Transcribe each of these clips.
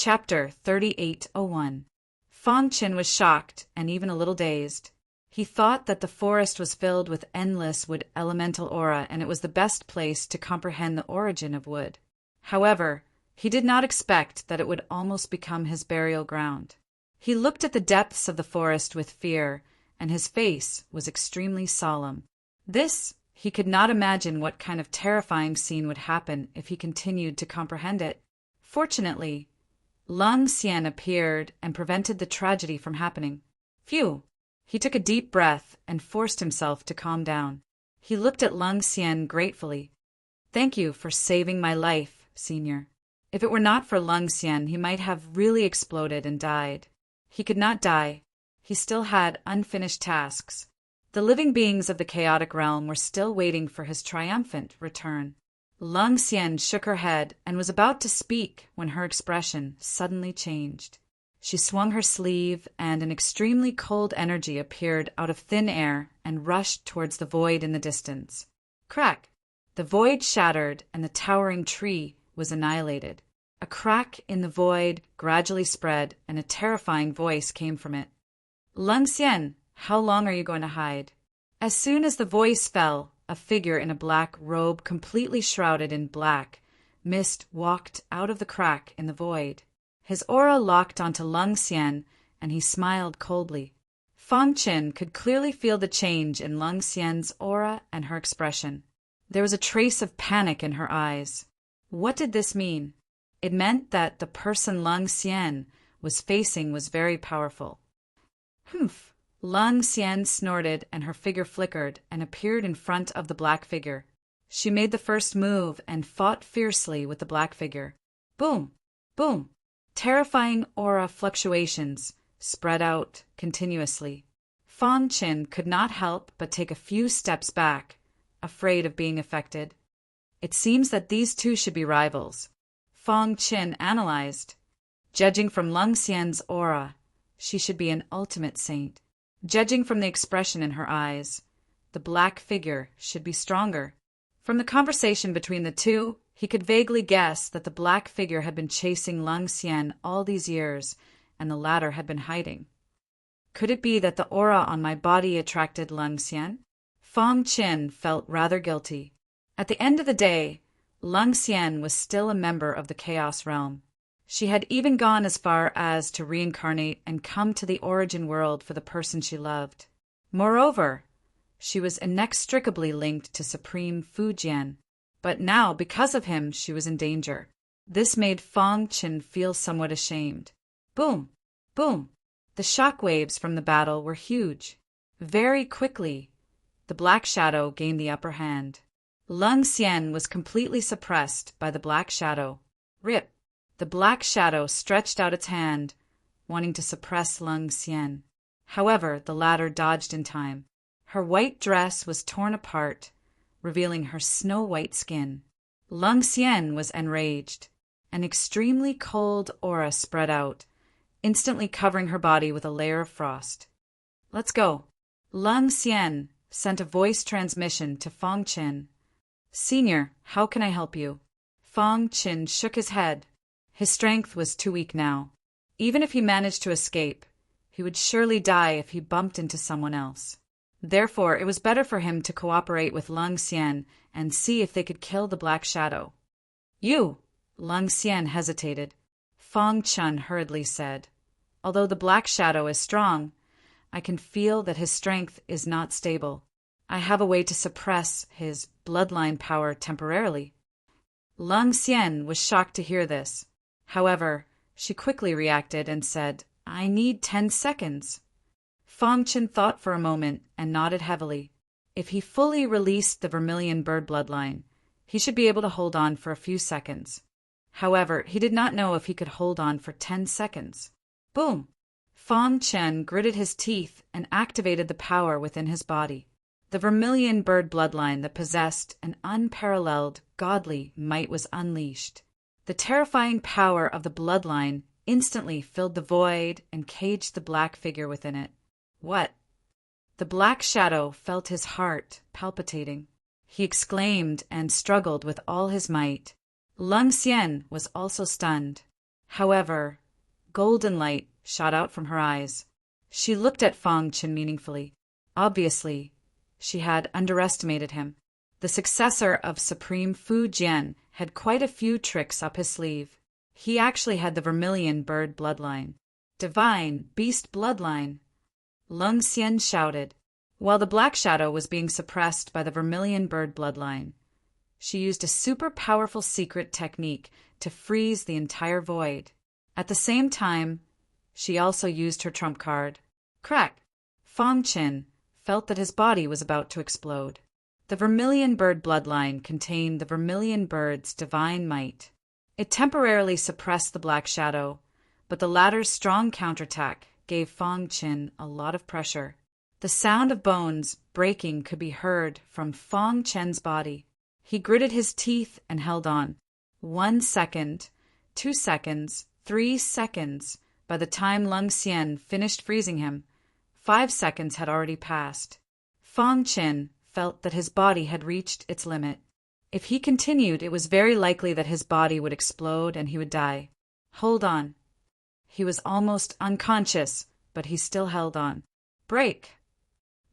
Chapter 3801. Fang Qin was shocked and even a little dazed. He thought that the forest was filled with endless wood elemental aura, and it was the best place to comprehend the origin of wood. However, he did not expect that it would almost become his burial ground. He looked at the depths of the forest with fear, and his face was extremely solemn. He could not imagine what kind of terrifying scene would happen if he continued to comprehend it. Fortunately, Lung Xian appeared and prevented the tragedy from happening. Phew! He took a deep breath and forced himself to calm down. He looked at Lung Xian gratefully. "Thank you for saving my life, Senior. If it were not for Lung Xian, he might have really exploded and died." He could not die. He still had unfinished tasks. The living beings of the chaotic realm were still waiting for his triumphant return. Lung Xian shook her head and was about to speak when her expression suddenly changed. She swung her sleeve, and an extremely cold energy appeared out of thin air and rushed towards the void in the distance. Crack! The void shattered, and the towering tree was annihilated. A crack in the void gradually spread, and a terrifying voice came from it. "Lung Xian, how long are you going to hide?" As soon as the voice fell, a figure in a black robe completely shrouded in black mist walked out of the crack in the void. His aura locked onto Lung Xian, and he smiled coldly. Fang Qin could clearly feel the change in Lung Xian's aura and her expression. There was a trace of panic in her eyes. What did this mean? It meant that the person Lung Xian was facing was very powerful. Humph! Lung Xian snorted, and her figure flickered and appeared in front of the black figure. She made the first move and fought fiercely with the black figure. Boom! Boom! Terrifying aura fluctuations spread out continuously. Fang Qin could not help but take a few steps back, afraid of being affected. It seems that these two should be rivals. Fang Qin analyzed. Judging from Lung Xian's aura, she should be an ultimate saint. Judging from the expression in her eyes, the black figure should be stronger. From the conversation between the two, he could vaguely guess that the black figure had been chasing Lung Xian all these years, and the latter had been hiding. Could it be that the aura on my body attracted Lung Xian? Fang Qin felt rather guilty. At the end of the day, Lung Xian was still a member of the Chaos Realm. She had even gone as far as to reincarnate and come to the origin world for the person she loved. Moreover, she was inextricably linked to Supreme Fujian. But now, because of him, she was in danger. This made Fang Qin feel somewhat ashamed. Boom! Boom! The shock waves from the battle were huge. Very quickly, the black shadow gained the upper hand. Lung Xian was completely suppressed by the black shadow. Rip! The black shadow stretched out its hand, wanting to suppress Lung Xian. However, the latter dodged in time. Her white dress was torn apart, revealing her snow-white skin. Lung Xian was enraged. An extremely cold aura spread out, instantly covering her body with a layer of frost. "Let's go." Lung Xian sent a voice transmission to Fang Qin. "Senior, how can I help you?" Fang Qin shook his head. His strength was too weak now. Even if he managed to escape, he would surely die if he bumped into someone else. Therefore, it was better for him to cooperate with Lung Xian and see if they could kill the Black Shadow. "You!" Lung Xian hesitated. Fang Qin hurriedly said, "Although the Black Shadow is strong, I can feel that his strength is not stable. I have a way to suppress his bloodline power temporarily." Lung Xian was shocked to hear this. However, she quickly reacted and said, "I need 10 seconds. Fang Qin thought for a moment and nodded heavily. If he fully released the vermilion bird bloodline, he should be able to hold on for a few seconds. However, he did not know if he could hold on for 10 seconds. Boom! Fang Qin gritted his teeth and activated the power within his body. The vermilion bird bloodline that possessed an unparalleled, godly might was unleashed. The terrifying power of the bloodline instantly filled the void and caged the black figure within it. What? The black shadow felt his heart palpitating. He exclaimed and struggled with all his might. Lung Xian was also stunned. However, golden light shot out from her eyes. She looked at Fang Qin meaningfully. Obviously, she had underestimated him. The successor of Supreme Fu Jian had quite a few tricks up his sleeve. He actually had the vermilion bird bloodline. Divine beast bloodline! Lung Xian shouted. While the black shadow was being suppressed by the vermilion bird bloodline, she used a super powerful secret technique to freeze the entire void. At the same time, she also used her trump card. Crack! Fang Qin felt that his body was about to explode. The vermilion bird bloodline contained the vermilion bird's divine might. It temporarily suppressed the black shadow, but the latter's strong counterattack gave Fang Qin a lot of pressure. The sound of bones breaking could be heard from Fang Qin's body. He gritted his teeth and held on. 1 second, 2 seconds, 3 seconds. By the time Lung Xian finished freezing him, 5 seconds had already passed. Fang Qin felt that his body had reached its limit. If he continued, it was very likely that his body would explode and he would die. Hold on. He was almost unconscious, but he still held on. Break!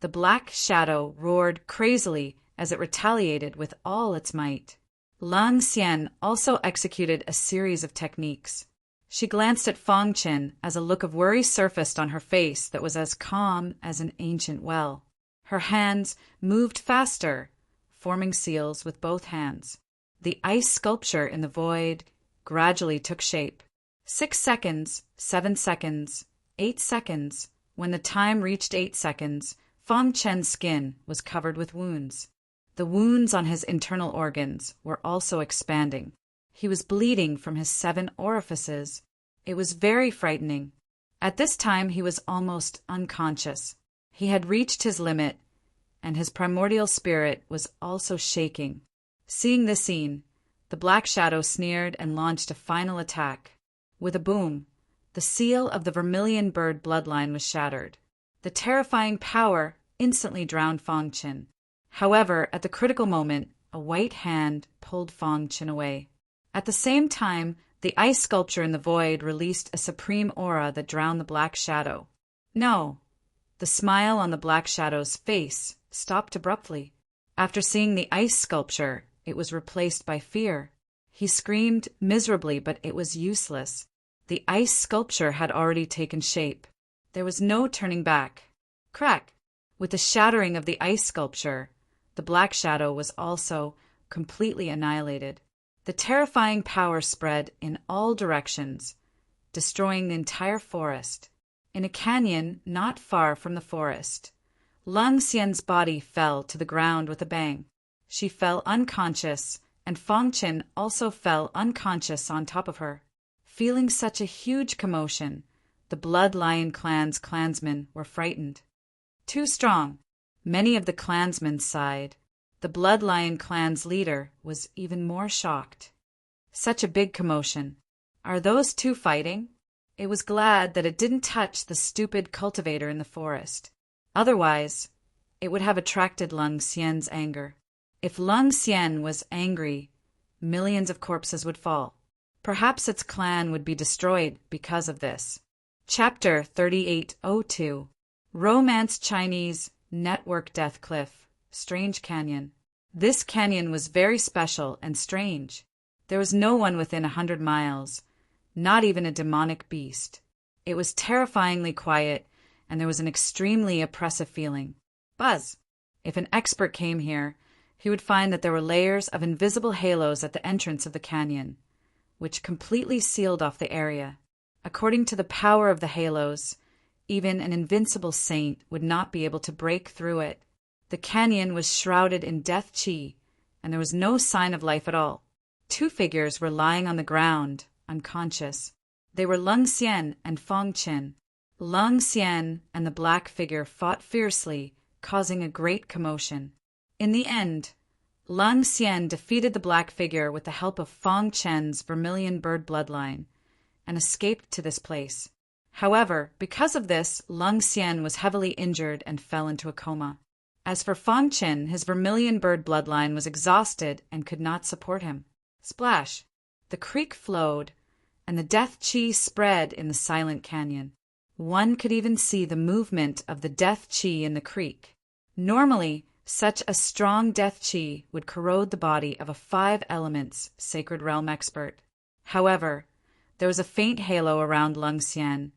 The black shadow roared crazily as it retaliated with all its might. Lung Xian also executed a series of techniques. She glanced at Fang Qin as a look of worry surfaced on her face that was as calm as an ancient well. Her hands moved faster, forming seals with both hands. The ice sculpture in the void gradually took shape. 6 seconds, 7 seconds, 8 seconds. When the time reached 8 seconds, Fang Qin's skin was covered with wounds. The wounds on his internal organs were also expanding. He was bleeding from his 7 orifices. It was very frightening. At this time, he was almost unconscious. He had reached his limit, and his primordial spirit was also shaking. Seeing this scene, the black shadow sneered and launched a final attack. With a boom, the seal of the vermilion bird bloodline was shattered. The terrifying power instantly drowned Fang Qin. However, at the critical moment, a white hand pulled Fang Qin away. At the same time, the ice sculpture in the void released a supreme aura that drowned the black shadow. No! The smile on the black shadow's face stopped abruptly. After seeing the ice sculpture, it was replaced by fear. He screamed miserably, but it was useless. The ice sculpture had already taken shape. There was no turning back. Crack! With the shattering of the ice sculpture, the black shadow was also completely annihilated. The terrifying power spread in all directions, destroying the entire forest. In a canyon not far from the forest, Lung Xian's body fell to the ground with a bang. She fell unconscious, and Fang Qin also fell unconscious on top of her. Feeling such a huge commotion, the Blood Lion clan's clansmen were frightened. Too strong. Many of the clansmen sighed. The Blood Lion clan's leader was even more shocked. Such a big commotion. Are those two fighting? It was glad that it didn't touch the stupid cultivator in the forest. Otherwise, it would have attracted Lung Xian's anger. If Lung Xian was angry, millions of corpses would fall. Perhaps its clan would be destroyed because of this. Chapter 3802. Romance Chinese Network Death Cliff, Strange Canyon. This canyon was very special and strange. There was no one within 100 miles, not even a demonic beast. It was terrifyingly quiet, and there was an extremely oppressive feeling. Buzz! If an expert came here, he would find that there were layers of invisible halos at the entrance of the canyon, which completely sealed off the area. According to the power of the halos, even an invincible saint would not be able to break through it. The canyon was shrouded in death chi, and there was no sign of life at all. 2 figures were lying on the ground, unconscious. They were Lung Xian and Fang Qin. Lung Xian and the black figure fought fiercely, causing a great commotion. In the end, Lung Xian defeated the black figure with the help of Fang Qin's vermilion bird bloodline and escaped to this place. However, because of this, Lung Xian was heavily injured and fell into a coma. As for Fang Qin, his vermilion bird bloodline was exhausted and could not support him. Splash! The creek flowed, and the death chi spread in the silent canyon. One could even see the movement of the death chi in the creek. Normally, such a strong death chi would corrode the body of a 5 elements sacred realm expert. However, there was a faint halo around Lung Xian,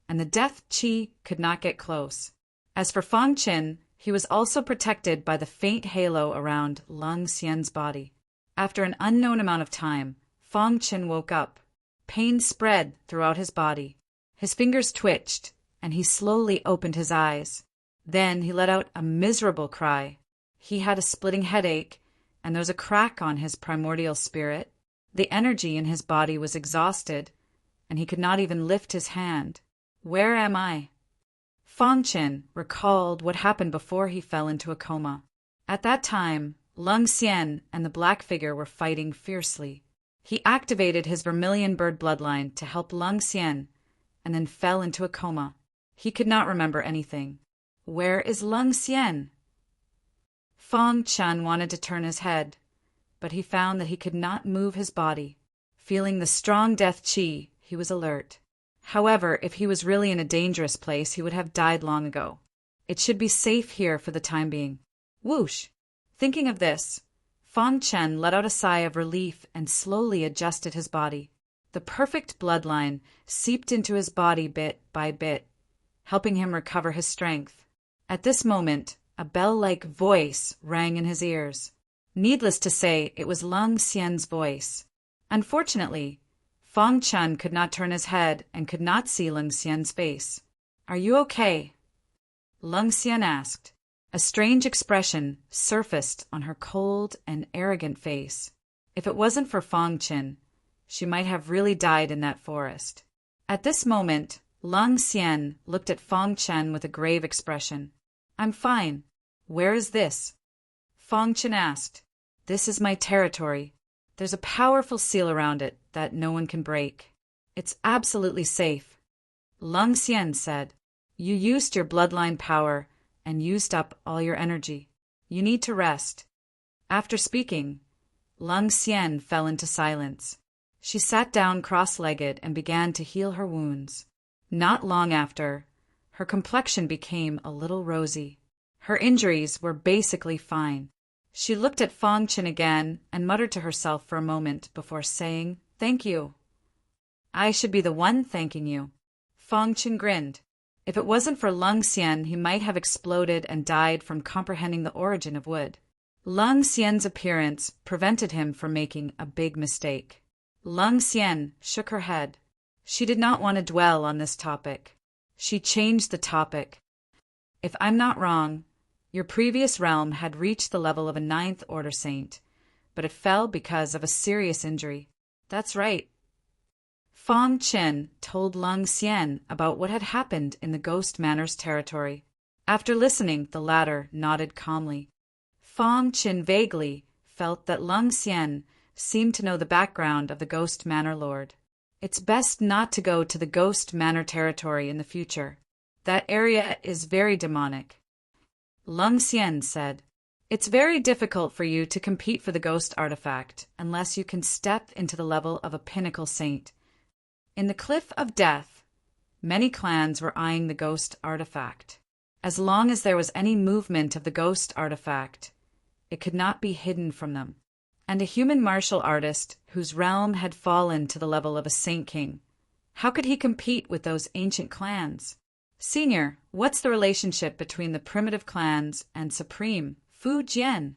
and the death chi could not get close. As for Fang Qin, he was also protected by the faint halo around Lung Xian's body. After an unknown amount of time, Fang Qin woke up. Pain spread throughout his body. His fingers twitched, and he slowly opened his eyes. Then he let out a miserable cry. He had a splitting headache, and there was a crack on his primordial spirit. The energy in his body was exhausted, and he could not even lift his hand. Where am I? Fang Qin recalled what happened before he fell into a coma. At that time, Lung Xian and the black figure were fighting fiercely. He activated his vermilion bird bloodline to help Lung Xian, and then fell into a coma. He could not remember anything. Where is Lung Xian? Fang Qin wanted to turn his head, but he found that he could not move his body. Feeling the strong death chi, he was alert. However, if he was really in a dangerous place, he would have died long ago. It should be safe here for the time being. Whoosh! Thinking of this, Fang Qin let out a sigh of relief and slowly adjusted his body. The perfect bloodline seeped into his body bit by bit, helping him recover his strength. At this moment, a bell-like voice rang in his ears. Needless to say, it was Lung Xian's voice. Unfortunately, Fang Qin could not turn his head and could not see Lung Xian's face. "Are you okay?" Lung Xian asked. A strange expression surfaced on her cold and arrogant face. If it wasn't for Fang Qin, she might have really died in that forest. At this moment, Lung Xian looked at Fang Qin with a grave expression. "I'm fine. Where is this?" Fang Qin asked. "This is my territory. There's a powerful seal around it that no one can break. It's absolutely safe." Lung Xian said, "You used your bloodline power and used up all your energy. You need to rest." After speaking, Lung Xian fell into silence. She sat down cross-legged and began to heal her wounds. Not long after, her complexion became a little rosy. Her injuries were basically fine. She looked at Fang Qin again and muttered to herself for a moment before saying, "Thank you." "I should be the one thanking you." Fang Qin grinned. If it wasn't for Lung Xian, he might have exploded and died from comprehending the origin of wood. Lung Xian's appearance prevented him from making a big mistake. Lung Xian shook her head. She did not want to dwell on this topic. She changed the topic. "If I'm not wrong, your previous realm had reached the level of a 9th Order Saint, but it fell because of a serious injury." "That's right." Fang Qin told Lung Xian about what had happened in the Ghost Manor's territory. After listening, the latter nodded calmly. Fang Qin vaguely felt that Lung Xian seemed to know the background of the Ghost Manor Lord. "It's best not to go to the Ghost Manor territory in the future. That area is very demonic." Lung Xian said, "It's very difficult for you to compete for the ghost artifact unless you can step into the level of a pinnacle saint. In the Cliff of Death, many clans were eyeing the ghost artifact. As long as there was any movement of the ghost artifact, it could not be hidden from them. And a human martial artist whose realm had fallen to the level of a Saint King, how could he compete with those ancient clans? Senior, what's the relationship between the primitive clans and Supreme Fu Jian?"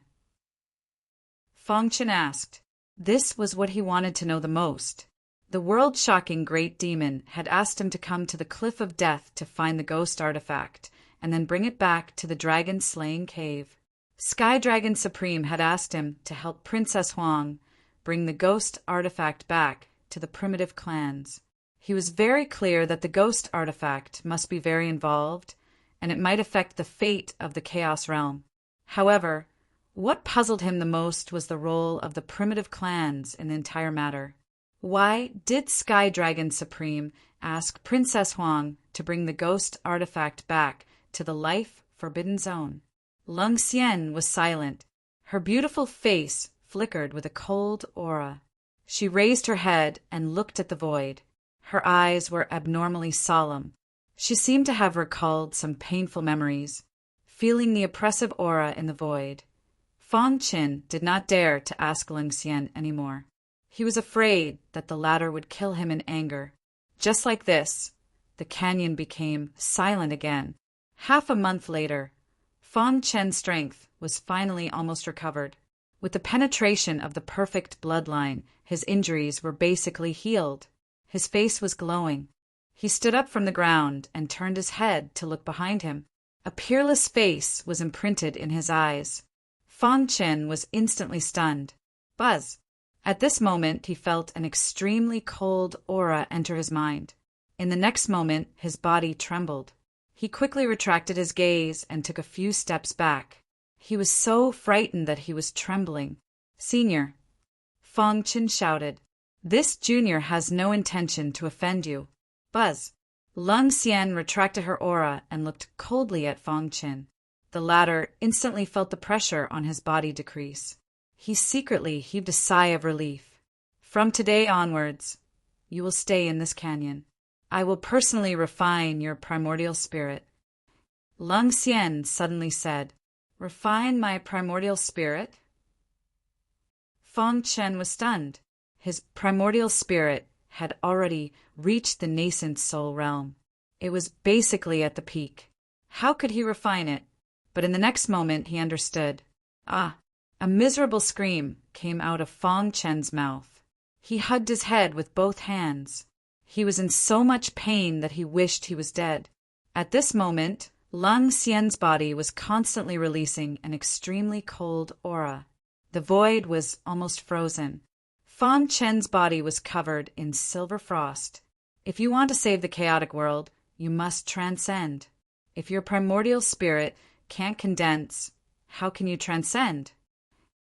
Fang Qin asked. This was what he wanted to know the most. The world-shocking Great Demon had asked him to come to the Cliff of Death to find the ghost artifact, and then bring it back to the dragon-slaying cave. Sky Dragon Supreme had asked him to help Princess Huang bring the ghost artifact back to the primitive clans. He was very clear that the ghost artifact must be very involved, and it might affect the fate of the Chaos Realm. However, what puzzled him the most was the role of the primitive clans in the entire matter. Why did Sky Dragon Supreme ask Princess Huang to bring the ghost artifact back to the life-forbidden zone? Lung Xian was silent. Her beautiful face flickered with a cold aura. She raised her head and looked at the void. Her eyes were abnormally solemn. She seemed to have recalled some painful memories. Feeling the oppressive aura in the void, Fang Qin did not dare to ask Leng Xian any more. He was afraid that the latter would kill him in anger. Just like this, the canyon became silent again. Half a month later, Fang Qian's strength was finally almost recovered. With the penetration of the perfect bloodline, his injuries were basically healed. His face was glowing. He stood up from the ground and turned his head to look behind him. A peerless face was imprinted in his eyes. Fang Qin was instantly stunned. Buzz! At this moment, he felt an extremely cold aura enter his mind. In the next moment, his body trembled. He quickly retracted his gaze and took a few steps back. He was so frightened that he was trembling. "Senior," Fang Qin shouted, "this junior has no intention to offend you." Buzz! Leng Xian retracted her aura and looked coldly at Fang Qin. The latter instantly felt the pressure on his body decrease. He secretly heaved a sigh of relief. "From today onwards, you will stay in this canyon. I will personally refine your primordial spirit." Leng Xian suddenly said, "Refine my primordial spirit?" Fang Qin was stunned. His primordial spirit had already reached the nascent soul realm. It was basically at the peak. How could he refine it? But in the next moment he understood. Ah! A miserable scream came out of Fang Qin's mouth. He hugged his head with both hands. He was in so much pain that he wished he was dead. At this moment, Leng Xian's body was constantly releasing an extremely cold aura. The void was almost frozen. Fang Qin's body was covered in silver frost. If you want to save the chaotic world, you must transcend. If your primordial spirit can't condense, how can you transcend?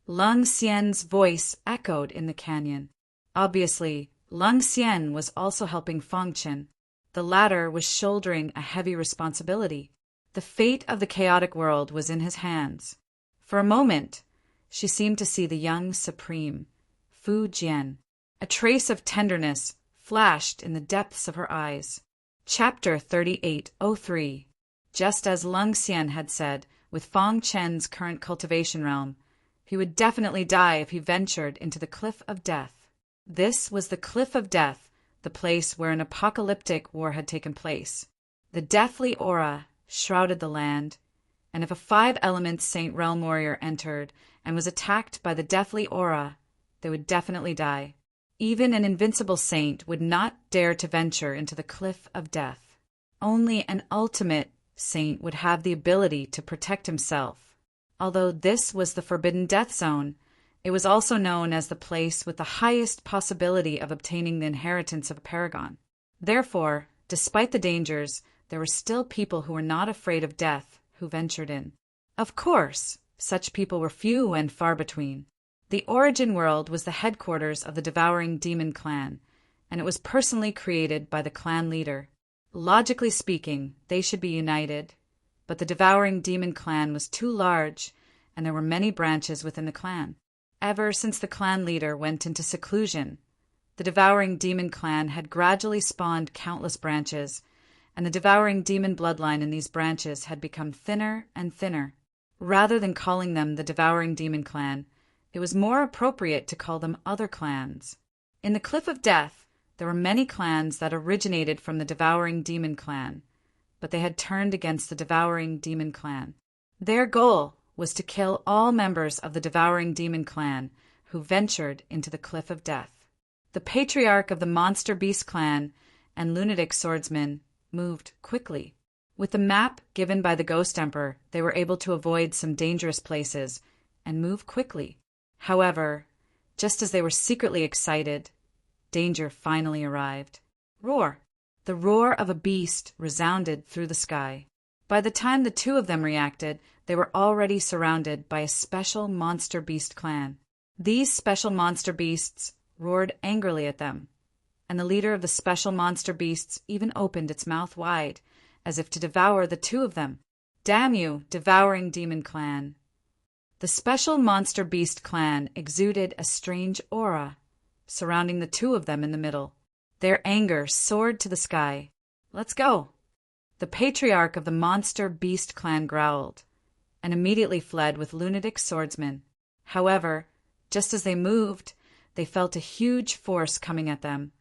Leng Xian's voice echoed in the canyon. Obviously, Leng Xian was also helping Fang Qin. The latter was shouldering a heavy responsibility. The fate of the chaotic world was in his hands. For a moment, she seemed to see the young supreme, Fu Jian. A trace of tenderness flashed in the depths of her eyes. Chapter 3803. Just as Leng Xian had said, with Fang Qin's current cultivation realm, he would definitely die if he ventured into the Cliff of Death. This was the Cliff of Death, the place where an apocalyptic war had taken place. The deathly aura shrouded the land, and if a 5-element Saint Realm warrior entered and was attacked by the deathly aura, they would definitely die. Even an invincible saint would not dare to venture into the Cliff of Death. Only an ultimate saint would have the ability to protect himself. Although this was the Forbidden Death Zone, it was also known as the place with the highest possibility of obtaining the inheritance of a paragon. Therefore, despite the dangers, there were still people who were not afraid of death who ventured in. Of course, such people were few and far between. The Origin World was the headquarters of the Devouring Demon Clan, and it was personally created by the clan leader. Logically speaking, they should be united, but the Devouring Demon Clan was too large, and there were many branches within the clan. Ever since the clan leader went into seclusion, the Devouring Demon Clan had gradually spawned countless branches, and the Devouring Demon bloodline in these branches had become thinner and thinner. Rather than calling them the Devouring Demon Clan, it was more appropriate to call them other clans. In the Cliff of Death, there were many clans that originated from the Devouring Demon Clan, but they had turned against the Devouring Demon Clan. Their goal was to kill all members of the Devouring Demon Clan who ventured into the Cliff of Death. The patriarch of the Monster Beast Clan and lunatic swordsman moved quickly. With the map given by the Ghost Emperor, they were able to avoid some dangerous places and move quickly. However, just as they were secretly excited, danger finally arrived. Roar! The roar of a beast resounded through the sky. By the time the two of them reacted, they were already surrounded by a special monster beast clan. These special monster beasts roared angrily at them, and the leader of the special monster beasts even opened its mouth wide, as if to devour the two of them. "Damn you, Devouring Demon Clan!" The special monster beast clan exuded a strange aura. surrounding the two of them in the middle. Their anger soared to the sky. "Let's go!" The patriarch of the monster beast clan growled, and immediately fled with lunatic swordsmen. However, just as they moved, they felt a huge force coming at them,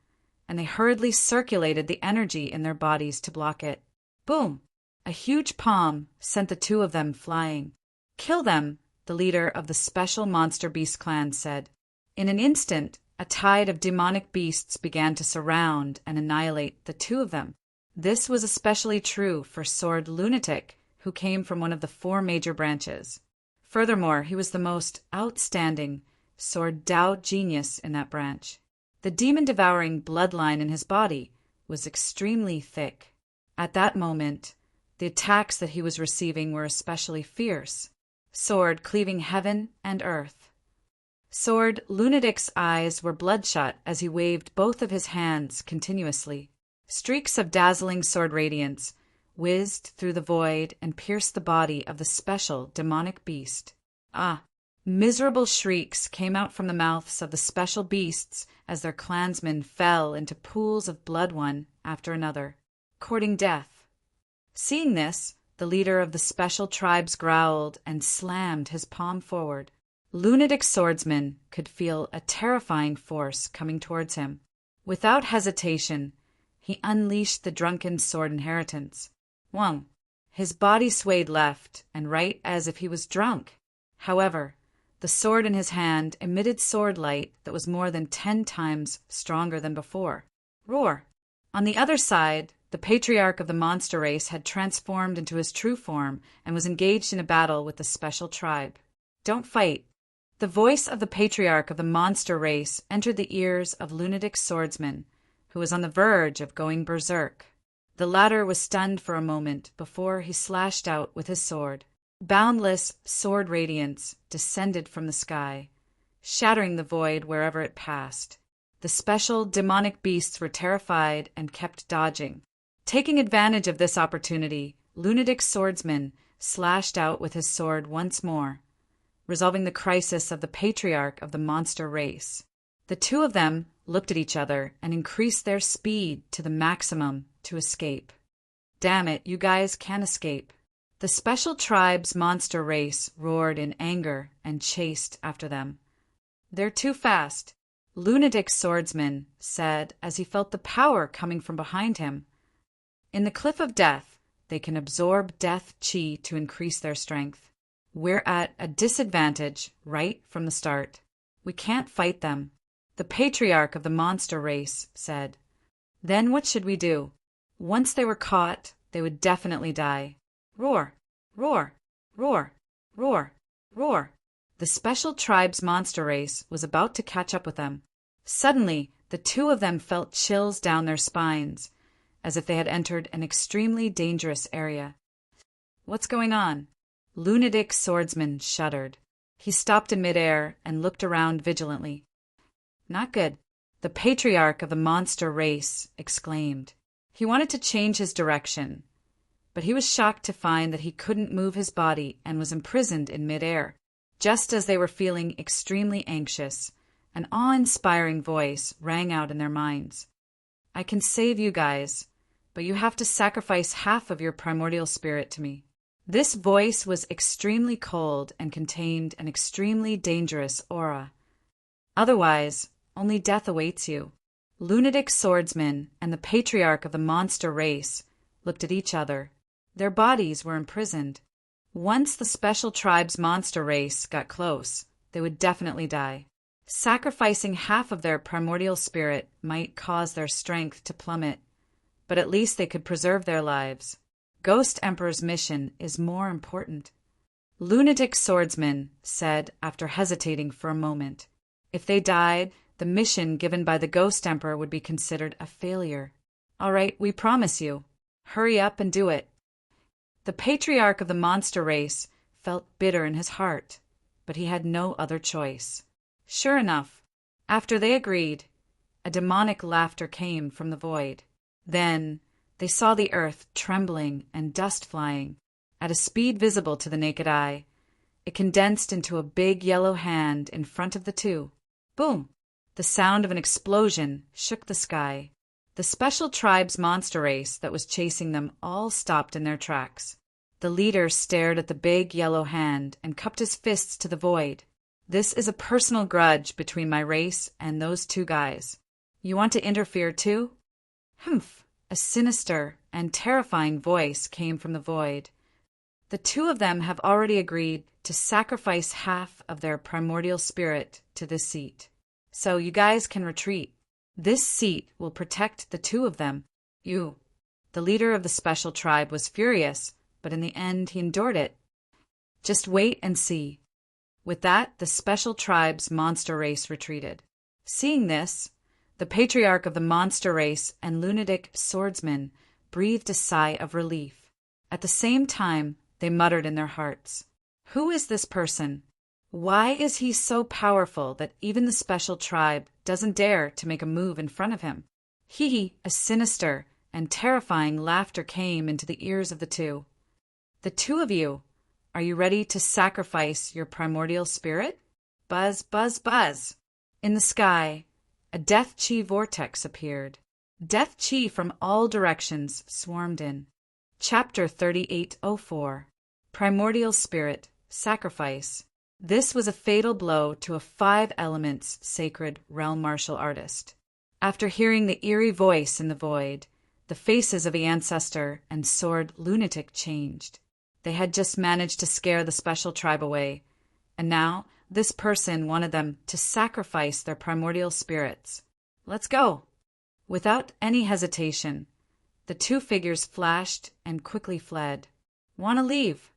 and they hurriedly circulated the energy in their bodies to block it. Boom! A huge palm sent the two of them flying. "Kill them," the leader of the special monster beast clan said. In an instant, a tide of demonic beasts began to surround and annihilate the two of them. This was especially true for Sword Lunatic, who came from one of the 4 major branches. Furthermore, he was the most outstanding Sword Dao genius in that branch. The demon-devouring bloodline in his body was extremely thick. At that moment, the attacks that he was receiving were especially fierce, sword cleaving heaven and earth. Sword Lunatic's eyes were bloodshot as he waved both of his hands continuously. Streaks of dazzling sword radiance whizzed through the void and pierced the body of the special demonic beast. Miserable shrieks came out from the mouths of the special beasts as their clansmen fell into pools of blood one after another, courting death. Seeing this, the leader of the special tribes growled and slammed his palm forward. Lunatic swordsman could feel a terrifying force coming towards him. Without hesitation, he unleashed the drunken sword inheritance. Whong! His body swayed left and right as if he was drunk. However, the sword in his hand emitted sword light that was more than 10 times stronger than before. Roar! On the other side, the patriarch of the monster race had transformed into his true form and was engaged in a battle with the special tribe. "Don't fight." The voice of the patriarch of the monster race entered the ears of Lunatic Swordsman, who was on the verge of going berserk. The latter was stunned for a moment before he slashed out with his sword. Boundless sword radiance descended from the sky, shattering the void wherever it passed. The special demonic beasts were terrified and kept dodging. Taking advantage of this opportunity, Lunatic Swordsman slashed out with his sword once more, resolving the crisis of the patriarch of the monster race. The two of them looked at each other and increased their speed to the maximum to escape. "Damn it, you guys can't escape." The special tribe's monster race roared in anger and chased after them. "They're too fast," Lunatic Swordsman said as he felt the power coming from behind him. "In the Cliff of Death, they can absorb death chi to increase their strength. We're at a disadvantage right from the start. We can't fight them," the patriarch of the monster race said. "Then what should we do? Once they were caught, they would definitely die." Roar! Roar! Roar! Roar! Roar! The special tribe's monster race was about to catch up with them. Suddenly, the two of them felt chills down their spines, as if they had entered an extremely dangerous area. "What's going on?" Lunatic Swordsman shuddered. He stopped in midair and looked around vigilantly. "Not good," the patriarch of the monster race exclaimed. He wanted to change his direction, but he was shocked to find that he couldn't move his body and was imprisoned in midair. Just as they were feeling extremely anxious, an awe-inspiring voice rang out in their minds. "I can save you guys, but you have to sacrifice half of your primordial spirit to me." This voice was extremely cold and contained an extremely dangerous aura. Otherwise, only death awaits you. Lunatic Swordsman and the patriarch of the monster race looked at each other. Their bodies were imprisoned. Once the special tribe's monster race got close, they would definitely die. Sacrificing half of their primordial spirit might cause their strength to plummet, but at least they could preserve their lives. Ghost Emperor's mission is more important. Lunatic Swordsman said after hesitating for a moment. If they died, the mission given by the Ghost Emperor would be considered a failure. "All right, we promise you. Hurry up and do it." The patriarch of the monster race felt bitter in his heart, but he had no other choice. Sure enough, after they agreed, a demonic laughter came from the void. Then they saw the earth trembling and dust flying. At a speed visible to the naked eye, it condensed into a big yellow hand in front of the two. Boom! The sound of an explosion shook the sky. The special tribe's monster race that was chasing them all stopped in their tracks. The leader stared at the big yellow hand and cupped his fists to the void. This is a personal grudge between my race and those two guys. You want to interfere too? Humph! A sinister and terrifying voice came from the void. The two of them have already agreed to sacrifice half of their primordial spirit to this seat. So you guys can retreat. This seat will protect the two of them. You. The leader of the special tribe was furious, but in the end he endured it. Just wait and see. With that, the special tribe's monster race retreated. Seeing this, the patriarch of the monster race and lunatic swordsman breathed a sigh of relief. At the same time, they muttered in their hearts, "Who is this person? Why is he so powerful that even the special tribe doesn't dare to make a move in front of him?" A sinister and terrifying laughter came into the ears of the two. "The two of you, are you ready to sacrifice your primordial spirit?" Buzz, buzz, buzz. In the sky, a death chi vortex appeared. Death chi from all directions swarmed in. Chapter 3804. Primordial Spirit, Sacrifice. This was a fatal blow to a 5 elements sacred realm martial artist. After hearing the eerie voice in the void, the faces of the ancestor and sword lunatic changed. They had just managed to scare the special tribe away, and now this person wanted them to sacrifice their primordial spirits. Let's go! Without any hesitation, the two figures flashed and quickly fled. "Want to leave?"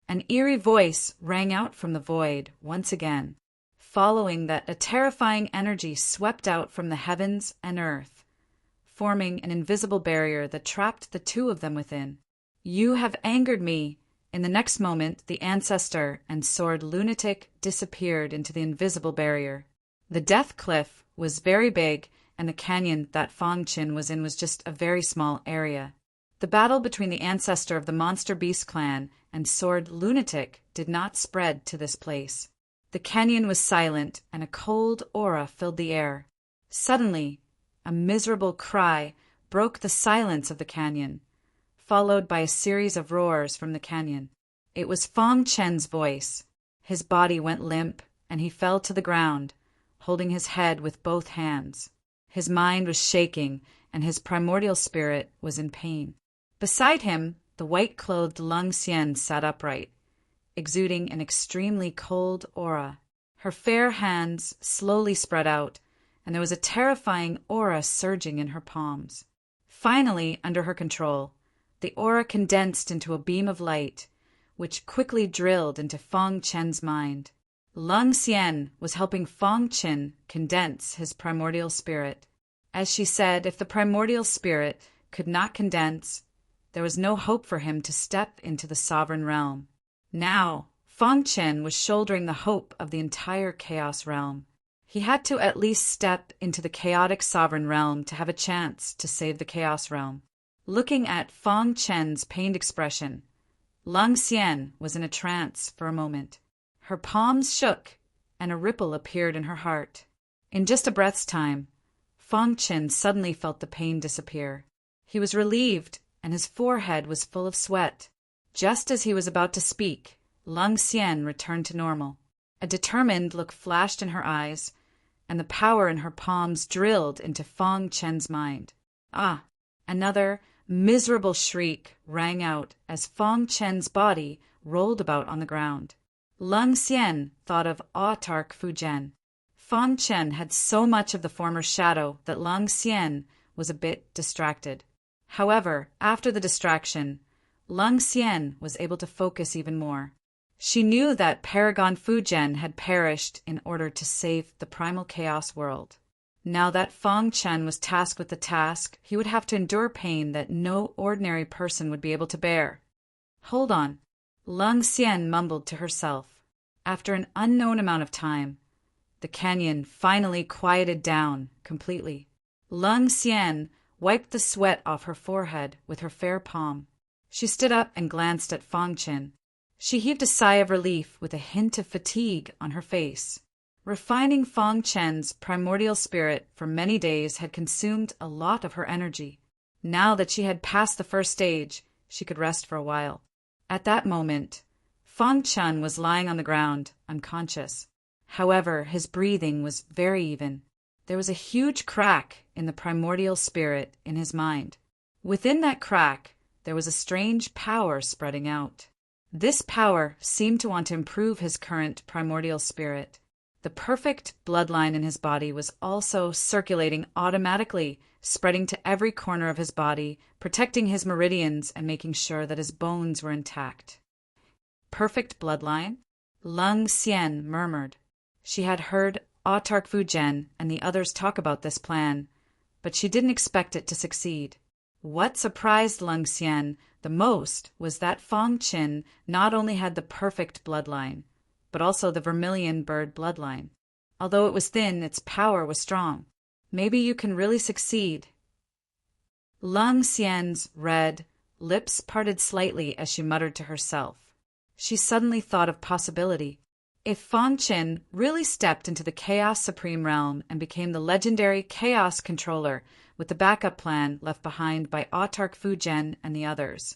An eerie voice rang out from the void once again. Following that, a terrifying energy swept out from the heavens and earth, forming an invisible barrier that trapped the two of them within. "You have angered me." In the next moment, the ancestor and sword lunatic disappeared into the invisible barrier. The death cliff was very big, and the canyon that Fang Qin was in was just a very small area. The battle between the ancestor of the Monster Beast clan and sword lunatic did not spread to this place. The canyon was silent, and a cold aura filled the air. Suddenly, a miserable cry broke the silence of the canyon, followed by a series of roars from the canyon. It was Fang Chen's voice. His body went limp, and he fell to the ground, holding his head with both hands. His mind was shaking, and his primordial spirit was in pain. Beside him, the white-clothed Lung Xian sat upright, exuding an extremely cold aura. Her fair hands slowly spread out, and there was a terrifying aura surging in her palms. Finally, under her control, the aura condensed into a beam of light, which quickly drilled into Fang Chen's mind. Lung Xian was helping Fang Qin condense his primordial spirit. As she said, if the primordial spirit could not condense, there was no hope for him to step into the sovereign realm. Now, Fang Qin was shouldering the hope of the entire chaos realm. He had to at least step into the chaotic sovereign realm to have a chance to save the chaos realm. Looking at Fang Chen's pained expression, Lung Xian was in a trance for a moment. Her palms shook, and a ripple appeared in her heart. In just a breath's time, Fang Qin suddenly felt the pain disappear. He was relieved, and his forehead was full of sweat. Just as he was about to speak, Lung Xian returned to normal. A determined look flashed in her eyes, and the power in her palms drilled into Fang Chen's mind. Ah! Another miserable shriek rang out as Fang Chen's body rolled about on the ground. Lung Xian thought of autarch Fujian. Fang Chen had so much of the former shadow that Lung Xian was a bit distracted. However, after the distraction, Lung Xian was able to focus even more. She knew that Paragon Fujian had perished in order to save the primal chaos world. Now that Fang Chen was tasked with the task, he would have to endure pain that no ordinary person would be able to bear. Hold on, Lung Xian mumbled to herself. After an unknown amount of time, the canyon finally quieted down completely. Lung Xian wiped the sweat off her forehead with her fair palm. She stood up and glanced at Fang Qin. She heaved a sigh of relief with a hint of fatigue on her face. Refining Fong Chen's primordial spirit for many days had consumed a lot of her energy. Now that she had passed the first stage, she could rest for a while. At that moment, Fong Chen was lying on the ground, unconscious. However, his breathing was very even. There was a huge crack in the primordial spirit in his mind. Within that crack, there was a strange power spreading out. This power seemed to want to improve his current primordial spirit. The perfect bloodline in his body was also circulating automatically, spreading to every corner of his body, protecting his meridians and making sure that his bones were intact. Perfect bloodline? Lung Xian murmured. She had heard Autark Fujian and the others talk about this plan, but she didn't expect it to succeed. What surprised Lung Xian the most was that Fong Qin not only had the perfect bloodline, but also the vermilion bird bloodline. Although it was thin, its power was strong. Maybe you can really succeed. Lung Xian's red lips parted slightly as she muttered to herself. She suddenly thought of possibility. If Fong Qin really stepped into the Chaos Supreme Realm and became the legendary Chaos Controller with the backup plan left behind by Autark Fujian and the others,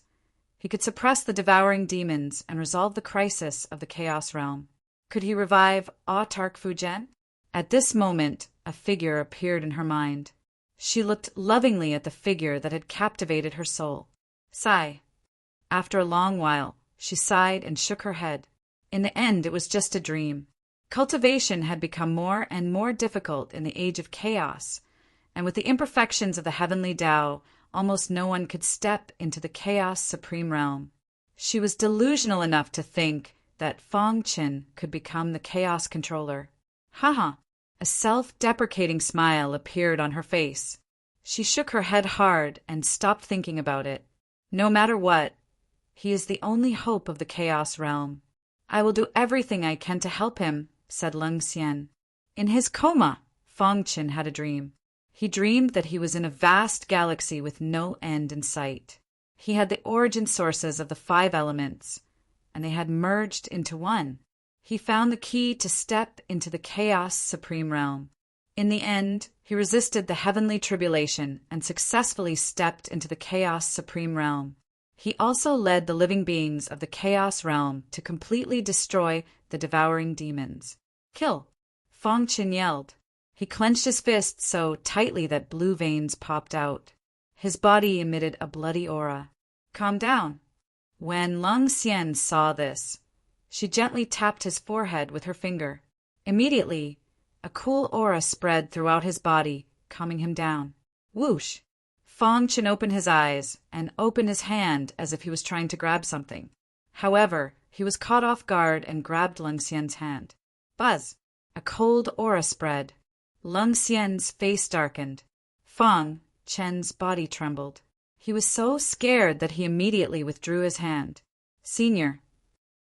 he could suppress the devouring demons and resolve the crisis of the Chaos Realm. Could he revive Autark Fujian? At this moment, a figure appeared in her mind. She looked lovingly at the figure that had captivated her soul. Sigh. After a long while, she sighed and shook her head. In the end, it was just a dream. Cultivation had become more and more difficult in the age of chaos, and with the imperfections of the heavenly Tao, almost no one could step into the Chaos Supreme Realm. She was delusional enough to think that Fong Qin could become the Chaos Controller. Haha! A self-deprecating smile appeared on her face. She shook her head hard and stopped thinking about it. No matter what, he is the only hope of the Chaos Realm. I will do everything I can to help him, said Lung Xian. In his coma, Fong Qin had a dream. He dreamed that he was in a vast galaxy with no end in sight. He had the origin sources of the 5 elements, and they had merged into one. He found the key to step into the Chaos Supreme Realm. In the end, he resisted the heavenly tribulation and successfully stepped into the Chaos Supreme Realm. He also led the living beings of the Chaos Realm to completely destroy the devouring demons. Kill! Fong Qin yelled. He clenched his fist so tightly that blue veins popped out. His body emitted a bloody aura. Calm down. When Lung Xian saw this, she gently tapped his forehead with her finger. Immediately, a cool aura spread throughout his body, calming him down. Whoosh! Fong Qin opened his eyes and opened his hand as if he was trying to grab something. However, he was caught off guard and grabbed Lung Xian's hand. Buzz! A cold aura spread. Lung Xian's face darkened. Fong Chen's body trembled. He was so scared that he immediately withdrew his hand. Senior.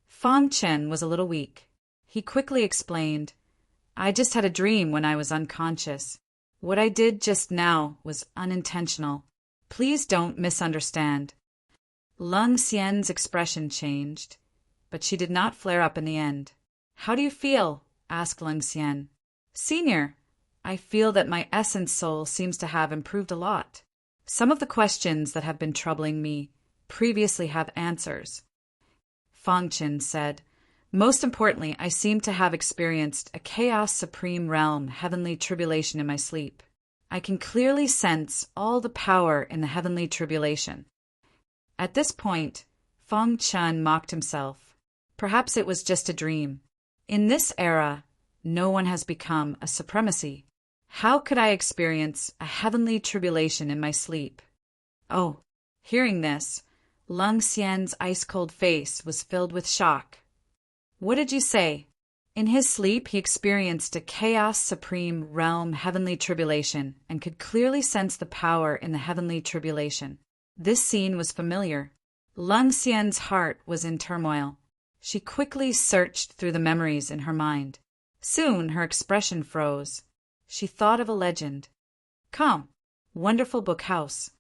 Fong Chen was a little weak. He quickly explained, I just had a dream when I was unconscious. What I did just now was unintentional. Please don't misunderstand. Lung Xian's expression changed, but she did not flare up in the end. How do you feel? Asked Lung Xian. Senior, I feel that my essence soul seems to have improved a lot. Some of the questions that have been troubling me previously have answers. Fong Qin said, Most importantly, I seem to have experienced a Chaos Supreme Realm heavenly tribulation in my sleep. I can clearly sense all the power in the heavenly tribulation. At this point, Fong Chen mocked himself. Perhaps it was just a dream. In this era, no one has become a supremacy. How could I experience a heavenly tribulation in my sleep? Oh, hearing this, Lung Xian's ice-cold face was filled with shock. What did you say? In his sleep, he experienced a Chaos Supreme Realm heavenly tribulation and could clearly sense the power in the heavenly tribulation. This scene was familiar. Lung Xian's heart was in turmoil. She quickly searched through the memories in her mind. Soon her expression froze. She thought of a legend. Come, Wonderful Book House.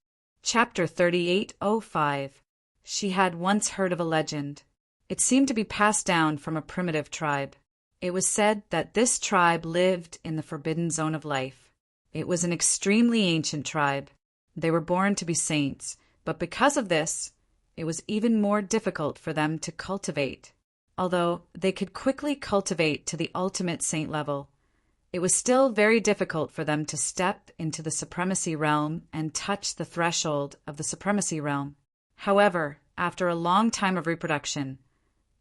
Chapter 3805. She had once heard of a legend. It seemed to be passed down from a primitive tribe. It was said that this tribe lived in the forbidden zone of life. It was an extremely ancient tribe. They were born to be saints, but because of this, it was even more difficult for them to cultivate. Although they could quickly cultivate to the ultimate saint level, it was still very difficult for them to step into the supremacy realm and touch the threshold of the supremacy realm. However, after a long time of reproduction,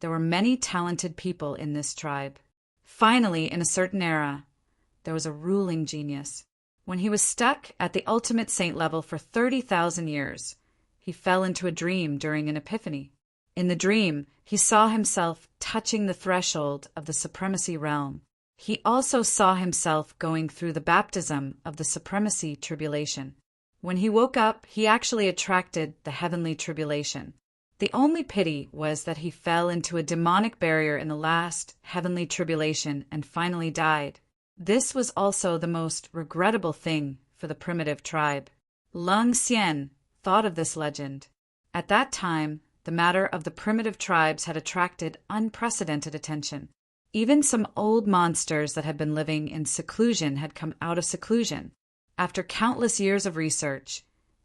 there were many talented people in this tribe. Finally, in a certain era, there was a ruling genius. When he was stuck at the ultimate saint level for 30,000 years, he fell into a dream during an epiphany. In the dream, he saw himself touching the threshold of the supremacy realm. He also saw himself going through the baptism of the supremacy tribulation. When he woke up, he actually attracted the heavenly tribulation. The only pity was that he fell into a demonic barrier in the last heavenly tribulation and finally died. This was also the most regrettable thing for the primitive tribe. Lung Xian thought of this legend. At that time, the matter of the primitive tribes had attracted unprecedented attention. Even some old monsters that had been living in seclusion had come out of seclusion. After countless years of research,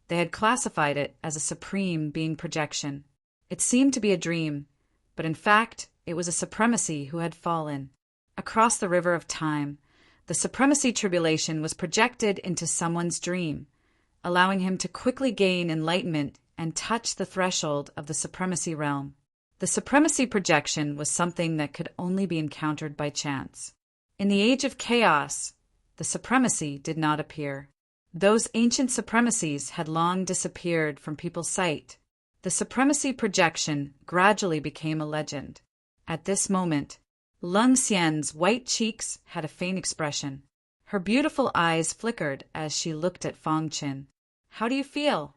they had classified it as a supreme being projection. It seemed to be a dream, but in fact, it was a supremacy who had fallen. Across the river of time, the supremacy tribulation was projected into someone's dream, allowing him to quickly gain enlightenment and touch the threshold of the supremacy realm. The supremacy projection was something that could only be encountered by chance. In the age of chaos, the supremacy did not appear. Those ancient supremacies had long disappeared from people's sight. The supremacy projection gradually became a legend. At this moment, Lung Xian's white cheeks had a faint expression. Her beautiful eyes flickered as she looked at Fang Qin. "How do you feel?"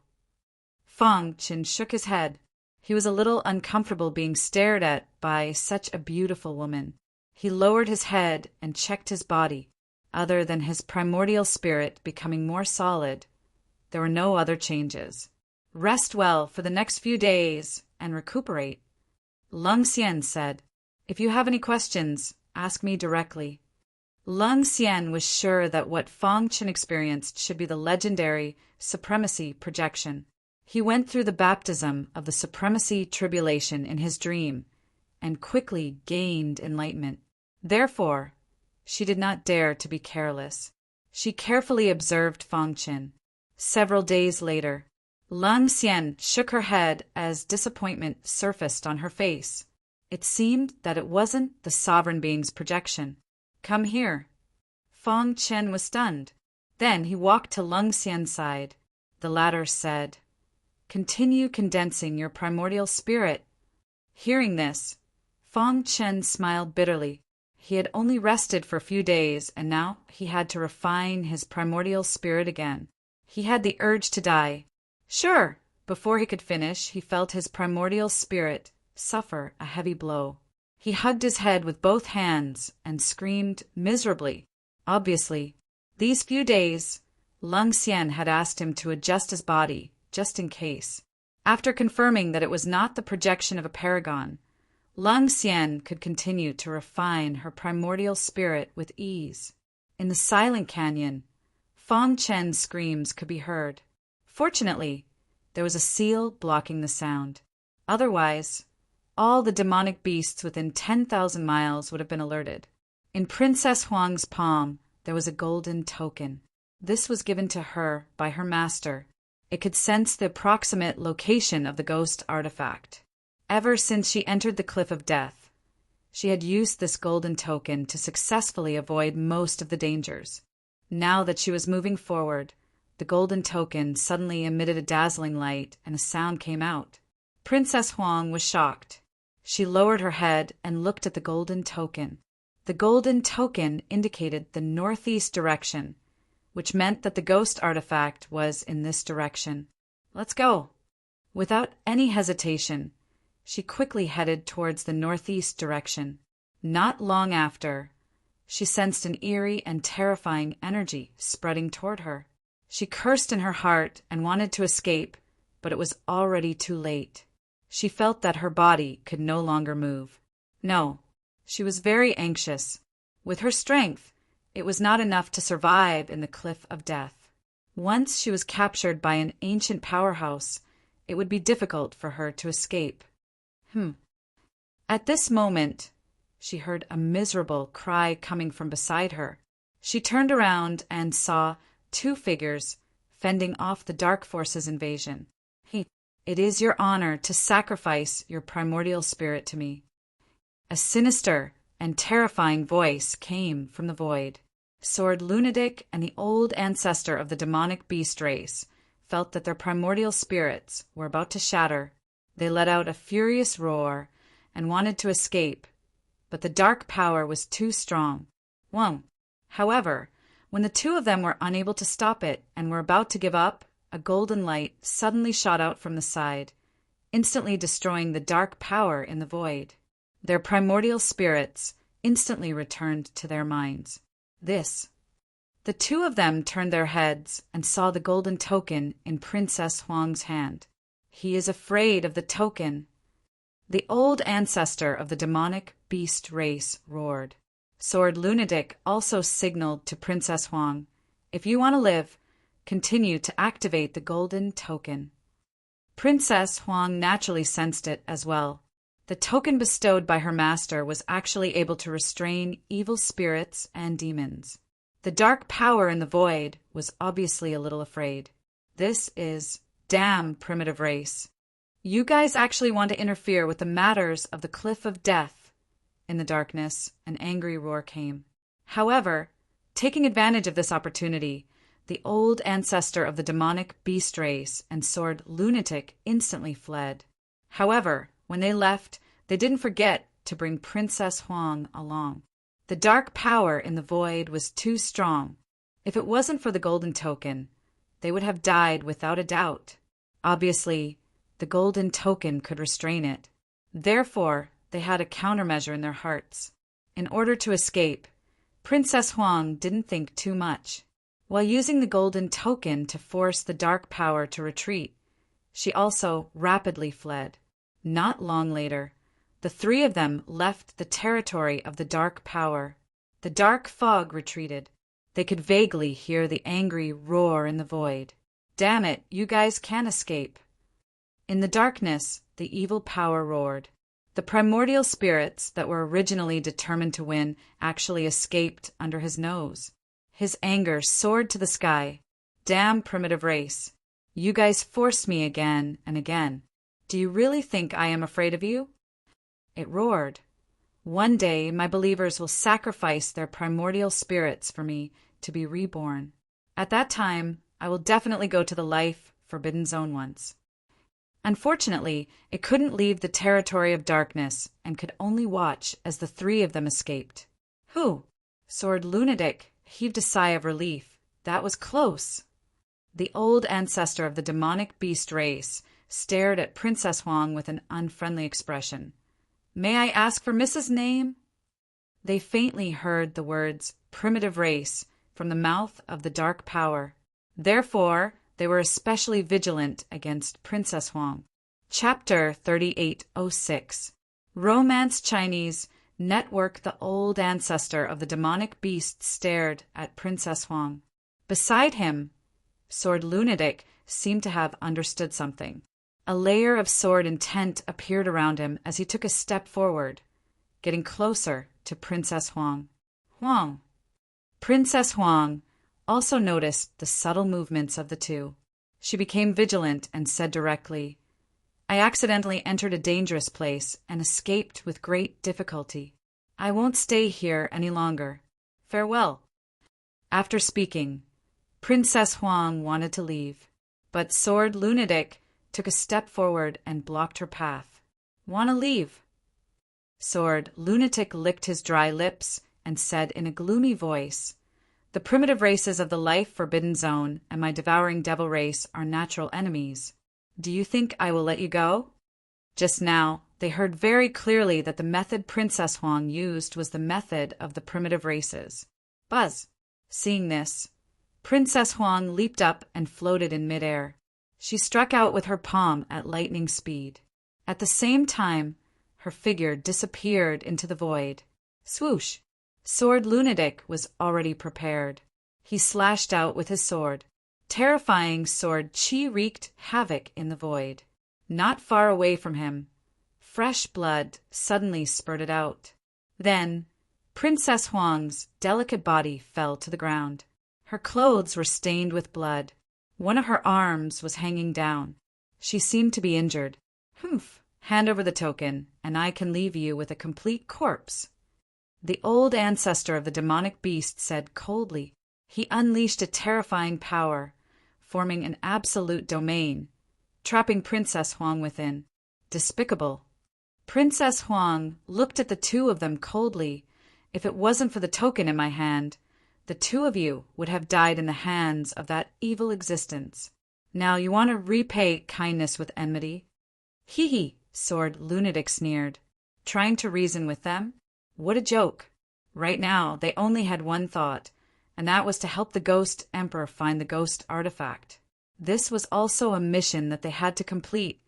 Fang Qin shook his head. He was a little uncomfortable being stared at by such a beautiful woman. He lowered his head and checked his body. Other than his primordial spirit becoming more solid, there were no other changes. "Rest well for the next few days and recuperate," Lung Xian said. "If you have any questions, ask me directly." Lung Xian was sure that what Fang Qin experienced should be the legendary supremacy projection. He went through the baptism of the supremacy tribulation in his dream and quickly gained enlightenment. Therefore, she did not dare to be careless. She carefully observed Fang Qin. Several days later, Lung Xian shook her head as disappointment surfaced on her face. It seemed that it wasn't the sovereign being's projection. "Come here." Fang Qin was stunned. Then he walked to Lung Xian's side. The latter said, "Continue condensing your primordial spirit." Hearing this, Fang Qin smiled bitterly. He had only rested for a few days, and now he had to refine his primordial spirit again. He had the urge to die. Sure, before he could finish, he felt his primordial spirit suffer a heavy blow. He hugged his head with both hands and screamed miserably. Obviously, these few days, Lung Xian had asked him to adjust his body, just in case. After confirming that it was not the projection of a paragon, Lung Xian could continue to refine her primordial spirit with ease. In the silent canyon, Fang Qin's screams could be heard. Fortunately, there was a seal blocking the sound. Otherwise, all the demonic beasts within 10,000 miles would have been alerted. In Princess Huang's palm, there was a golden token. This was given to her by her master. It could sense the approximate location of the ghost artifact. Ever since she entered the Cliff of Death, she had used this golden token to successfully avoid most of the dangers. Now that she was moving forward, the golden token suddenly emitted a dazzling light and a sound came out. Princess Huang was shocked. She lowered her head and looked at the golden token. The golden token indicated the northeast direction, which meant that the ghost artifact was in this direction. "Let's go." Without any hesitation, she quickly headed towards the northeast direction. Not long after, she sensed an eerie and terrifying energy spreading toward her. She cursed in her heart and wanted to escape, but it was already too late. She felt that her body could no longer move. No, She was very anxious. With her strength, it was not enough to survive in the cliff of death. Once she was captured by an ancient powerhouse, it would be difficult for her to escape. At this moment, she heard a miserable cry coming from beside her. She turned around and saw two figures fending off the Dark Force's invasion. It is your honor to sacrifice your primordial spirit to me. A sinister and terrifying voice came from the void. Sword Lunatic and the old ancestor of the demonic beast race felt that their primordial spirits were about to shatter. They let out a furious roar and wanted to escape, but the dark power was too strong. However, when the two of them were unable to stop it and were about to give up, a golden light suddenly shot out from the side, instantly destroying the dark power in the void. Their primordial spirits instantly returned to their minds. The two of them turned their heads and saw the golden token in Princess Huang's hand. He is afraid of the token. The old ancestor of the demonic beast race roared. Sword Lunatic also signaled to Princess Huang, "If you want to live, continue to activate the golden token." Princess Huang naturally sensed it as well. The token bestowed by her master was actually able to restrain evil spirits and demons. The dark power in the void was obviously a little afraid. This is damn primitive race. You guys actually want to interfere with the matters of the cliff of death. In the darkness, an angry roar came. However, taking advantage of this opportunity, the old ancestor of the demonic beast race and Sword Lunatic instantly fled. However, when they left, they didn't forget to bring Princess Huang along. The dark power in the void was too strong. If it wasn't for the golden token, they would have died without a doubt. Obviously, the golden token could restrain it. Therefore, they had a countermeasure in their hearts. In order to escape, Princess Huang didn't think too much. While using the golden token to force the dark power to retreat, she also rapidly fled. Not long later, the three of them left the territory of the dark power. The dark fog retreated. They could vaguely hear the angry roar in the void. Damn it, you guys can escape. In the darkness, the evil power roared. The primordial spirits that were originally determined to win actually escaped under his nose. His anger soared to the sky. Damn primitive race. You guys forced me again and again. Do you really think I am afraid of you? It roared. One day my believers will sacrifice their primordial spirits for me to be reborn. At that time, I will definitely go to the life forbidden zone once. Unfortunately, it couldn't leave the territory of darkness and could only watch as the three of them escaped. Who? Sword Lunatic heaved a sigh of relief. That was close. The old ancestor of the demonic beast race stared at Princess Huang with an unfriendly expression. May I ask for Mrs. Name? They faintly heard the words primitive race from the mouth of the dark power. Therefore, they were especially vigilant against Princess Huang. Chapter 3806. Romance Chinese Network. The old ancestor of the demonic beast stared at Princess Huang. Beside him, Sword Lunatic seemed to have understood something. A layer of sword intent appeared around him as he took a step forward, getting closer to Princess Huang. Huang. Princess Huang also noticed the subtle movements of the two. She became vigilant and said directly, I accidentally entered a dangerous place and escaped with great difficulty. I won't stay here any longer. Farewell. After speaking, Princess Huang wanted to leave, but Sword Lunatic took a step forward and blocked her path. Want to leave? Sword Lunatic licked his dry lips and said in a gloomy voice, The primitive races of the life forbidden zone and my devouring devil race are natural enemies. Do you think I will let you go? Just now, they heard very clearly that the method Princess Huang used was the method of the primitive races. Buzz. Seeing this, Princess Huang leaped up and floated in midair. She struck out with her palm at lightning speed. At the same time, her figure disappeared into the void. Swoosh! Sword Lunatic was already prepared. He slashed out with his sword. Terrifying sword Chi wreaked havoc in the void. Not far away from him, fresh blood suddenly spurted out. Then, Princess Huang's delicate body fell to the ground. Her clothes were stained with blood. One of her arms was hanging down. She seemed to be injured. Humph! Hand over the token, and I can leave you with a complete corpse. The old ancestor of the demonic beast said coldly. He unleashed a terrifying power, forming an absolute domain, trapping Princess Huang within. Despicable. Princess Huang looked at the two of them coldly. If it wasn't for the token in my hand, the two of you would have died in the hands of that evil existence. Now you want to repay kindness with enmity? Hee hee, Sword Lunatic sneered. Trying to reason with them? What a joke. Right now, they only had one thought, and that was to help the Ghost Emperor find the ghost artifact. This was also a mission that they had to complete,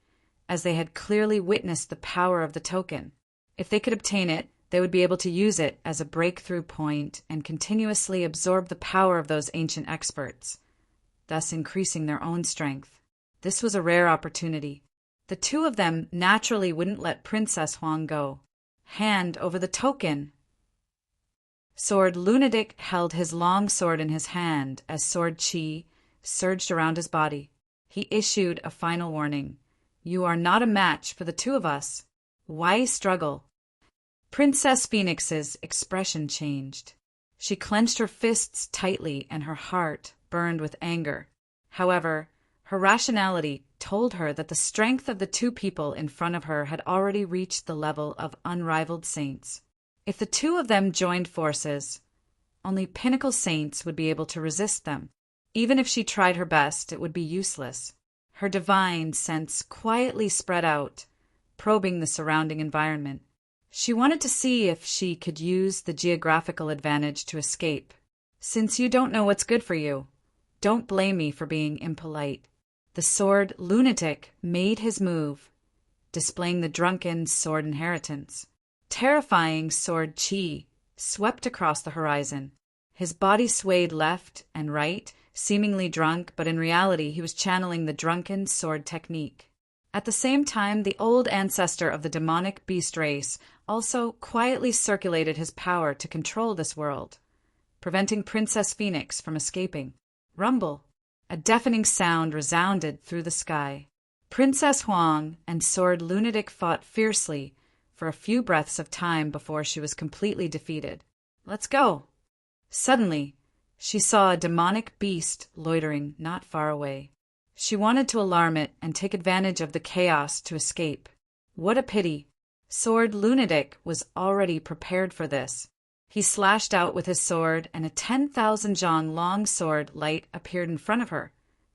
as they had clearly witnessed the power of the token. If they could obtain it, they would be able to use it as a breakthrough point and continuously absorb the power of those ancient experts, thus increasing their own strength. This was a rare opportunity. The two of them naturally wouldn't let Princess Huang go. Hand over the token. Sword Lunatic held his long sword in his hand as Sword Chi surged around his body. He issued a final warning. You are not a match for the two of us. Why struggle? Princess Phoenix's expression changed. She clenched her fists tightly and her heart burned with anger. However, her rationality told her that the strength of the two people in front of her had already reached the level of unrivaled saints. If the two of them joined forces, only pinnacle saints would be able to resist them. Even if she tried her best, it would be useless. Her divine sense quietly spread out, probing the surrounding environment. She wanted to see if she could use the geographical advantage to escape. Since you don't know what's good for you, don't blame me for being impolite. The Sword Lunatic made his move, displaying the drunken sword inheritance. Terrifying Sword Chi swept across the horizon. His body swayed left and right, seemingly drunk, but in reality he was channeling the drunken sword technique. At the same time, the old ancestor of the demonic beast race also quietly circulated his power to control this world, preventing Princess Phoenix from escaping. Rumble! A deafening sound resounded through the sky. Princess Huang and Sword Lunatic fought fiercely for a few breaths of time before she was completely defeated. Let's go! Suddenly, she saw a demonic beast loitering not far away. She wanted to alarm it and take advantage of the chaos to escape. What a pity! Sword Lunatic was already prepared for this. He slashed out with his sword, and a 10,000 zhang long sword light appeared in front of her,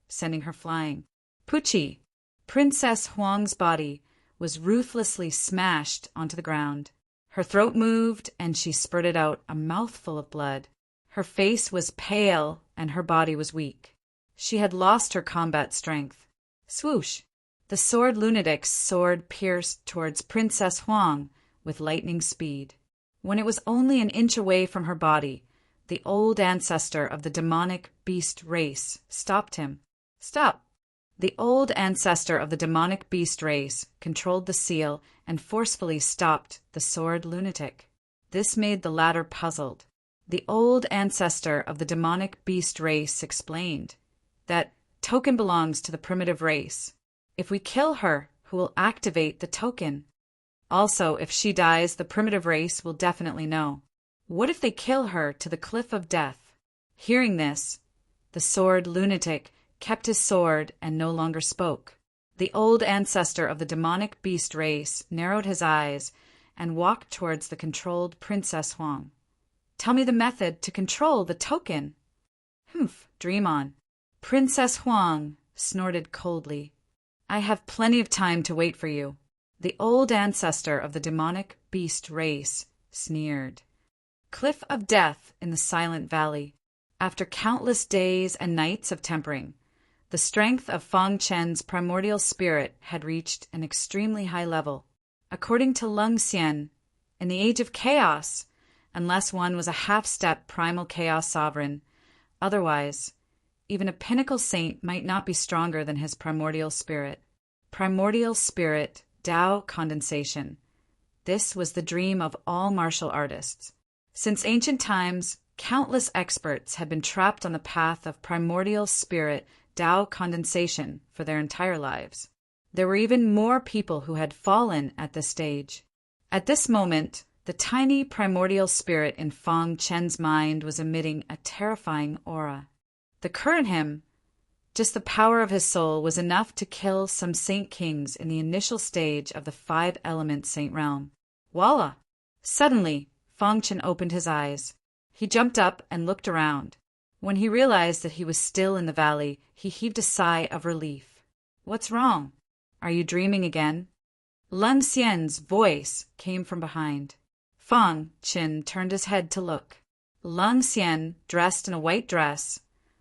sending her flying. Pucci! Princess Huang's body was ruthlessly smashed onto the ground. Her throat moved, and she spurted out a mouthful of blood. Her face was pale, and her body was weak. She had lost her combat strength. Swoosh! The Sword Lunatic's sword pierced towards Princess Huang with lightning speed. When it was only an inch away from her body, the old ancestor of the demonic beast race stopped him. Stop! The old ancestor of the demonic beast race controlled the seal and forcefully stopped the Sword Lunatic. This made the latter puzzled. The old ancestor of the demonic beast race explained that token belongs to the primitive race. If we kill her, who will activate the token? Also, if she dies, the primitive race will definitely know. What if they kill her to the cliff of death? Hearing this, the Sword Lunatic kept his sword and no longer spoke. The old ancestor of the demonic beast race narrowed his eyes and walked towards the controlled Princess Huang. Tell me the method to control the token. Humph, dream on. Princess Huang snorted coldly. I have plenty of time to wait for you. The old ancestor of the demonic beast race sneered. Cliff of death in the silent valley. After countless days and nights of tempering, the strength of Feng Chen's primordial spirit had reached an extremely high level. According to Lung Xian, in the age of chaos, unless one was a half-step primal chaos sovereign. Otherwise, even a pinnacle saint might not be stronger than his primordial spirit. Primordial spirit, Tao condensation. This was the dream of all martial artists. Since ancient times, countless experts had been trapped on the path of primordial spirit, Tao condensation, for their entire lives. There were even more people who had fallen at this stage. At this moment, the tiny primordial spirit in Fang Chen's mind was emitting a terrifying aura. The current him, just the power of his soul, was enough to kill some saint kings in the initial stage of the five-element saint realm. Voila! Suddenly, Fang Chen opened his eyes. He jumped up and looked around. When he realized that he was still in the valley, he heaved a sigh of relief. What's wrong? Are you dreaming again? Lung Xian's voice came from behind. Fang Chen turned his head to look. Lung Xian, dressed in a white dress,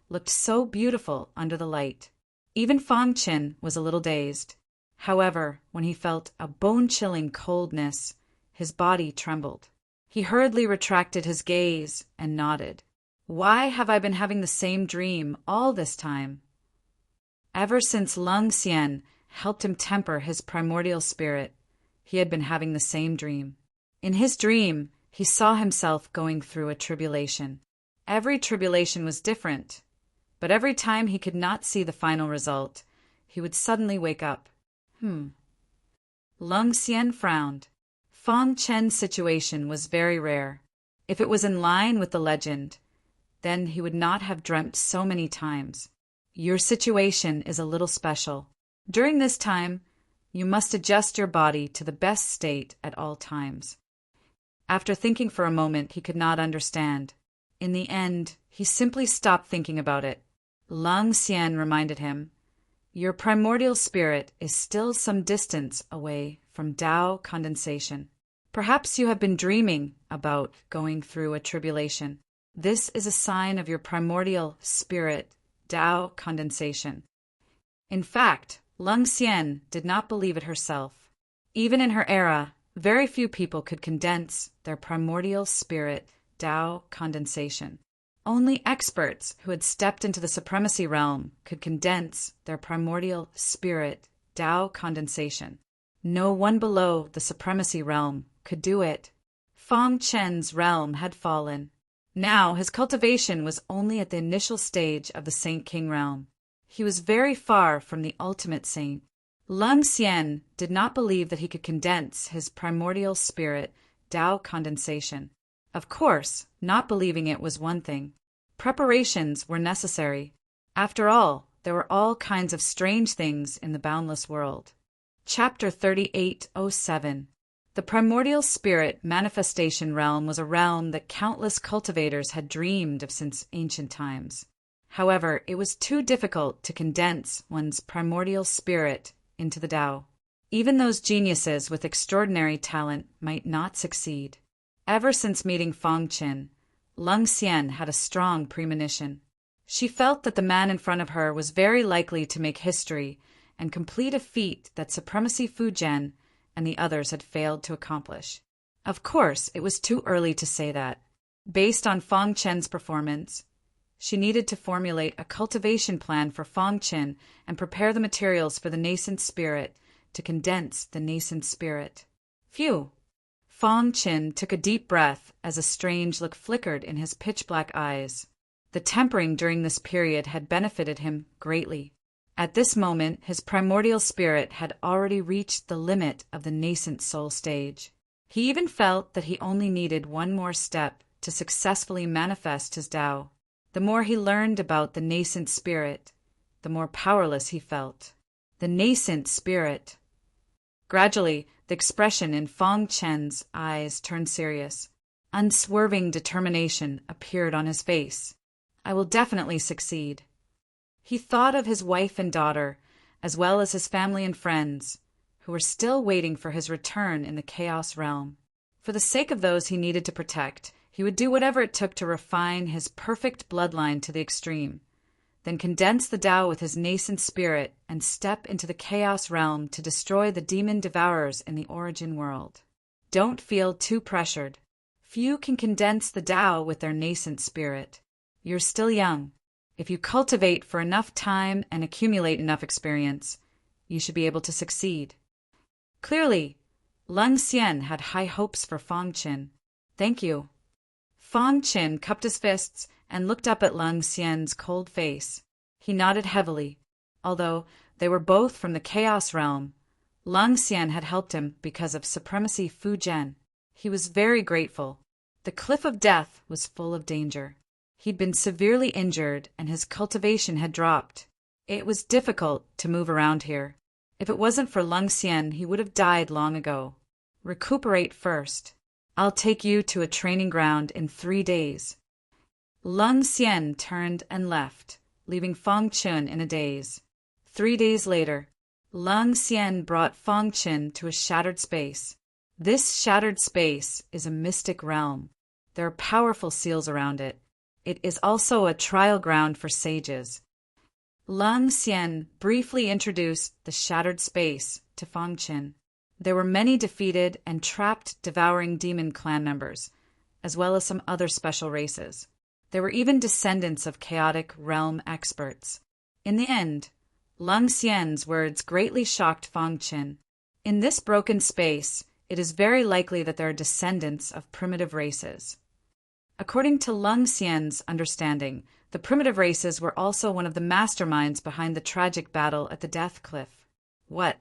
looked so beautiful under the light. Even Fang Chen was a little dazed. However, when he felt a bone-chilling coldness, his body trembled. He hurriedly retracted his gaze and nodded. Why have I been having the same dream all this time? Ever since Lung Xian helped him temper his primordial spirit, he had been having the same dream. In his dream, he saw himself going through a tribulation. Every tribulation was different, but every time he could not see the final result, he would suddenly wake up. Lung Xian frowned. Fang Chen's situation was very rare. If it was in line with the legend, then he would not have dreamt so many times. Your situation is a little special. During this time, you must adjust your body to the best state at all times. After thinking for a moment, he could not understand. In the end, he simply stopped thinking about it. Lung Xian reminded him, your primordial spirit is still some distance away from Tao condensation. Perhaps you have been dreaming about going through a tribulation. This is a sign of your primordial spirit, Tao condensation. In fact, Lung Xian did not believe it herself. Even in her era, very few people could condense their primordial spirit, Tao condensation. Only experts who had stepped into the supremacy realm could condense their primordial spirit, Tao condensation. No one below the supremacy realm could do it. Fang Chen's realm had fallen. Now his cultivation was only at the initial stage of the Saint King realm. He was very far from the ultimate saint. Lung Xian did not believe that he could condense his primordial spirit, Tao condensation. Of course, not believing it was one thing. Preparations were necessary. After all, there were all kinds of strange things in the boundless world. Chapter 3807. The primordial spirit manifestation realm was a realm that countless cultivators had dreamed of since ancient times. However, it was too difficult to condense one's primordial spirit into the Tao. Even those geniuses with extraordinary talent might not succeed. Ever since meeting Fang Chen, Lung Xian had a strong premonition. She felt that the man in front of her was very likely to make history and complete a feat that Supremacy Fujian and the others had failed to accomplish. Of course, it was too early to say that. Based on Fang Chen's performance, she needed to formulate a cultivation plan for Fang Chen and prepare the materials for the nascent spirit to condense the nascent spirit. Phew! Fang Chen took a deep breath as a strange look flickered in his pitch-black eyes. The tempering during this period had benefited him greatly. At this moment, his primordial spirit had already reached the limit of the nascent soul stage. He even felt that he only needed one more step to successfully manifest his Tao. The more he learned about the nascent spirit, the more powerless he felt. The nascent spirit. Gradually, the expression in Fang Chen's eyes turned serious. Unswerving determination appeared on his face. I will definitely succeed. He thought of his wife and daughter, as well as his family and friends, who were still waiting for his return in the Chaos realm. For the sake of those he needed to protect, he would do whatever it took to refine his perfect bloodline to the extreme, then condense the Tao with his nascent spirit and step into the Chaos realm to destroy the demon devourers in the origin world. Don't feel too pressured. Few can condense the Tao with their nascent spirit. You're still young. If you cultivate for enough time and accumulate enough experience, you should be able to succeed. Clearly, Leng Xian had high hopes for Fang Qin. Thank you. Fang Qin cupped his fists and looked up at Leng Xian's cold face. He nodded heavily. Although they were both from the Chaos Realm, Leng Xian had helped him because of Supremacy Fu Zhen. He was very grateful. The Cliff of Death was full of danger. He'd been severely injured and his cultivation had dropped. It was difficult to move around here. If it wasn't for Leng Xian, he would have died long ago. Recuperate first. I'll take you to a training ground in 3 days. Leng Xian turned and left, leaving Fang Qin in a daze. 3 days later, Leng Xian brought Fang Qin to a shattered space. This shattered space is a mystic realm. There are powerful seals around it. It is also a trial ground for sages. Leng Xian briefly introduced the shattered space to Fang Qin. There were many defeated and trapped devouring demon clan members, as well as some other special races. There were even descendants of chaotic realm experts. In the end, Leng Xian's words greatly shocked Fang Qin. In this broken space, it is very likely that there are descendants of primitive races. According to Leng Xian's understanding, the primitive races were also one of the masterminds behind the tragic battle at the Death Cliff. What?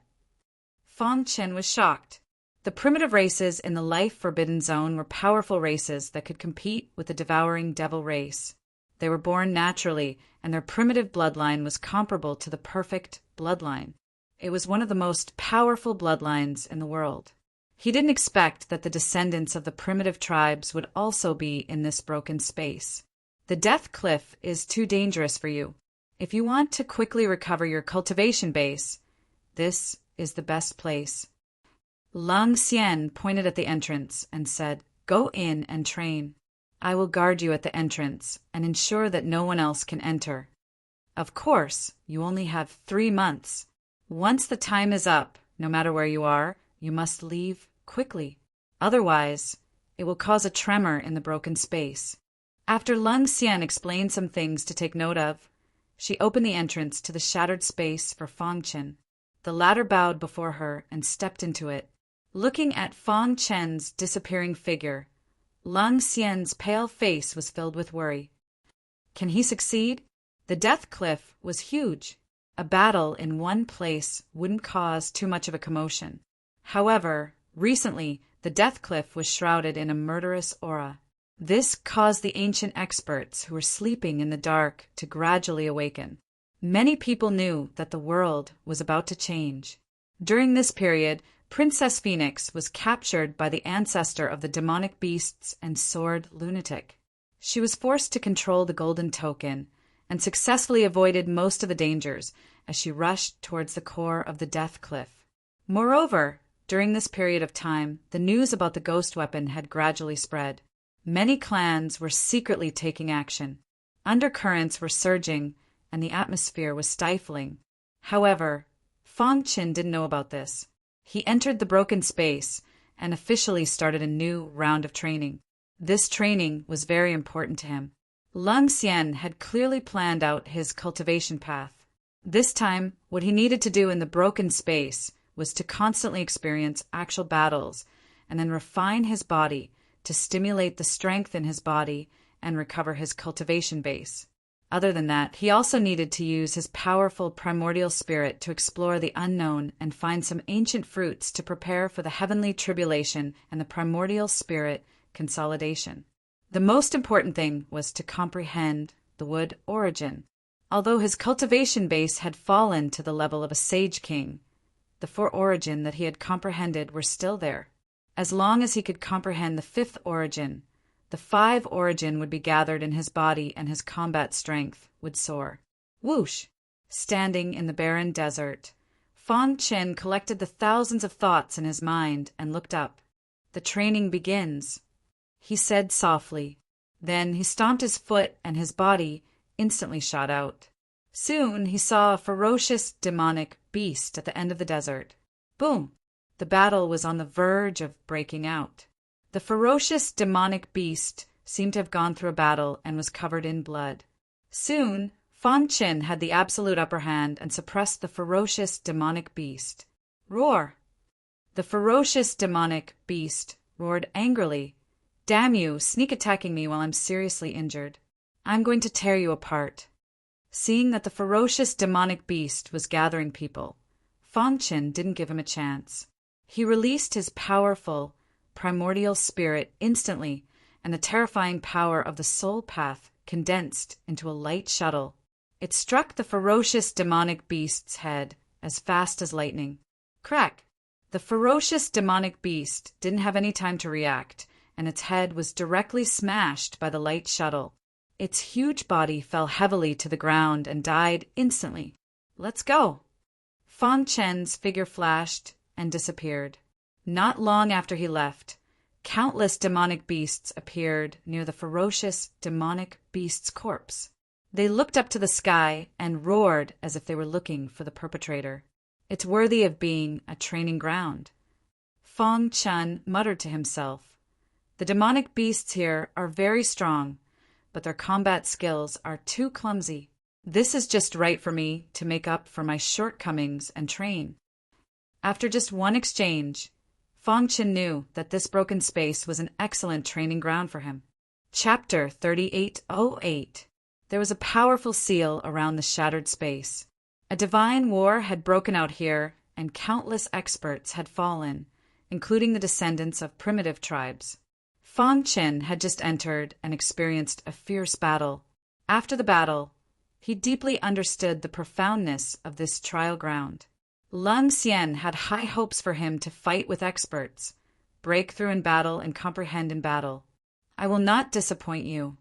Fang Qin was shocked. The primitive races in the Life Forbidden Zone were powerful races that could compete with the devouring devil race. They were born naturally, and their primitive bloodline was comparable to the perfect bloodline. It was one of the most powerful bloodlines in the world. He didn't expect that the descendants of the primitive tribes would also be in this broken space. The Death Cliff is too dangerous for you. If you want to quickly recover your cultivation base, this is the best place. Leng Xian pointed at the entrance and said, "Go in and train. I will guard you at the entrance and ensure that no one else can enter. Of course, you only have 3 months. Once the time is up, no matter where you are, you must leave quickly. Otherwise, it will cause a tremor in the broken space." After Leng Xian explained some things to take note of, she opened the entrance to the shattered space for Fang Qin. The latter bowed before her and stepped into it. Looking at Fang Qin's disappearing figure, Leng Xian's pale face was filled with worry. Can he succeed? The Death Cliff was huge. A battle in one place wouldn't cause too much of a commotion. However, recently, the Death Cliff was shrouded in a murderous aura. This caused the ancient experts who were sleeping in the dark to gradually awaken. Many people knew that the world was about to change. During this period, Princess Phoenix was captured by the ancestor of the demonic beasts and sword lunatic. She was forced to control the golden token and successfully avoided most of the dangers as she rushed towards the core of the Death Cliff. Moreover, during this period of time, the news about the ghost weapon had gradually spread. Many clans were secretly taking action. Undercurrents were surging, and the atmosphere was stifling. However, Fang Qin didn't know about this. He entered the broken space and officially started a new round of training. This training was very important to him. Leng Xian had clearly planned out his cultivation path. This time, what he needed to do in the broken space was to constantly experience actual battles and then refine his body to stimulate the strength in his body and recover his cultivation base. Other than that, he also needed to use his powerful primordial spirit to explore the unknown and find some ancient fruits to prepare for the heavenly tribulation and the primordial spirit consolidation. The most important thing was to comprehend the wood origin. Although his cultivation base had fallen to the level of a sage king, the 4 origin that he had comprehended were still there. As long as he could comprehend the 5th origin, the 5 origin would be gathered in his body and his combat strength would soar. Whoosh! Standing in the barren desert, Fang Qin collected the thousands of thoughts in his mind and looked up. "The training begins," he said softly. Then he stomped his foot and his body instantly shot out. Soon he saw a ferocious demonic beast at the end of the desert. Boom! The battle was on the verge of breaking out. The ferocious demonic beast seemed to have gone through a battle and was covered in blood. Soon, Fan Chin had the absolute upper hand and suppressed the ferocious demonic beast. Roar! The ferocious demonic beast roared angrily. Damn you, sneak attacking me while I'm seriously injured. I'm going to tear you apart. Seeing that the ferocious demonic beast was gathering people, Fan Chin didn't give him a chance. He released his powerful, primordial spirit instantly, and the terrifying power of the soul path condensed into a light shuttle. It struck the ferocious demonic beast's head as fast as lightning. Crack! The ferocious demonic beast didn't have any time to react, and its head was directly smashed by the light shuttle. Its huge body fell heavily to the ground and died instantly. Let's go! Fan Chen's figure flashed and disappeared. Not long after he left, countless demonic beasts appeared near the ferocious demonic beast's corpse. They looked up to the sky and roared as if they were looking for the perpetrator. It's worthy of being a training ground. Fan Chen muttered to himself. The demonic beasts here are very strong, but their combat skills are too clumsy. This is just right for me to make up for my shortcomings and train. After just one exchange, Fan Chen knew that this broken space was an excellent training ground for him. Chapter 3808. There was a powerful seal around the shattered space. A divine war had broken out here, and countless experts had fallen, including the descendants of primitive tribes. Fan Chen had just entered and experienced a fierce battle. After the battle, he deeply understood the profoundness of this trial ground. Lun Xian had high hopes for him to fight with experts, break through in battle and comprehend in battle. I will not disappoint you.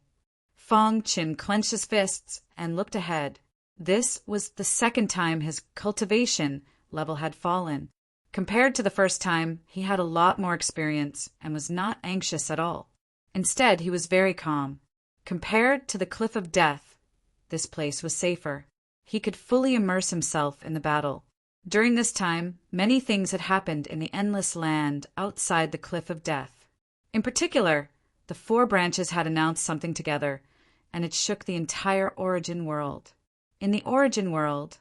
Fan Chen clenched his fists and looked ahead. This was the second time his cultivation level had fallen. Compared to the first time, he had a lot more experience and was not anxious at all. Instead, he was very calm. Compared to the Cliff of Death, this place was safer. He could fully immerse himself in the battle. During this time, many things had happened in the endless land outside the Cliff of Death. In particular, the four branches had announced something together, and it shook the entire Origin world. In the Origin world,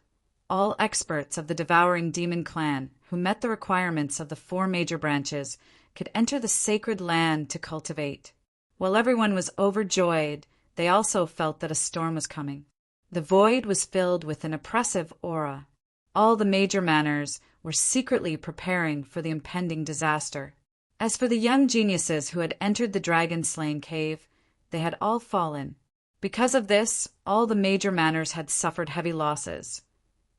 all experts of the Devouring Demon clan who met the requirements of the four major branches could enter the sacred land to cultivate. While everyone was overjoyed, they also felt that a storm was coming. The void was filled with an oppressive aura. All the major manors were secretly preparing for the impending disaster. As for the young geniuses who had entered the dragon-slaying cave, they had all fallen. Because of this, all the major manors had suffered heavy losses,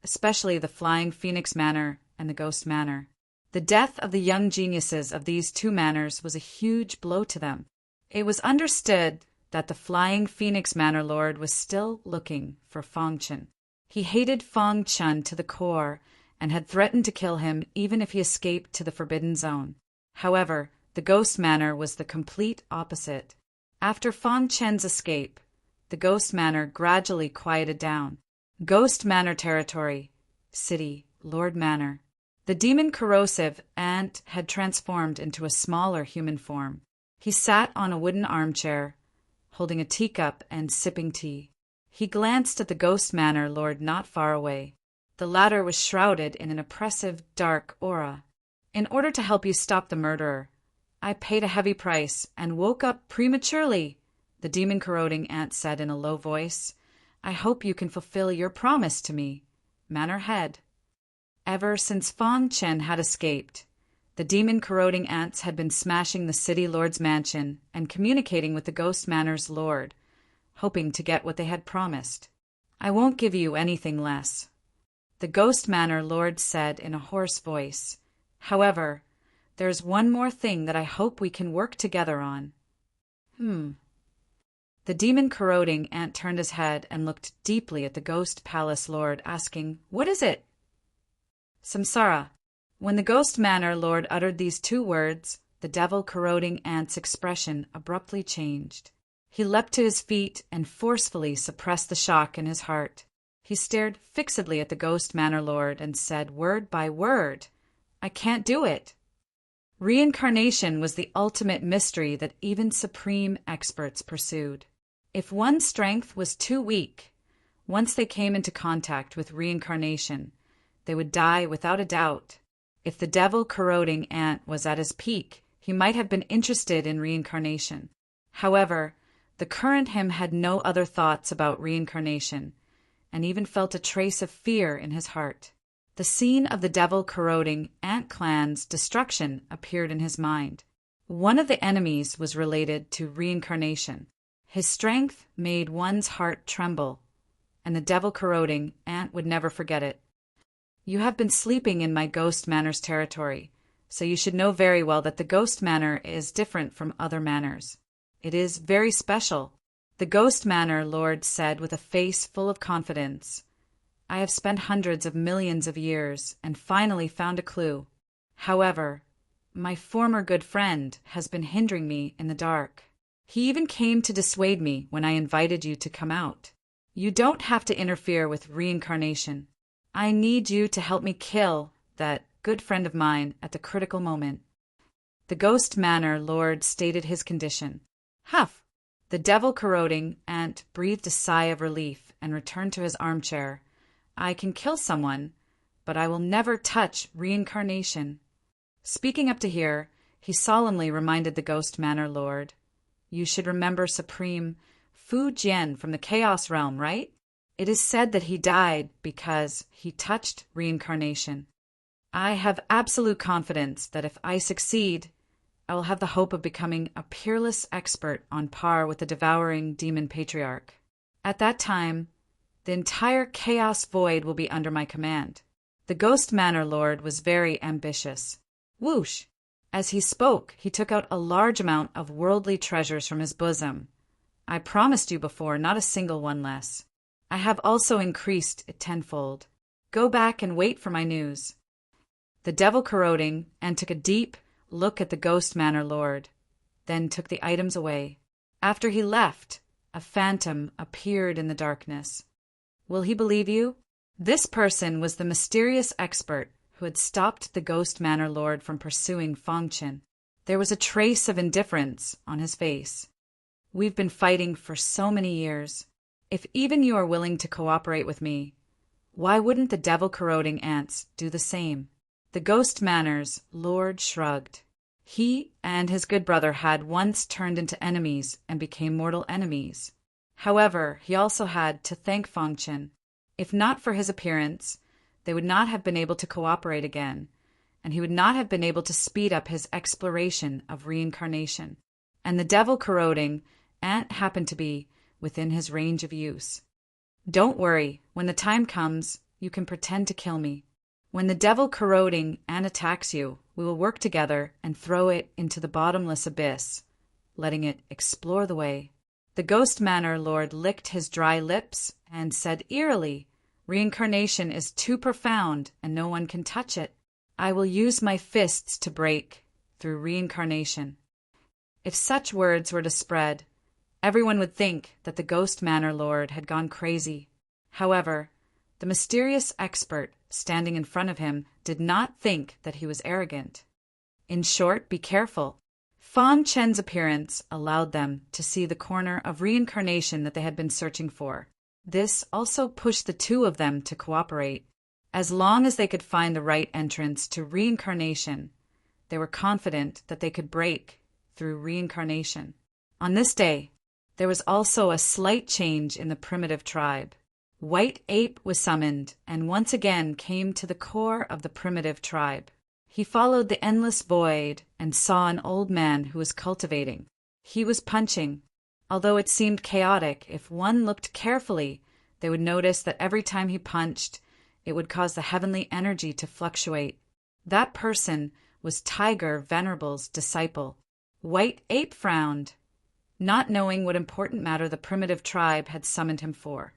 especially the Flying Phoenix Manor and the Ghost Manor. The death of the young geniuses of these two manors was a huge blow to them. It was understood that the Flying Phoenix Manor Lord was still looking for Fan Chen. He hated Fan Chen to the core and had threatened to kill him even if he escaped to the Forbidden Zone. However, the Ghost Manor was the complete opposite. After Fan Chen's escape, the Ghost Manor gradually quieted down. Ghost Manor territory, city, Lord Manor. The demon corrosive ant had transformed into a smaller human form. He sat on a wooden armchair, holding a teacup and sipping tea. He glanced at the Ghost Manor Lord not far away. The latter was shrouded in an oppressive, dark aura. In order to help you stop the murderer, I paid a heavy price and woke up prematurely, the demon-corroding ant said in a low voice. I hope you can fulfill your promise to me, Manor Head. Ever since Fan Chen had escaped, the demon-corroding ants had been smashing the city lord's mansion and communicating with the Ghost Manor's lord, hoping to get what they had promised. I won't give you anything less, the Ghost Manor Lord said in a hoarse voice. However, there's one more thing that I hope we can work together on. The demon-corroding ant turned his head and looked deeply at the Ghost Palace Lord, asking, What is it? Samsara. When the Ghost Manor Lord uttered these two words, the devil-corroding ant's expression abruptly changed. He leapt to his feet and forcefully suppressed the shock in his heart. He stared fixedly at the Ghost Manor Lord and said word by word, I can't do it. Reincarnation was the ultimate mystery that even supreme experts pursued. If one's strength was too weak, once they came into contact with reincarnation, they would die without a doubt. If the devil-corroding ant was at his peak, he might have been interested in reincarnation. However, the current him had no other thoughts about reincarnation, and even felt a trace of fear in his heart. The scene of the devil-corroding ant clan's destruction appeared in his mind. One of the enemies was related to reincarnation. His strength made one's heart tremble, and the devil-corroding ant would never forget it. You have been sleeping in my Ghost Manor's territory, so you should know very well that the Ghost Manor is different from other manors. It is very special. The Ghost Manor Lord said with a face full of confidence. I have spent hundreds of millions of years and finally found a clue. However, my former good friend has been hindering me in the dark. He even came to dissuade me when I invited you to come out. You don't have to interfere with reincarnation. I need you to help me kill that good friend of mine at the critical moment. The Ghost Manor Lord stated his condition. Huff! The devil-corroding ant breathed a sigh of relief and returned to his armchair. I can kill someone, but I will never touch reincarnation. Speaking up to here, he solemnly reminded the Ghost Manor Lord. You should remember Supreme Fu Jian from the Chaos Realm, right? It is said that he died because he touched reincarnation. I have absolute confidence that if I succeed, I will have the hope of becoming a peerless expert on par with the devouring demon patriarch. At that time, the entire chaos void will be under my command. The Ghost Manor Lord was very ambitious. Whoosh! As he spoke, he took out a large amount of worldly treasures from his bosom. I promised you before, not a single one less. I have also increased it tenfold. Go back and wait for my news. The devil-corroding and took a deep look at the Ghost Manor Lord, then took the items away. After he left, a phantom appeared in the darkness. Will he believe you? This person was the mysterious expert who had stopped the Ghost Manor Lord from pursuing Fangchen. There was a trace of indifference on his face. We've been fighting for so many years. If even you are willing to cooperate with me, why wouldn't the devil-corroding ants do the same? The Ghost Manor's Lord shrugged. He and his good brother had once turned into enemies and became mortal enemies. However, he also had to thank Fangchen. If not for his appearance, they would not have been able to cooperate again, and he would not have been able to speed up his exploration of reincarnation. And the devil-corroding ant happened to be within his range of use. Don't worry, when the time comes, you can pretend to kill me. When the devil-corroding ant attacks you, we will work together and throw it into the bottomless abyss, letting it explore the way. The Ghost Manor Lord licked his dry lips and said eerily, Reincarnation is too profound and no one can touch it. I will use my fists to break through reincarnation. If such words were to spread, everyone would think that the Ghost Manor Lord had gone crazy. However, the mysterious expert standing in front of him did not think that he was arrogant. In short, be careful. Fan Chen's appearance allowed them to see the corner of reincarnation that they had been searching for. This also pushed the two of them to cooperate. As long as they could find the right entrance to reincarnation, they were confident that they could break through reincarnation. On this day, there was also a slight change in the primitive tribe. White Ape was summoned and once again came to the core of the primitive tribe. He followed the endless void and saw an old man who was cultivating. He was punching. Although it seemed chaotic, if one looked carefully, they would notice that every time he punched, it would cause the heavenly energy to fluctuate. That person was Tiger Venerable's disciple. White Ape frowned, not knowing what important matter the primitive tribe had summoned him for.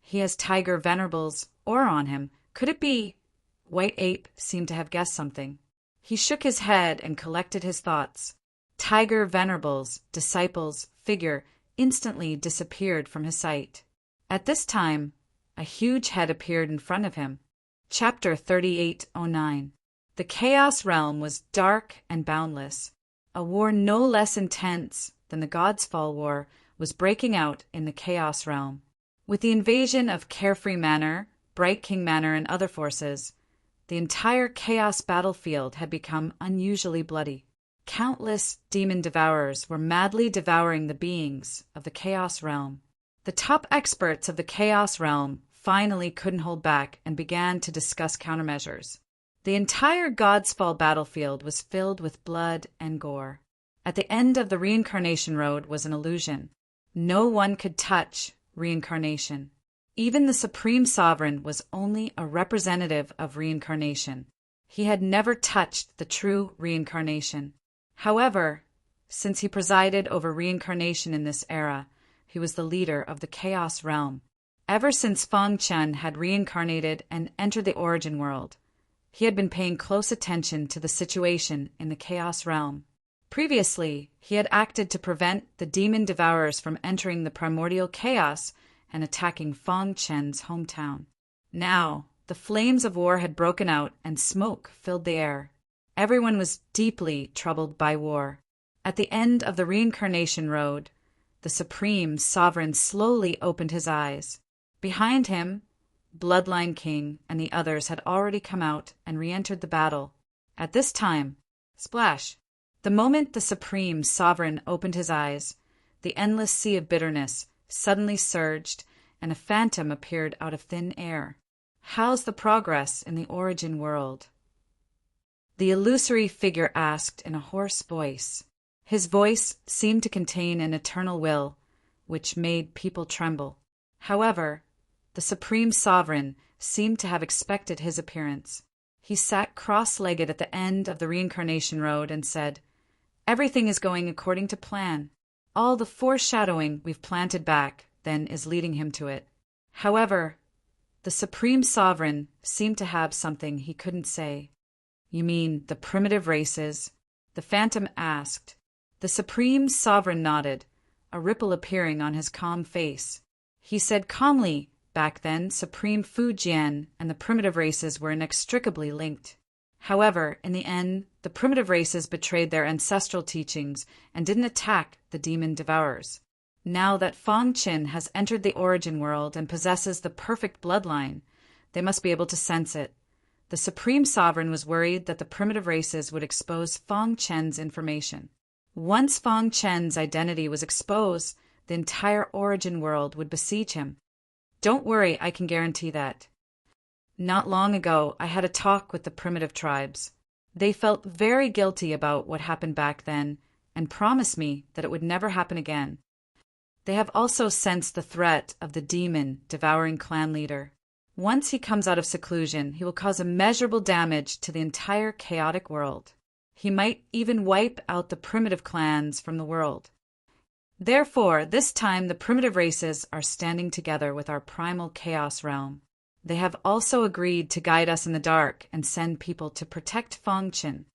He has Tiger Venerable's aura on him. Could it be? White Ape seemed to have guessed something. He shook his head and collected his thoughts. Tiger Venerable's disciple's figure instantly disappeared from his sight. At this time, a huge head appeared in front of him. Chapter 3809. The Chaos Realm was dark and boundless. A war no less intense than the Gods' Fall War was breaking out in the Chaos Realm. With the invasion of Carefree Manor, Bright King Manor, and other forces, the entire Chaos battlefield had become unusually bloody. Countless demon devourers were madly devouring the beings of the Chaos Realm. The top experts of the Chaos Realm finally couldn't hold back and began to discuss countermeasures. The entire God's Fall battlefield was filled with blood and gore. At the end of the Reincarnation Road was an illusion. No one could touch reincarnation. Even the Supreme Sovereign was only a representative of reincarnation. He had never touched the true reincarnation. However, since he presided over reincarnation in this era, he was the leader of the Chaos Realm. Ever since Feng Chen had reincarnated and entered the origin world, he had been paying close attention to the situation in the Chaos Realm. Previously, he had acted to prevent the demon devourers from entering the primordial chaos and attacking Feng Chen's hometown. Now, the flames of war had broken out and smoke filled the air. Everyone was deeply troubled by war. At the end of the Reincarnation Road, the Supreme Sovereign slowly opened his eyes. Behind him, Bloodline King and the others had already come out and re-entered the battle. At this time, splash! The moment the Supreme Sovereign opened his eyes, the endless sea of bitterness suddenly surged, and a phantom appeared out of thin air. "How's the progress in the origin world?" the illusory figure asked in a hoarse voice. His voice seemed to contain an eternal will, which made people tremble. However, the Supreme Sovereign seemed to have expected his appearance. He sat cross-legged at the end of the Reincarnation Road and said, "Everything is going according to plan. All the foreshadowing we've planted back then is leading him to it." However, the Supreme Sovereign seemed to have something he couldn't say. "You mean the primitive races?" the Phantom asked. The Supreme Sovereign nodded, a ripple appearing on his calm face. He said calmly, "Back then, Supreme Fujian and the primitive races were inextricably linked. However, in the end, the primitive races betrayed their ancestral teachings and didn't attack the demon devourers. Now that Feng Chen has entered the origin world and possesses the perfect bloodline, they must be able to sense it. The Supreme Sovereign was worried that the primitive races would expose Feng Chen's information. Once Feng Chen's identity was exposed, the entire origin world would besiege him. Don't worry, I can guarantee that. Not long ago, I had a talk with the primitive tribes. They felt very guilty about what happened back then and promised me that it would never happen again. They have also sensed the threat of the demon devouring clan leader. Once he comes out of seclusion, he will cause immeasurable damage to the entire chaotic world. He might even wipe out the primitive clans from the world. Therefore, this time the primitive races are standing together with our primal chaos realm. They have also agreed to guide us in the dark and send people to protect Feng Chen."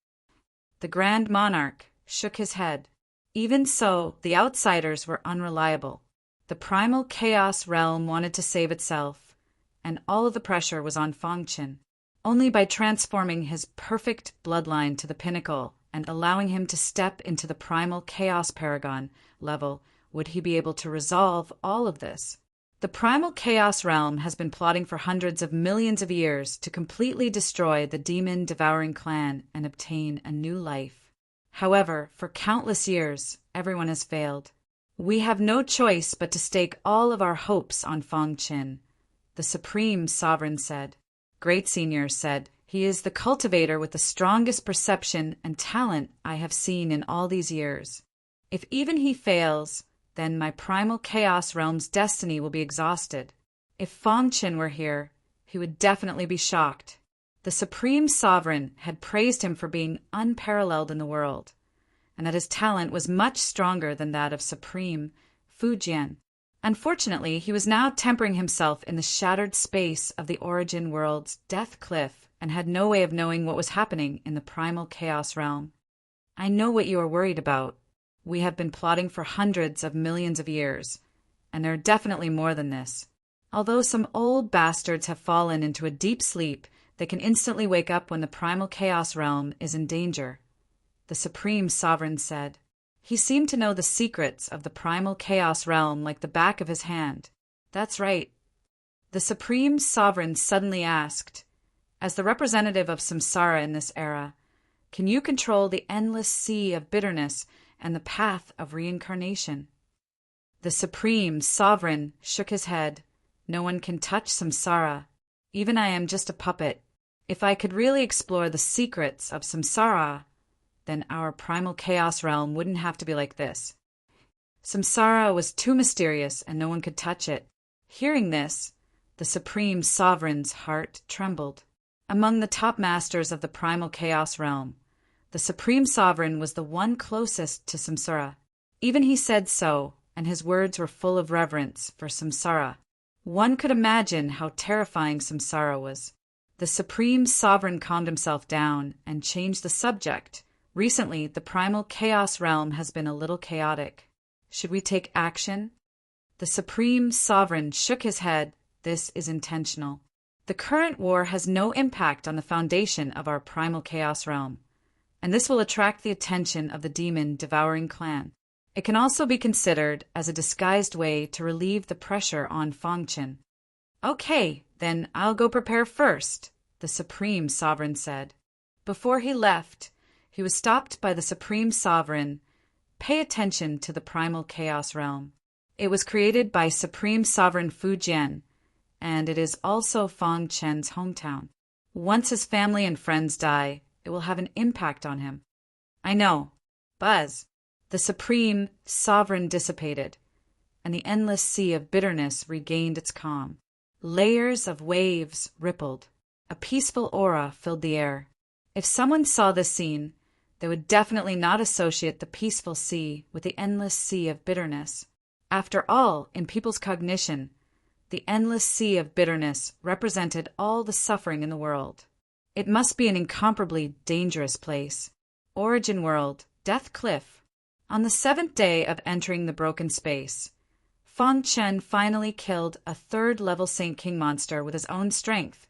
The Grand Monarch shook his head. Even so, the outsiders were unreliable. The primal chaos realm wanted to save itself, and all of the pressure was on Feng Chen. Only by transforming his perfect bloodline to the pinnacle and allowing him to step into the primal chaos paragon level would he be able to resolve all of this. The primal chaos realm has been plotting for hundreds of millions of years to completely destroy the demon-devouring clan and obtain a new life. However, for countless years, everyone has failed. We have no choice but to stake all of our hopes on Feng Chen, the Supreme Sovereign said. Great Senior said, "He is the cultivator with the strongest perception and talent I have seen in all these years. If even he fails, then my primal chaos realm's destiny will be exhausted. If Feng Chen were here, he would definitely be shocked." The Supreme Sovereign had praised him for being unparalleled in the world, and that his talent was much stronger than that of Supreme Fujian. Unfortunately, he was now tempering himself in the shattered space of the origin world's death cliff and had no way of knowing what was happening in the primal chaos realm. "I know what you are worried about. We have been plotting for hundreds of millions of years, and there are definitely more than this. Although some old bastards have fallen into a deep sleep, They can instantly wake up when the primal chaos realm is in danger, the Supreme Sovereign said. He seemed to know the secrets of the primal chaos realm like the back of his hand. That's right. The Supreme Sovereign suddenly asked, as the representative of samsara in this era, can you control the endless sea of bitterness and the path of reincarnation? The Supreme Sovereign shook his head. No one can touch samsara. Even I am just a puppet. If I could really explore the secrets of samsara, then our primal chaos realm wouldn't have to be like this. Samsara was too mysterious and no one could touch it. Hearing this, the Supreme Sovereign's heart trembled. Among the top masters of the primal chaos realm, the Supreme Sovereign was the one closest to samsara. Even he said so, and his words were full of reverence for samsara. One could imagine how terrifying samsara was. The Supreme Sovereign calmed himself down and changed the subject. Recently, the primal chaos realm has been a little chaotic. Should we take action? The Supreme Sovereign shook his head. This is intentional. The current war has no impact on the foundation of our primal chaos realm, and this will attract the attention of the demon-devouring clan. It can also be considered as a disguised way to relieve the pressure on Fangchen. Okay, then I'll go prepare first, the Supreme Sovereign said. Before he left, he was stopped by the Supreme Sovereign. Pay attention to the primal chaos realm. It was created by Supreme Sovereign Fu Jian, and it is also Fang Chen's hometown. Once his family and friends die, it will have an impact on him. I know. Buzz. The Supreme Sovereign dissipated, and the endless sea of bitterness regained its calm. Layers of waves rippled. A peaceful aura filled the air. If someone saw this scene, they would definitely not associate the peaceful sea with the endless sea of bitterness. After all, in people's cognition, the endless sea of bitterness represented all the suffering in the world. It must be an incomparably dangerous place. Origin World, Death Cliff. On the 7th day of entering the broken space, Fang Chen finally killed a 3rd-level Saint King monster with his own strength,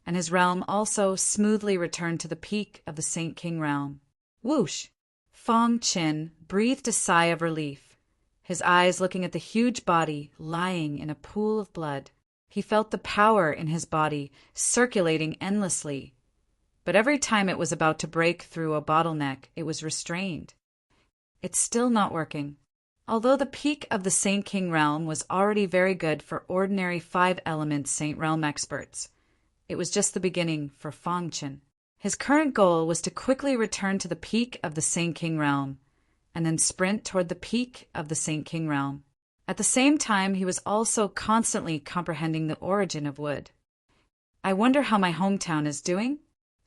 and his realm also smoothly returned to the peak of the Saint King realm. Whoosh! Fang Chen breathed a sigh of relief, his eyes looking at the huge body lying in a pool of blood. He felt the power in his body circulating endlessly, but every time it was about to break through a bottleneck, it was restrained. It's still not working. Although the peak of the Saint King realm was already very good for ordinary 5-element Saint Realm experts, it was just the beginning for Fang Chen. His current goal was to quickly return to the peak of the Saint King realm, and then sprint toward the peak of the Saint King realm. At the same time, he was also constantly comprehending the origin of wood. I wonder how my hometown is doing?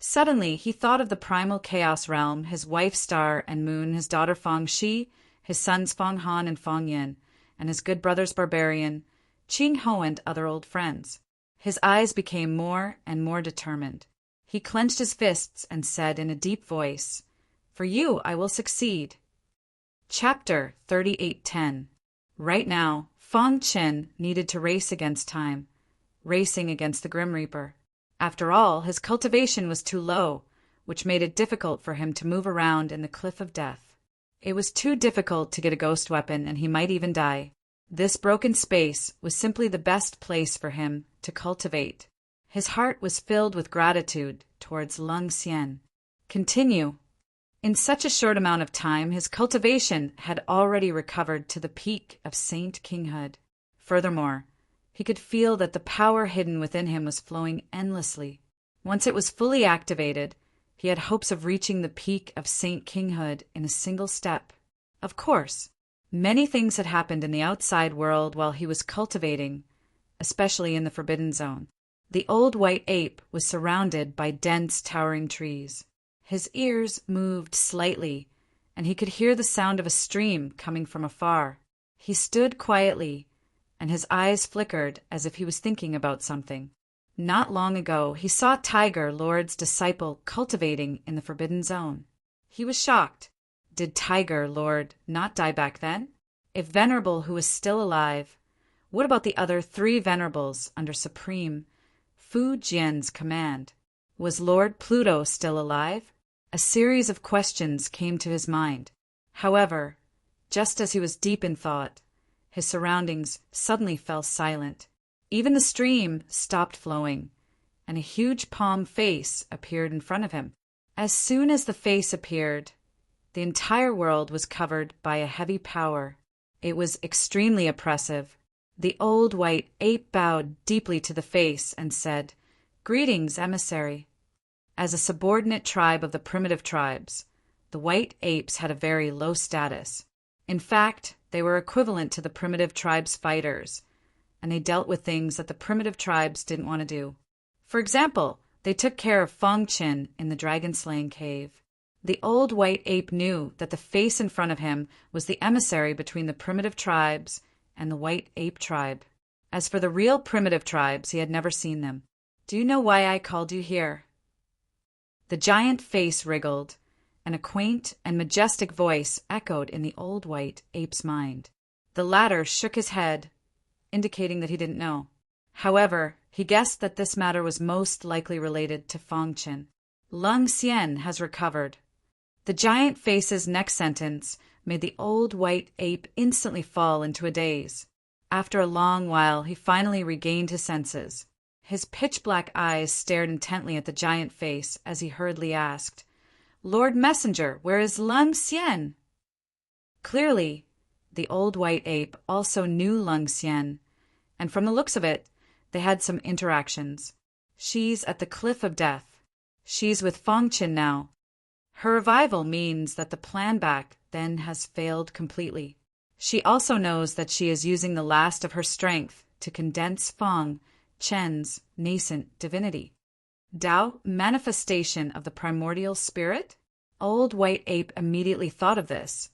Suddenly, he thought of the primal chaos realm, his wife Star and Moon, his daughter Fang Shi, his sons Fang Han and Fang Yin, and his good brothers Barbarian, Qing Ho and other old friends. His eyes became more and more determined. He clenched his fists and said in a deep voice, "For you, I will succeed." Chapter 38:10. Right now, Fang Chen needed to race against time, racing against the Grim Reaper. After all, his cultivation was too low, which made it difficult for him to move around in the Cliff of Death. It was too difficult to get a ghost weapon, and he might even die. This broken space was simply the best place for him to cultivate. His heart was filled with gratitude towards Lung Xian. Continue. In such a short amount of time, his cultivation had already recovered to the peak of Saint Kinghood. Furthermore, he could feel that the power hidden within him was flowing endlessly. Once it was fully activated, he had hopes of reaching the peak of Saint Kinghood in a single step. Of course, many things had happened in the outside world while he was cultivating, especially in the Forbidden Zone. The old white ape was surrounded by dense, towering trees. His ears moved slightly, and he could hear the sound of a stream coming from afar. He stood quietly, and his eyes flickered as if he was thinking about something. Not long ago, he saw Tiger, Lord's disciple, cultivating in the Forbidden Zone. He was shocked. Did Tiger, Lord, not die back then? If Venerable, who was still alive, what about the other 3 Venerables under Supreme Fu Jian's command? Was Lord Pluto still alive? A series of questions came to his mind. However, just as he was deep in thought, his surroundings suddenly fell silent. Even the stream stopped flowing, and a huge palm face appeared in front of him. As soon as the face appeared, the entire world was covered by a heavy power. It was extremely oppressive. The old white ape bowed deeply to the face and said, "Greetings, emissary." As a subordinate tribe of the primitive tribes, the white apes had a very low status. In fact, they were equivalent to the primitive tribes' fighters, and they dealt with things that the primitive tribes didn't want to do. For example, they took care of Fong Chin in the dragon-slaying cave. The old white ape knew that the face in front of him was the emissary between the primitive tribes and the white ape tribe. As for the real primitive tribes, he had never seen them. "Do you know why I called you here?" The giant face wriggled, and a quaint and majestic voice echoed in the old white ape's mind. The latter shook his head, indicating that he didn't know. However, he guessed that this matter was most likely related to Fong Chin. "Lung Xian has recovered." The giant face's next sentence made the old white ape instantly fall into a daze. After a long while, he finally regained his senses. His pitch-black eyes stared intently at the giant face as he hurriedly asked, "Lord Messenger, where is Lung Xian?" Clearly, the old white ape also knew Lung Xian, and from the looks of it, they had some interactions. "She's at the Cliff of Death. She's with Fong Chin now. Her revival means that the plan back then has failed completely. She also knows that she is using the last of her strength to condense Fong Chen's nascent divinity." Tao, manifestation of the primordial spirit? Old white ape immediately thought of this,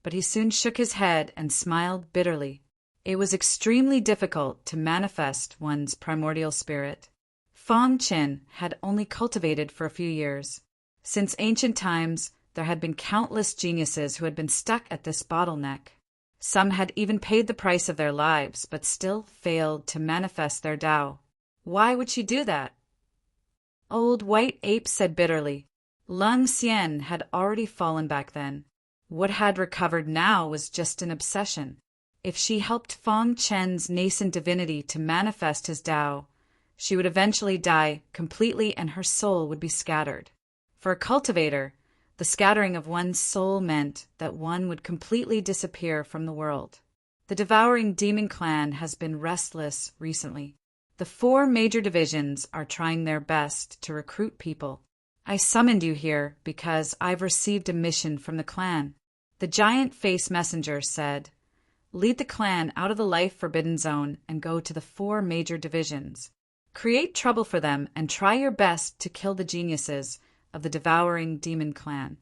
but he soon shook his head and smiled bitterly. It was extremely difficult to manifest one's primordial spirit. Fong Chen had only cultivated for a few years. Since ancient times, there had been countless geniuses who had been stuck at this bottleneck. Some had even paid the price of their lives, but still failed to manifest their Tao. Why would she do that? Old white ape said bitterly. Lung Xian had already fallen back then. What had recovered now was just an obsession. If she helped Fong Chen's nascent divinity to manifest his Tao, she would eventually die completely and her soul would be scattered. For a cultivator, the scattering of one's soul meant that one would completely disappear from the world. The devouring demon clan has been restless recently. The 4 major divisions are trying their best to recruit people. I summoned you here because I've received a mission from the clan. The giant face messenger said, "Lead the clan out of the life forbidden zone and go to the 4 major divisions. Create trouble for them and try your best to kill the geniuses of the devouring demon clan."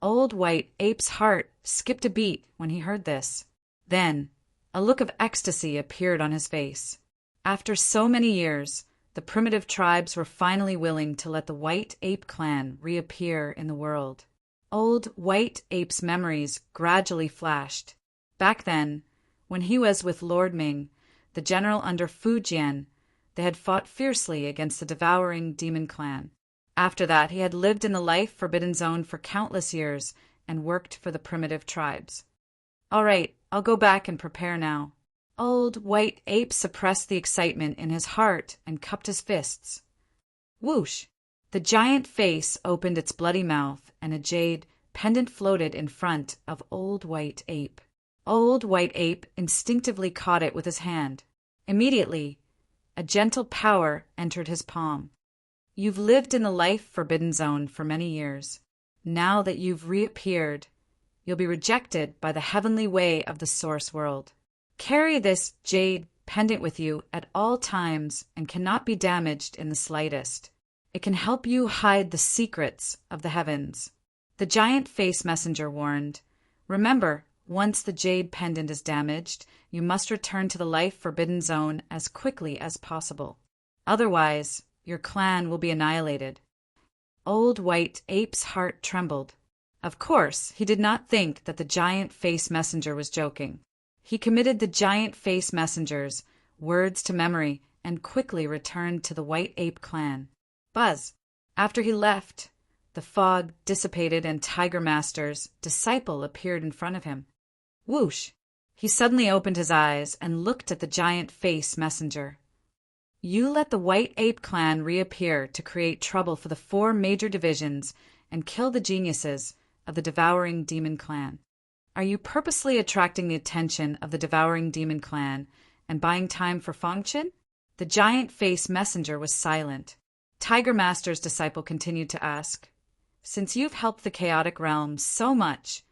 Old white ape's heart skipped a beat when he heard this. Then, a look of ecstasy appeared on his face. After so many years, the primitive tribes were finally willing to let the white ape clan reappear in the world. Old white ape's memories gradually flashed. Back then, when he was with Lord Ming, the general under Fu Jian, they had fought fiercely against the devouring demon clan. After that, he had lived in the life forbidden zone for countless years and worked for the primitive tribes. "All right, I'll go back and prepare now." Old white ape suppressed the excitement in his heart and cupped his fists. Whoosh! The giant face opened its bloody mouth and a jade pendant floated in front of old white ape. Old white ape instinctively caught it with his hand. Immediately, a gentle power entered his palm. "You've lived in the life forbidden zone for many years. Now that you've reappeared, you'll be rejected by the heavenly way of the source world. Carry this jade pendant with you at all times and cannot be damaged in the slightest. It can help you hide the secrets of the heavens." The giant face messenger warned, "Remember, once the jade pendant is damaged, you must return to the life forbidden zone as quickly as possible. Otherwise, your clan will be annihilated." Old white ape's heart trembled. Of course, he did not think that the giant face messenger was joking. He committed the giant face messenger's words to memory and quickly returned to the white ape clan. Buzz! After he left, the fog dissipated and Tiger Master's disciple appeared in front of him. Whoosh! He suddenly opened his eyes and looked at the giant face messenger. You let the White Ape clan reappear to create trouble for the 4 major divisions and kill the geniuses of the Devouring Demon clan. Are you purposely attracting the attention of the Devouring Demon clan and buying time for Fangchen? The giant face messenger was silent. Tiger Master's disciple continued to ask, Since you've helped the chaotic realm so much,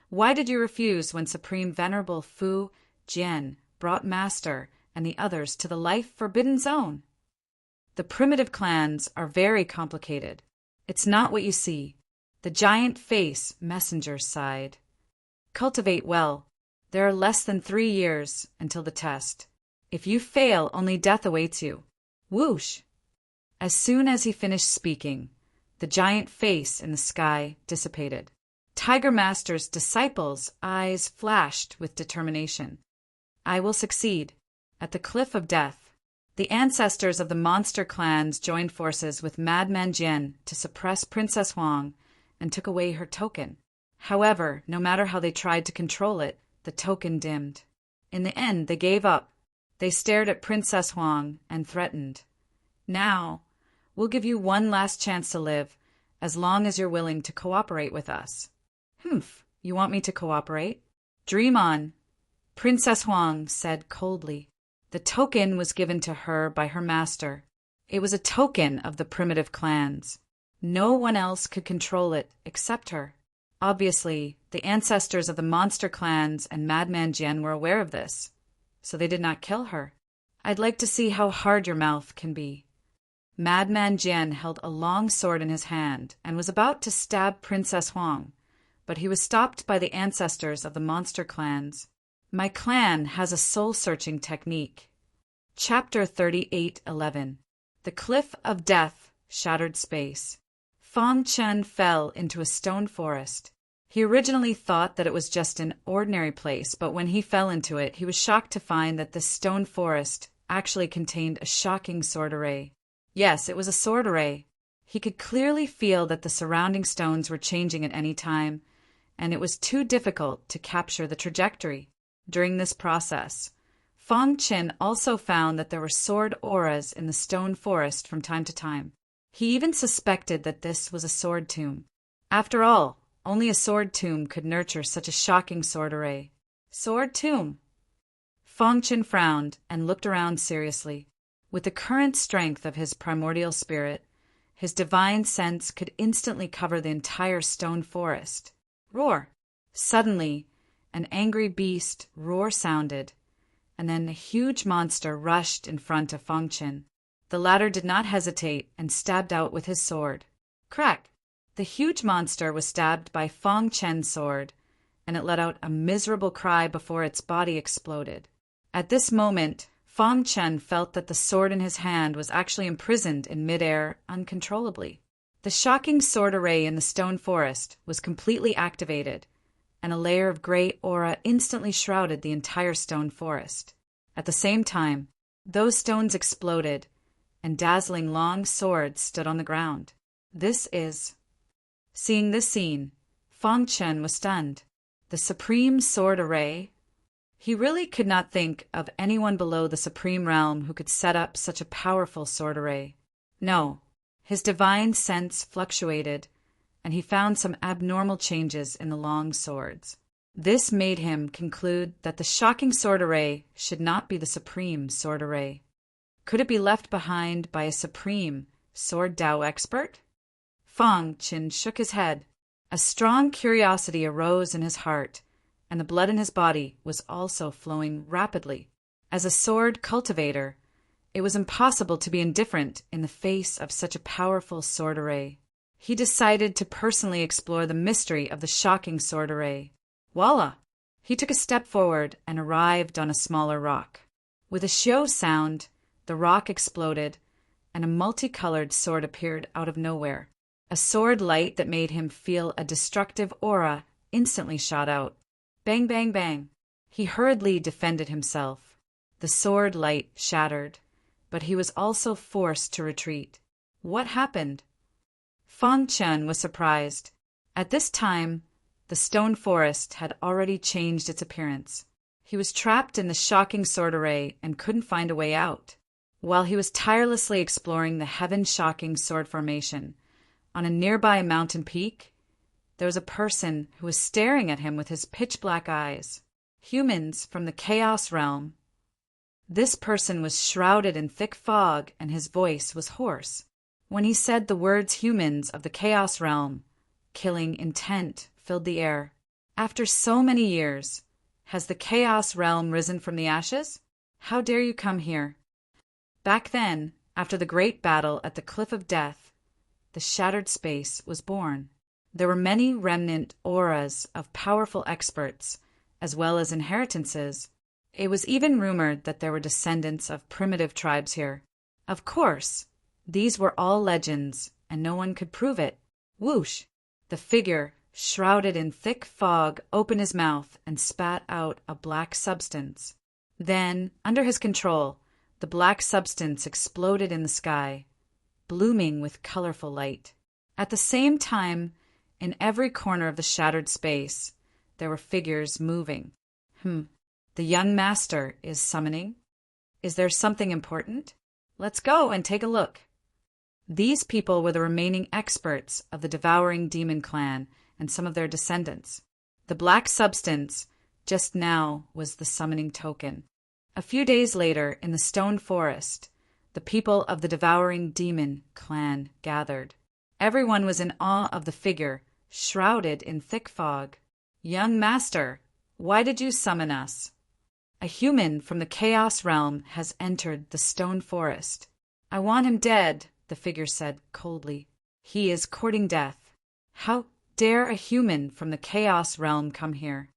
why did you refuse when Supreme Venerable Fu Jian brought Master and the others to the life-forbidden zone? The primitive clans are very complicated. It's not what you see. The giant face messenger sighed. Cultivate well. There are less than 3 years until the test. If you fail, only death awaits you. Whoosh! As soon as he finished speaking, the giant face in the sky dissipated. Tiger Master's disciples' eyes flashed with determination. I will succeed. At the cliff of death, the ancestors of the monster clans joined forces with Madman Jian to suppress Princess Huang and took away her token. However, no matter how they tried to control it, the token dimmed. In the end, they gave up. They stared at Princess Huang and threatened. Now, we'll give you one last chance to live, as long as you're willing to cooperate with us. Humph, you want me to cooperate? Dream on, Princess Huang said coldly. The token was given to her by her master. It was a token of the primitive clans. No one else could control it except her. Obviously, the ancestors of the monster clans and Madman Jian were aware of this, so they did not kill her. I'd like to see how hard your mouth can be. Madman Jian held a long sword in his hand and was about to stab Princess Huang, but he was stopped by the ancestors of the monster clans. My clan has a soul-searching technique. Chapter 38:11. The Cliff of Death Shattered Space. Fang Chen fell into a stone forest. He originally thought that it was just an ordinary place, but when he fell into it, he was shocked to find that this stone forest actually contained a shocking sword array. Yes, it was a sword array. He could clearly feel that the surrounding stones were changing at any time, and it was too difficult to capture the trajectory. During this process, Fang Chen also found that there were sword auras in the stone forest from time to time. He even suspected that this was a sword tomb. After all, only a sword tomb could nurture such a shocking sword array. Sword tomb? Fang Chen frowned and looked around seriously. With the current strength of his primordial spirit, his divine sense could instantly cover the entire stone forest. Roar! Suddenly, an angry beast roar sounded, and then a huge monster rushed in front of Fang Chen. The latter did not hesitate and stabbed out with his sword. Crack! The huge monster was stabbed by Fang Chen's sword, and it let out a miserable cry before its body exploded. At this moment, Fang Chen felt that the sword in his hand was actually imprisoned in midair uncontrollably. The shocking sword array in the stone forest was completely activated, and a layer of gray aura instantly shrouded the entire stone forest. At the same time, those stones exploded, and dazzling long swords stood on the ground. Seeing this scene, Fang Chen was stunned. The supreme sword array? He really could not think of anyone below the supreme realm who could set up such a powerful sword array. No, his divine sense fluctuated, and he found some abnormal changes in the long swords. This made him conclude that the shocking sword array should not be the supreme sword array. Could it be left behind by a supreme sword Dao expert? Fang Chen shook his head. A strong curiosity arose in his heart, and the blood in his body was also flowing rapidly. As a sword cultivator, it was impossible to be indifferent in the face of such a powerful sword array. He decided to personally explore the mystery of the shocking sword array. Voila! He took a step forward and arrived on a smaller rock. With a shio sound, the rock exploded, and a multicolored sword appeared out of nowhere. A sword light that made him feel a destructive aura instantly shot out. Bang, bang, bang. He hurriedly defended himself. The sword light shattered, but he was also forced to retreat. What happened? Fang Chen was surprised. At this time, the stone forest had already changed its appearance. He was trapped in the shocking sword array and couldn't find a way out. While he was tirelessly exploring the heaven-shocking sword formation, on a nearby mountain peak, there was a person who was staring at him with his pitch-black eyes. Humans from the Chaos Realm. This person was shrouded in thick fog and his voice was hoarse. When he said the words humans of the Chaos Realm, killing intent filled the air. After so many years, has the Chaos Realm risen from the ashes? How dare you come here? Back then, after the great battle at the Cliff of Death, the shattered space was born. There were many remnant auras of powerful experts, as well as inheritances. It was even rumored that there were descendants of primitive tribes here. Of course, these were all legends, and no one could prove it. Whoosh! The figure, shrouded in thick fog, opened his mouth and spat out a black substance. Then, under his control, the black substance exploded in the sky, blooming with colorful light. At the same time, in every corner of the shattered space, there were figures moving. The young master is summoning? Is there something important? Let's go and take a look. These people were the remaining experts of the Devouring Demon clan and some of their descendants. The black substance just now was the summoning token. A few days later, in the stone forest, the people of the Devouring Demon clan gathered. Everyone was in awe of the figure, shrouded in thick fog. Young master, why did you summon us? A human from the Chaos Realm has entered the stone forest. I want him dead, the figure said coldly. He is courting death. How dare a human from the Chaos Realm come here?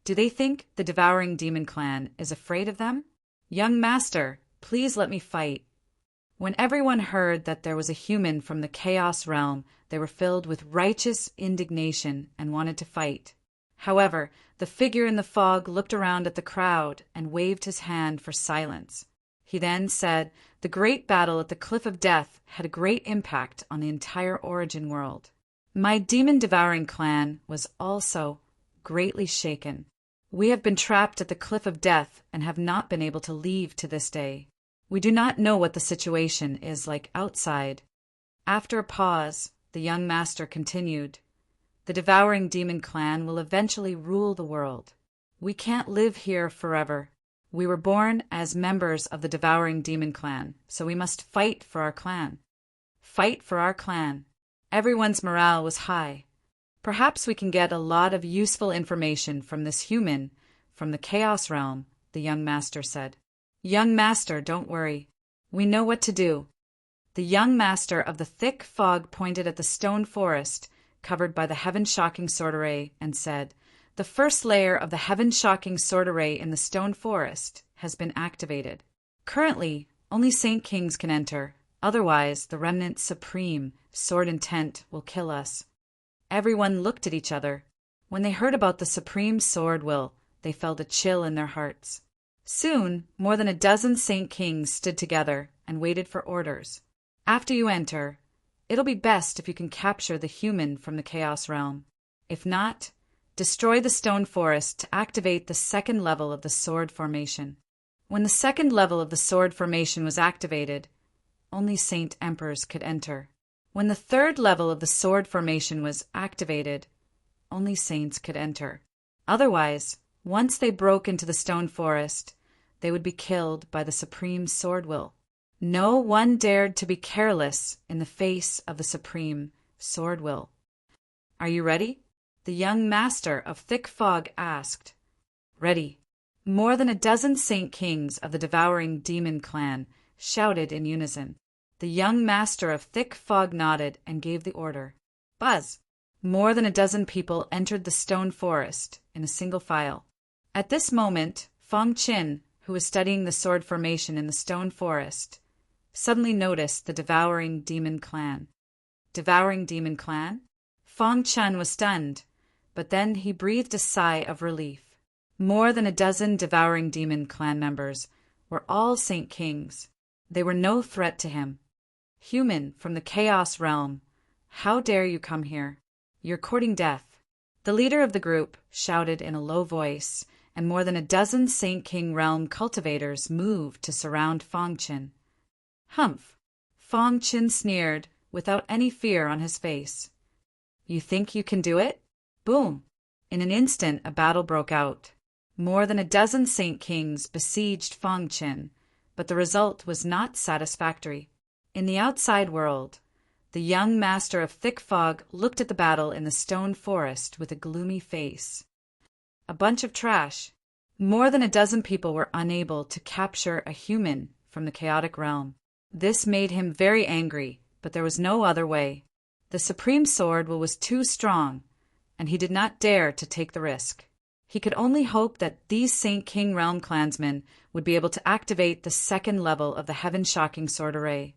Do they think the Devouring Demon clan is afraid of them? Young master, please let me fight. When everyone heard that there was a human from the Chaos Realm, they were filled with righteous indignation and wanted to fight. However, the figure in the fog looked around at the crowd and waved his hand for silence. He then said, the great battle at the Cliff of Death had a great impact on the entire origin world. My demon-devouring clan was also greatly shaken. We have been trapped at the Cliff of Death and have not been able to leave to this day. We do not know what the situation is like outside. After a pause, the young master continued, the Devouring Demon clan will eventually rule the world. We can't live here forever. We were born as members of the Devouring Demon clan, so we must fight for our clan. Fight for our clan. Everyone's morale was high. Perhaps we can get a lot of useful information from this human from the Chaos Realm, the young master said. Young master, don't worry. We know what to do. The young master of the thick fog pointed at the stone forest covered by the heaven-shocking sword array and said, the first layer of the heaven-shocking sword array in the stone forest has been activated. Currently, only Saint Kings can enter. Otherwise, the remnant supreme, sword intent, will kill us. Everyone looked at each other. When they heard about the supreme sword will, they felt a chill in their hearts. Soon, more than a dozen Saint Kings stood together and waited for orders. After you enter, it'll be best if you can capture the human from the Chaos Realm. If not, destroy the stone forest to activate the second level of the sword formation. When the second level of the sword formation was activated, only Saint Emperors could enter. When the third level of the sword formation was activated, only saints could enter. Otherwise, once they broke into the stone forest, they would be killed by the supreme sword will. No one dared to be careless in the face of the supreme sword will. Are you ready? The young master of thick fog asked. Ready. More than a dozen Saint Kings of the Devouring Demon clan shouted in unison. The young master of thick fog nodded and gave the order. Buzz! More than a dozen people entered the stone forest in a single file. At this moment, Fang Qin, who was studying the sword formation in the stone forest, suddenly noticed the Devouring Demon clan. Devouring Demon clan? Fang Chen was stunned, but then he breathed a sigh of relief. More than a dozen Devouring Demon clan members were all Saint Kings. They were no threat to him. Human from the Chaos Realm, How dare you come here? You're courting death." The leader of the group shouted in a low voice, and more than a dozen Saint King Realm cultivators moved to surround Fong Qin. "Humph!" Fong Qin sneered, without any fear on his face. "You think you can do it?" Boom! In an instant a battle broke out. More than a dozen Saint Kings besieged Fong Qin, but the result was not satisfactory. In the outside world, the young master of thick fog looked at the battle in the stone forest with a gloomy face. A bunch of trash. More than a dozen people were unable to capture a human from the chaotic realm. This made him very angry, but there was no other way. The supreme sword was too strong, and he did not dare to take the risk. He could only hope that these Saint King Realm clansmen would be able to activate the second level of the heaven-shocking sword array.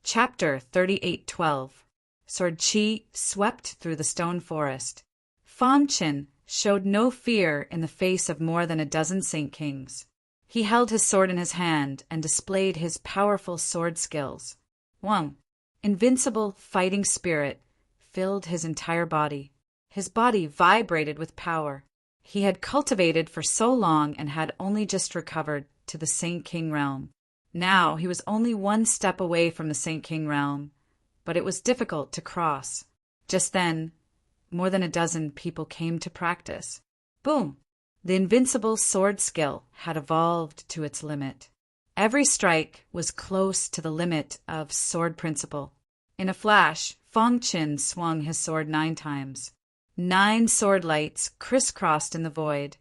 Chapter 38:12. Sword Qi swept through the stone forest. Fong Qin showed no fear in the face of more than a dozen Saint Kings. He held his sword in his hand and displayed his powerful sword skills. One invincible fighting spirit filled his entire body. His body vibrated with power. He had cultivated for so long and had only just recovered to the Saint King Realm. Now he was only one step away from the Saint King Realm, but it was difficult to cross. Just then, more than a dozen people came to practice. Boom! The invincible sword skill had evolved to its limit. Every strike was close to the limit of sword principle. In a flash, Fong Qin swung his sword 9 times. 9 sword lights crisscrossed in the void,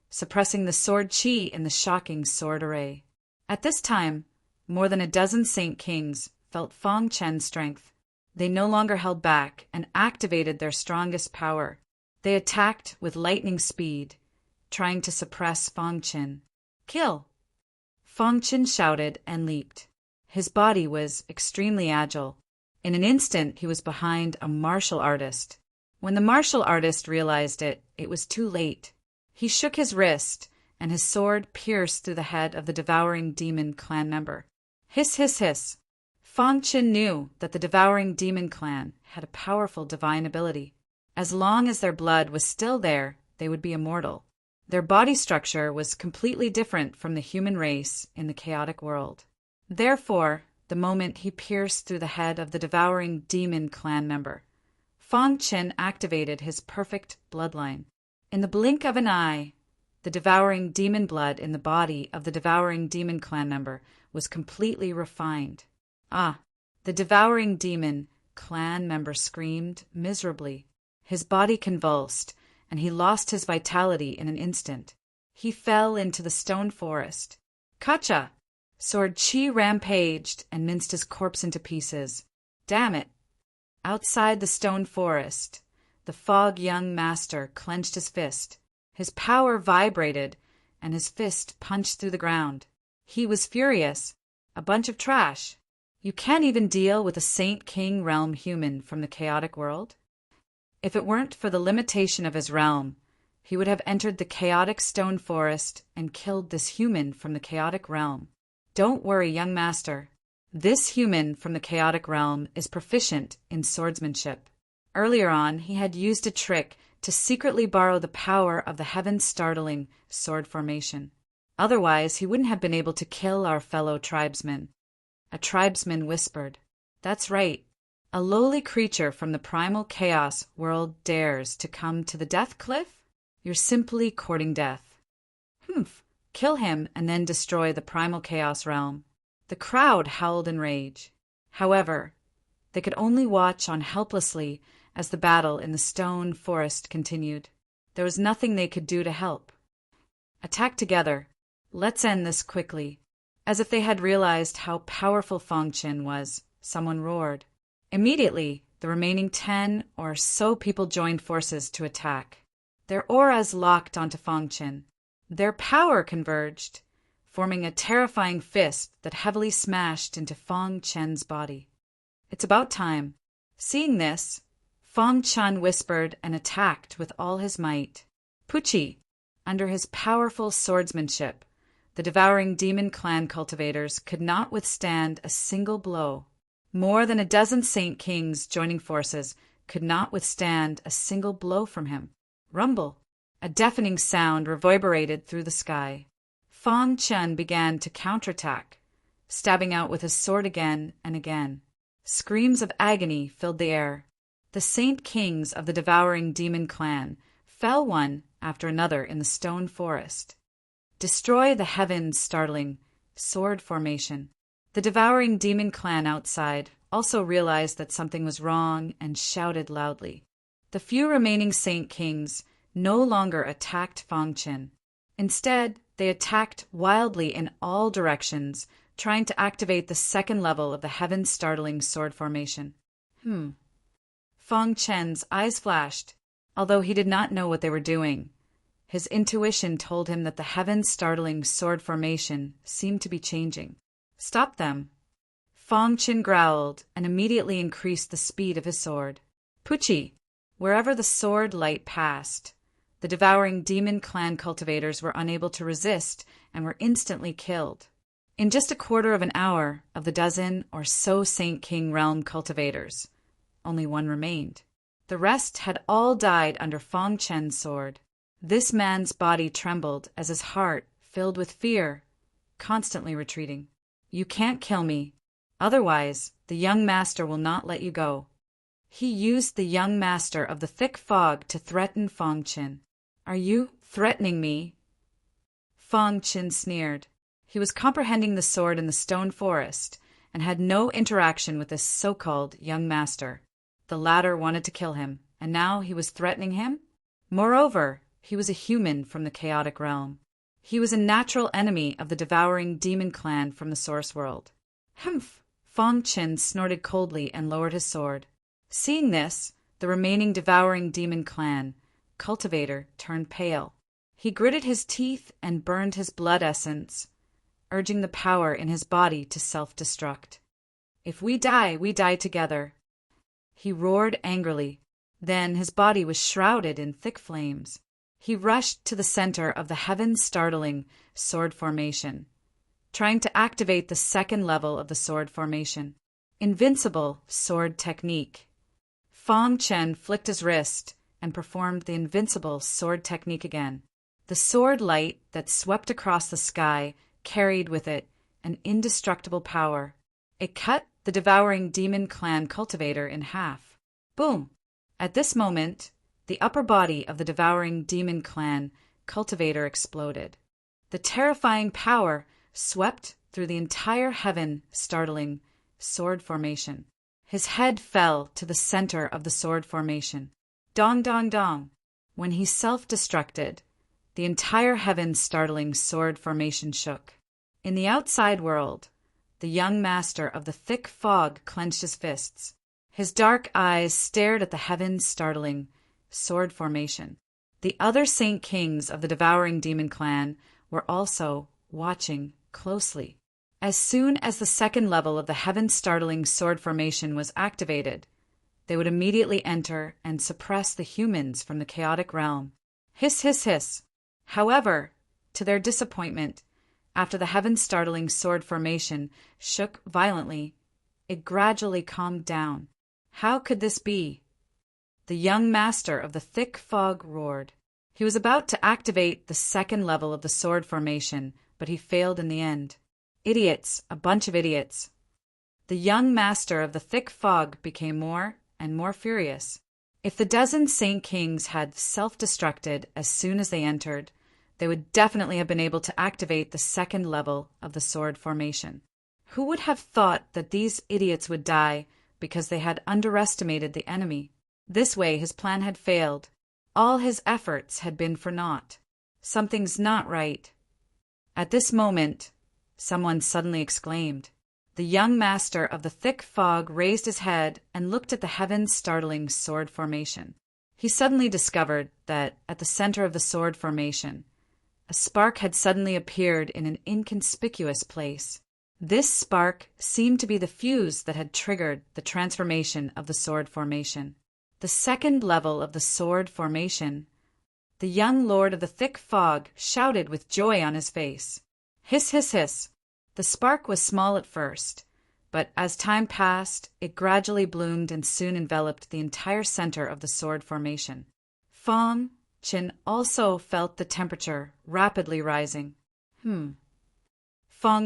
suppressing the sword Qi in the shocking sword array. At this time, more than a dozen Saint Kings felt Fong Qin's strength. They no longer held back and activated their strongest power. They attacked with lightning speed, trying to suppress Fong Qin. "Kill!" Fong Qin shouted and leaped. His body was extremely agile. In an instant, he was behind a martial artist. When the martial artist realized it, it was too late. He shook his wrist, and his sword pierced through the head of the devouring demon clan member. Hiss, hiss, hiss. Fong Qin knew that the devouring demon clan had a powerful divine ability. As long as their blood was still there, they would be immortal. Their body structure was completely different from the human race in the chaotic world. Therefore, the moment he pierced through the head of the devouring demon clan member, Fong Qin activated his perfect bloodline. In the blink of an eye, the devouring demon blood in the body of the devouring demon clan member was completely refined. The devouring demon clan member screamed miserably. His body convulsed, and he lost his vitality in an instant. He fell into the stone forest. Kacha! Sword Qi rampaged and minced his corpse into pieces. Damn it! Outside the stone forest, the fog young master clenched his fist. His power vibrated, and his fist punched through the ground. He was furious. A bunch of trash. You can't even deal with a Saint King Realm human from the chaotic world? If it weren't for the limitation of his realm, he would have entered the chaotic stone forest and killed this human from the chaotic realm. Don't worry, young master. This human from the chaotic realm is proficient in swordsmanship. Earlier on, he had used a trick to secretly borrow the power of the heaven-startling sword formation. Otherwise, he wouldn't have been able to kill our fellow tribesmen. A tribesman whispered, "That's right. A lowly creature from the primal chaos world dares to come to the death cliff? You're simply courting death." "Humph. Kill him and then destroy the primal chaos realm." The crowd howled in rage. However, they could only watch on helplessly as the battle in the stone forest continued. There was nothing they could do to help. "Attack together. Let's end this quickly." As if they had realized how powerful Fong Qin was, someone roared. Immediately, the remaining 10 or so people joined forces to attack. Their auras locked onto Fong Qin. Their power converged, forming a terrifying fist that heavily smashed into Fong Qin's body. "It's about time." Seeing this, Fong Qin whispered and attacked with all his might. Pucci! Under his powerful swordsmanship, the devouring demon clan cultivators could not withstand a single blow. More than a dozen Saint Kings joining forces could not withstand a single blow from him. Rumble! A deafening sound reverberated through the sky. Fang Chen began to counterattack, stabbing out with his sword again and again. Screams of agony filled the air. The Saint Kings of the devouring demon clan fell one after another in the stone forest. Destroy the heavens, startling sword formation. The devouring demon clan outside also realized that something was wrong and shouted loudly. The few remaining Saint Kings no longer attacked Fang Chen. Instead, they attacked wildly in all directions, trying to activate the second level of the heaven-startling sword formation. Fang Chen's eyes flashed, although he did not know what they were doing. His intuition told him that the heaven-startling sword formation seemed to be changing. Stop them! Fang Chen growled and immediately increased the speed of his sword. Pucci! Wherever the sword light passed, the devouring demon clan cultivators were unable to resist and were instantly killed. In just a quarter of an hour of the dozen or so Saint King realm cultivators, only one remained. The rest had all died under Fang Chen's sword. This man's body trembled as his heart filled with fear, constantly retreating. You can't kill me. Otherwise, the young master will not let you go. He used the young master of the thick fog to threaten Fang Chen. Are you threatening me? Fang Chen sneered. He was comprehending the sword in the stone forest and had no interaction with this so-called young master. The latter wanted to kill him, and now he was threatening him? Moreover, he was a human from the chaotic realm. He was a natural enemy of the devouring demon clan from the source world. Humph! Fang Chen snorted coldly and lowered his sword. Seeing this, the remaining devouring demon clan cultivator turned pale. He gritted his teeth and burned his blood essence, urging the power in his body to self-destruct. If we die together. He roared angrily. Then his body was shrouded in thick flames. He rushed to the center of the heaven-startling sword formation, trying to activate the second level of the sword formation. Invincible sword technique. Fang Chen flicked his wrist and performed the invincible sword technique again. The sword light that swept across the sky carried with it an indestructible power. It cut the devouring demon clan cultivator in half. Boom! At this moment, the upper body of the devouring demon clan cultivator exploded. The terrifying power swept through the entire heaven-startling sword formation. His head fell to the center of the sword formation. Dong, dong, dong. When he self-destructed, the entire heaven-startling sword formation shook. In the outside world, the young master of the thick fog clenched his fists. His dark eyes stared at the heaven-startling sword formation. The other Saint Kings of the devouring demon clan were also watching closely. As soon as the second level of the heaven-startling sword formation was activated, they would immediately enter and suppress the humans from the chaotic realm. Hiss, hiss, hiss. However, to their disappointment, after the heaven-startling sword formation shook violently, it gradually calmed down. How could this be? The young master of the thick fog roared. He was about to activate the second level of the sword formation, but he failed in the end. Idiots, a bunch of idiots. The young master of the thick fog became more and more furious. If the dozen Saint Kings had self-destructed as soon as they entered, they would definitely have been able to activate the second level of the sword formation. Who would have thought that these idiots would die because they had underestimated the enemy? This way his plan had failed. All his efforts had been for naught. Something's not right. At this moment, someone suddenly exclaimed. The young master of the thick fog raised his head and looked at the heaven-startling sword formation. He suddenly discovered that at the center of the sword formation, a spark had suddenly appeared in an inconspicuous place. This spark seemed to be the fuse that had triggered the transformation of the sword formation. The second level of the sword formation. The young lord of the thick fog shouted with joy on his face. Hiss, hiss, hiss. The spark was small at first, But as time passed, it gradually bloomed and soon enveloped the entire center of the sword formation. Fang Qin also felt the temperature rapidly rising. Fang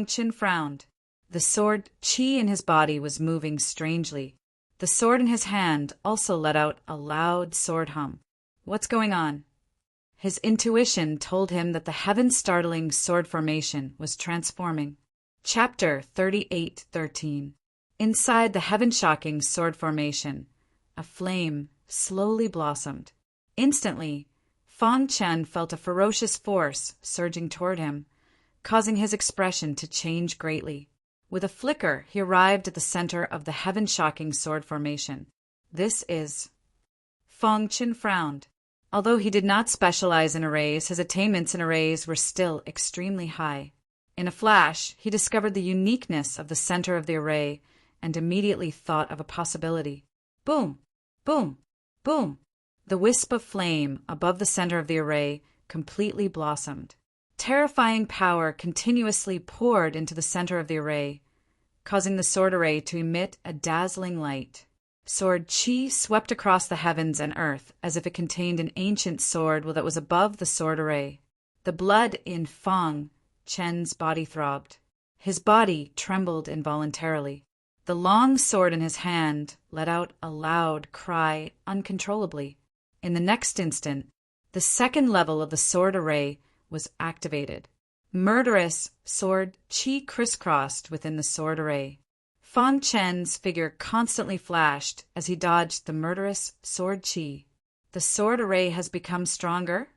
Qin frowned. The sword qi in his body was moving strangely. The sword in his hand also let out a loud sword hum. What's going on? His intuition told him that the heaven-startling sword formation was transforming. Chapter 38:13. Inside the heaven-shocking sword formation, a flame slowly blossomed. Instantly, Fang Chen felt a ferocious force surging toward him, causing his expression to change greatly. With a flicker, he arrived at the center of the heaven-shocking sword formation. This is... Fang Chen frowned. Although he did not specialize in arrays, his attainments in arrays were still extremely high. In a flash, he discovered the uniqueness of the center of the array and immediately thought of a possibility. Boom! Boom! Boom! The wisp of flame above the center of the array completely blossomed. Terrifying power continuously poured into the center of the array, causing the sword array to emit a dazzling light. Sword Qi swept across the heavens and earth as if it contained an ancient sword that was above the sword array. The blood in Fang Chen's body throbbed. His body trembled involuntarily. The long sword in his hand let out a loud cry uncontrollably. In the next instant, the second level of the sword array was activated. Murderous sword Qi crisscrossed within the sword array. Fang Chen's figure constantly flashed as he dodged the murderous sword Qi. The sword array has become stronger?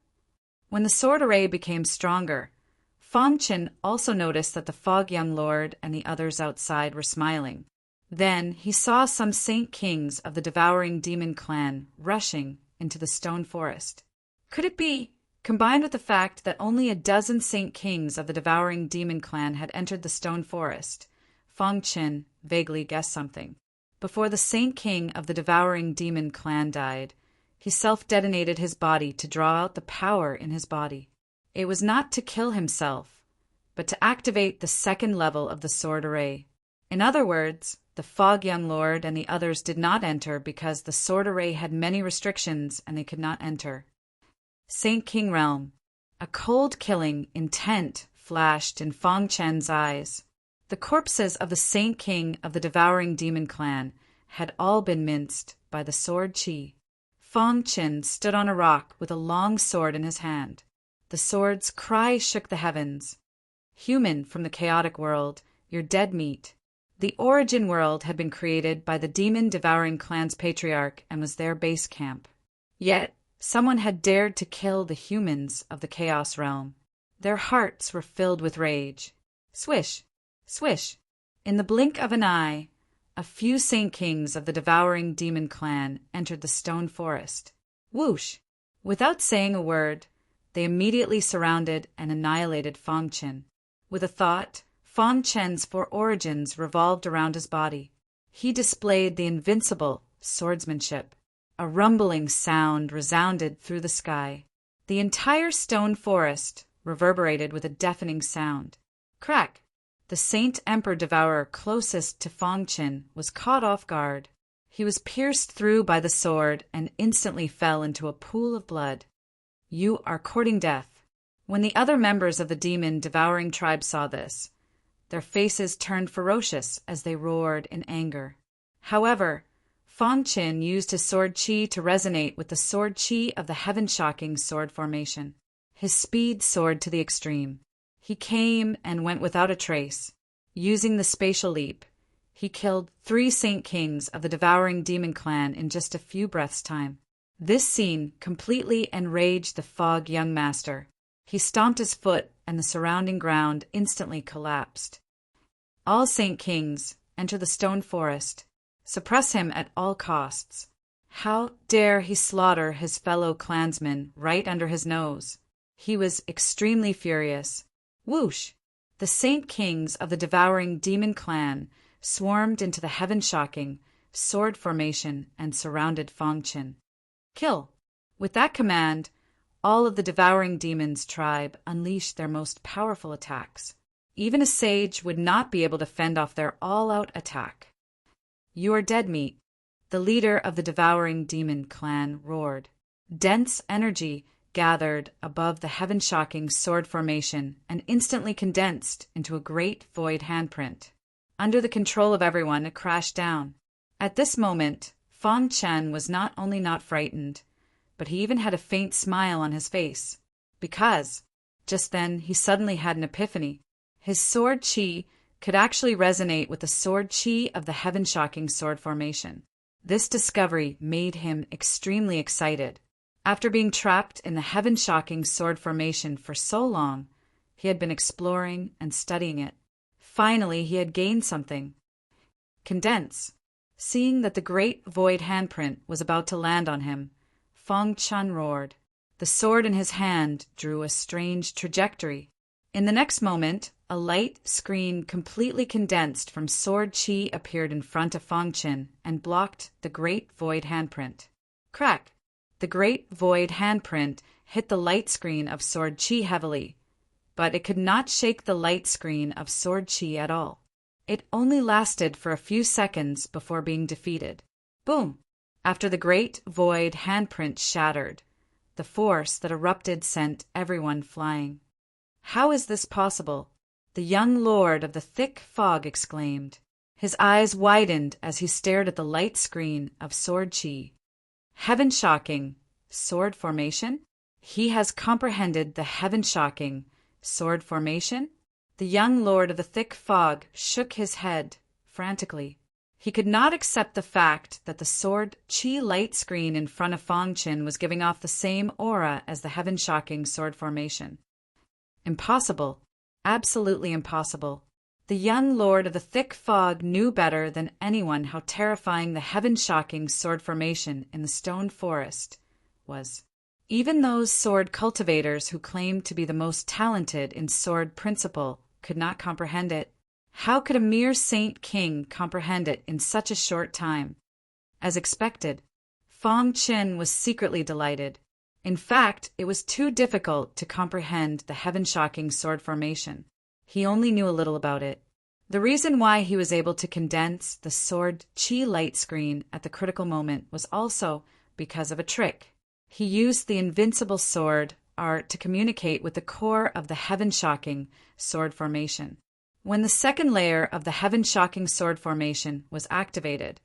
When the sword array became stronger, Fang Chen also noticed that the Fog Young Lord and the others outside were smiling. Then he saw some Saint Kings of the Devouring Demon clan rushing into the stone forest. Could it be, combined with the fact that only a dozen Saint Kings of the Devouring Demon clan had entered the stone forest, Fang Chen vaguely guessed something. Before the Saint King of the Devouring Demon clan died, he self-detonated his body to draw out the power in his body. It was not to kill himself, but to activate the second level of the sword array. In other words, the Fog Young Lord and the others did not enter because the sword array had many restrictions and they could not enter. Saint King Realm. A cold killing intent flashed in Fang Chen's eyes. The corpses of the Saint King of the Devouring Demon clan had all been minced by the sword Qi. Fang Chen stood on a rock with a long sword in his hand. The sword's cry shook the heavens. Human from the chaotic world, you're dead meat. The origin world had been created by the Demon Devouring clan's patriarch and was their base camp. Yet, someone had dared to kill the humans of the Chaos Realm. Their hearts were filled with rage. Swish! Swish! In the blink of an eye, a few Saint Kings of the Devouring Demon clan entered the stone forest. Whoosh! Without saying a word, they immediately surrounded and annihilated Fang Chen. With a thought, Fang Chen's four origins revolved around his body. He displayed the invincible swordsmanship. A rumbling sound resounded through the sky. The entire stone forest reverberated with a deafening sound. Crack! The Saint Emperor Devourer closest to Fang Chen was caught off guard. He was pierced through by the sword and instantly fell into a pool of blood. You are courting death. When the other members of the Demon Devouring tribe saw this, their faces turned ferocious as they roared in anger. However, Fang Chen used his sword Qi to resonate with the sword Qi of the heaven-shocking sword formation. His speed soared to the extreme. He came and went without a trace. Using the spatial leap, he killed 3 Saint Kings of the Devouring Demon clan in just a few breaths' time. This scene completely enraged the Fog Young Master. He stomped his foot and the surrounding ground instantly collapsed. All Saint Kings enter the stone forest. Suppress him at all costs. How dare he slaughter his fellow clansmen right under his nose? He was extremely furious. Whoosh! The Saint Kings of the Devouring Demon clan swarmed into the heaven-shocking sword formation and surrounded Fang Chen. Kill! With that command, all of the Devouring Demons tribe unleashed their most powerful attacks. Even a sage would not be able to fend off their all-out attack. "You are dead meat," the leader of the devouring demon clan roared. Dense energy gathered above the heaven-shocking sword formation and instantly condensed into a great void handprint. Under the control of everyone, it crashed down. At this moment, Fang Chen was not only not frightened, but he even had a faint smile on his face, because, just then, he suddenly had an epiphany. His sword chi could actually resonate with the sword chi of the heaven-shocking sword formation. This discovery made him extremely excited. After being trapped in the heaven-shocking sword formation for so long, he had been exploring and studying it. Finally, he had gained something. Condense. Seeing that the great void handprint was about to land on him, Fang Chen roared. The sword in his hand drew a strange trajectory. In the next moment, a light screen completely condensed from sword chi appeared in front of Fang Chen and blocked the great void handprint. Crack! The great void handprint hit the light screen of sword chi heavily, but it could not shake the light screen of sword chi at all. It only lasted for a few seconds before being defeated. Boom! After the great void handprint shattered, the force that erupted sent everyone flying. "How is this possible?" the young lord of the thick fog exclaimed. His eyes widened as he stared at the light screen of sword chi. Heaven-shocking sword formation? He has comprehended the heaven-shocking sword formation? The young lord of the thick fog shook his head frantically. He could not accept the fact that the sword chi light screen in front of Fang Chen was giving off the same aura as the heaven-shocking sword formation. Impossible. Absolutely impossible. The young lord of the thick fog knew better than anyone how terrifying the heaven-shocking sword formation in the stone forest was. Even those sword cultivators who claimed to be the most talented in sword principle could not comprehend it. How could a mere saint king comprehend it in such a short time? As expected, Fang Chen was secretly delighted. In fact, it was too difficult to comprehend the heaven-shocking sword formation. He only knew a little about it. The reason why he was able to condense the sword chi light screen at the critical moment was also because of a trick. He used the invincible sword art to communicate with the core of the heaven-shocking sword formation. When the second layer of the heaven-shocking sword formation was activated,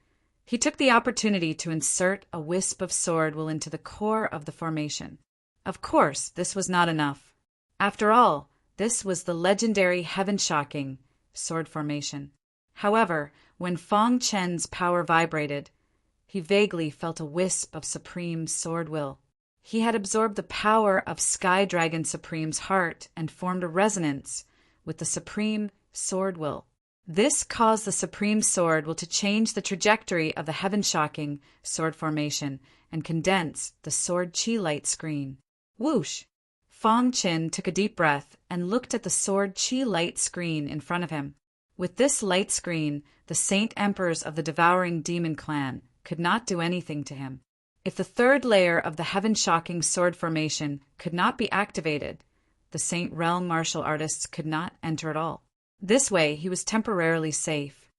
he took the opportunity to insert a wisp of sword will into the core of the formation. Of course, this was not enough. After all, this was the legendary heaven-shocking sword formation. However, when Fang Chen's power vibrated, he vaguely felt a wisp of supreme sword will. He had absorbed the power of Sky Dragon Supreme's heart and formed a resonance with the supreme sword will. This caused the supreme sword will to change the trajectory of the heaven-shocking sword formation and condense the sword chi light screen. Whoosh! Fang Chen took a deep breath and looked at the sword chi light screen in front of him. With this light screen, the Saint Emperors of the devouring demon clan could not do anything to him. If the third layer of the heaven-shocking sword formation could not be activated, the Saint Realm martial artists could not enter at all. This way, he was temporarily safe.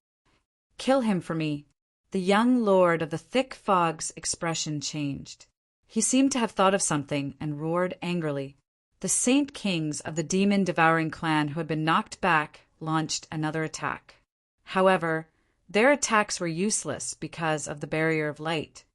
"Kill him for me." The young lord of the thick fog's expression changed. He seemed to have thought of something and roared angrily. The Saint Kings of the demon-devouring clan who had been knocked back launched another attack. However, their attacks were useless because of the barrier of light.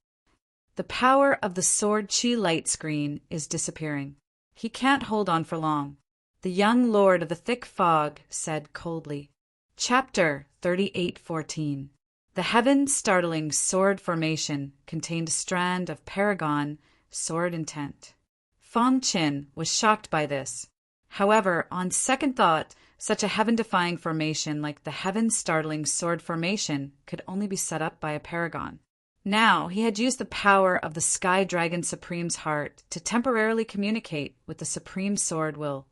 The power of the sword chi light screen is disappearing. He can't hold on for long. The young lord of the thick fog said coldly. Chapter 38:14. The heaven-startling sword formation contained a strand of paragon sword intent. Fang Chen was shocked by this. However, on second thought, such a heaven-defying formation like the heaven-startling sword formation could only be set up by a paragon. Now he had used the power of the Sky Dragon Supreme's heart to temporarily communicate with the Supreme Sword Will,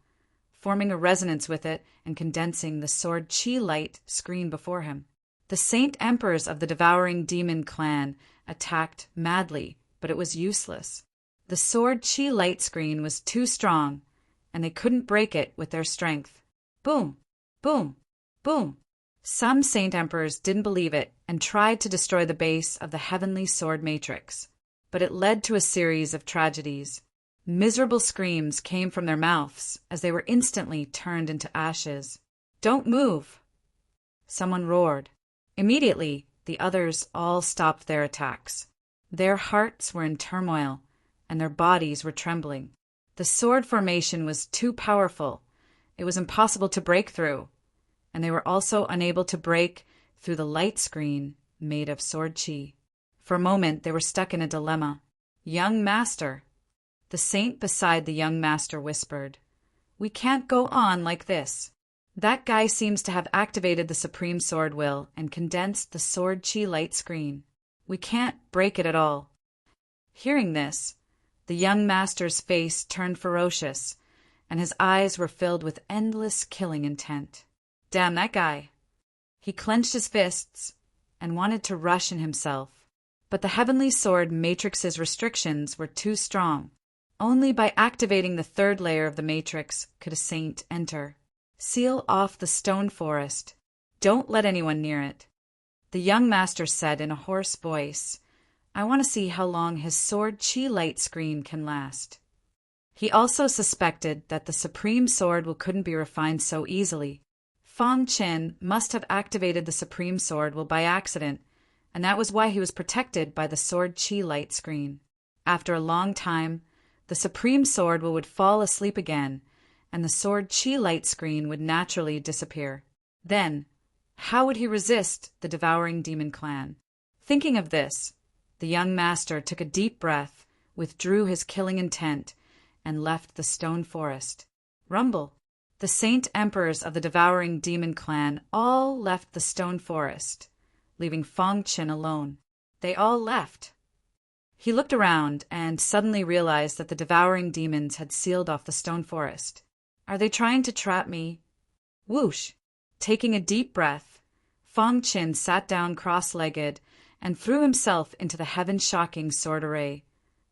forming a resonance with it and condensing the sword chi light screen before him. The Saint Emperors of the devouring demon clan attacked madly, but it was useless. The sword chi light screen was too strong, and they couldn't break it with their strength. Boom! Boom! Boom! Some Saint Emperors didn't believe it and tried to destroy the base of the heavenly sword matrix, but it led to a series of tragedies. Miserable screams came from their mouths as they were instantly turned into ashes. "Don't move!" someone roared. Immediately, the others all stopped their attacks. Their hearts were in turmoil, and their bodies were trembling. The sword formation was too powerful. It was impossible to break through, and they were also unable to break through the light screen made of sword chi. For a moment, they were stuck in a dilemma. "Young master," the saint beside the young master whispered, "we can't go on like this. That guy seems to have activated the supreme sword will and condensed the sword chi light screen. We can't break it at all." Hearing this, the young master's face turned ferocious, and his eyes were filled with endless killing intent. Damn that guy! He clenched his fists and wanted to rush in himself. But the heavenly sword matrix's restrictions were too strong. Only by activating the third layer of the matrix could a saint enter. "Seal off the stone forest. Don't let anyone near it." The young master said in a hoarse voice, "I want to see how long his sword chi light screen can last." He also suspected that the supreme sword couldn't be refined so easily. Fang Qin must have activated the supreme sword will by accident, and that was why he was protected by the sword chi light screen. After a long time, the supreme sword would fall asleep again, and the sword chi light screen would naturally disappear. Then, how would he resist the devouring demon clan? Thinking of this, the young master took a deep breath, withdrew his killing intent, and left the stone forest. Rumble! The saint emperors of the devouring demon clan all left the stone forest, leaving Fang Qin alone. They all left. He looked around and suddenly realized that the devouring demons had sealed off the stone forest. "Are they trying to trap me?" Whoosh! Taking a deep breath, Fang Qin sat down cross-legged and threw himself into the heaven-shocking sword array,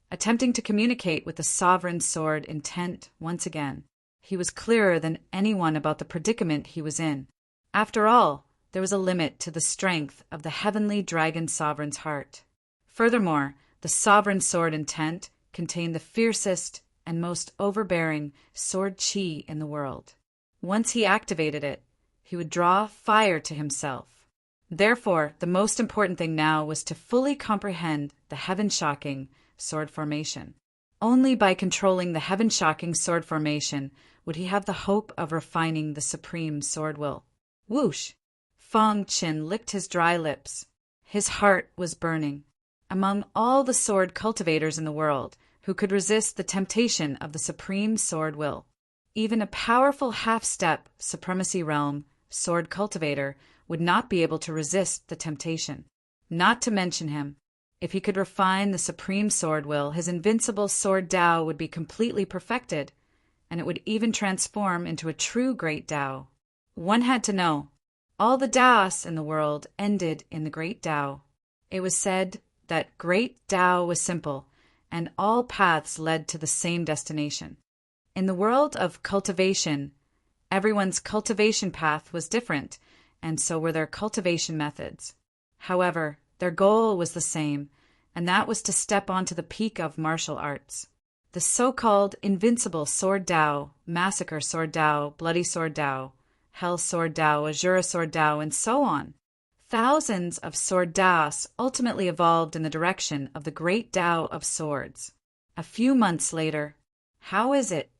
attempting to communicate with the sovereign sword intent once again. He was clearer than anyone about the predicament he was in. After all, there was a limit to the strength of the heavenly dragon sovereign's heart. Furthermore, the sovereign sword intent contained the fiercest and most overbearing sword chi in the world. Once he activated it, he would draw fire to himself. Therefore, the most important thing now was to fully comprehend the heaven-shocking sword formation. Only by controlling the heaven-shocking sword formation would he have the hope of refining the supreme sword will. Whoosh! Fang Qin licked his dry lips. His heart was burning. Among all the sword cultivators in the world, who could resist the temptation of the supreme sword will, even a powerful half-step supremacy realm sword cultivator would not be able to resist the temptation. Not to mention him. If he could refine the supreme sword will, his invincible sword Tao would be completely perfected, and it would even transform into a true great Tao. One had to know. All the Taoists in the world ended in the great Tao. It was said that great Tao was simple, and all paths led to the same destination. In the world of cultivation, everyone's cultivation path was different, and so were their cultivation methods. However, their goal was the same, and that was to step onto the peak of martial arts. The so-called invincible sword Tao, massacre sword Tao, bloody sword Tao, hell sword Tao, Azura sword Tao, and so on. Thousands of sword Taoists ultimately evolved in the direction of the great Tao of swords. A few months later, how is it?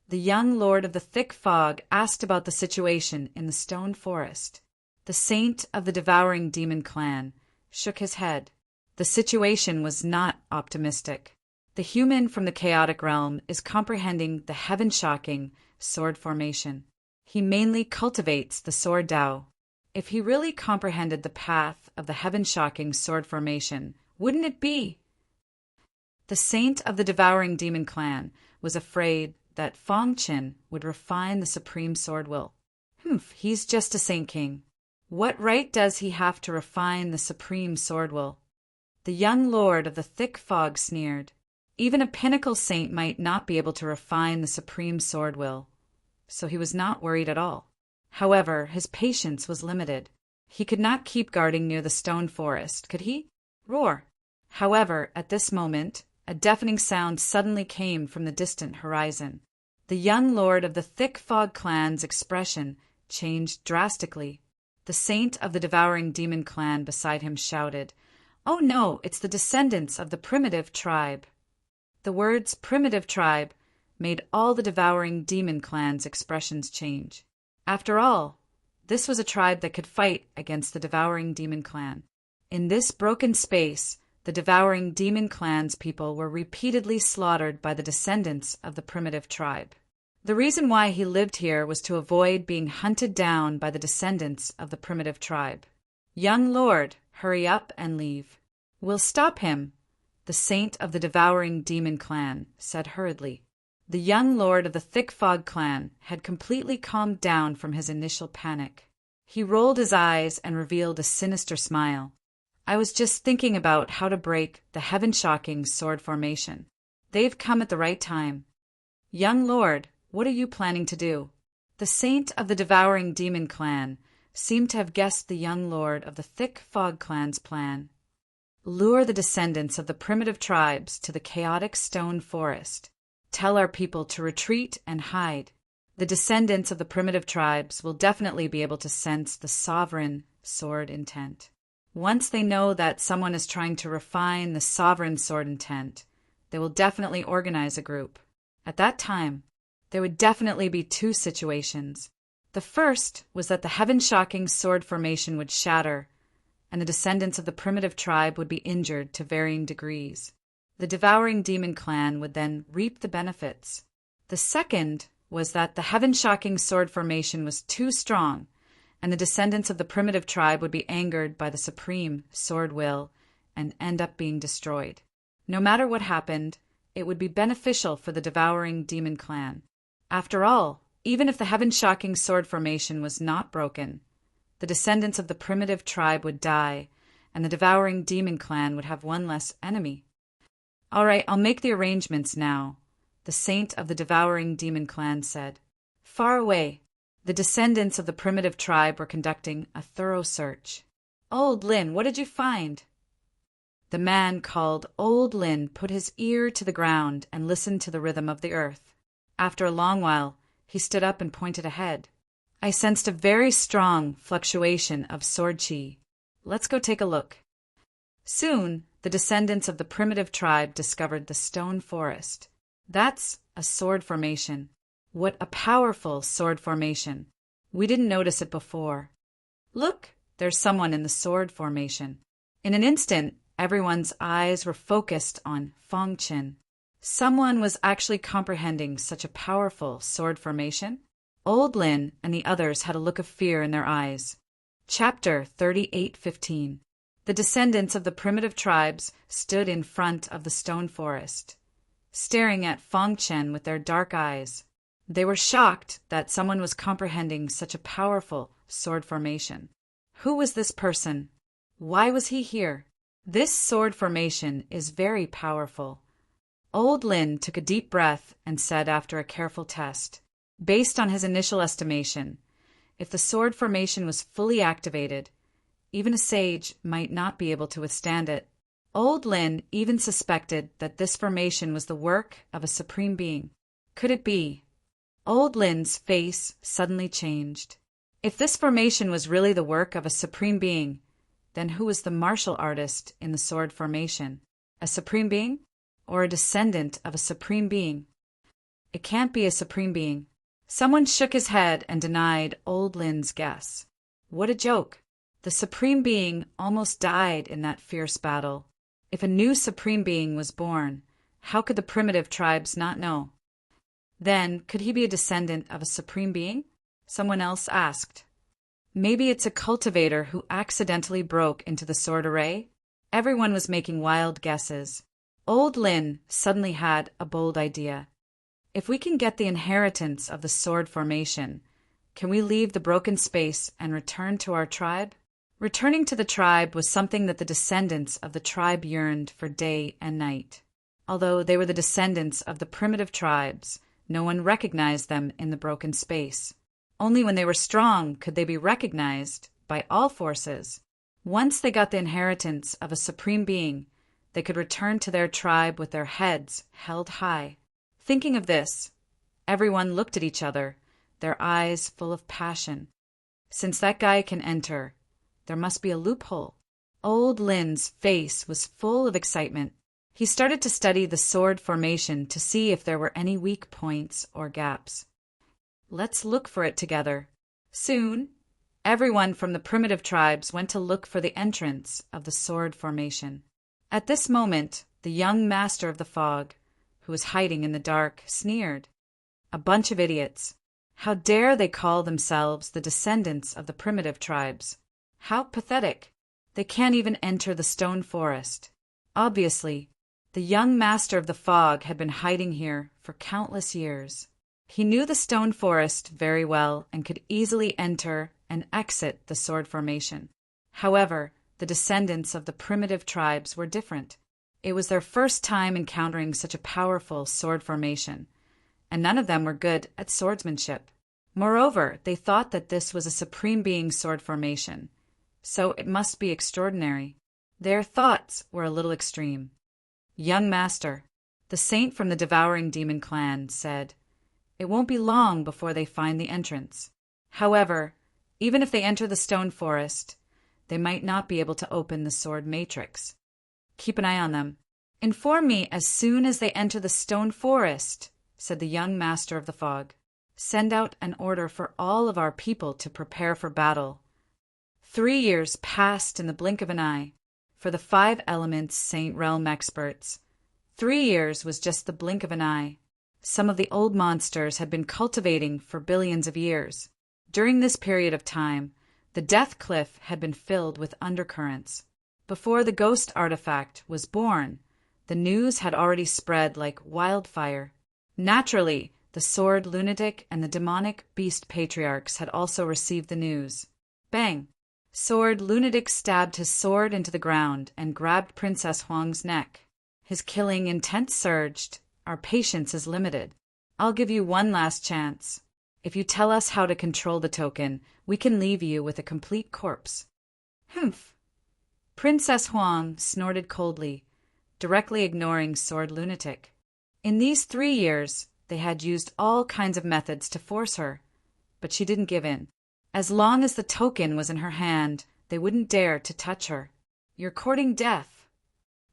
The young lord of the thick fog asked about the situation in the stone forest. The saint of the devouring demon clan shook his head. The situation was not optimistic. The human from the chaotic realm is comprehending the heaven-shocking sword formation. He mainly cultivates the sword Tao. If he really comprehended the path of the heaven-shocking sword formation, wouldn't it be? The saint of the devouring demon clan was afraid that Fang Qin would refine the supreme sword will. He's just a saint king. What right does he have to refine the supreme sword will? The young lord of the thick fog sneered. Even a pinnacle saint might not be able to refine the supreme sword will, so he was not worried at all. However, his patience was limited. He could not keep guarding near the stone forest, could he? Roar! However, at this moment, a deafening sound suddenly came from the distant horizon. The young lord of the Thick Fog clan's expression changed drastically. The saint of the Devouring Demon clan beside him shouted, "Oh no, it's the descendants of the Primitive tribe." The words "primitive tribe" made all the Devouring Demon clan's expressions change. After all, this was a tribe that could fight against the Devouring Demon clan. In this broken space, the Devouring Demon clan's people were repeatedly slaughtered by the descendants of the Primitive tribe. The reason why he lived here was to avoid being hunted down by the descendants of the Primitive tribe. "Young lord, hurry up and leave." "We'll stop him," the saint of the Devouring Demon clan said hurriedly. The young lord of the Thick Fog clan had completely calmed down from his initial panic. He rolled his eyes and revealed a sinister smile. "I was just thinking about how to break the heaven-shocking sword formation. They've come at the right time. Young lord, what are you planning to do?" The saint of the Devouring Demon clan seemed to have guessed the young lord of the Thick Fog clan's plan. "Lure the descendants of the Primitive tribes to the chaotic stone forest. Tell our people to retreat and hide. The descendants of the Primitive tribes will definitely be able to sense the sovereign sword intent. Once they know that someone is trying to refine the sovereign sword intent, they will definitely organize a group. At that time, there would definitely be two situations. The first was that the heaven-shocking sword formation would shatter, and the descendants of the Primitive tribe would be injured to varying degrees. The Devouring Demon clan would then reap the benefits. The second was that the heaven-shocking sword formation was too strong, and the descendants of the Primitive tribe would be angered by the supreme sword will and end up being destroyed. No matter what happened, it would be beneficial for the Devouring Demon clan. After all, even if the heaven-shocking sword formation was not broken, the descendants of the Primitive tribe would die, and the Devouring Demon clan would have one less enemy. "All right, I'll make the arrangements now," the saint of the Devouring Demon clan said. Far away, the descendants of the Primitive tribe were conducting a thorough search. "Old Lin, what did you find?" The man called Old Lin put his ear to the ground and listened to the rhythm of the earth. After a long while, he stood up and pointed ahead. "I sensed a very strong fluctuation of sword chi. Let's go take a look." Soon, the descendants of the Primitive tribe discovered the stone forest. "That's a sword formation. What a powerful sword formation. We didn't notice it before. Look, there's someone in the sword formation." In an instant, everyone's eyes were focused on Fong Qin. Someone was actually comprehending such a powerful sword formation. Old Lin and the others had a look of fear in their eyes. Chapter 38:15. The descendants of the Primitive tribes stood in front of the stone forest, staring at Fong Chen with their dark eyes. They were shocked that someone was comprehending such a powerful sword formation. Who was this person? Why was he here? This sword formation is very powerful. Old Lin took a deep breath and said after a careful test, based on his initial estimation, if the sword formation was fully activated, even a sage might not be able to withstand it. Old Lin even suspected that this formation was the work of a supreme being. Could it be? Old Lin's face suddenly changed. If this formation was really the work of a supreme being, then who was the martial artist in the sword formation? A supreme being? Or a descendant of a supreme being? It can't be a supreme being. Someone shook his head and denied Old Lin's guess. What a joke. The supreme being almost died in that fierce battle. If a new supreme being was born, how could the Primitive tribes not know? Then, could he be a descendant of a supreme being? Someone else asked. Maybe it's a cultivator who accidentally broke into the sword array? Everyone was making wild guesses. Old Lin suddenly had a bold idea. If we can get the inheritance of the sword formation, can we leave the broken space and return to our tribe? Returning to the tribe was something that the descendants of the tribe yearned for day and night. Although they were the descendants of the Primitive tribes, no one recognized them in the broken space. Only when they were strong could they be recognized by all forces. Once they got the inheritance of a supreme being, they could return to their tribe with their heads held high. Thinking of this, everyone looked at each other, their eyes full of passion. Since that guy can enter, there must be a loophole. Old Lin's face was full of excitement. He started to study the sword formation to see if there were any weak points or gaps. Let's look for it together. Soon, everyone from the primitive tribes went to look for the entrance of the sword formation. At this moment, the young master of the fog, who was hiding in the dark, sneered. A bunch of idiots. How dare they call themselves the descendants of the primitive tribes? How pathetic. They can't even enter the stone forest. Obviously, the young master of the fog had been hiding here for countless years. He knew the stone forest very well and could easily enter and exit the sword formation. However, the descendants of the primitive tribes were different. It was their first time encountering such a powerful sword formation, and none of them were good at swordsmanship. Moreover, they thought that this was a supreme being sword formation, so it must be extraordinary. Their thoughts were a little extreme. Young master, the saint from the devouring demon clan, said, "It won't be long before they find the entrance. However, even if they enter the stone forest, they might not be able to open the sword matrix. Keep an eye on them. Inform me as soon as they enter the stone forest," said the young master of the fog. "Send out an order for all of our people to prepare for battle." 3 years passed in the blink of an eye. For the 5 elements Saint Realm experts, 3 years was just the blink of an eye. Some of the old monsters had been cultivating for billions of years. During this period of time, the Death Cliff had been filled with undercurrents. Before the ghost artifact was born, the news had already spread like wildfire. Naturally, the sword lunatic and the demonic beast patriarchs had also received the news. Bang! Sword lunatic stabbed his sword into the ground and grabbed Princess Huang's neck. His killing intent surged. Our patience is limited. I'll give you one last chance. If you tell us how to control the token, we can leave you with a complete corpse. Humph! Princess Huang snorted coldly, directly ignoring Sword Lunatic. In these 3 years, they had used all kinds of methods to force her, but she didn't give in. As long as the token was in her hand, they wouldn't dare to touch her. "You're courting death."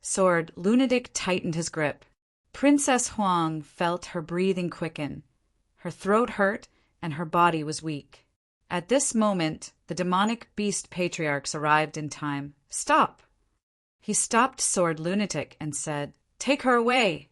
Sword Lunatic tightened his grip. Princess Huang felt her breathing quicken. Her throat hurt and her body was weak. At this moment, the demonic beast patriarchs arrived in time. "Stop!" He stopped Sword Lunatic and said, "Take her away."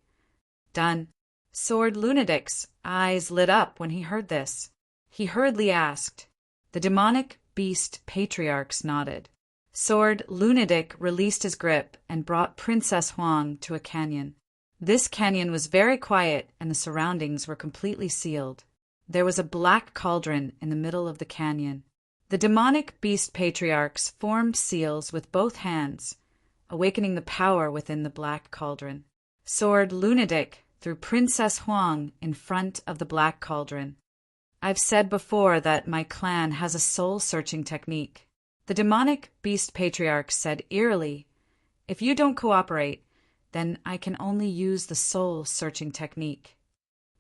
Done. Sword Lunatic's eyes lit up when he heard this. He hurriedly asked. The demonic beast patriarchs nodded. Sword Lunatic released his grip and brought Princess Huang to a canyon. This canyon was very quiet and the surroundings were completely sealed. There was a black cauldron in the middle of the canyon. The demonic beast patriarchs formed seals with both hands, awakening the power within the black cauldron. Sword Lunatic threw Princess Huang in front of the black cauldron. I've said before that my clan has a soul-searching technique. The demonic beast patriarch said eerily, "If you don't cooperate, then I can only use the soul-searching technique."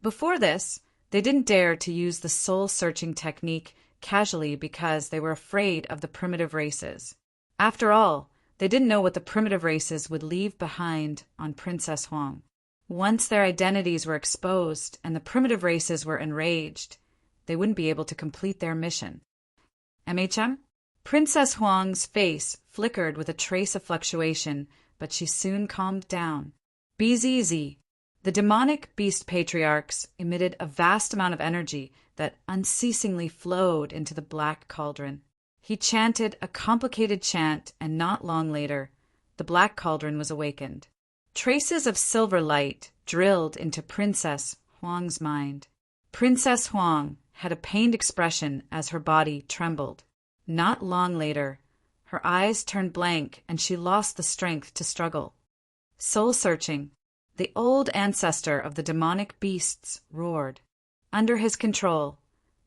Before this, they didn't dare to use the soul-searching technique casually because they were afraid of the primitive races. After all, they didn't know what the primitive races would leave behind on Princess Huang. Once their identities were exposed and the primitive races were enraged, they wouldn't be able to complete their mission. MHM? Princess Huang's face flickered with a trace of fluctuation, but she soon calmed down. BZZ. The demonic beast patriarchs emitted a vast amount of energy that unceasingly flowed into the black cauldron. He chanted a complicated chant, and not long later, the black cauldron was awakened. Traces of silver light drilled into Princess Huang's mind. Princess Huang had a pained expression as her body trembled. Not long later, her eyes turned blank and she lost the strength to struggle. Soul-searching, the old ancestor of the demonic beasts roared. Under his control,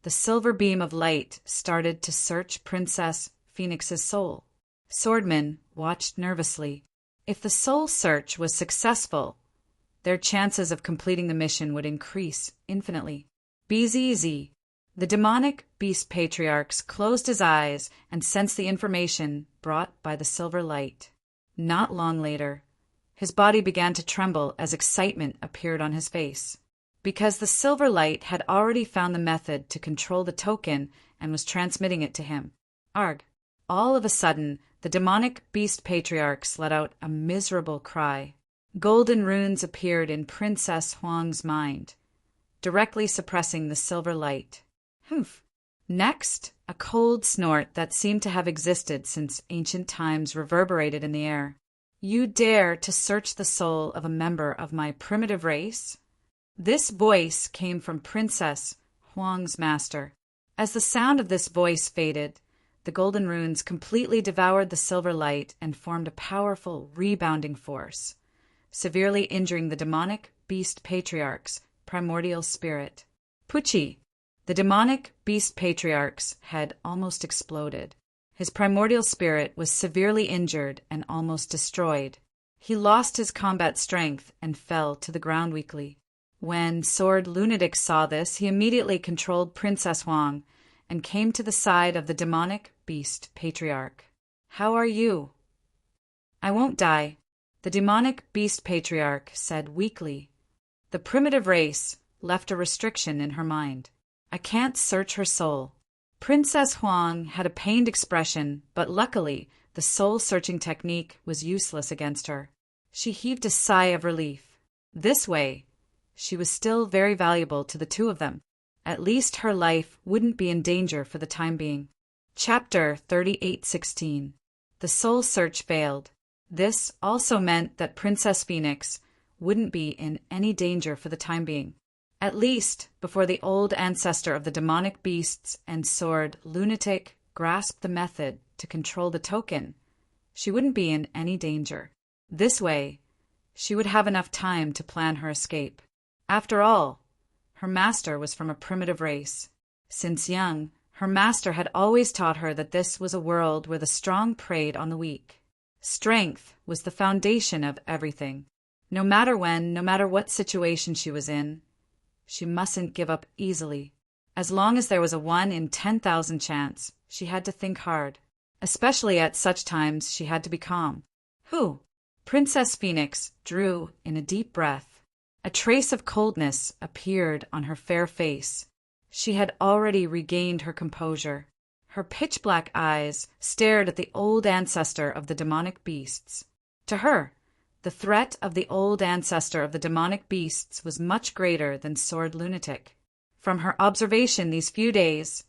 the silver beam of light started to search Princess Phoenix's soul. Swordman watched nervously. If the soul search was successful, their chances of completing the mission would increase infinitely. BZZ. The demonic beast patriarchs closed his eyes and sensed the information brought by the silver light. Not long later, his body began to tremble as excitement appeared on his face. Because the silver light had already found the method to control the token and was transmitting it to him. Arg. All of a sudden, the demonic beast patriarchs let out a miserable cry. Golden runes appeared in Princess Huang's mind, directly suppressing the silver light. Humph. Next, a cold snort that seemed to have existed since ancient times reverberated in the air. You dare to search the soul of a member of my primitive race? This voice came from Princess Huang's master. As the sound of this voice faded, the golden runes completely devoured the silver light and formed a powerful rebounding force, severely injuring the demonic beast patriarch's primordial spirit. Pucci. The demonic beast patriarch's head almost exploded. His primordial spirit was severely injured and almost destroyed. He lost his combat strength and fell to the ground weakly. When Sword Lunatic saw this, he immediately controlled Princess Huang and came to the side of the demonic beast patriarch. How are you? I won't die, the demonic beast patriarch said weakly. The primitive race left a restriction in her mind. I can't search her soul. Princess Huang had a pained expression, but luckily the soul-searching technique was useless against her. She heaved a sigh of relief. This way, she was still very valuable to the two of them. At least her life wouldn't be in danger for the time being. Chapter 38:16. The soul search failed. This also meant that Princess Phoenix wouldn't be in any danger for the time being. At least before the old ancestor of the demonic beasts and Sword Lunatic grasped the method to control the token, she wouldn't be in any danger. This way, she would have enough time to plan her escape. After all, her master was from a primitive race. Since young, her master had always taught her that this was a world where the strong preyed on the weak. Strength was the foundation of everything. No matter when, no matter what situation she was in, she mustn't give up easily. As long as there was a 1 in 10,000 chance, she had to think hard. Especially at such times, she had to be calm. Who? Princess Phoenix drew in a deep breath. A trace of coldness appeared on her fair face. She had already regained her composure. Her pitch-black eyes stared at the old ancestor of the demonic beasts. To her, the threat of the old ancestor of the demonic beasts was much greater than Sword Lunatic. From her observation these few days,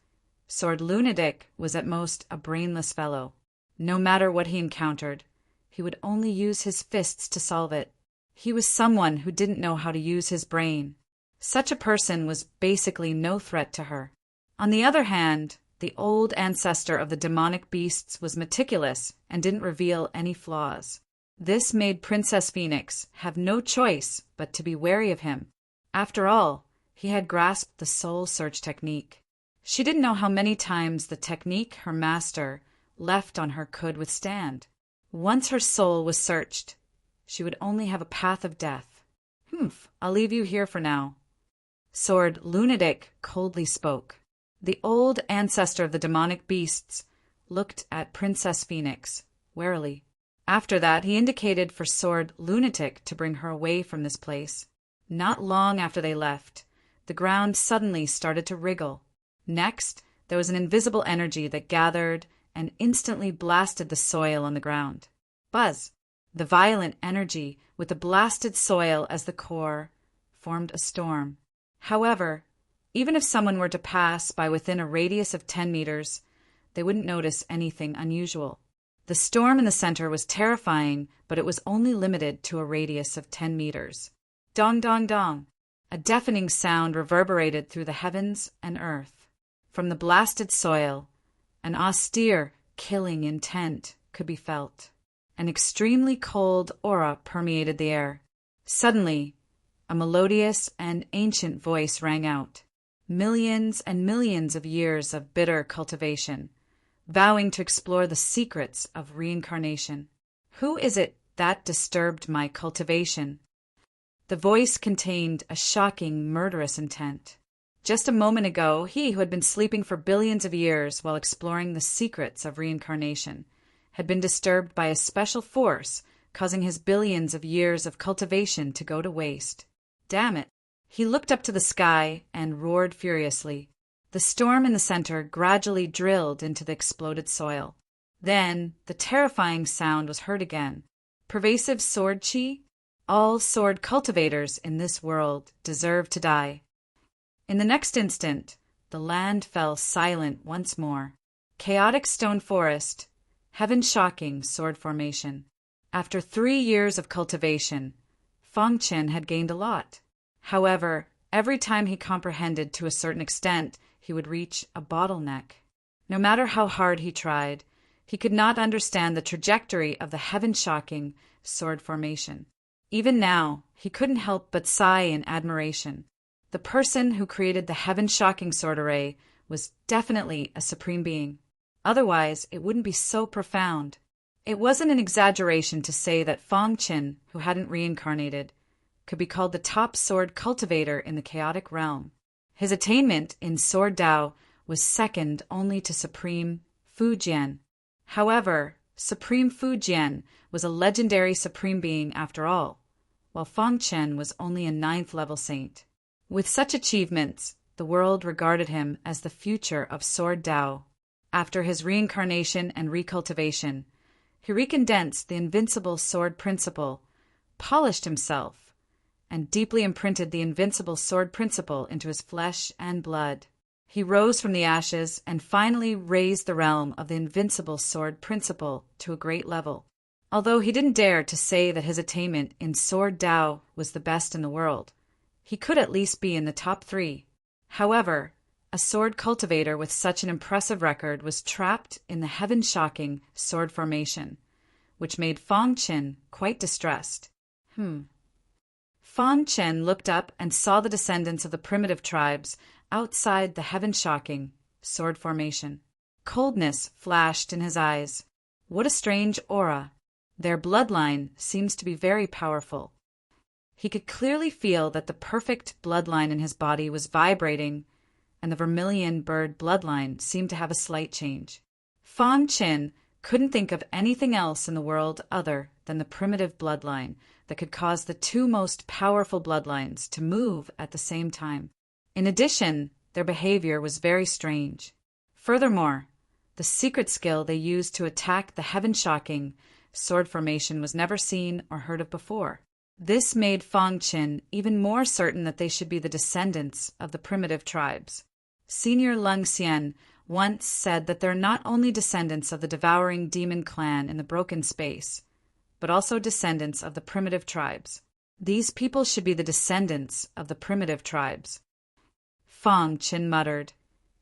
Sword Lunatic was at most a brainless fellow. No matter what he encountered, he would only use his fists to solve it. He was someone who didn't know how to use his brain. Such a person was basically no threat to her. On the other hand, the old ancestor of the demonic beasts was meticulous and didn't reveal any flaws. This made Princess Phoenix have no choice but to be wary of him. After all, he had grasped the soul search technique. She didn't know how many times the technique her master left on her could withstand. Once her soul was searched, she would only have a path of death. I'll leave you here for now. Sword Lunatic coldly spoke. The old ancestor of the demonic beasts looked at Princess Phoenix warily. After that, he indicated for Sword Lunatic to bring her away from this place. Not long after they left, the ground suddenly started to wriggle. Next, there was an invisible energy that gathered and instantly blasted the soil on the ground. Buzz! The violent energy, with the blasted soil as the core, formed a storm. However, even if someone were to pass by within a radius of 10 meters, they wouldn't notice anything unusual. The storm in the center was terrifying, but it was only limited to a radius of 10 meters. Dong, dong, dong. A deafening sound reverberated through the heavens and earth. From the blasted soil, an austere, killing intent could be felt. An extremely cold aura permeated the air. Suddenly, a melodious and ancient voice rang out. millions and millions of years of bitter cultivation, vowing to explore the secrets of reincarnation. Who is it that disturbed my cultivation? The voice contained a shocking, murderous intent. Just a moment ago, he who had been sleeping for billions of years while exploring the secrets of reincarnation had been disturbed by a special force, causing his billions of years of cultivation to go to waste. Damn it! He looked up to the sky and roared furiously. The storm in the center gradually drilled into the exploded soil. Then the terrifying sound was heard again. Pervasive sword chi? All sword cultivators in this world deserve to die. In the next instant, the land fell silent once more. Chaotic stone forest, heaven-shocking sword formation. After 3 years of cultivation, Fang Chen had gained a lot. However, every time he comprehended to a certain extent, he would reach a bottleneck. No matter how hard he tried, he could not understand the trajectory of the heaven-shocking sword formation. Even now, he couldn't help but sigh in admiration. The person who created the heaven-shocking sword array was definitely a supreme being. Otherwise, it wouldn't be so profound. It wasn't an exaggeration to say that Fang Chen, who hadn't reincarnated, could be called the top sword cultivator in the chaotic realm. His attainment in Sword Dao was second only to Supreme Fu Jian. However, Supreme Fu Jian was a legendary supreme being after all, while Fang Chen was only a 9th-level saint. With such achievements, the world regarded him as the future of Sword Dao. After his reincarnation and recultivation, he recondensed the invincible sword principle, polished himself, and deeply imprinted the invincible sword principle into his flesh and blood. He rose from the ashes and finally raised the realm of the invincible sword principle to a great level. Although he didn't dare to say that his attainment in Sword Dao was the best in the world, he could at least be in the top 3. However, a sword cultivator with such an impressive record was trapped in the heaven-shocking sword formation, which made Fang Chen quite distressed. Fang Chen looked up and saw the descendants of the primitive tribes outside the heaven-shocking sword formation. Coldness flashed in his eyes. What a strange aura! Their bloodline seems to be very powerful. He could clearly feel that the perfect bloodline in his body was vibrating, and the vermilion bird bloodline seemed to have a slight change. Fang Chen couldn't think of anything else in the world other than the primitive bloodline that could cause the 2 most powerful bloodlines to move at the same time. In addition, their behavior was very strange. Furthermore, the secret skill they used to attack the heaven-shocking sword formation was never seen or heard of before. This made Fang Chen even more certain that they should be the descendants of the primitive tribes. Senior Lung Xian once said that they're not only descendants of the devouring demon clan in the broken space, but also descendants of the primitive tribes. These people should be the descendants of the primitive tribes. Fang Chen muttered,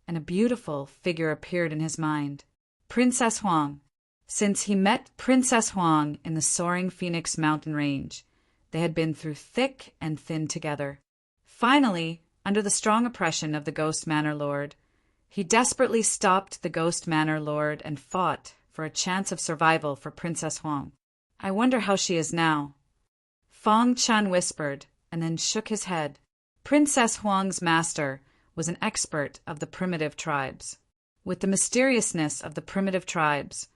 and a beautiful figure appeared in his mind. Princess Huang. Since he met Princess Huang in the soaring Phoenix mountain range, they had been through thick and thin together. Finally, under the strong oppression of the Ghost Manor Lord, he desperately stopped the Ghost Manor Lord and fought for a chance of survival for Princess Huang. I wonder how she is now. Fang Chen whispered, and then shook his head. Princess Huang's master was an expert of the primitive tribes. With the mysteriousness of the primitive tribes,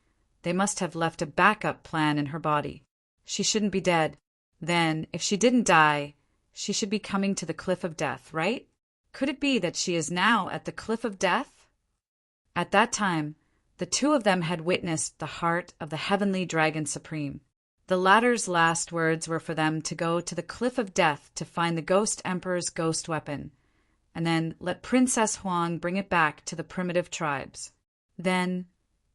they must have left a backup plan in her body. She shouldn't be dead. Then, if she didn't die, she should be coming to the cliff of death, right? Could it be that she is now at the cliff of death? At that time, the 2 of them had witnessed the heart of the heavenly dragon supreme. The latter's last words were for them to go to the cliff of death to find the Ghost Emperor's ghost weapon, and then let Princess Huang bring it back to the primitive tribes. Then,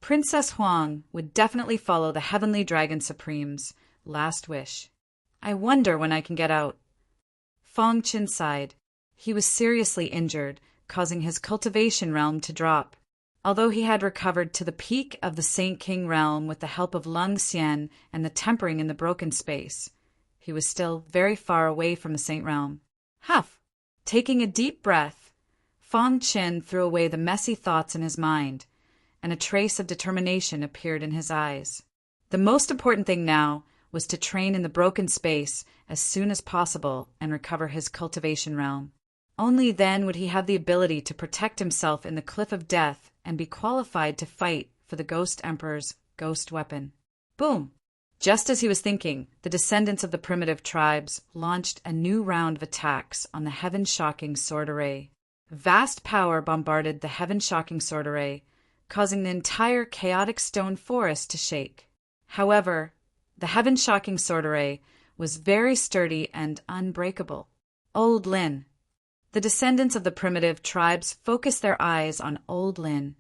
Princess Huang would definitely follow the heavenly dragon supreme's last wish. I wonder when I can get out. Fang Chen sighed. He was seriously injured, causing his cultivation realm to drop. Although he had recovered to the peak of the Saint King realm with the help of Lung Xian and the tempering in the broken space, he was still very far away from the Saint realm. Huff! Taking a deep breath, Fong Qin threw away the messy thoughts in his mind, and a trace of determination appeared in his eyes. The most important thing now was to train in the broken space as soon as possible and recover his cultivation realm. Only then would he have the ability to protect himself in the Cliff of Death and be qualified to fight for the Ghost Emperor's ghost weapon. Boom! Just as he was thinking, the descendants of the primitive tribes launched a new round of attacks on the heaven-shocking sword array. Vast power bombarded the heaven-shocking sword array, causing the entire chaotic stone forest to shake. However, the heaven-shocking sword array was very sturdy and unbreakable. Old Lin. The descendants of the primitive tribes focused their eyes on Old Lin,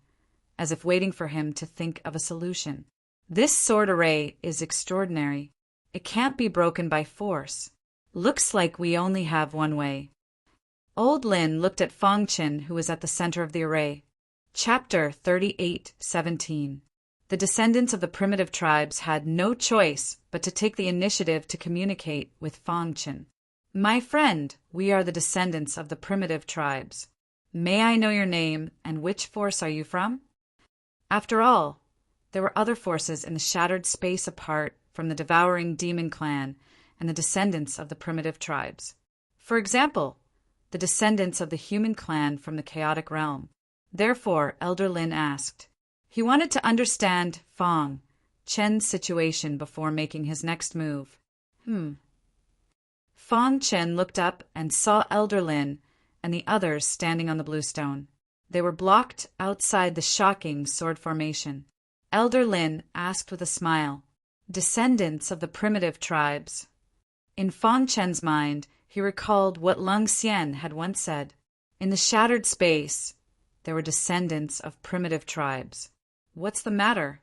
as if waiting for him to think of a solution. This sword array is extraordinary. It can't be broken by force. Looks like we only have one way. Old Lin looked at Fong Qin, who was at the center of the array. Chapter 38:17. The descendants of the primitive tribes had no choice but to take the initiative to communicate with Fong Qin. My friend, we are the descendants of the primitive tribes. May I know your name and which force are you from? After all, there were other forces in the shattered space apart from the devouring demon clan and the descendants of the primitive tribes. For example, the descendants of the human clan from the chaotic realm. Therefore, Elder Lin asked. He wanted to understand Fong Qin's situation before making his next move. Fong Qin looked up and saw Elder Lin and the others standing on the bluestone. They were blocked outside the shocking sword formation. Elder Lin asked with a smile, "Descendants of the primitive tribes." In Fong Qin's mind, he recalled what Lung Xian had once said. In the shattered space, there were descendants of primitive tribes. What's the matter?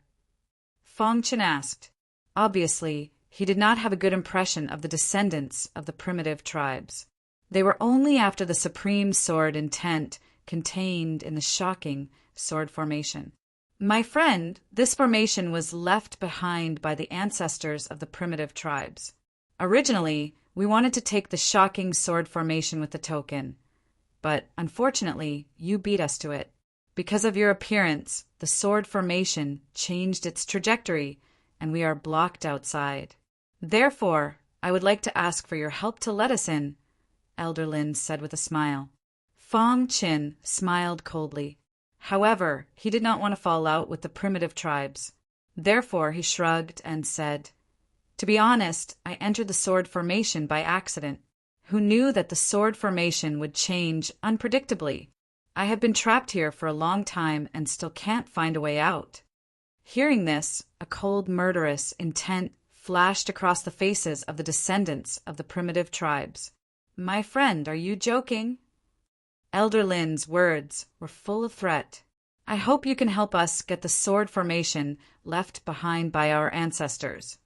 Fong Qin asked. Obviously, he did not have a good impression of the descendants of the primitive tribes. They were only after the supreme sword intent contained in the shocking sword formation. My friend, this formation was left behind by the ancestors of the primitive tribes. Originally, we wanted to take the shocking sword formation with the token, but unfortunately, you beat us to it. Because of your appearance, the sword formation changed its trajectory, and we are blocked outside. Therefore, I would like to ask for your help to let us in, Elder Lin said with a smile. Fong Qin smiled coldly. However, he did not want to fall out with the primitive tribes. Therefore, he shrugged and said, "To be honest, I entered the sword formation by accident. Who knew that the sword formation would change unpredictably? I have been trapped here for a long time and still can't find a way out." Hearing this, a cold, murderous intent flashed across the faces of the descendants of the primitive tribes. My friend, are you joking? Elder Lin's words were full of threat. I hope you can help us get the sword formation left behind by our ancestors.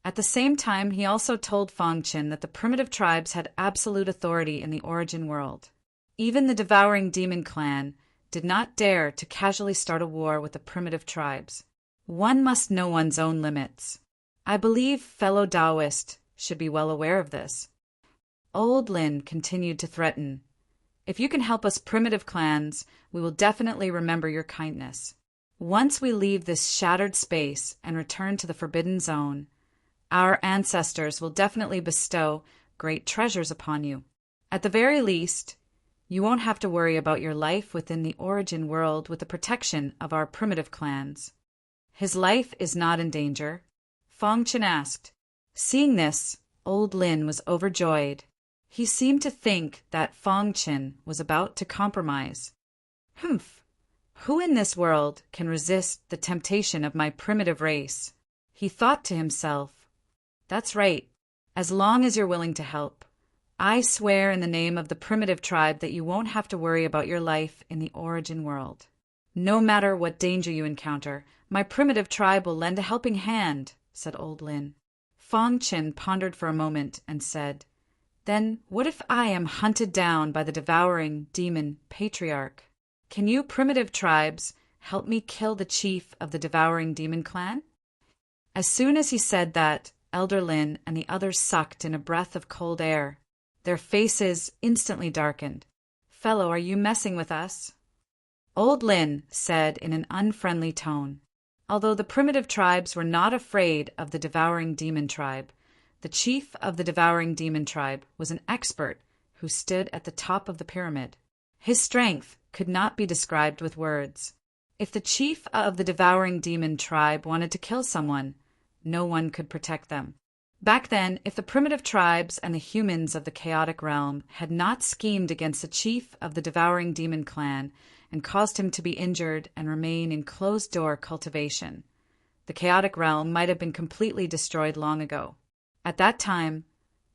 At the same time, he also told Fong Qin that the primitive tribes had absolute authority in the origin world. Even the devouring demon clan did not dare to casually start a war with the primitive tribes. One must know one's own limits. I believe fellow Taoists should be well aware of this. Old Lin continued to threaten. If you can help us primitive clans, we will definitely remember your kindness. Once we leave this shattered space and return to the Forbidden Zone, our ancestors will definitely bestow great treasures upon you. At the very least, you won't have to worry about your life within the origin world with the protection of our primitive clans. His life is not in danger, Fong Qin asked. Seeing this, Old Lin was overjoyed. He seemed to think that Fong Qin was about to compromise. Who in this world can resist the temptation of my primitive race? He thought to himself. That's right. As long as you're willing to help, I swear in the name of the primitive tribe that you won't have to worry about your life in the origin world. No matter what danger you encounter, my primitive tribe will lend a helping hand, said Old Lin. Fong Qin pondered for a moment and said, Then what if I am hunted down by the devouring demon patriarch? Can you primitive tribes help me kill the chief of the devouring demon clan? As soon as he said that, Elder Lin and the others sucked in a breath of cold air. Their faces instantly darkened. fellow, are you messing with us?" Old Lin said in an unfriendly tone. Although the primitive tribes were not afraid of the devouring demon tribe, the chief of the devouring demon tribe was an expert who stood at the top of the pyramid. His strength could not be described with words. If the chief of the devouring demon tribe wanted to kill someone, no one could protect them. Back then, if the primitive tribes and the humans of the chaotic realm had not schemed against the chief of the devouring demon clan and caused him to be injured and remain in closed-door cultivation, the chaotic realm might have been completely destroyed long ago. At that time,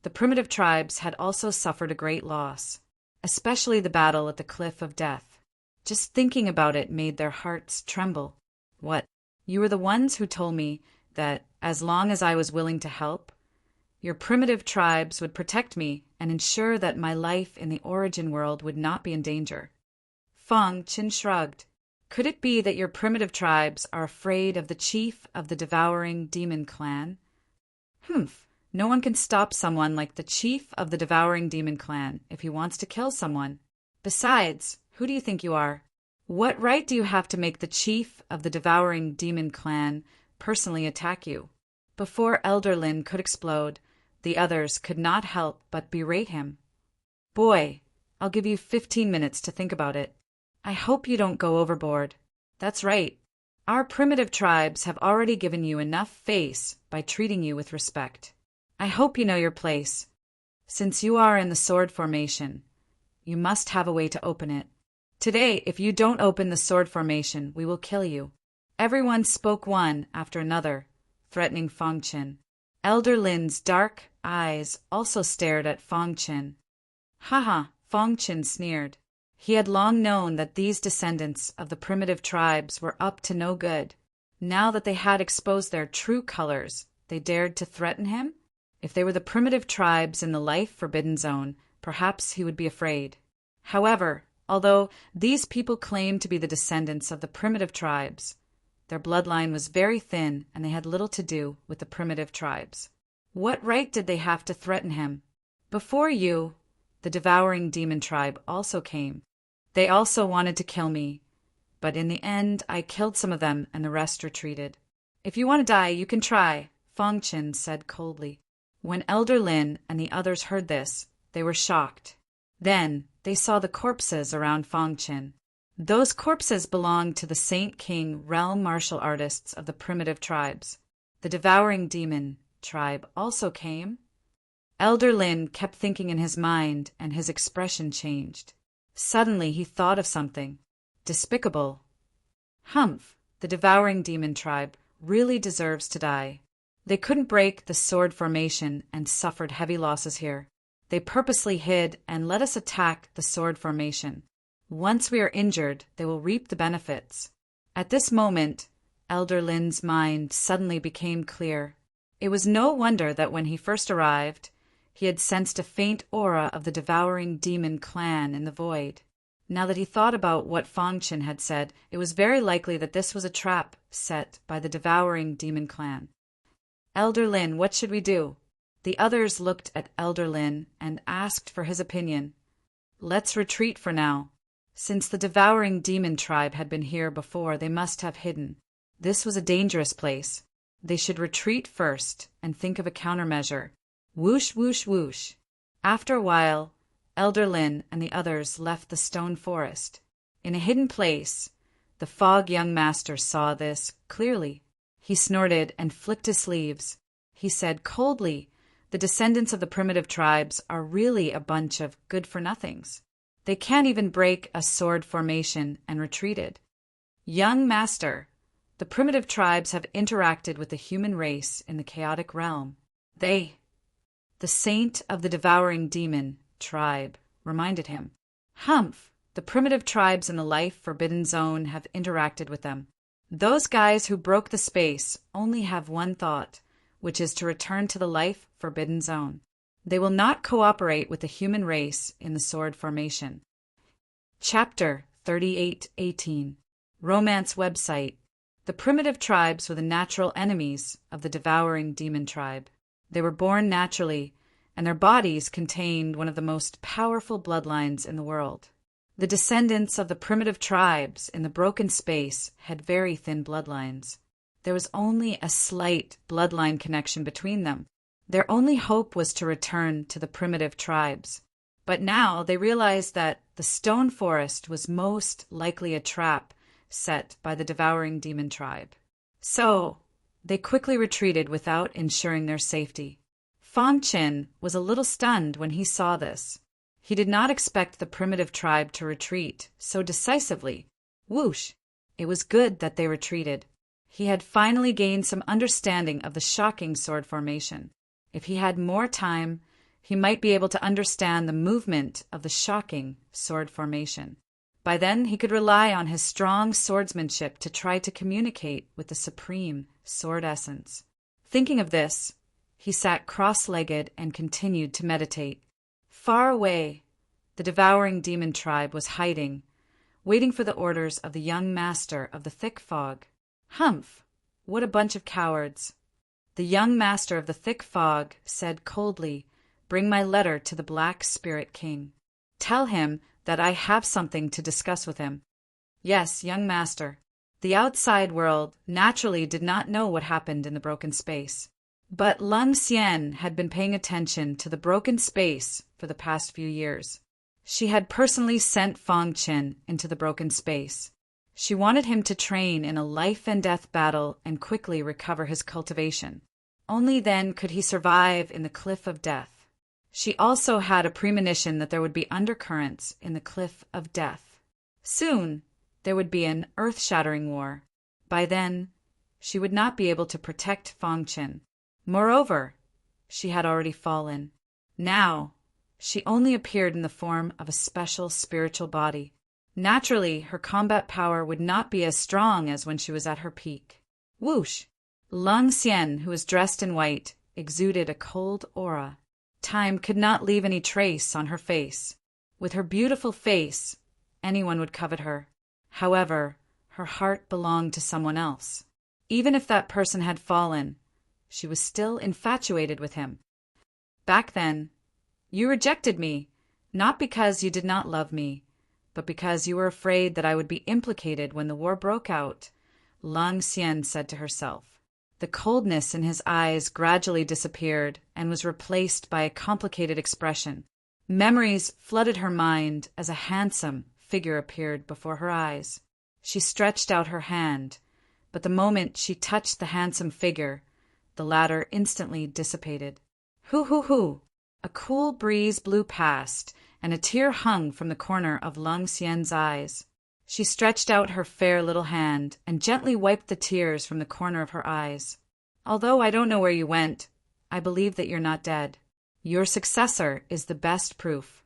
the primitive tribes had also suffered a great loss, especially the battle at the Cliff of Death. Just thinking about it made their hearts tremble. What? You were the ones who told me that, as long as I was willing to help, your primitive tribes would protect me and ensure that my life in the origin world would not be in danger. Fang Qin shrugged. Could it be that your primitive tribes are afraid of the chief of the devouring demon clan? Humph. No one can stop someone like the chief of the devouring demon clan if he wants to kill someone. Besides, who do you think you are? What right do you have to make the chief of the devouring demon clan personally attack you? Before Elder Lin could explode, the others could not help but berate him. Boy, I'll give you 15 minutes to think about it. I hope you don't go overboard. That's right. Our primitive tribes have already given you enough face by treating you with respect. I hope you know your place. Since you are in the sword formation, you must have a way to open it. Today, if you don't open the sword formation, we will kill you. Everyone spoke one after another, threatening Fang Qin. Elder Lin's dark eyes also stared at Fang Qin. Haha, Fang Qin sneered. He had long known that these descendants of the primitive tribes were up to no good. Now that they had exposed their true colors, they dared to threaten him? If they were the primitive tribes in the life forbidden zone, perhaps he would be afraid. However, although these people claimed to be the descendants of the primitive tribes, their bloodline was very thin and they had little to do with the primitive tribes. What right did they have to threaten him? Before you, the devouring demon tribe also came. They also wanted to kill me, but in the end I killed some of them and the rest retreated. If you want to die, you can try, Fang Qin said coldly. When Elder Lin and the others heard this, they were shocked. Then they saw the corpses around Fang Qin. Those corpses belonged to the Saint King realm martial artists of the primitive tribes. The devouring demon tribe also came. Elder Lin kept thinking in his mind, and his expression changed. Suddenly he thought of something. Despicable. Humph, the devouring demon tribe really deserves to die. They couldn't break the sword formation and suffered heavy losses here. They purposely hid and let us attack the sword formation. Once we are injured, they will reap the benefits. At this moment, Elder Lin's mind suddenly became clear. It was no wonder that when he first arrived, he had sensed a faint aura of the devouring demon clan in the void. Now that he thought about what Fang Qin had said, it was very likely that this was a trap set by the devouring demon clan. Elder Lin, what should we do? The others looked at Elder Lin and asked for his opinion. Let's retreat for now. Since the devouring demon tribe had been here before, they must have hidden. This was a dangerous place. They should retreat first and think of a countermeasure. Whoosh, whoosh, whoosh. After a while, Elder Lin and the others left the stone forest. In a hidden place, the Fog young master saw this clearly. He snorted and flicked his sleeves. He said coldly, the descendants of the primitive tribes are really a bunch of good-for-nothings. They can't even break a sword formation and retreated. Young master, the primitive tribes have interacted with the human race in the chaotic realm. The saint of the devouring demon tribe reminded him. Humph, the primitive tribes in the life forbidden zone have interacted with them. Those guys who broke the space only have one thought, which is to return to the life forbidden zone. They will not cooperate with the human race in the sword formation. Chapter 38:18 Romance Website. The primitive tribes were the natural enemies of the devouring demon tribe. They were born naturally, and their bodies contained one of the most powerful bloodlines in the world. The descendants of the primitive tribes in the broken space had very thin bloodlines. There was only a slight bloodline connection between them. Their only hope was to return to the primitive tribes. But now they realized that the stone forest was most likely a trap set by the devouring demon tribe. So they quickly retreated without ensuring their safety. Fang Qin was a little stunned when he saw this. He did not expect the primitive tribe to retreat so decisively. Whoosh! It was good that they retreated. He had finally gained some understanding of the shocking sword formation. If he had more time, he might be able to understand the movement of the shocking sword formation. By then, he could rely on his strong swordsmanship to try to communicate with the supreme sword essence. Thinking of this, he sat cross-legged and continued to meditate. Far away, the devouring demon tribe was hiding, waiting for the orders of the young master of the thick fog. Humph! What a bunch of cowards! The young master of the thick fog said coldly, "Bring my letter to the Black Spirit King. Tell him that I have something to discuss with him." Yes, young master. The outside world naturally did not know what happened in the broken space. But Lung Xian had been paying attention to the broken space for the past few years. She had personally sent Fang Qin into the broken space. She wanted him to train in a life-and-death battle and quickly recover his cultivation. Only then could he survive in the cliff of death. She also had a premonition that there would be undercurrents in the cliff of death. Soon, there would be an earth-shattering war. By then, she would not be able to protect Fang Qin. Moreover, she had already fallen. Now, she only appeared in the form of a special spiritual body. Naturally, her combat power would not be as strong as when she was at her peak. Whoosh! Lung Xian, who was dressed in white, exuded a cold aura. Time could not leave any trace on her face. With her beautiful face, anyone would covet her. However, her heart belonged to someone else. Even if that person had fallen, she was still infatuated with him. Back then, you rejected me, not because you did not love me, but because you were afraid that I would be implicated when the war broke out, Lung Xian said to herself. The coldness in his eyes gradually disappeared and was replaced by a complicated expression. Memories flooded her mind as a handsome figure appeared before her eyes. She stretched out her hand, but the moment she touched the handsome figure, the latter instantly dissipated. Hoo! A cool breeze blew past, and a tear hung from the corner of Lung Xian's eyes. She stretched out her fair little hand and gently wiped the tears from the corner of her eyes. Although I don't know where you went, I believe that you're not dead. Your successor is the best proof.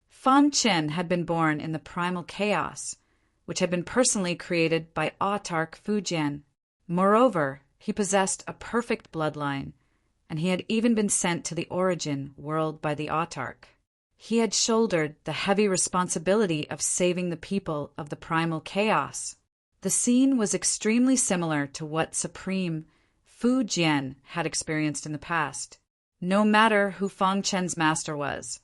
Fang Qin had been born in the primal chaos, which had been personally created by Autarch Fujian. Moreover, he possessed a perfect bloodline, and he had even been sent to the origin world by the Autarch. He had shouldered the heavy responsibility of saving the people of the primal chaos. The scene was extremely similar to what Supreme Fujian had experienced in the past. No matter who Fang Qin's master was,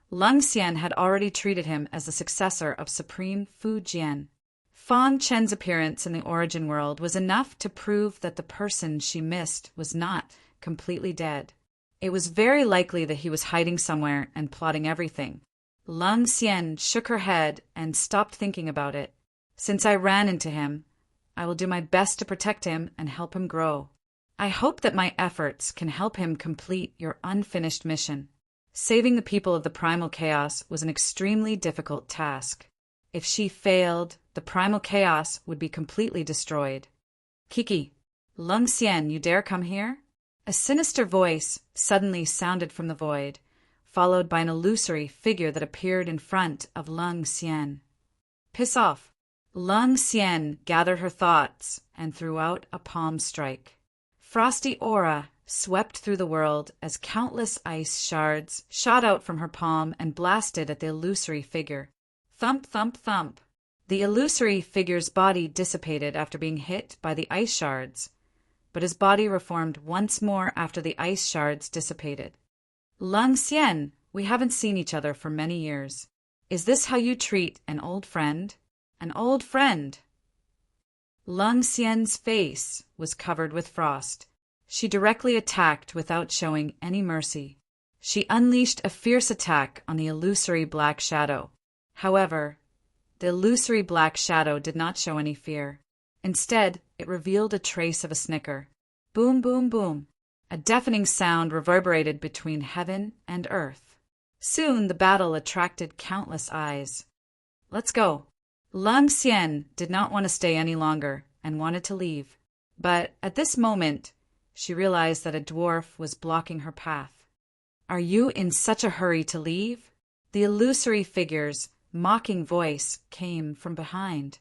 Lung Xian had already treated him as the successor of Supreme Fujian. Fang Qin's appearance in the origin world was enough to prove that the person she missed was not completely dead. It was very likely that he was hiding somewhere and plotting everything. Lung Xian shook her head and stopped thinking about it. Since I ran into him, I will do my best to protect him and help him grow. I hope that my efforts can help him complete your unfinished mission. Saving the people of the primal chaos was an extremely difficult task. If she failed, the primal chaos would be completely destroyed. Kiki, Lung Xian, you dare come here? A sinister voice suddenly sounded from the void, followed by an illusory figure that appeared in front of Lung Xian. Piss off! Lung Xian gathered her thoughts and threw out a palm strike. Frosty aura swept through the world as countless ice shards shot out from her palm and blasted at the illusory figure. Thump, thump, thump. The illusory figure's body dissipated after being hit by the ice shards, but his body reformed once more after the ice shards dissipated. Lung Xian, we haven't seen each other for many years. Is this how you treat an old friend? An old friend! Lung Xian's face was covered with frost. She directly attacked without showing any mercy. She unleashed a fierce attack on the illusory black shadow. However, the illusory black shadow did not show any fear. Instead, it revealed a trace of a snicker. Boom, boom, boom. A deafening sound reverberated between heaven and earth. Soon the battle attracted countless eyes. Let's go. Lung Xian did not want to stay any longer and wanted to leave. But at this moment, she realized that a dwarf was blocking her path. Are you in such a hurry to leave? The illusory figure's mocking voice came from behind.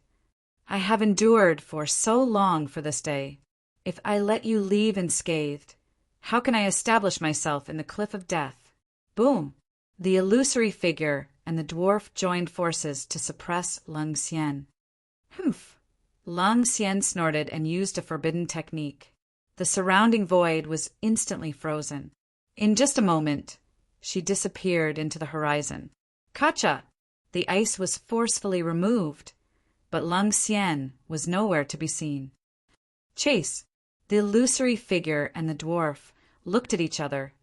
I have endured for so long for this day. If I let you leave unscathed, how can I establish myself in the cliff of death? Boom! The illusory figure and the dwarf joined forces to suppress Lung Xian. Humph! Lung Xian snorted and used a forbidden technique. The surrounding void was instantly frozen. In just a moment, she disappeared into the horizon. Gotcha! The ice was forcefully removed, but Lung Xian was nowhere to be seen. Chase! The illusory figure and the dwarf looked at each other,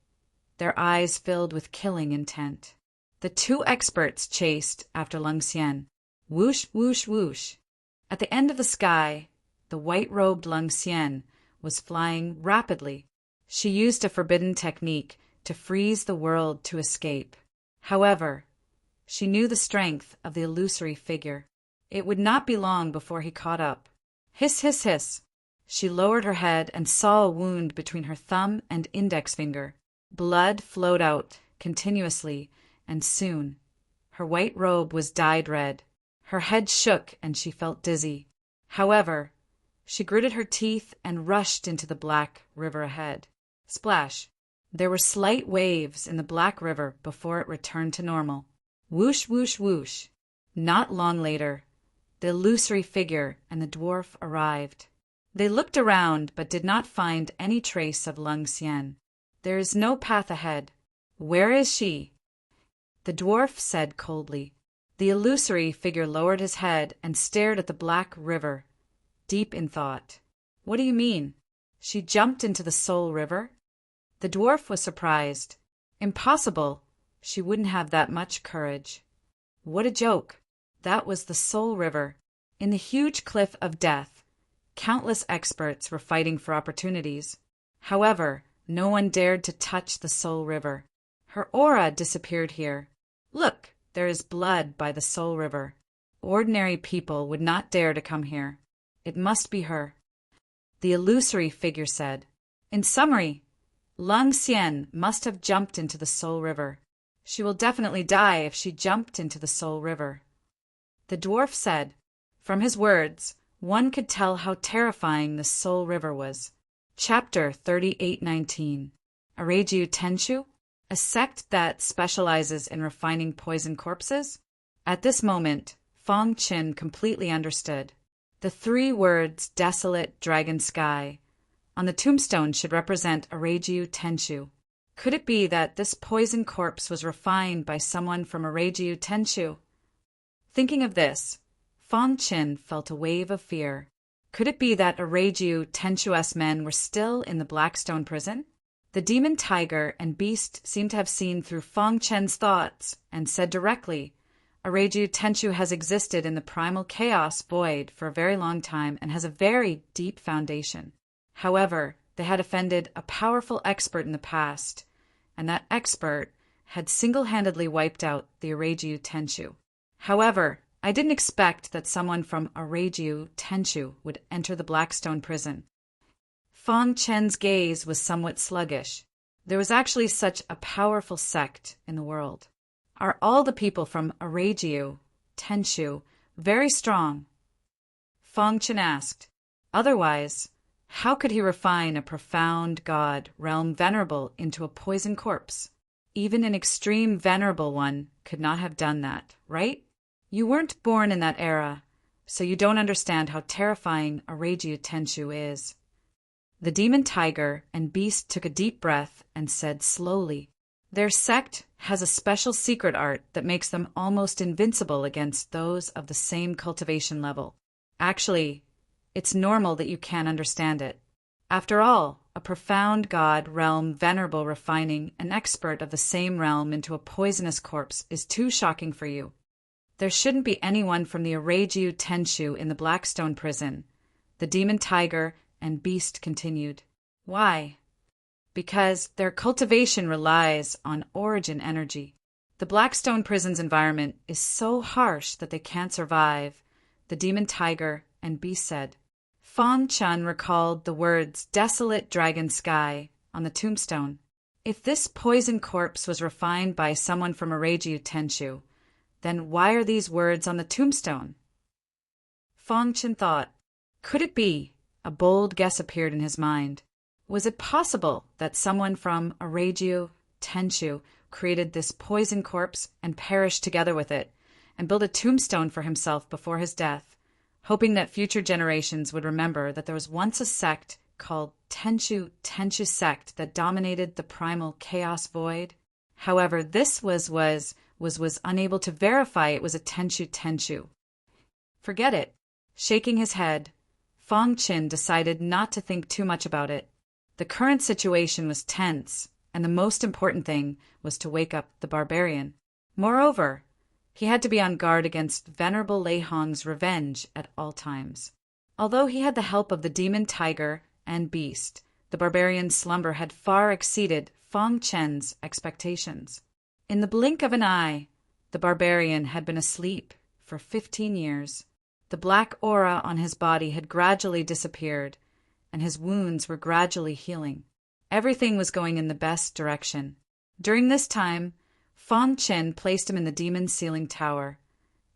their eyes filled with killing intent. The two experts chased after Lung Xian. Whoosh, whoosh, whoosh. At the end of the sky, the white-robed Lung Xian was flying rapidly. She used a forbidden technique to freeze the world to escape. However, she knew the strength of the illusory figure. It would not be long before he caught up. Hiss, hiss, hiss. She lowered her head and saw a wound between her thumb and index finger. Blood flowed out continuously, and soon her white robe was dyed red. Her head shook and she felt dizzy. However, she gritted her teeth and rushed into the black river ahead. Splash! There were slight waves in the black river before it returned to normal. Whoosh, whoosh, whoosh. Not long later, the illusory figure and the dwarf arrived. They looked around but did not find any trace of Lung Xian. There is no path ahead. Where is she? The dwarf said coldly. The illusory figure lowered his head and stared at the black river, deep in thought. What do you mean? She jumped into the Soul River? The dwarf was surprised. Impossible. She wouldn't have that much courage. What a joke. That was the Soul River. In the huge cliff of death, countless experts were fighting for opportunities. However, no one dared to touch the Soul River. Her aura disappeared here. Look, there is blood by the Soul River. Ordinary people would not dare to come here. It must be her. The illusory figure said. In summary, Lung Xian must have jumped into the Soul River. She will definitely die if she jumped into the Soul River. The dwarf said. From his words, one could tell how terrifying the Soul River was. Chapter 3819. Areju Tenshu? A sect that specializes in refining poison corpses? At this moment, Fong Qin completely understood. The three words desolate dragon sky on the tombstone should represent Areju Tenshu. Could it be that this poison corpse was refined by someone from Areju Tenshu? Thinking of this, Fong Qin felt a wave of fear. Could it be that Areju Tenshu's men were still in the Blackstone prison? The demon tiger and beast seemed to have seen through Fong Qin's thoughts and said directly, Areju Tenshu has existed in the primal chaos void for a very long time and has a very deep foundation. However, they had offended a powerful expert in the past, and that expert had single-handedly wiped out the Areju Tenshu. However, I didn't expect that someone from Areju Tenshu would enter the Blackstone prison. Fong Qin's gaze was somewhat sluggish. There was actually such a powerful sect in the world. Are all the people from Areju Tenshu very strong? Fong Qin asked. Otherwise, how could he refine a profound god realm venerable into a poison corpse? Even an extreme venerable one could not have done that, right? You weren't born in that era, so you don't understand how terrifying Areju Tenshu is. The demon tiger and beast took a deep breath and said slowly, Their sect has a special secret art that makes them almost invincible against those of the same cultivation level. Actually, it's normal that you can't understand it. After all, a profound god realm venerable refining an expert of the same realm into a poisonous corpse is too shocking for you. There shouldn't be anyone from the Areiju Tenshu in the Blackstone prison. The demon tiger and beast continued. Why? Because their cultivation relies on origin energy. The Blackstone prison's environment is so harsh that they can't survive, the demon tiger and beast said. Fang Chun recalled the words desolate dragon sky on the tombstone. If this poison corpse was refined by someone from Areiju Tenshu, then why are these words on the tombstone? Fang Chun thought. Could it be? A bold guess appeared in his mind. Was it possible that someone from Areiju Tenshu created this poison corpse and perished together with it, and built a tombstone for himself before his death, hoping that future generations would remember that there was once a sect called Tenshu sect that dominated the primal chaos void? However, this was unable to verify it was a Tenshu. Forget it. Shaking his head, Fang Chin decided not to think too much about it. The current situation was tense, and the most important thing was to wake up the barbarian. Moreover, he had to be on guard against Venerable Lei Hong's revenge at all times. Although he had the help of the demon tiger and beast, the barbarian's slumber had far exceeded Fang Chen's expectations. In the blink of an eye, the barbarian had been asleep for 15 years. The black aura on his body had gradually disappeared, and his wounds were gradually healing. Everything was going in the best direction. During this time, Fang Chen placed him in the demon ceiling tower,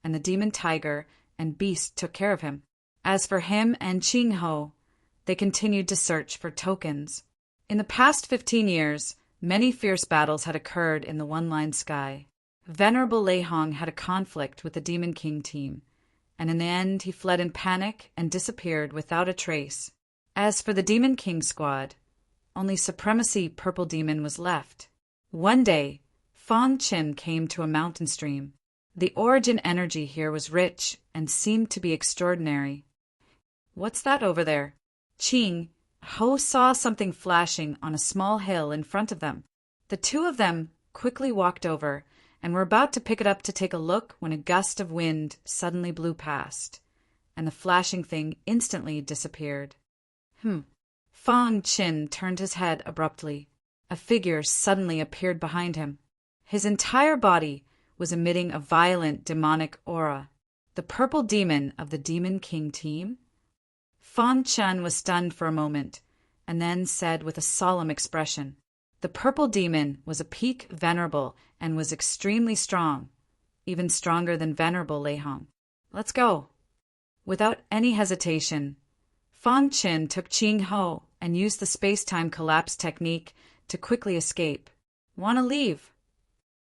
and the demon tiger and beast took care of him. As for him and Qing Ho, they continued to search for tokens. In the past 15 years, many fierce battles had occurred in the One-Line Sky. Venerable Lei Hong had a conflict with the Demon King team, and in the end he fled in panic and disappeared without a trace. As for the Demon King squad, only Supremacy Purple Demon was left. One day, Fang Chin came to a mountain stream. The origin energy here was rich and seemed to be extraordinary. What's that over there? Qing Ho saw something flashing on a small hill in front of them. The two of them quickly walked over and were about to pick it up to take a look when a gust of wind suddenly blew past, and the flashing thing instantly disappeared. Fang Chin turned his head abruptly. A figure suddenly appeared behind him. His entire body was emitting a violent demonic aura. The purple demon of the Demon King team? Fang Chen was stunned for a moment, and then said with a solemn expression, the purple demon was a peak venerable and was extremely strong, even stronger than Venerable Lei Hong. Let's go. Without any hesitation, Fang Chin took Qing Ho and used the space-time collapse technique to quickly escape. Wanna leave?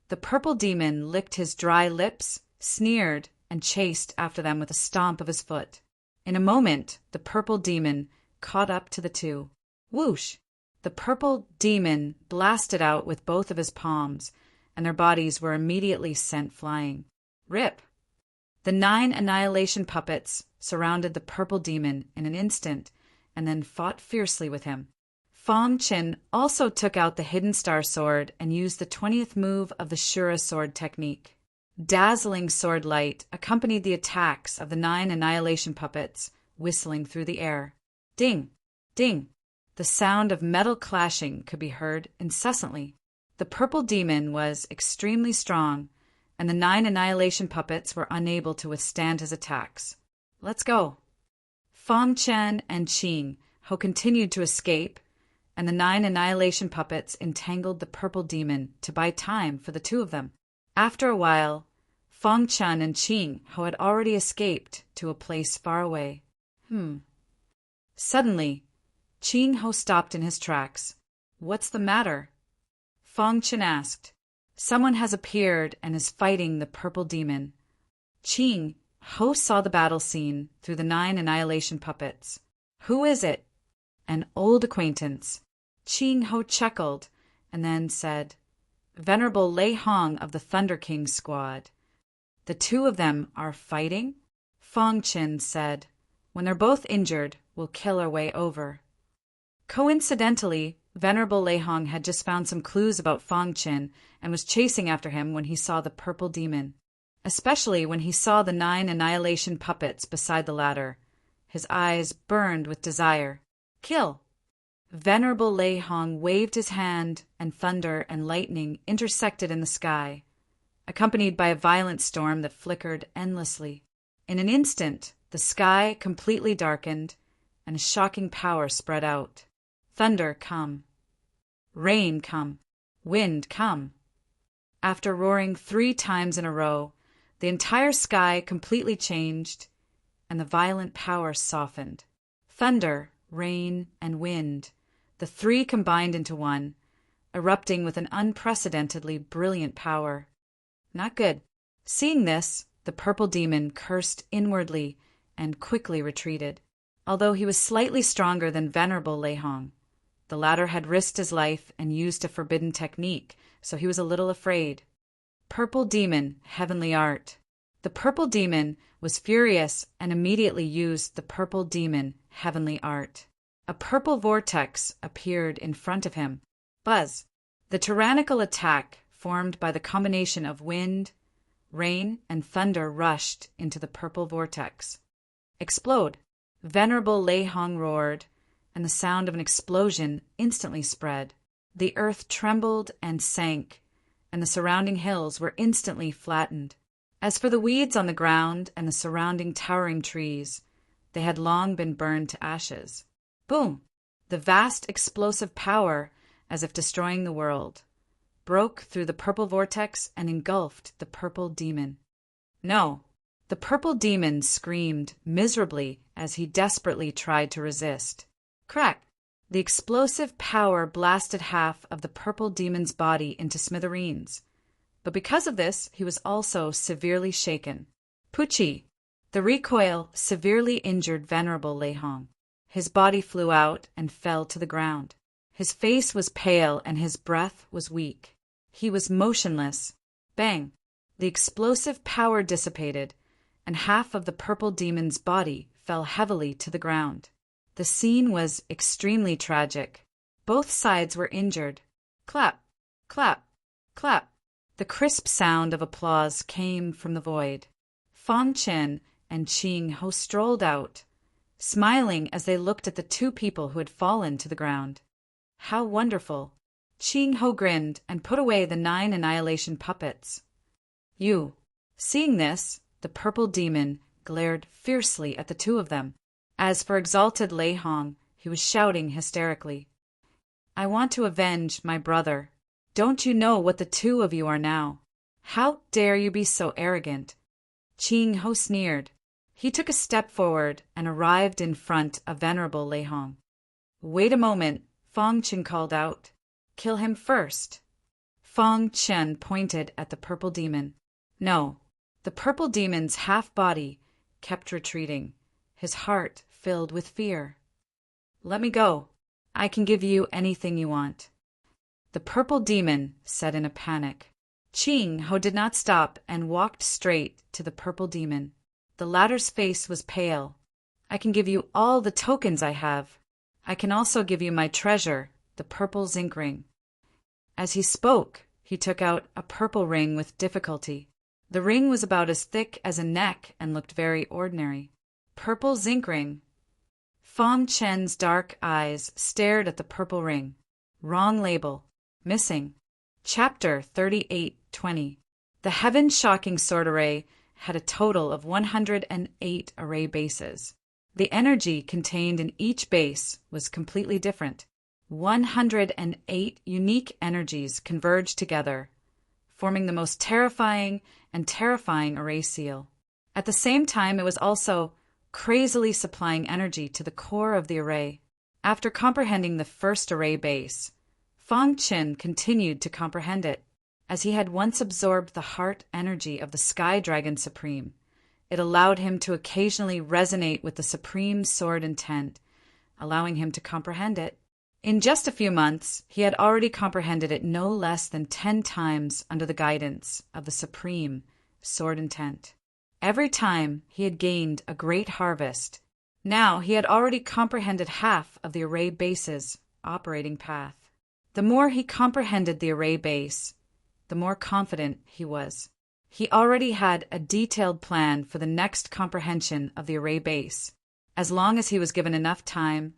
The purple demon licked his dry lips, sneered, and chased after them with a stomp of his foot. In a moment, the purple demon caught up to the two. Whoosh! The purple demon blasted out with both of his palms, and their bodies were immediately sent flying. Rip! The 9 annihilation puppets surrounded the purple demon in an instant, and then fought fiercely with him. Fang Chin also took out the Hidden Star Sword and used the 20th move of the Shura Sword technique. Dazzling sword light accompanied the attacks of the 9 annihilation puppets, whistling through the air. Ding! Ding! The sound of metal clashing could be heard incessantly. The purple demon was extremely strong, and the 9 annihilation puppets were unable to withstand his attacks. Let's go. Fang Chen and Qing Ho continued to escape, and the 9 annihilation puppets entangled the purple demon to buy time for the two of them. After a while, Fang Chen and Qing Ho had already escaped to a place far away. Suddenly, Qing Ho stopped in his tracks. What's the matter? Fang Chen asked. Someone has appeared and is fighting the purple demon. Qing Ho saw the battle scene through the 9 annihilation puppets. Who is it? An old acquaintance. Qing Ho chuckled and then said, Venerable Lei Hong of the Thunder King's squad. The two of them are fighting? Fong Qin said. When they're both injured, we'll kill our way over. Coincidentally, Venerable Lei Hong had just found some clues about Fong Qin and was chasing after him when he saw the purple demon. Especially when he saw the 9 annihilation puppets beside the ladder. His eyes burned with desire. Kill! Venerable Lei Hong waved his hand, and thunder and lightning intersected in the sky, accompanied by a violent storm that flickered endlessly. In an instant, the sky completely darkened, and a shocking power spread out. Thunder come. Rain come. Wind come. After roaring 3 times in a row, the entire sky completely changed, and the violent power softened. Thunder, rain, and wind, the 3 combined into one, erupting with an unprecedentedly brilliant power. Not good. Seeing this, the purple demon cursed inwardly and quickly retreated. Although he was slightly stronger than Venerable Lei Hong, the latter had risked his life and used a forbidden technique, so he was a little afraid. Purple demon, heavenly art. The purple demon was furious and immediately used the purple demon, heavenly art. A purple vortex appeared in front of him. Buzz. The tyrannical attack formed by the combination of wind, rain, and thunder rushed into the purple vortex. Explode. Venerable Lei Hong roared, and the sound of an explosion instantly spread. The earth trembled and sank, and the surrounding hills were instantly flattened. As for the weeds on the ground and the surrounding towering trees, they had long been burned to ashes. Boom! The vast explosive power, as if destroying the world, broke through the purple vortex and engulfed the purple demon. No! The purple demon screamed miserably as he desperately tried to resist. Crack! The explosive power blasted half of the purple demon's body into smithereens. But because of this, he was also severely shaken. Pucci! The recoil severely injured Venerable Lei Hong. His body flew out and fell to the ground. His face was pale and his breath was weak. He was motionless. Bang! The explosive power dissipated, and half of the purple demon's body fell heavily to the ground. The scene was extremely tragic. Both sides were injured. Clap! Clap! Clap! The crisp sound of applause came from the void. Fong Qin and Qing Ho strolled out, smiling as they looked at the 2 people who had fallen to the ground. How wonderful! Qing Ho grinned and put away the 9 annihilation puppets. You. Seeing this, the purple demon glared fiercely at the 2 of them. As for exalted Lei Hong, he was shouting hysterically. I want to avenge my brother. Don't you know what the 2 of you are now? How dare you be so arrogant? Qing Ho sneered. He took a step forward and arrived in front of Venerable Lei Hong. Wait a moment, Fong Qin called out. Kill him first. Fong Qin pointed at the purple demon. No, the purple demon's half-body kept retreating, his heart filled with fear. Let me go. I can give you anything you want. The purple demon said in a panic. Qing Ho did not stop and walked straight to the purple demon. The latter's face was pale. I can give you all the tokens I have. I can also give you my treasure, the purple zinc ring. As he spoke, he took out a purple ring with difficulty. The ring was about as thick as a neck and looked very ordinary. Purple zinc ring. Fong Chen's dark eyes stared at the purple ring. Wrong label. Missing. Chapter 38:20. The heaven-shocking sword array had a total of 108 array bases. The energy contained in each base was completely different. 108 unique energies converged together, forming the most terrifying array seal. At the same time, it was also crazily supplying energy to the core of the array. After comprehending the first array base, Fong Qin continued to comprehend it. As he had once absorbed the heart energy of the Sky Dragon Supreme, it allowed him to occasionally resonate with the Supreme Sword intent, allowing him to comprehend it. In just a few months, he had already comprehended it no less than 10 times under the guidance of the supreme sword intent. Every time he had gained a great harvest. Now he had already comprehended half of the array base's operating path. The more he comprehended the array base, the more confident he was. He already had a detailed plan for the next comprehension of the array base. As long as he was given enough time,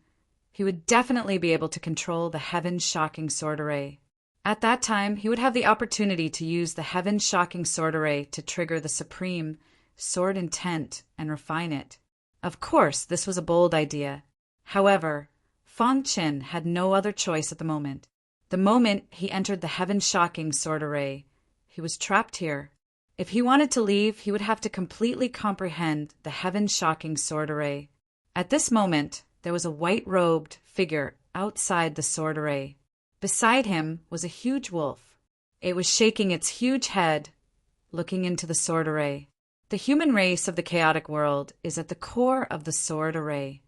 he would definitely be able to control the heaven-shocking sword array. At that time, he would have the opportunity to use the heaven-shocking sword array to trigger the supreme sword intent and refine it. Of course, this was a bold idea. However, Fang Qin had no other choice at the moment. The moment he entered the heaven-shocking sword array, he was trapped here. If he wanted to leave, he would have to completely comprehend the heaven-shocking sword array. At this moment, there was a white-robed figure outside the sword array. Beside him was a huge wolf. It was shaking its huge head, looking into the sword array. The human race of the chaotic world is at the core of the sword array.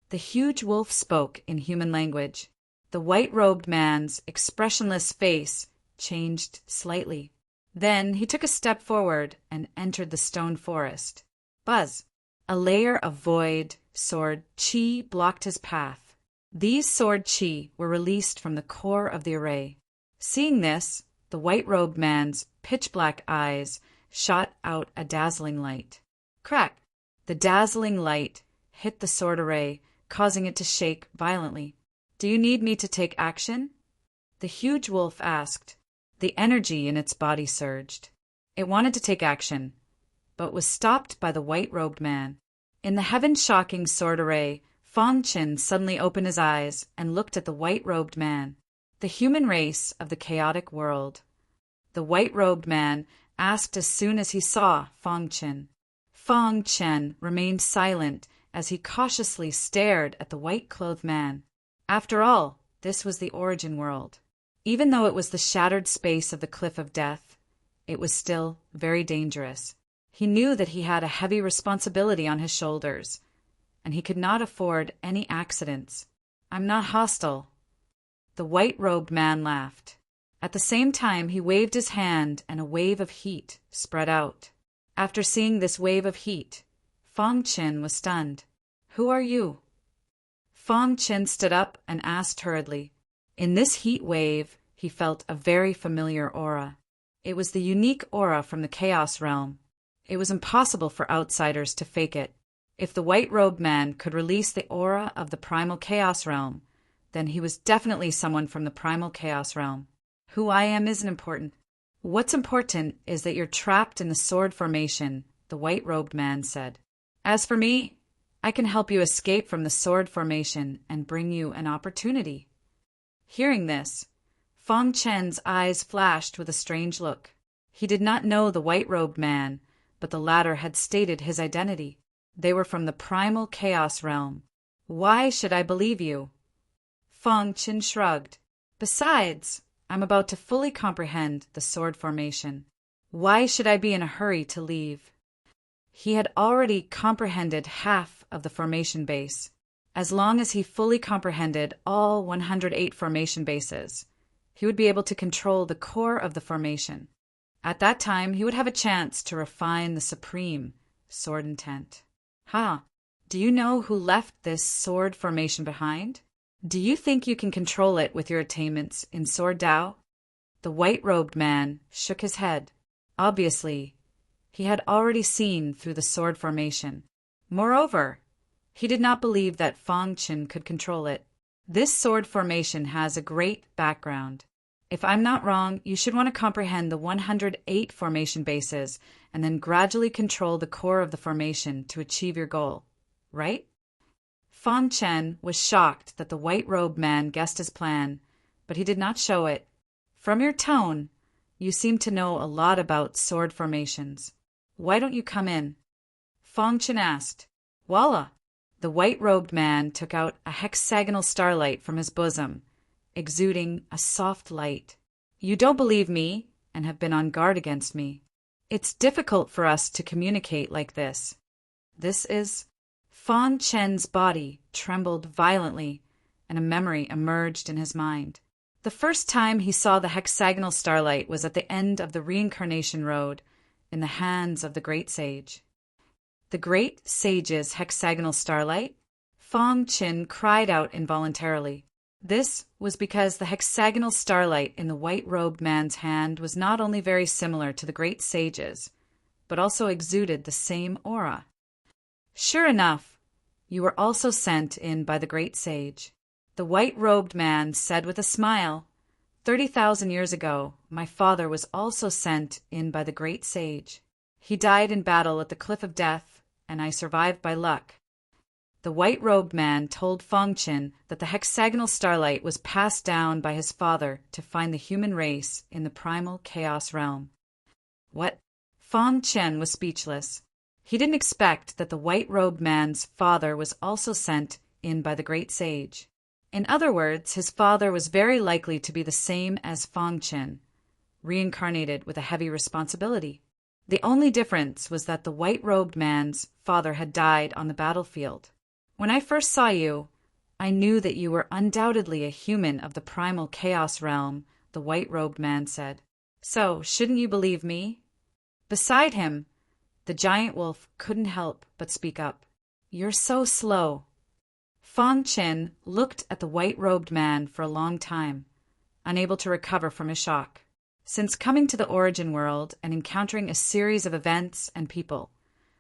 The huge wolf spoke in human language. The white-robed man's expressionless face changed slightly. Then he took a step forward and entered the stone forest. Buzz! A layer of void sword chi blocked his path. These sword chi were released from the core of the array. Seeing this, the white-robed man's pitch-black eyes shot out a dazzling light. Crack! The dazzling light hit the sword array, causing it to shake violently. Do you need me to take action? The huge wolf asked. The energy in its body surged. It wanted to take action, but was stopped by the white-robed man. In the heaven-shocking sword array, Fang Qin suddenly opened his eyes and looked at the white-robed man. The human race of the chaotic world. The white-robed man asked as soon as he saw Fang Qin. Fang Qin remained silent as he cautiously stared at the white-clothed man. After all, this was the origin world. Even though it was the shattered space of the cliff of death, it was still very dangerous. He knew that he had a heavy responsibility on his shoulders, and he could not afford any accidents. I'm not hostile. The white-robed man laughed. At the same time, he waved his hand and a wave of heat spread out. After seeing this wave of heat, Fang Qin was stunned. Who are you? Fang Qin stood up and asked hurriedly. In this heat wave, he felt a very familiar aura. It was the unique aura from the Chaos Realm. It was impossible for outsiders to fake it. If the white-robed man could release the aura of the Primal Chaos Realm, then he was definitely someone from the Primal Chaos Realm. Who I am isn't important. What's important is that you're trapped in the sword formation, the white-robed man said. As for me, I can help you escape from the sword formation and bring you an opportunity. Hearing this, Fang Qin's eyes flashed with a strange look. He did not know the white-robed man, but the latter had stated his identity. They were from the Primal Chaos Realm. Why should I believe you? Fang Qin shrugged. Besides, I'm about to fully comprehend the sword formation. Why should I be in a hurry to leave? He had already comprehended half of the formation base. As long as he fully comprehended all 108 formation bases, he would be able to control the core of the formation. At that time, he would have a chance to refine the supreme sword intent. Do you know who left this sword formation behind? Do you think you can control it with your attainments in Sword Dao? The white-robed man shook his head. Obviously, he had already seen through the sword formation. Moreover, he did not believe that Fang Qin could control it. This sword formation has a great background. If I'm not wrong, you should want to comprehend the 108 formation bases and then gradually control the core of the formation to achieve your goal, right? Fang Qin was shocked that the white-robed man guessed his plan, but he did not show it. From your tone, you seem to know a lot about sword formations. Why don't you come in? Fang Qin asked. Voila! The white-robed man took out a hexagonal starlight from his bosom, exuding a soft light. You don't believe me and have been on guard against me. It's difficult for us to communicate like this. This is... Fang Qin's body trembled violently and a memory emerged in his mind. The first time he saw the hexagonal starlight was at the end of the reincarnation road, in the hands of the great sage. The great sage's hexagonal starlight? Fong Qin cried out involuntarily. This was because the hexagonal starlight in the white-robed man's hand was not only very similar to the great sage's, but also exuded the same aura. Sure enough, you were also sent in by the great sage. The white-robed man said with a smile, 30,000 years ago, my father was also sent in by the great sage. He died in battle at the Cliff of Death, and I survived by luck. The white-robed man told Fong Qin that the hexagonal starlight was passed down by his father to find the human race in the primal chaos realm. What? Fong Qin was speechless. He didn't expect that the white-robed man's father was also sent in by the great sage. In other words, his father was very likely to be the same as Fong Qin, reincarnated with a heavy responsibility. The only difference was that the white-robed man's father had died on the battlefield. When I first saw you, I knew that you were undoubtedly a human of the primal chaos realm, the white-robed man said. So, shouldn't you believe me? Beside him, the giant wolf couldn't help but speak up. You're so slow. Fong Qin looked at the white-robed man for a long time, unable to recover from his shock. Since coming to the origin world and encountering a series of events and people,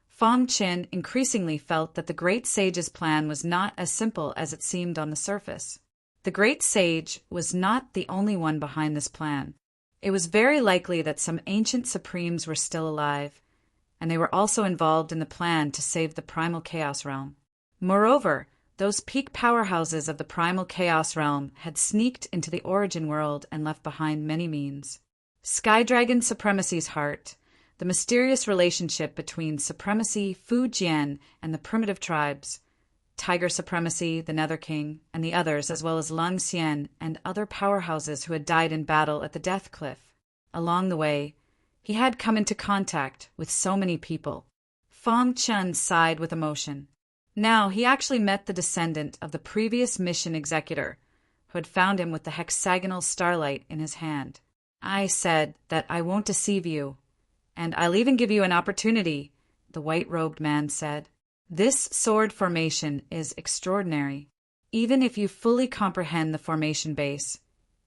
Fong Qin increasingly felt that the great sage's plan was not as simple as it seemed on the surface. The great sage was not the only one behind this plan. It was very likely that some ancient supremes were still alive, and they were also involved in the plan to save the primal chaos realm. Moreover, those peak powerhouses of the primal chaos realm had sneaked into the origin world and left behind many means. Skydragon Supremacy's heart, the mysterious relationship between Supremacy Fu Jian and the primitive tribes, Tiger Supremacy, the Nether King, and the others, as well as Lung Xian and other powerhouses who had died in battle at the Death Cliff. Along the way, he had come into contact with so many people. Fong Qin sighed with emotion. Now he actually met the descendant of the previous mission executor, who had found him with the hexagonal starlight in his hand. I said that I won't deceive you, and I'll even give you an opportunity, the white-robed man said. This sword formation is extraordinary. Even if you fully comprehend the formation base,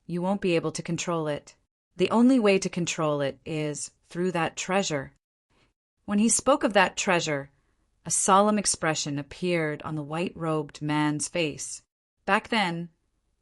you won't be able to control it. The only way to control it is through that treasure. When he spoke of that treasure, a solemn expression appeared on the white-robed man's face. Back then,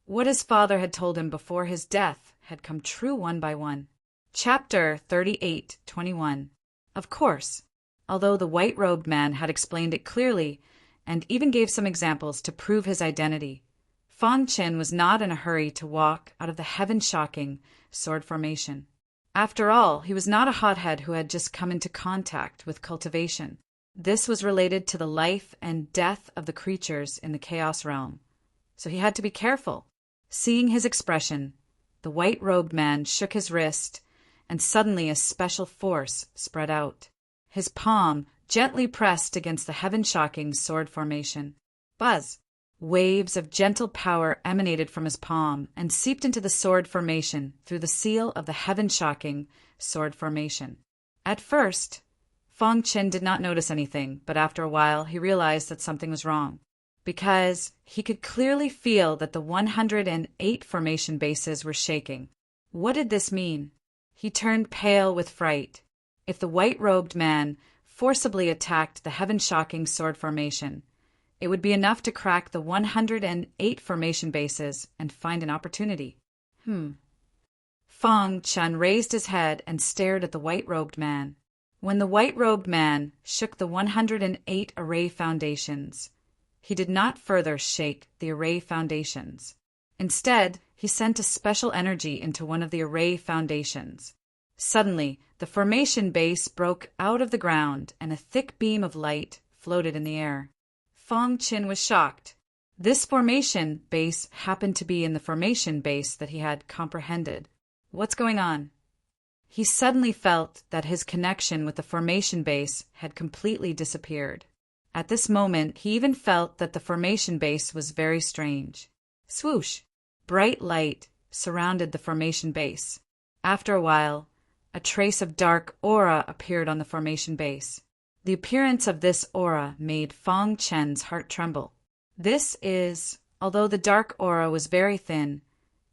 what his father had told him before his death had come true one by one. Chapter 38:21. Of course, although the white-robed man had explained it clearly and even gave some examples to prove his identity, Fong Qin was not in a hurry to walk out of the heaven-shocking sword formation. After all, he was not a hothead who had just come into contact with cultivation. This was related to the life and death of the creatures in the Chaos Realm, so he had to be careful. Seeing his expression, the white-robed man shook his wrist, and suddenly a special force spread out. His palm gently pressed against the heaven-shocking sword formation. Buzz! Waves of gentle power emanated from his palm and seeped into the sword formation through the seal of the heaven-shocking sword formation. At first, Fong Qin did not notice anything, but after a while he realized that something was wrong, because he could clearly feel that the 108 formation bases were shaking. What did this mean? He turned pale with fright. If the white-robed man forcibly attacked the heaven-shocking sword formation, it would be enough to crack the 108 formation bases and find an opportunity. Fong Qin raised his head and stared at the white-robed man. When the white-robed man shook the 108 array foundations, he did not further shake the array foundations. Instead, he sent a special energy into one of the array foundations. Suddenly, the formation base broke out of the ground and a thick beam of light floated in the air. Fong Qin was shocked. This formation base happened to be in the formation base that he had comprehended. What's going on? He suddenly felt that his connection with the formation base had completely disappeared. At this moment, he even felt that the formation base was very strange. Swoosh! Bright light surrounded the formation base. After a while, a trace of dark aura appeared on the formation base. The appearance of this aura made Fong Chen's heart tremble. Although the dark aura was very thin,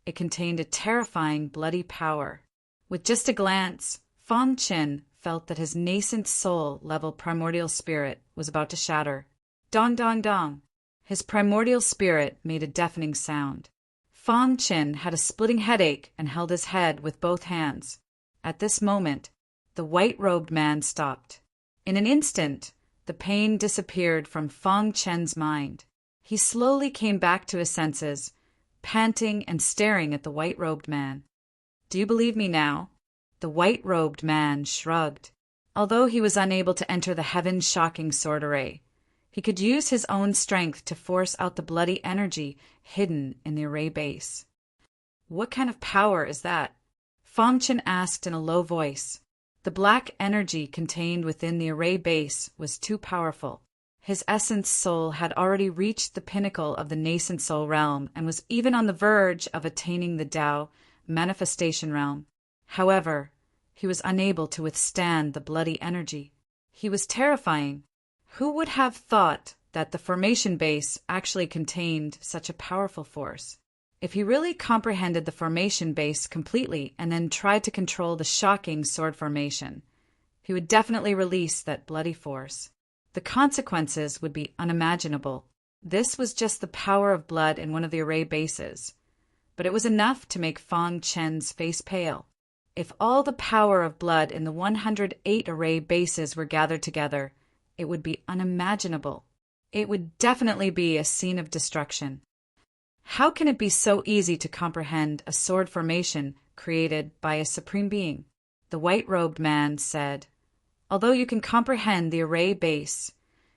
it contained a terrifying bloody power. With just a glance, Fong Chen felt that his nascent soul-level primordial spirit was about to shatter. Dong dong dong! His primordial spirit made a deafening sound. Fong Chen had a splitting headache and held his head with both hands. At this moment, the white-robed man stopped. In an instant, the pain disappeared from Fong Chen's mind. He slowly came back to his senses, panting and staring at the white-robed man. "Do you believe me now?" The white-robed man shrugged. Although he was unable to enter the heaven-shocking sword array, he could use his own strength to force out the bloody energy hidden in the array base. "What kind of power is that?" Fong Chen asked in a low voice. The black energy contained within the array base was too powerful. His essence soul had already reached the pinnacle of the nascent soul realm and was even on the verge of attaining the Tao manifestation realm. However, he was unable to withstand the bloody energy. He was terrifying. Who would have thought that the formation base actually contained such a powerful force? If he really comprehended the formation base completely and then tried to control the shocking sword formation, he would definitely release that bloody force. The consequences would be unimaginable. This was just the power of blood in one of the array bases, but it was enough to make Fong Chen's face pale. If all the power of blood in the 108 array bases were gathered together, it would be unimaginable. It would definitely be a scene of destruction. How can it be so easy to comprehend a sword formation created by a supreme being? The white-robed man said, "Although you can comprehend the array base,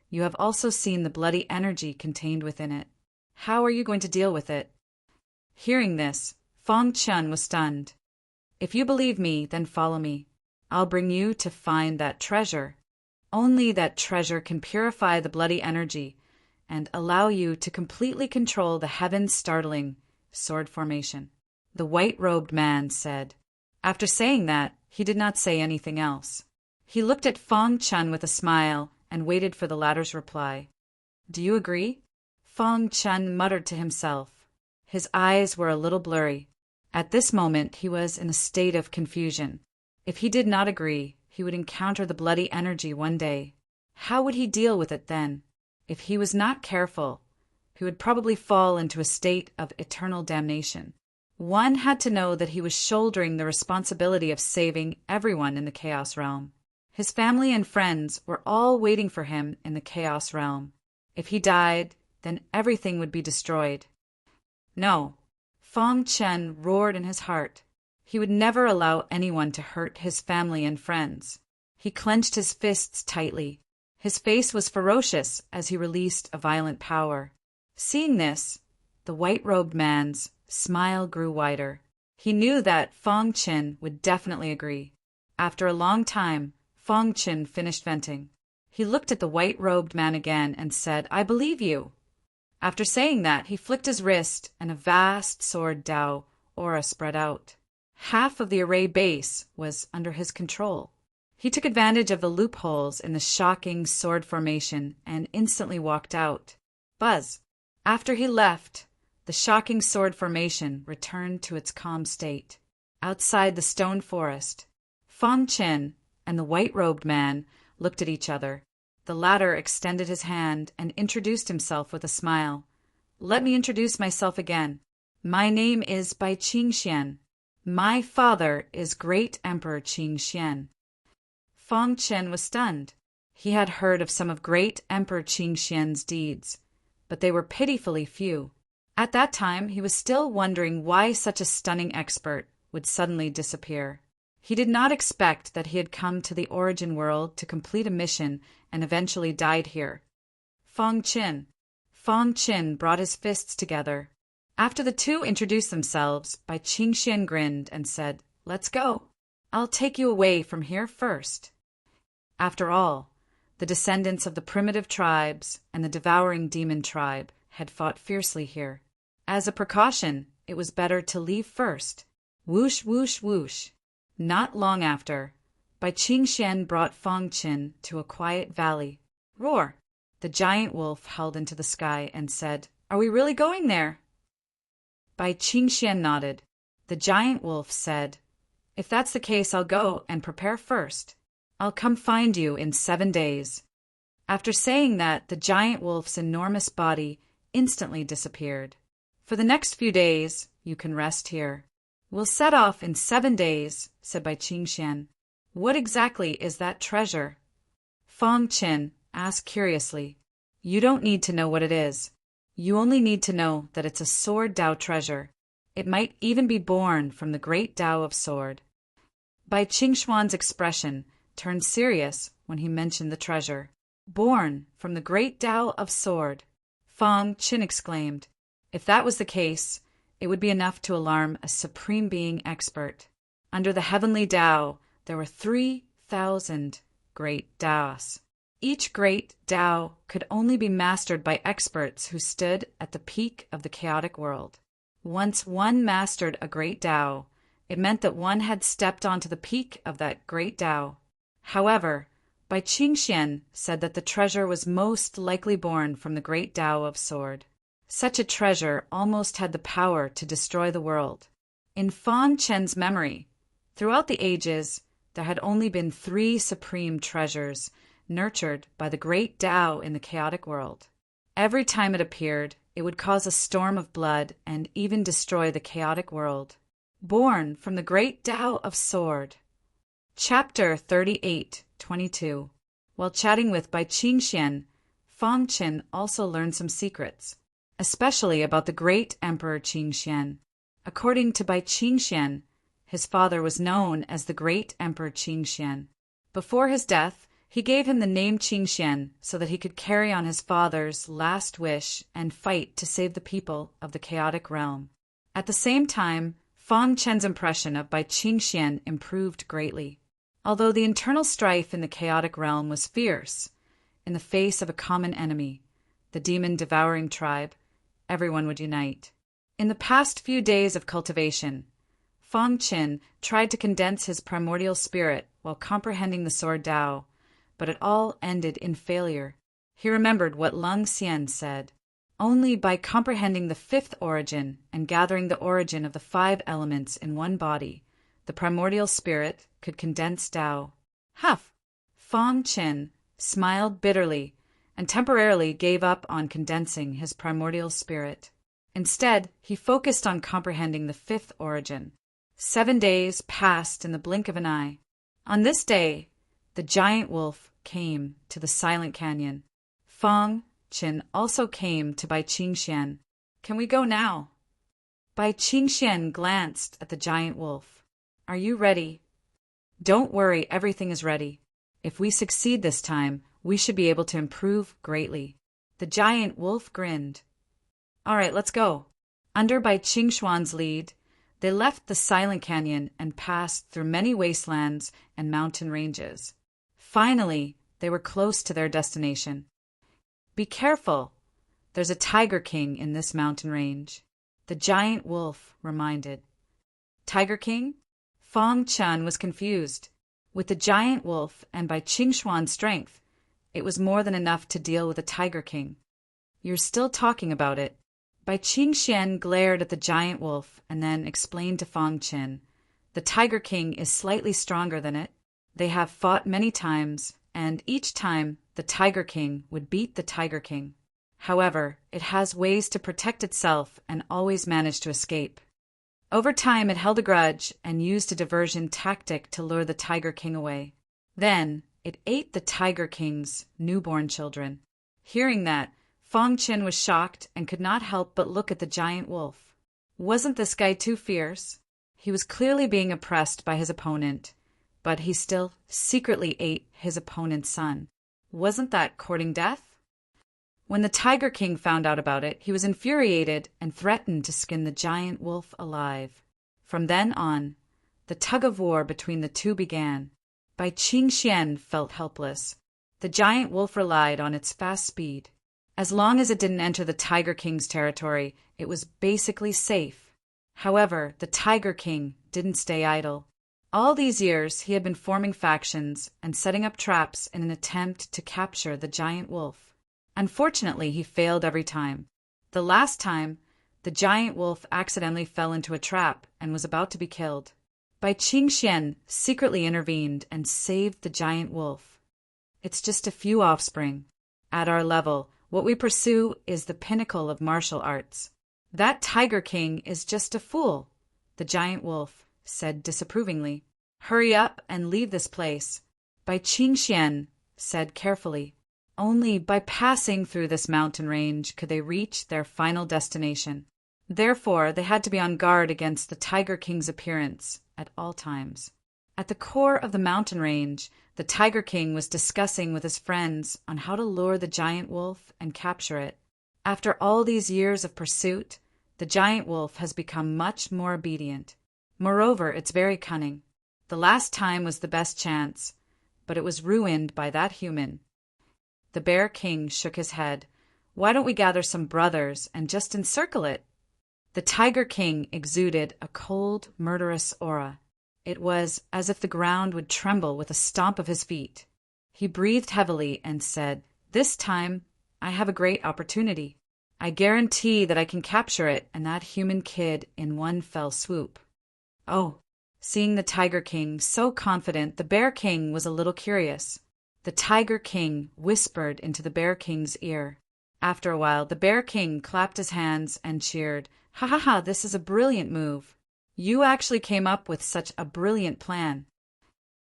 you have also seen the bloody energy contained within it. How are you going to deal with it?" Hearing this, Fong Chen was stunned. "If you believe me, then follow me. I'll bring you to find that treasure. Only that treasure can purify the bloody energy and allow you to completely control the heaven-startling sword formation," the white-robed man said. After saying that, he did not say anything else. He looked at Fong Chen with a smile and waited for the latter's reply. "Do you agree?" Fong Chen muttered to himself. His eyes were a little blurry. At this moment, he was in a state of confusion. If he did not agree, he would encounter the bloody energy one day. How would he deal with it then? If he was not careful, he would probably fall into a state of eternal damnation. One had to know that he was shouldering the responsibility of saving everyone in the Chaos Realm. His family and friends were all waiting for him in the Chaos Realm. If he died, then everything would be destroyed. No, Fong Chen roared in his heart. He would never allow anyone to hurt his family and friends. He clenched his fists tightly. His face was ferocious as he released a violent power. Seeing this, the white-robed man's smile grew wider. He knew that Fong Chen would definitely agree. After a long time, Fong Chen finished venting. He looked at the white-robed man again and said, "I believe you." After saying that, he flicked his wrist and a vast sword Tao aura spread out. Half of the array base was under his control. He took advantage of the loopholes in the shocking sword formation and instantly walked out. Buzz! After he left, the shocking sword formation returned to its calm state. Outside the stone forest, Fong Chen and the white-robed man looked at each other. The latter extended his hand and introduced himself with a smile. "Let me introduce myself again. My name is Bai Qingxian. My father is Great Emperor Qingxian." Fong Chen was stunned. He had heard of some of Great Emperor Qingxian's deeds, but they were pitifully few. At that time, he was still wondering why such a stunning expert would suddenly disappear. He did not expect that he had come to the origin world to complete a mission and eventually died here. Fong Chen brought his fists together. After the two introduced themselves, Bai Qingxian grinned and said, "Let's go. I'll take you away from here first." After all, the descendants of the primitive tribes and the devouring demon tribe had fought fiercely here. As a precaution, it was better to leave first. Whoosh, whoosh, whoosh. Not long after, Bai Qingxian brought Fang Qin to a quiet valley. Roar! The giant wolf held into the sky and said, "Are we really going there?" Bai Qingxian nodded. The giant wolf said, "If that's the case, I'll go and prepare first. I'll come find you in 7 days." After saying that, the giant wolf's enormous body instantly disappeared. "For the next few days, you can rest here." "We'll set off in 7 days," said Bai Qingxian. "What exactly is that treasure?" Fang Qin asked curiously. "You don't need to know what it is. You only need to know that it's a sword Tao treasure. It might even be born from the great Tao of sword." Bai Qingxuan's expression turned serious when he mentioned the treasure. "Born from the great Tao of sword," Fang Qin exclaimed. If that was the case, it would be enough to alarm a supreme being expert. Under the heavenly Tao, there were 3,000 great Taos. Each great Tao could only be mastered by experts who stood at the peak of the chaotic world. Once one mastered a great Tao, it meant that one had stepped onto the peak of that great Tao. However, Bai Qingxian said that the treasure was most likely born from the great Tao of sword. Such a treasure almost had the power to destroy the world. In Fang Qin's memory, throughout the ages, there had only been 3 supreme treasures nurtured by the great Tao in the chaotic world. Every time it appeared, it would cause a storm of blood and even destroy the chaotic world. Born from the great Tao of sword. Chapter 38:22. While chatting with Bai Qingxian, Fang Qin also learned some secrets, especially about the great Emperor Qingxian. According to Bai Qingxian, his father was known as the great Emperor Qingxian. Before his death, he gave him the name Qingxian so that he could carry on his father's last wish and fight to save the people of the chaotic realm. At the same time, Fang Qin's impression of Bai Qingxian improved greatly. Although the internal strife in the chaotic realm was fierce, in the face of a common enemy, the demon-devouring tribe, everyone would unite. In the past few days of cultivation, Fang Qin tried to condense his primordial spirit while comprehending the sword Tao, but it all ended in failure. He remembered what Lung Xian said. Only by comprehending the 5th origin and gathering the origin of the 5 elements in one body, the primordial spirit could condense Tao. Huff! Fang Qin smiled bitterly and temporarily gave up on condensing his primordial spirit. Instead, he focused on comprehending the 5th origin. 7 days passed in the blink of an eye. On this day, the giant wolf came to the silent canyon. Fang Qin also came to Bai Qingxian. "Can we go now?" Bai Qingxian glanced at the giant wolf. "Are you ready?" "Don't worry, everything is ready. If we succeed this time, we should be able to improve greatly." The giant wolf grinned. "All right, let's go." Under Bai Qingxuan's lead, they left the silent canyon and passed through many wastelands and mountain ranges. Finally, they were close to their destination. "Be careful. There's a Tiger King in this mountain range," the giant wolf reminded. Tiger King? Fang Qin was confused. With the giant wolf and Bai Qingxuan's strength, it was more than enough to deal with a Tiger King. "You're still talking about it." Bai Qingxian glared at the giant wolf and then explained to Fang Qin. "The Tiger King is slightly stronger than it. They have fought many times, and each time the Tiger King would beat the Tiger King. However, it has ways to protect itself and always manage to escape. Over time, it held a grudge and used a diversion tactic to lure the Tiger King away. Then, it ate the Tiger King's newborn children." Hearing that, Fang Qin was shocked and could not help but look at the giant wolf. Wasn't this guy too fierce? He was clearly being oppressed by his opponent, but he still secretly ate his opponent's son. Wasn't that courting death? When the Tiger King found out about it, he was infuriated and threatened to skin the giant wolf alive. From then on, the tug-of-war between the two began. Bai Qingxian felt helpless. The giant wolf relied on its fast speed. As long as it didn't enter the Tiger King's territory, it was basically safe. However, the Tiger King didn't stay idle. All these years, he had been forming factions and setting up traps in an attempt to capture the giant wolf. Unfortunately, he failed every time. The last time, the giant wolf accidentally fell into a trap and was about to be killed. Bai Qingxian secretly intervened and saved the giant wolf. It's just a few offspring. At our level, what we pursue is the pinnacle of martial arts. That Tiger King is just a fool, the giant wolf said disapprovingly. Hurry up and leave this place. Bai Qingxian said carefully. Only by passing through this mountain range could they reach their final destination. Therefore, they had to be on guard against the Tiger King's appearance at all times. At the core of the mountain range, the Tiger King was discussing with his friends on how to lure the giant wolf and capture it. After all these years of pursuit, the giant wolf has become much more obedient. Moreover, it's very cunning. The last time was the best chance, but it was ruined by that human. The Bear King shook his head. Why don't we gather some brothers and just encircle it? The Tiger King exuded a cold, murderous aura. It was as if the ground would tremble with a stomp of his feet. He breathed heavily and said, "This time, I have a great opportunity. I guarantee that I can capture it and that human kid in one fell swoop." Oh, seeing the Tiger King so confident, the Bear King was a little curious. The Tiger King whispered into the Bear King's ear. After a while, the Bear King clapped his hands and cheered. "Ha ha ha, this is a brilliant move. You actually came up with such a brilliant plan."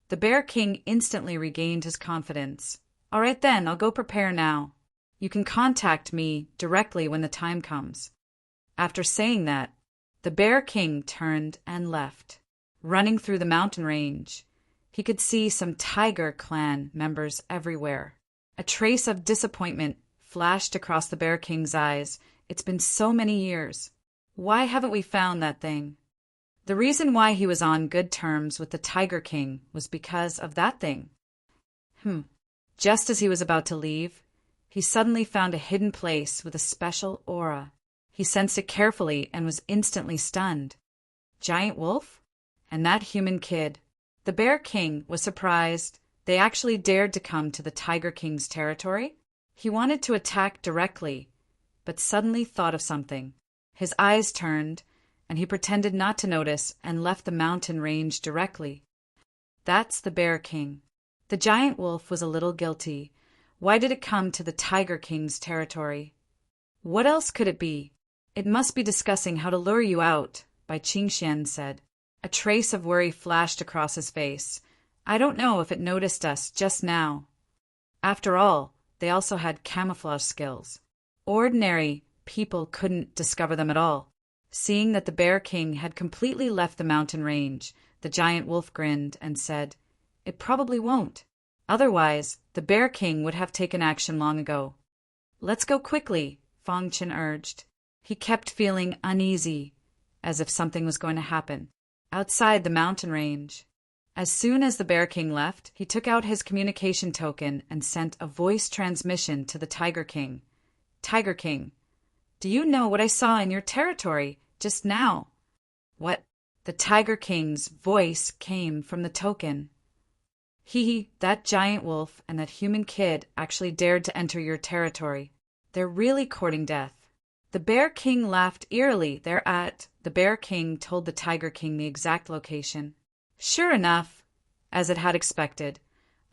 The Bear King instantly regained his confidence. "All right then, I'll go prepare now. You can contact me directly when the time comes." After saying that, the Bear King turned and left, running through the mountain range. He could see some Tiger Clan members everywhere. A trace of disappointment flashed across the Bear King's eyes. It's been so many years. Why haven't we found that thing? The reason why he was on good terms with the Tiger King was because of that thing. Just as he was about to leave, he suddenly found a hidden place with a special aura. He sensed it carefully and was instantly stunned. Giant wolf? And that human kid. The Bear King was surprised they actually dared to come to the Tiger King's territory. He wanted to attack directly, but suddenly thought of something. His eyes turned, and he pretended not to notice and left the mountain range directly. That's the Bear King. The giant wolf was a little guilty. Why did it come to the Tiger King's territory? What else could it be? It must be discussing how to lure you out, Bai Qingxian said. A trace of worry flashed across his face. I don't know if it noticed us just now. After all, they also had camouflage skills. Ordinary people couldn't discover them at all. Seeing that the Bear King had completely left the mountain range, the giant wolf grinned and said, "It probably won't. Otherwise, the Bear King would have taken action long ago." "Let's go quickly," Fang Qin urged. He kept feeling uneasy, as if something was going to happen. Outside the mountain range. As soon as the Bear King left, he took out his communication token and sent a voice transmission to the Tiger King. "Tiger King, do you know what I saw in your territory just now?" "What?" The Tiger King's voice came from the token. That giant wolf and that human kid actually dared to enter your territory. They're really courting death." The Bear King laughed eerily. Thereat, the Bear King told the Tiger King the exact location. Sure enough, as it had expected,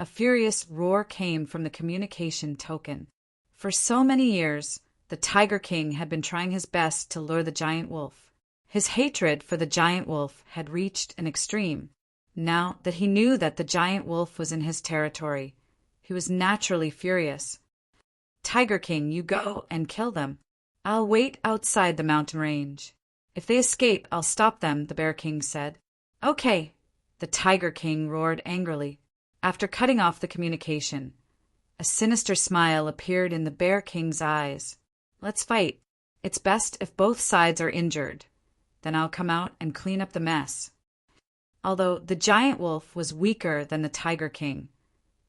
a furious roar came from the communication token. For so many years, the Tiger King had been trying his best to lure the giant wolf. His hatred for the giant wolf had reached an extreme. Now that he knew that the giant wolf was in his territory, he was naturally furious. "Tiger King, you go and kill them. I'll wait outside the mountain range. If they escape, I'll stop them," the Bear King said. "Okay," the Tiger King roared angrily. After cutting off the communication, a sinister smile appeared in the Bear King's eyes. "Let's fight. It's best if both sides are injured. Then I'll come out and clean up the mess." Although the giant wolf was weaker than the Tiger King,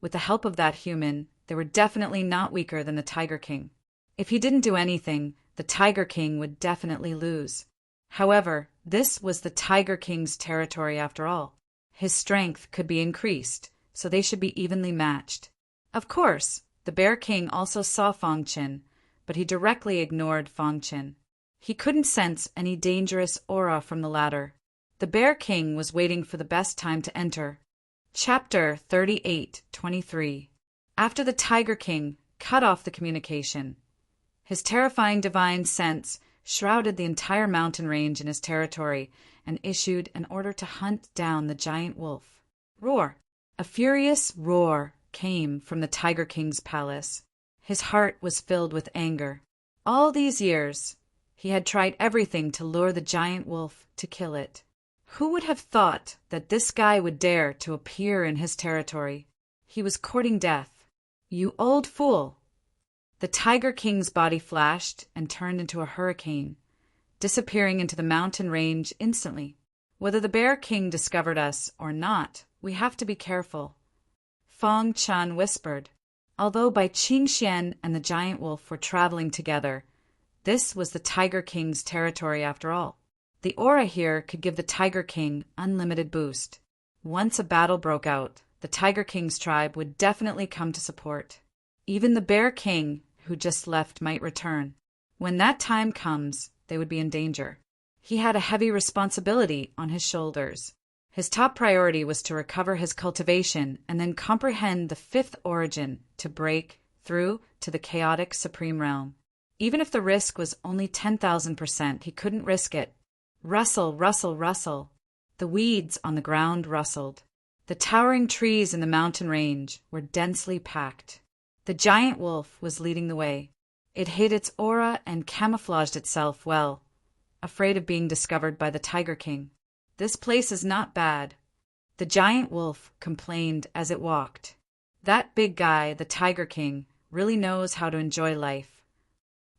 with the help of that human, they were definitely not weaker than the Tiger King. If he didn't do anything, the Tiger King would definitely lose. However, this was the Tiger King's territory after all. His strength could be increased, so they should be evenly matched. Of course, the Bear King also saw Fang Qin, but he directly ignored Fang Qin. He couldn't sense any dangerous aura from the latter. The Bear King was waiting for the best time to enter. Chapter 38:23. After the Tiger King cut off the communication, his terrifying divine sense shrouded the entire mountain range in his territory and issued an order to hunt down the giant wolf. Roar! A furious roar came from the Tiger King's palace. His heart was filled with anger. All these years, he had tried everything to lure the giant wolf to kill it. Who would have thought that this guy would dare to appear in his territory? He was courting death. You old fool! The Tiger King's body flashed and turned into a hurricane, disappearing into the mountain range instantly. Whether the Bear King discovered us or not, we have to be careful. Fang Qin whispered. Although Bai Qingxian and the giant wolf were traveling together, this was the Tiger King's territory after all. The aura here could give the Tiger King unlimited boost. Once a battle broke out, the Tiger King's tribe would definitely come to support. Even the Bear King, who just left, might return. When that time comes, they would be in danger. He had a heavy responsibility on his shoulders. His top priority was to recover his cultivation and then comprehend the fifth origin to break through to the chaotic supreme realm. Even if the risk was only 10,000%, he couldn't risk it. Rustle, rustle, rustle. The weeds on the ground rustled. The towering trees in the mountain range were densely packed. The giant wolf was leading the way. It hid its aura and camouflaged itself well, afraid of being discovered by the Tiger King. This place is not bad, the giant wolf complained as it walked. That big guy, the Tiger King, really knows how to enjoy life.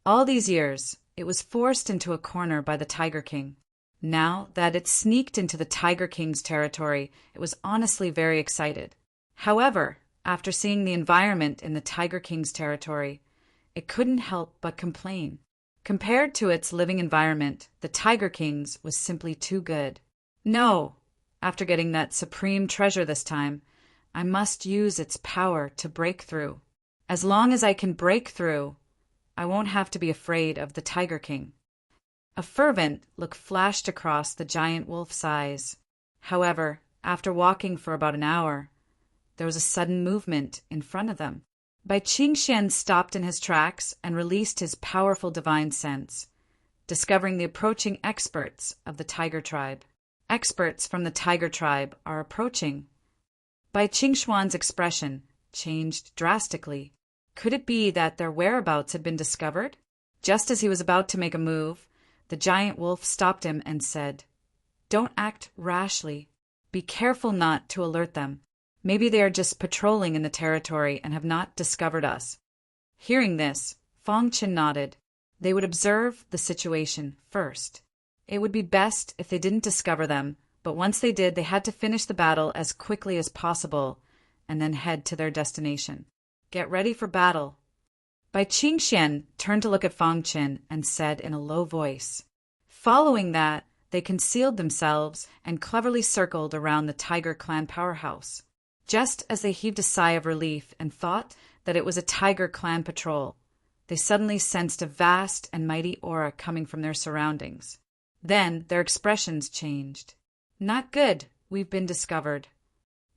All these years, it was forced into a corner by the Tiger King. Now that it sneaked into the Tiger King's territory, it was honestly very excited. However, after seeing the environment in the Tiger King's territory, it couldn't help but complain. Compared to its living environment, the Tiger King's was simply too good. No! After getting that supreme treasure this time, I must use its power to break through. As long as I can break through, I won't have to be afraid of the Tiger King. A fervent look flashed across the giant wolf's eyes. However, after walking for about an hour, there was a sudden movement in front of them. Bai Qingxian stopped in his tracks and released his powerful divine sense, discovering the approaching experts of the Tiger tribe. Experts from the Tiger tribe are approaching. Bai Qingxuan's expression changed drastically. Could it be that their whereabouts had been discovered? Just as he was about to make a move, the giant wolf stopped him and said, "Don't act rashly. Be careful not to alert them. Maybe they are just patrolling in the territory and have not discovered us." Hearing this, Fang Qin nodded. They would observe the situation first. It would be best if they didn't discover them, but once they did, they had to finish the battle as quickly as possible and then head to their destination. Get ready for battle. Bai Qingxian turned to look at Fang Qin and said in a low voice. Following that, they concealed themselves and cleverly circled around the Tiger Clan powerhouse. Just as they heaved a sigh of relief and thought that it was a Tiger Clan patrol, they suddenly sensed a vast and mighty aura coming from their surroundings. Then their expressions changed. "Not good, we've been discovered."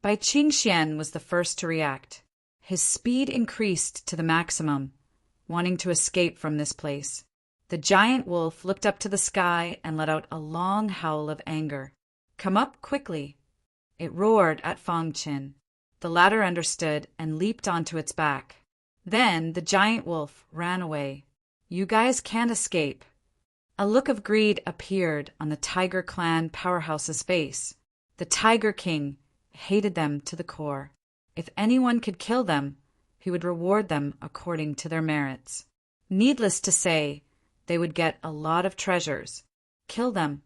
Bai Qingxian was the first to react. His speed increased to the maximum, wanting to escape from this place. The giant wolf looked up to the sky and let out a long howl of anger. "Come up quickly." It roared at Fang Qin. The latter understood and leaped onto its back. Then the giant wolf ran away. "You guys can't escape." A look of greed appeared on the Tiger Clan powerhouse's face. The Tiger King hated them to the core. If anyone could kill them, he would reward them according to their merits. Needless to say, they would get a lot of treasures. Kill them.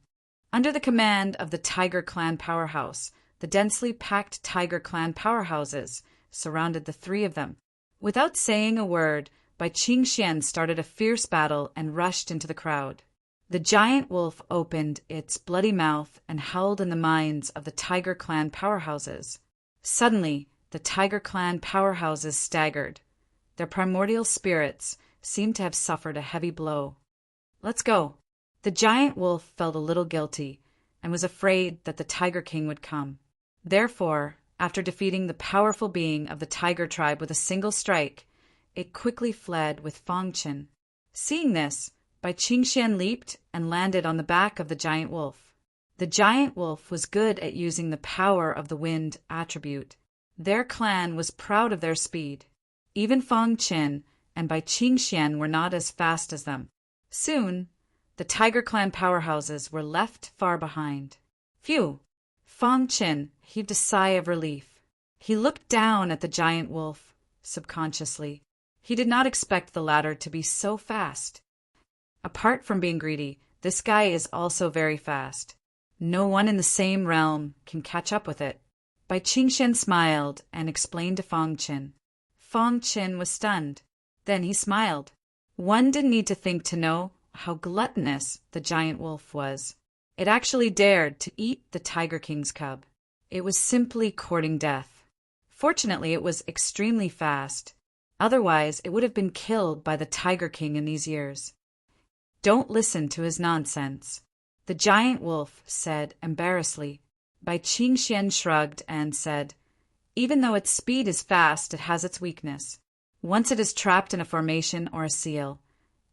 Under the command of the Tiger Clan powerhouse, the densely packed Tiger Clan powerhouses surrounded the three of them. Without saying a word, Bai Qingxian started a fierce battle and rushed into the crowd. The giant wolf opened its bloody mouth and howled in the minds of the Tiger Clan powerhouses. Suddenly, the Tiger Clan powerhouses staggered. Their primordial spirits seemed to have suffered a heavy blow. "Let's go." The giant wolf felt a little guilty and was afraid that the Tiger King would come. Therefore, after defeating the powerful being of the tiger tribe with a single strike, it quickly fled with Fangchen. Seeing this, Bai Qingxian leaped and landed on the back of the giant wolf. The giant wolf was good at using the power of the wind attribute. Their clan was proud of their speed. Even Fangchen and Bai Qingxian were not as fast as them. Soon, the Tiger Clan powerhouses were left far behind. Phew! Fangchen heaved a sigh of relief. He looked down at the giant wolf, subconsciously. He did not expect the latter to be so fast. Apart from being greedy, this guy is also very fast. No one in the same realm can catch up with it. Bai Qingxian smiled and explained to Fangchen. Fangchen was stunned. Then he smiled. One didn't need to think to know how gluttonous the giant wolf was. It actually dared to eat the Tiger King's cub. It was simply courting death. Fortunately, it was extremely fast. Otherwise, it would have been killed by the Tiger King in these years. Don't listen to his nonsense, the giant wolf said embarrassedly. Bai Qingxian shrugged and said, even though its speed is fast, it has its weakness. Once it is trapped in a formation or a seal,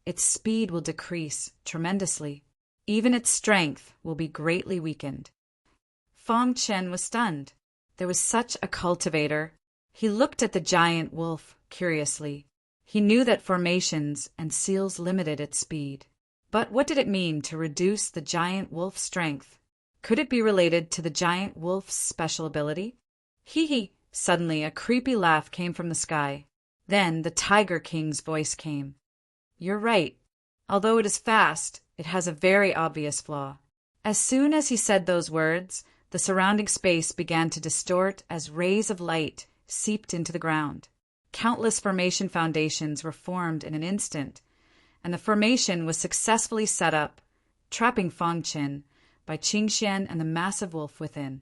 its speed will decrease tremendously. Even its strength will be greatly weakened. Fangchen was stunned. There was such a cultivator. He looked at the giant wolf curiously. He knew that formations and seals limited its speed. But what did it mean to reduce the giant wolf's strength? Could it be related to the giant wolf's special ability? Hee! Suddenly a creepy laugh came from the sky. Then the Tiger King's voice came. You're right. Although it is fast, it has a very obvious flaw. As soon as he said those words, the surrounding space began to distort as rays of light seeped into the ground. Countless formation foundations were formed in an instant, and the formation was successfully set up, trapping Fangchen, Bai Qingxian, and the massive wolf within.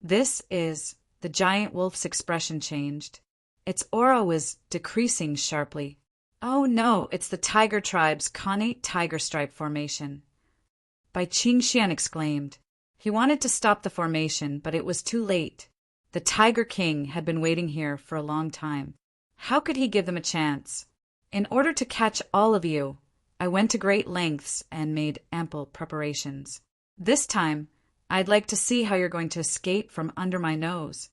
The giant wolf's expression changed. Its aura was decreasing sharply. Oh no, it's the tiger tribe's connate tiger stripe formation. Bai Qingxian exclaimed. He wanted to stop the formation, but it was too late. The Tiger King had been waiting here for a long time. How could he give them a chance? In order to catch all of you, I went to great lengths and made ample preparations. This time, I'd like to see how you're going to escape from under my nose.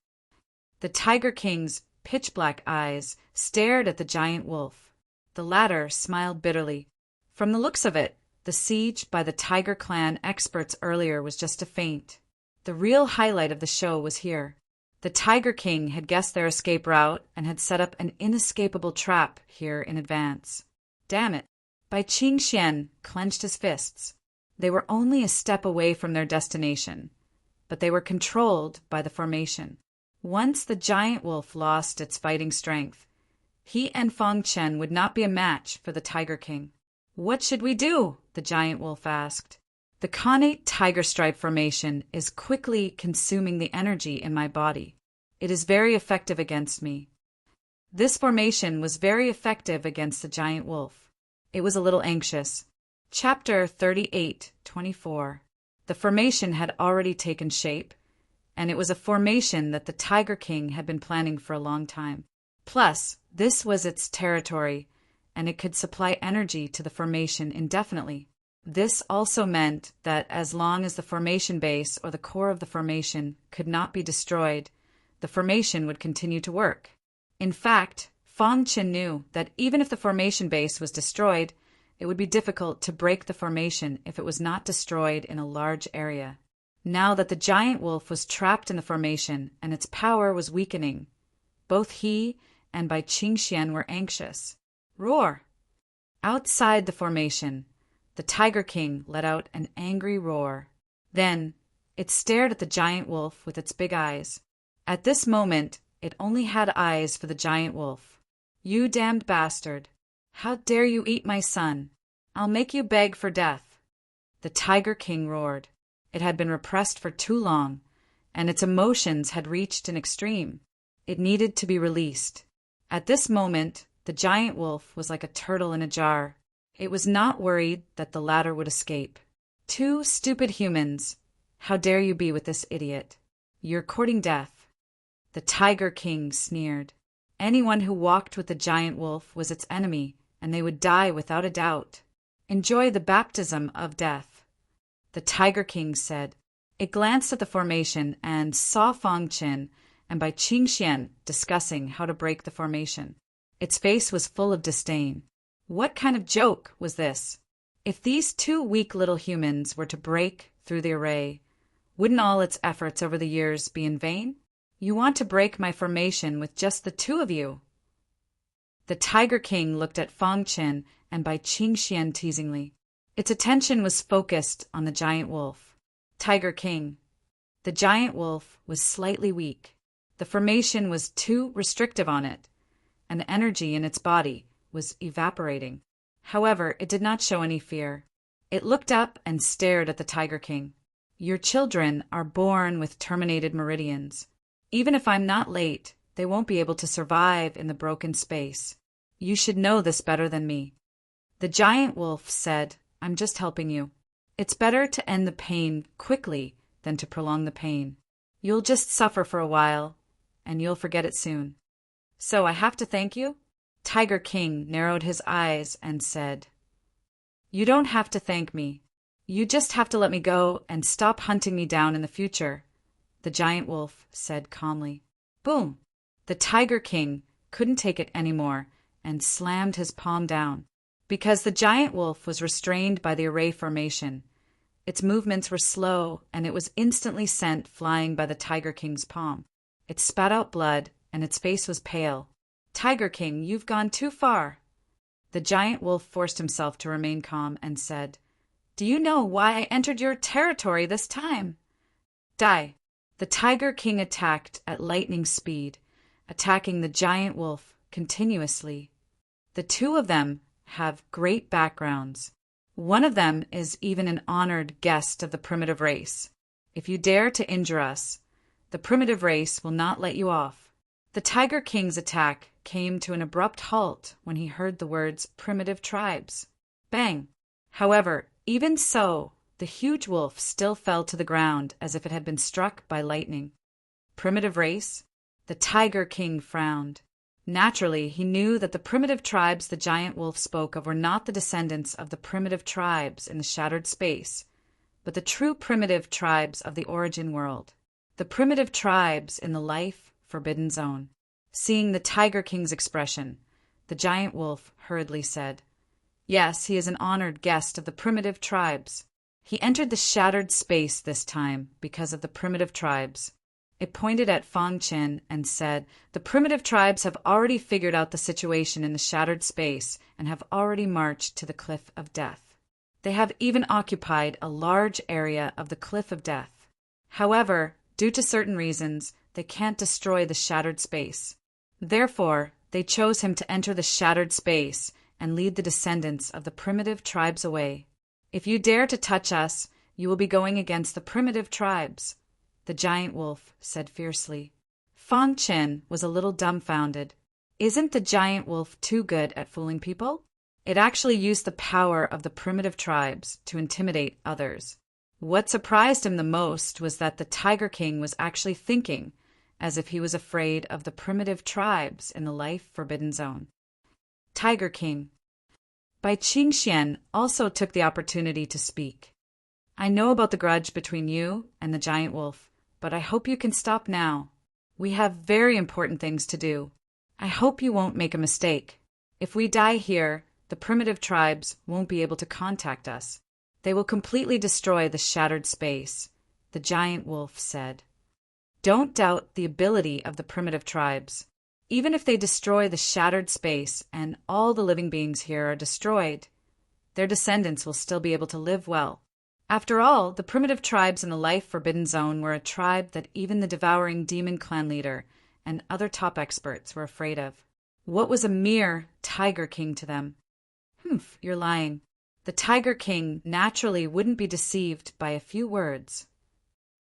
The Tiger King's pitch-black eyes stared at the giant wolf. The latter smiled bitterly. From the looks of it, the siege by the Tiger Clan experts earlier was just a feint. The real highlight of the show was here. The Tiger King had guessed their escape route and had set up an inescapable trap here in advance. Damn it! Bai Qingxian clenched his fists. They were only a step away from their destination, but they were controlled by the formation. Once the giant wolf lost its fighting strength, he and Fangchen would not be a match for the Tiger King. What should we do? The giant wolf asked. The connate tiger stripe formation is quickly consuming the energy in my body. It is very effective against me. This formation was very effective against the giant wolf. It was a little anxious. Chapter 38:24. The formation had already taken shape, and it was a formation that the Tiger King had been planning for a long time. Plus, this was its territory, and it could supply energy to the formation indefinitely. This also meant that as long as the formation base or the core of the formation could not be destroyed, the formation would continue to work. In fact, Fangchen knew that even if the formation base was destroyed, it would be difficult to break the formation if it was not destroyed in a large area. Now that the giant wolf was trapped in the formation and its power was weakening, both he and Bai Qingxian were anxious. Roar! Outside the formation, the Tiger King let out an angry roar. Then, it stared at the giant wolf with its big eyes. At this moment, it only had eyes for the giant wolf. You damned bastard! How dare you eat my son? I'll make you beg for death. The Tiger King roared. It had been repressed for too long, and its emotions had reached an extreme. It needed to be released. At this moment, the giant wolf was like a turtle in a jar. It was not worried that the latter would escape. Two stupid humans. How dare you be with this idiot? You're courting death. The Tiger King sneered. Anyone who walked with the giant wolf was its enemy, and they would die without a doubt. Enjoy the baptism of death. The Tiger King said. It glanced at the formation and saw Fang Qin and Bai Qingxian discussing how to break the formation. Its face was full of disdain. What kind of joke was this? If these two weak little humans were to break through the array, wouldn't all its efforts over the years be in vain? You want to break my formation with just the two of you. The Tiger King looked at Fang Qin and Bai Qingxian teasingly. Its attention was focused on the giant wolf. Tiger King. The giant wolf was slightly weak. The formation was too restrictive on it, and the energy in its body was evaporating. However, it did not show any fear. It looked up and stared at the Tiger King. Your children are born with terminated meridians. Even if I'm not late, they won't be able to survive in the broken space. You should know this better than me. The giant wolf said, I'm just helping you. It's better to end the pain quickly than to prolong the pain. You'll just suffer for a while, and you'll forget it soon. So I have to thank you? Tiger King narrowed his eyes and said, You don't have to thank me. You just have to let me go and stop hunting me down in the future, the giant wolf said calmly. Boom! The Tiger King couldn't take it anymore and slammed his palm down. Because the giant wolf was restrained by the array formation, its movements were slow and it was instantly sent flying by the Tiger King's palm. It spat out blood and its face was pale. Tiger King, you've gone too far. The giant wolf forced himself to remain calm and said, Do you know why I entered your territory this time? Die. The Tiger King attacked at lightning speed, attacking the giant wolf continuously. The two of them have great backgrounds. One of them is even an honored guest of the primitive race. If you dare to injure us, the primitive race will not let you off. The Tiger King's attack came to an abrupt halt when he heard the words primitive tribes. Bang! However, even so, the huge wolf still fell to the ground as if it had been struck by lightning. Primitive race? The Tiger King frowned. Naturally, he knew that the primitive tribes the giant wolf spoke of were not the descendants of the primitive tribes in the shattered space, but the true primitive tribes of the origin world. The primitive tribes in the life forbidden zone. Seeing the Tiger King's expression, the giant wolf hurriedly said, Yes, he is an honored guest of the primitive tribes. He entered the shattered space this time because of the primitive tribes. It pointed at Fang Qin and said, The primitive tribes have already figured out the situation in the shattered space and have already marched to the Cliff of Death. They have even occupied a large area of the Cliff of Death. However, due to certain reasons, they can't destroy the shattered space. Therefore, they chose him to enter the shattered space and lead the descendants of the primitive tribes away. If you dare to touch us, you will be going against the primitive tribes, the giant wolf said fiercely. Fang Qin was a little dumbfounded. Isn't the giant wolf too good at fooling people? It actually used the power of the primitive tribes to intimidate others. What surprised him the most was that the Tiger King was actually thinking as if he was afraid of the primitive tribes in the life forbidden zone. Tiger King. Bai Qingxian also took the opportunity to speak. I know about the grudge between you and the giant wolf, but I hope you can stop now. We have very important things to do. I hope you won't make a mistake. If we die here, the primitive tribes won't be able to contact us. They will completely destroy the shattered space, the giant wolf said. Don't doubt the ability of the primitive tribes. Even if they destroy the shattered space and all the living beings here are destroyed, their descendants will still be able to live well. After all, the primitive tribes in the life forbidden zone were a tribe that even the devouring demon clan leader and other top experts were afraid of. What was a mere Tiger King to them? Humph, you're lying. The Tiger King naturally wouldn't be deceived by a few words.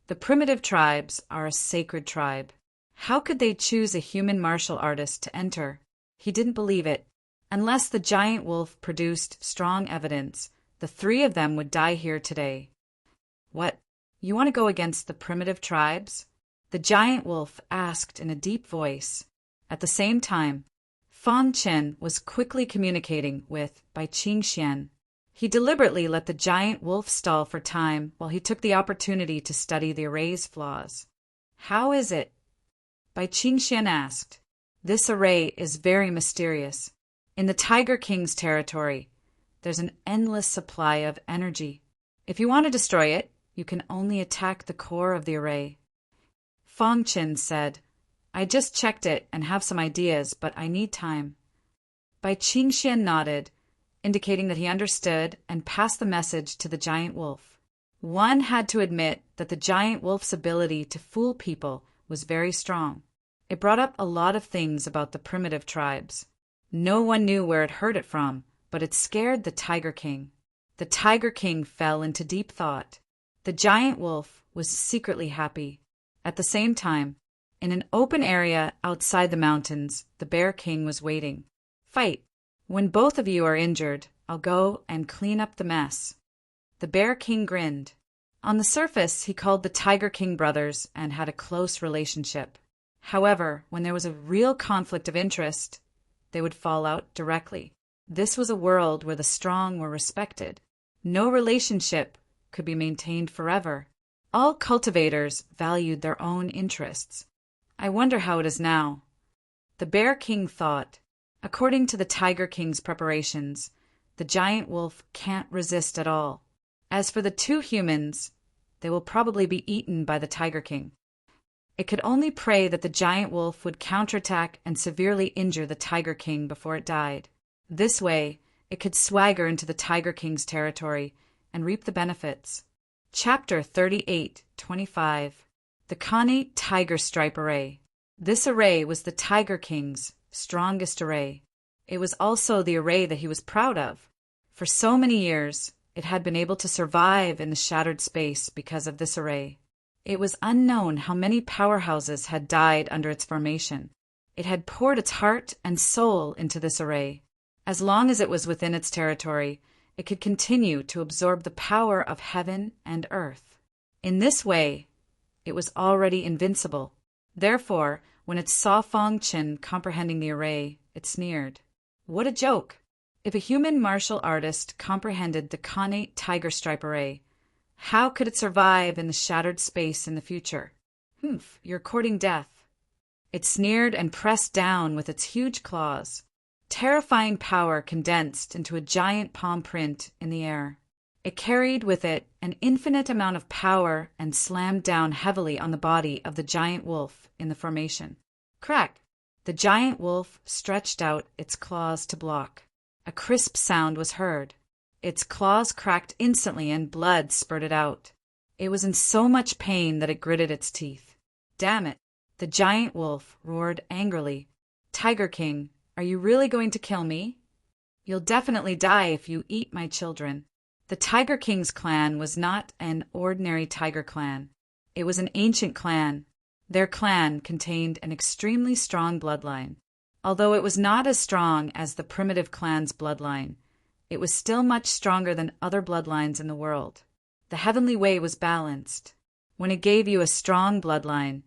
The primitive tribes are a sacred tribe. How could they choose a human martial artist to enter? He didn't believe it. Unless the giant wolf produced strong evidence, the three of them would die here today. What? You want to go against the primitive tribes? The giant wolf asked in a deep voice. At the same time, Fang Chen was quickly communicating with Bai Qingxian. He deliberately let the giant wolf stall for time while he took the opportunity to study the array's flaws. How is it? Bai Qingxian asked. This array is very mysterious. In the Tiger King's territory, there's an endless supply of energy. If you want to destroy it, you can only attack the core of the array. Fang Chen said, I just checked it and have some ideas, but I need time. Bai Qingxian nodded, indicating that he understood and passed the message to the giant wolf. One had to admit that the giant wolf's ability to fool people was very strong. It brought up a lot of things about the primitive tribes. No one knew where it heard it from, but it scared the Tiger King. The Tiger King fell into deep thought. The giant wolf was secretly happy. At the same time, in an open area outside the mountains, the Bear King was waiting. Fight. When both of you are injured, I'll go and clean up the mess. The Bear King grinned. On the surface, he called the Tiger King brothers and had a close relationship. However, when there was a real conflict of interest, they would fall out directly. This was a world where the strong were respected. No relationship could be maintained forever. All cultivators valued their own interests. I wonder how it is now. The Bear King thought. According to the Tiger King's preparations, the giant wolf can't resist at all. As for the two humans, they will probably be eaten by the Tiger King. It could only pray that the giant wolf would counterattack and severely injure the Tiger King before it died. This way, it could swagger into the Tiger King's territory and reap the benefits. Chapter 38-25 The Khanate Tiger Stripe Array. This array was the Tiger King's strongest array. It was also the array that he was proud of. For so many years, it had been able to survive in the shattered space because of this array. It was unknown how many powerhouses had died under its formation. It had poured its heart and soul into this array. As long as it was within its territory, it could continue to absorb the power of heaven and earth. In this way, it was already invincible. Therefore, when it saw Fang Chen comprehending the array, it sneered. What a joke! If a human martial artist comprehended the Khanate Tiger Stripe Array, how could it survive in the shattered space in the future? Humph, you're courting death. It sneered and pressed down with its huge claws. Terrifying power condensed into a giant palm print in the air. It carried with it an infinite amount of power and slammed down heavily on the body of the giant wolf in the formation. Crack! The giant wolf stretched out its claws to block. A crisp sound was heard. Its claws cracked instantly and blood spurted out. It was in so much pain that it gritted its teeth. Damn it! The giant wolf roared angrily. Tiger King, are you really going to kill me? You'll definitely die if you eat my children. The Tiger King's clan was not an ordinary tiger clan. It was an ancient clan. Their clan contained an extremely strong bloodline. Although it was not as strong as the primitive clan's bloodline, it was still much stronger than other bloodlines in the world. The heavenly way was balanced. When it gave you a strong bloodline,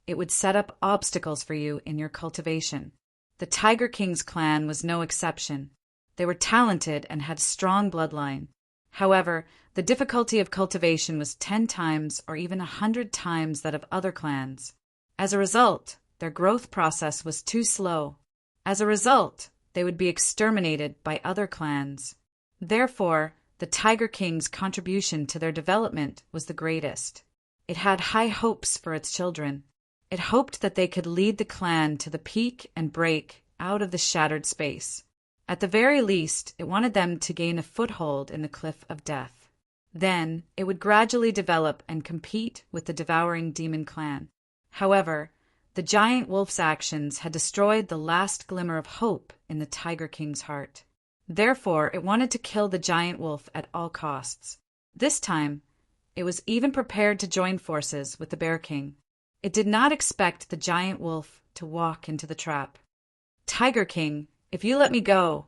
it would set up obstacles for you in your cultivation. The Tiger King's clan was no exception. They were talented and had a strong bloodline. However, the difficulty of cultivation was 10 times or even 100 times that of other clans. As a result, their growth process was too slow. As a result, they would be exterminated by other clans. Therefore, the Tiger King's contribution to their development was the greatest. It had high hopes for its children. It hoped that they could lead the clan to the peak and break out of the shattered space. At the very least, it wanted them to gain a foothold in the cliff of death. Then, it would gradually develop and compete with the devouring demon clan. However, the giant wolf's actions had destroyed the last glimmer of hope in the Tiger King's heart. Therefore, it wanted to kill the giant wolf at all costs. This time, it was even prepared to join forces with the Bear King. It did not expect the giant wolf to walk into the trap. "Tiger King, if you let me go,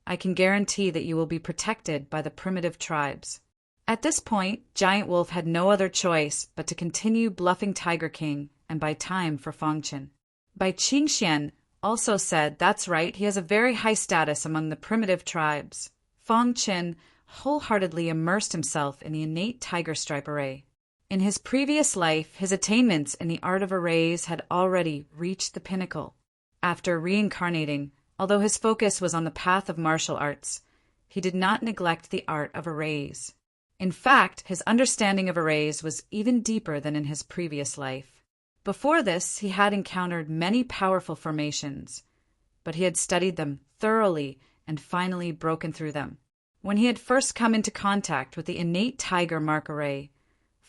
I can guarantee that you will be protected by the primitive tribes." At this point, Giant Wolf had no other choice but to continue bluffing Tiger King and buy time for Fangchen. Bai Qingxian also said that's right, he has a very high status among the primitive tribes. Fangchen wholeheartedly immersed himself in the innate tiger stripe array. In his previous life, his attainments in the art of arrays had already reached the pinnacle. After reincarnating, although his focus was on the path of martial arts, he did not neglect the art of arrays. In fact, his understanding of arrays was even deeper than in his previous life. Before this, he had encountered many powerful formations, but he had studied them thoroughly and finally broken through them. When he had first come into contact with the innate tiger mark array,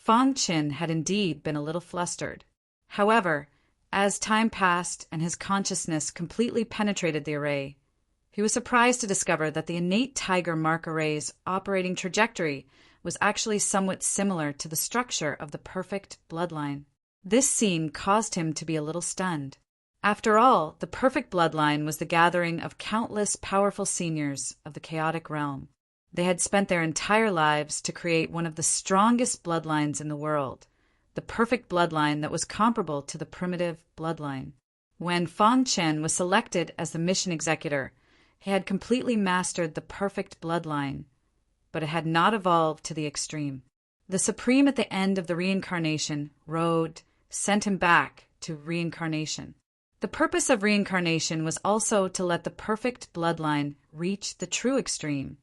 Fangchen had indeed been a little flustered. However, as time passed and his consciousness completely penetrated the array, he was surprised to discover that the innate tiger mark array's operating trajectory was actually somewhat similar to the structure of the perfect bloodline. This scene caused him to be a little stunned. After all, the perfect bloodline was the gathering of countless powerful seniors of the chaotic realm. They had spent their entire lives to create one of the strongest bloodlines in the world, the perfect bloodline that was comparable to the primitive bloodline. When Fangchen was selected as the mission executor, he had completely mastered the perfect bloodline, but it had not evolved to the extreme. The Supreme at the end of the reincarnation sent him back to reincarnation. The purpose of reincarnation was also to let the perfect bloodline reach the true extreme,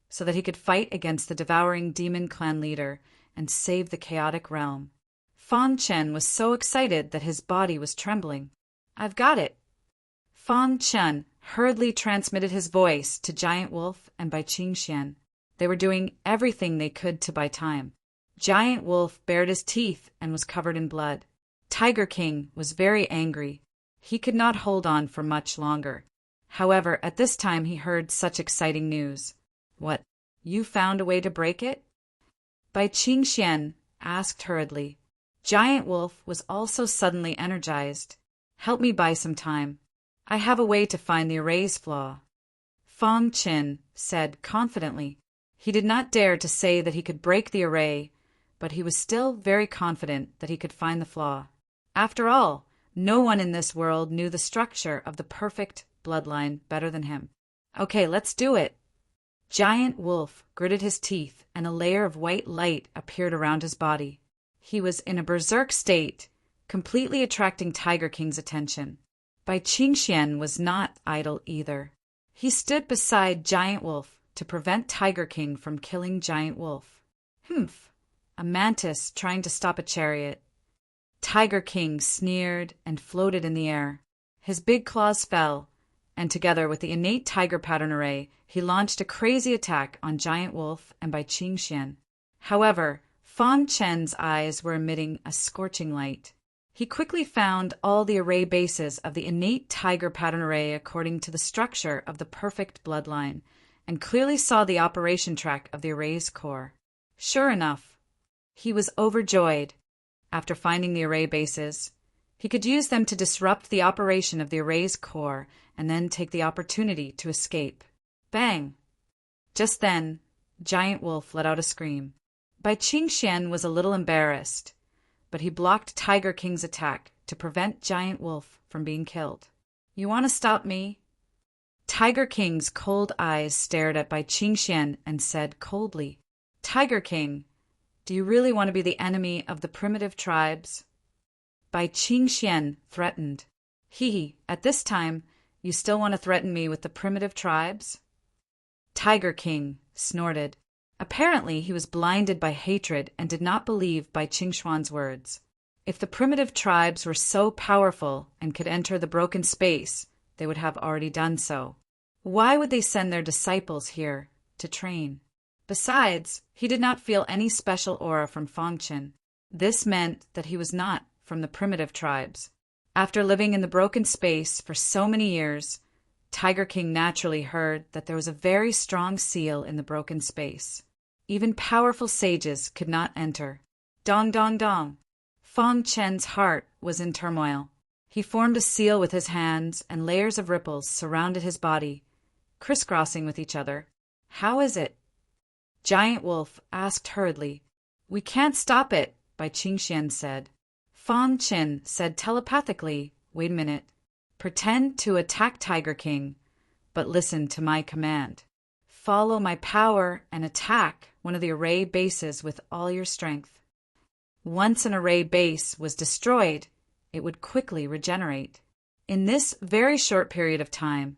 so that he could fight against the devouring demon clan leader and save the chaotic realm. Fangchen was so excited that his body was trembling. "I've got it." Fangchen hurriedly transmitted his voice to Giant Wolf and Bai Qingxian. They were doing everything they could to buy time. Giant Wolf bared his teeth and was covered in blood. Tiger King was very angry. He could not hold on for much longer. However, at this time he heard such exciting news. "What, you found a way to break it?" Bai Qingxian asked hurriedly. Giant Wolf was also suddenly energized. "Help me buy some time. I have a way to find the array's flaw." Fangchen said confidently. He did not dare to say that he could break the array, but he was still very confident that he could find the flaw. After all, no one in this world knew the structure of the perfect bloodline better than him. "Okay, let's do it." Giant Wolf gritted his teeth, and a layer of white light appeared around his body. He was in a berserk state, completely attracting Tiger King's attention. Bai Qingxian was not idle either. He stood beside Giant Wolf to prevent Tiger King from killing Giant Wolf. "Humph, a mantis trying to stop a chariot." Tiger King sneered and floated in the air. His big claws fell, and together with the innate tiger pattern array, he launched a crazy attack on Giant Wolf and Bai Qingxian. However, Fangchen's eyes were emitting a scorching light. He quickly found all the array bases of the innate tiger pattern array according to the structure of the perfect bloodline, and clearly saw the operation track of the array's core. Sure enough, he was overjoyed. After finding the array bases, he could use them to disrupt the operation of the array's core and then take the opportunity to escape. Bang! Just then, Giant Wolf let out a scream. Bai Qingxian was a little embarrassed, but he blocked Tiger King's attack to prevent Giant Wolf from being killed. "You want to stop me?" Tiger King's cold eyes stared at Bai Qingxian and said coldly, "Tiger King, do you really want to be the enemy of the primitive tribes?" Bai Qingxian threatened. At this time, you still want to threaten me with the primitive tribes?" Tiger King snorted. Apparently, he was blinded by hatred and did not believe Bai Qingxuan's words. If the primitive tribes were so powerful and could enter the broken space, they would have already done so. Why would they send their disciples here to train? Besides, he did not feel any special aura from Fangchen. This meant that he was not from the primitive tribes. After living in the broken space for so many years, Tiger King naturally heard that there was a very strong seal in the broken space. Even powerful sages could not enter. Dong dong dong. Fong Chen's heart was in turmoil. He formed a seal with his hands, and layers of ripples surrounded his body, crisscrossing with each other. How is it? Giant Wolf asked hurriedly. We can't stop it, Bai Qingxian said. Fong Chen said telepathically, wait a minute. Pretend to attack Tiger King, but listen to my command. Follow my power and attack one of the array bases with all your strength. Once an array base was destroyed, it would quickly regenerate. In this very short period of time,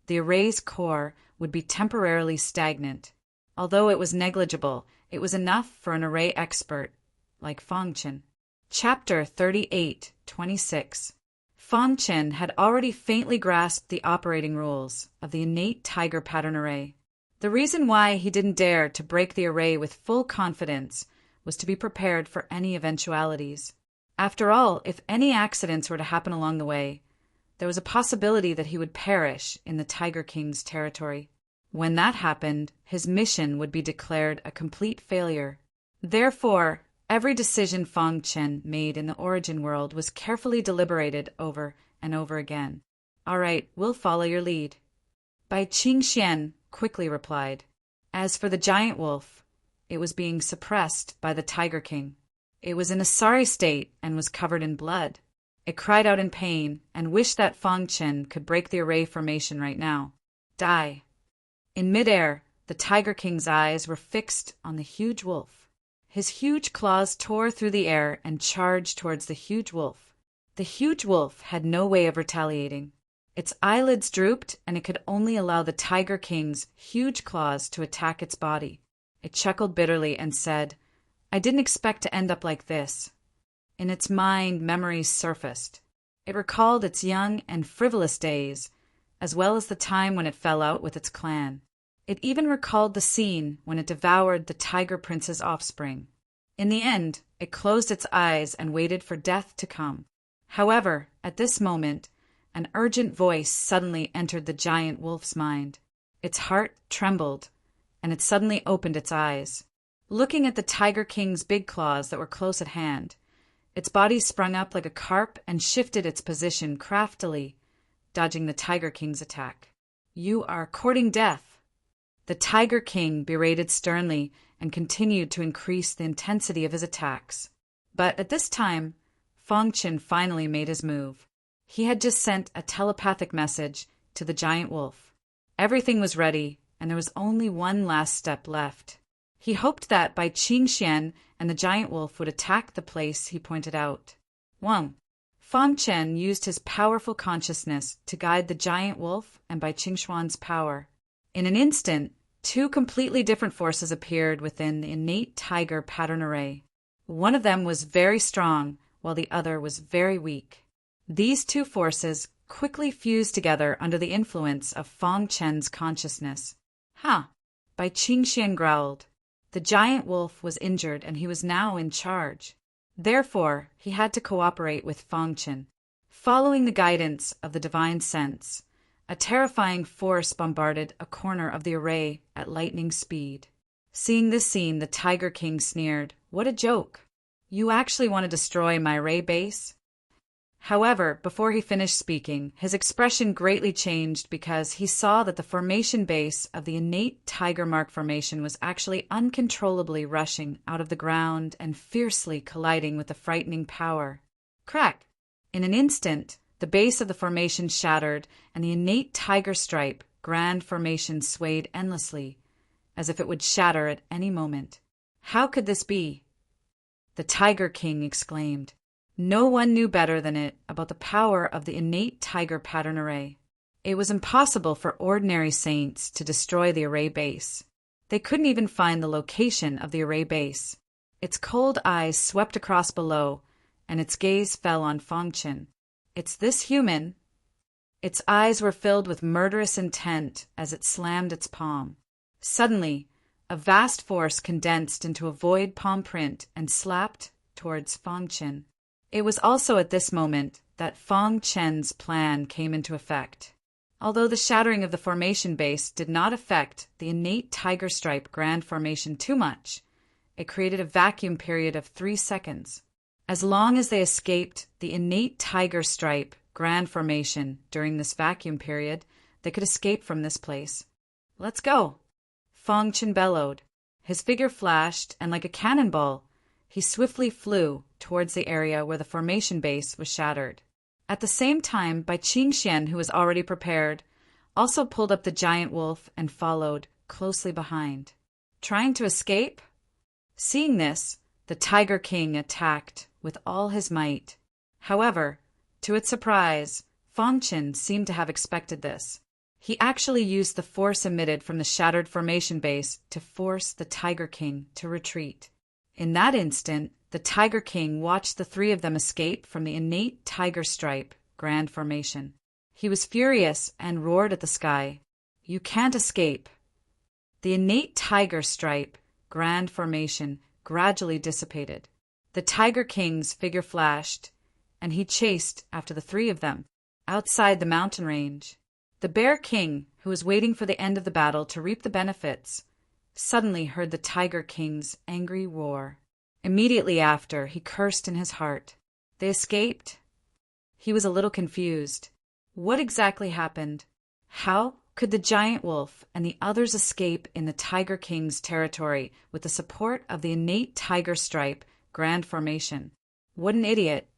the array's core would be temporarily stagnant. Although it was negligible, it was enough for an array expert like Fong Chen. Chapter 38:26. Fong Chen had already faintly grasped the operating rules of the innate tiger pattern array. The reason why he didn't dare to break the array with full confidence was to be prepared for any eventualities. After all, if any accidents were to happen along the way, there was a possibility that he would perish in the Tiger King's territory. When that happened, his mission would be declared a complete failure. Therefore, every decision Fong Chen made in the origin world was carefully deliberated over and over again. All right, we'll follow your lead. Bai Qingxian quickly replied. As for the giant wolf, it was being suppressed by the Tiger King. It was in a sorry state and was covered in blood. It cried out in pain and wished that Fong Chen could break the array formation right now. Die. In midair, the Tiger King's eyes were fixed on the huge wolf. His huge claws tore through the air and charged towards the huge wolf. The huge wolf had no way of retaliating. Its eyelids drooped, and it could only allow the Tiger King's huge claws to attack its body. It chuckled bitterly and said, I didn't expect to end up like this. In its mind, memories surfaced. It recalled its young and frivolous days, as well as the time when it fell out with its clan. It even recalled the scene when it devoured the Tiger Prince's offspring. In the end, it closed its eyes and waited for death to come. However, at this moment, an urgent voice suddenly entered the giant wolf's mind. Its heart trembled, and it suddenly opened its eyes. Looking at the Tiger King's big claws that were close at hand, its body sprung up like a carp and shifted its position craftily, dodging the Tiger King's attack. You are courting death. The Tiger King berated sternly and continued to increase the intensity of his attacks. But at this time, Fong Chen finally made his move. He had just sent a telepathic message to the giant wolf. Everything was ready, and there was only one last step left. He hoped that Bai Qingxian and the giant wolf would attack the place he pointed out. 1. Fong Chen used his powerful consciousness to guide the giant wolf and Bai Qingxian's power. In an instant, two completely different forces appeared within the innate tiger pattern array. One of them was very strong, while the other was very weak. These two forces quickly fused together under the influence of Fong Chen's consciousness. Bai Qingxian growled. The giant wolf was injured and he was now in charge. Therefore, he had to cooperate with Fong Chen. Following the guidance of the divine sense, a terrifying force bombarded a corner of the array at lightning speed. Seeing this scene, the Tiger King sneered, What a joke! You actually want to destroy my array base? However, before he finished speaking, his expression greatly changed because he saw that the formation base of the innate tiger mark formation was actually uncontrollably rushing out of the ground and fiercely colliding with the frightening power. Crack! In an instant, the base of the formation shattered, and the innate tiger stripe grand formation swayed endlessly, as if it would shatter at any moment. How could this be? The Tiger King exclaimed. No one knew better than it about the power of the innate tiger pattern array. It was impossible for ordinary saints to destroy the array base. They couldn't even find the location of the array base. Its cold eyes swept across below, and its gaze fell on Fong Chen. It's this human. Its eyes were filled with murderous intent as it slammed its palm. Suddenly, a vast force condensed into a void palm print and slapped towards Fong Chen. It was also at this moment that Fong Chen's plan came into effect. Although the shattering of the formation base did not affect the innate tiger stripe grand formation too much, it created a vacuum period of 3 seconds. As long as they escaped the innate tiger stripe grand formation during this vacuum period, they could escape from this place. "Let's go!" Fang Chen bellowed. His figure flashed, and like a cannonball, he swiftly flew towards the area where the formation base was shattered. At the same time, Bai Qingxian, who was already prepared, also pulled up the giant wolf and followed closely behind. Trying to escape? Seeing this, the Tiger King attacked with all his might. However, to its surprise, Fang Chen seemed to have expected this. He actually used the force emitted from the shattered formation base to force the Tiger King to retreat. In that instant, the Tiger King watched the 3 of them escape from the innate tiger stripe grand formation. He was furious and roared at the sky, "You can't escape!" The innate tiger stripe grand formation gradually dissipated. The Tiger King's figure flashed, and he chased after the 3 of them outside the mountain range. The Bear King, who was waiting for the end of the battle to reap the benefits, suddenly heard the Tiger King's angry roar. Immediately after, he cursed in his heart. They escaped? He was a little confused. What exactly happened? How could the giant wolf and the others escape in the Tiger King's territory with the support of the innate tiger stripe grand formation? What an idiot!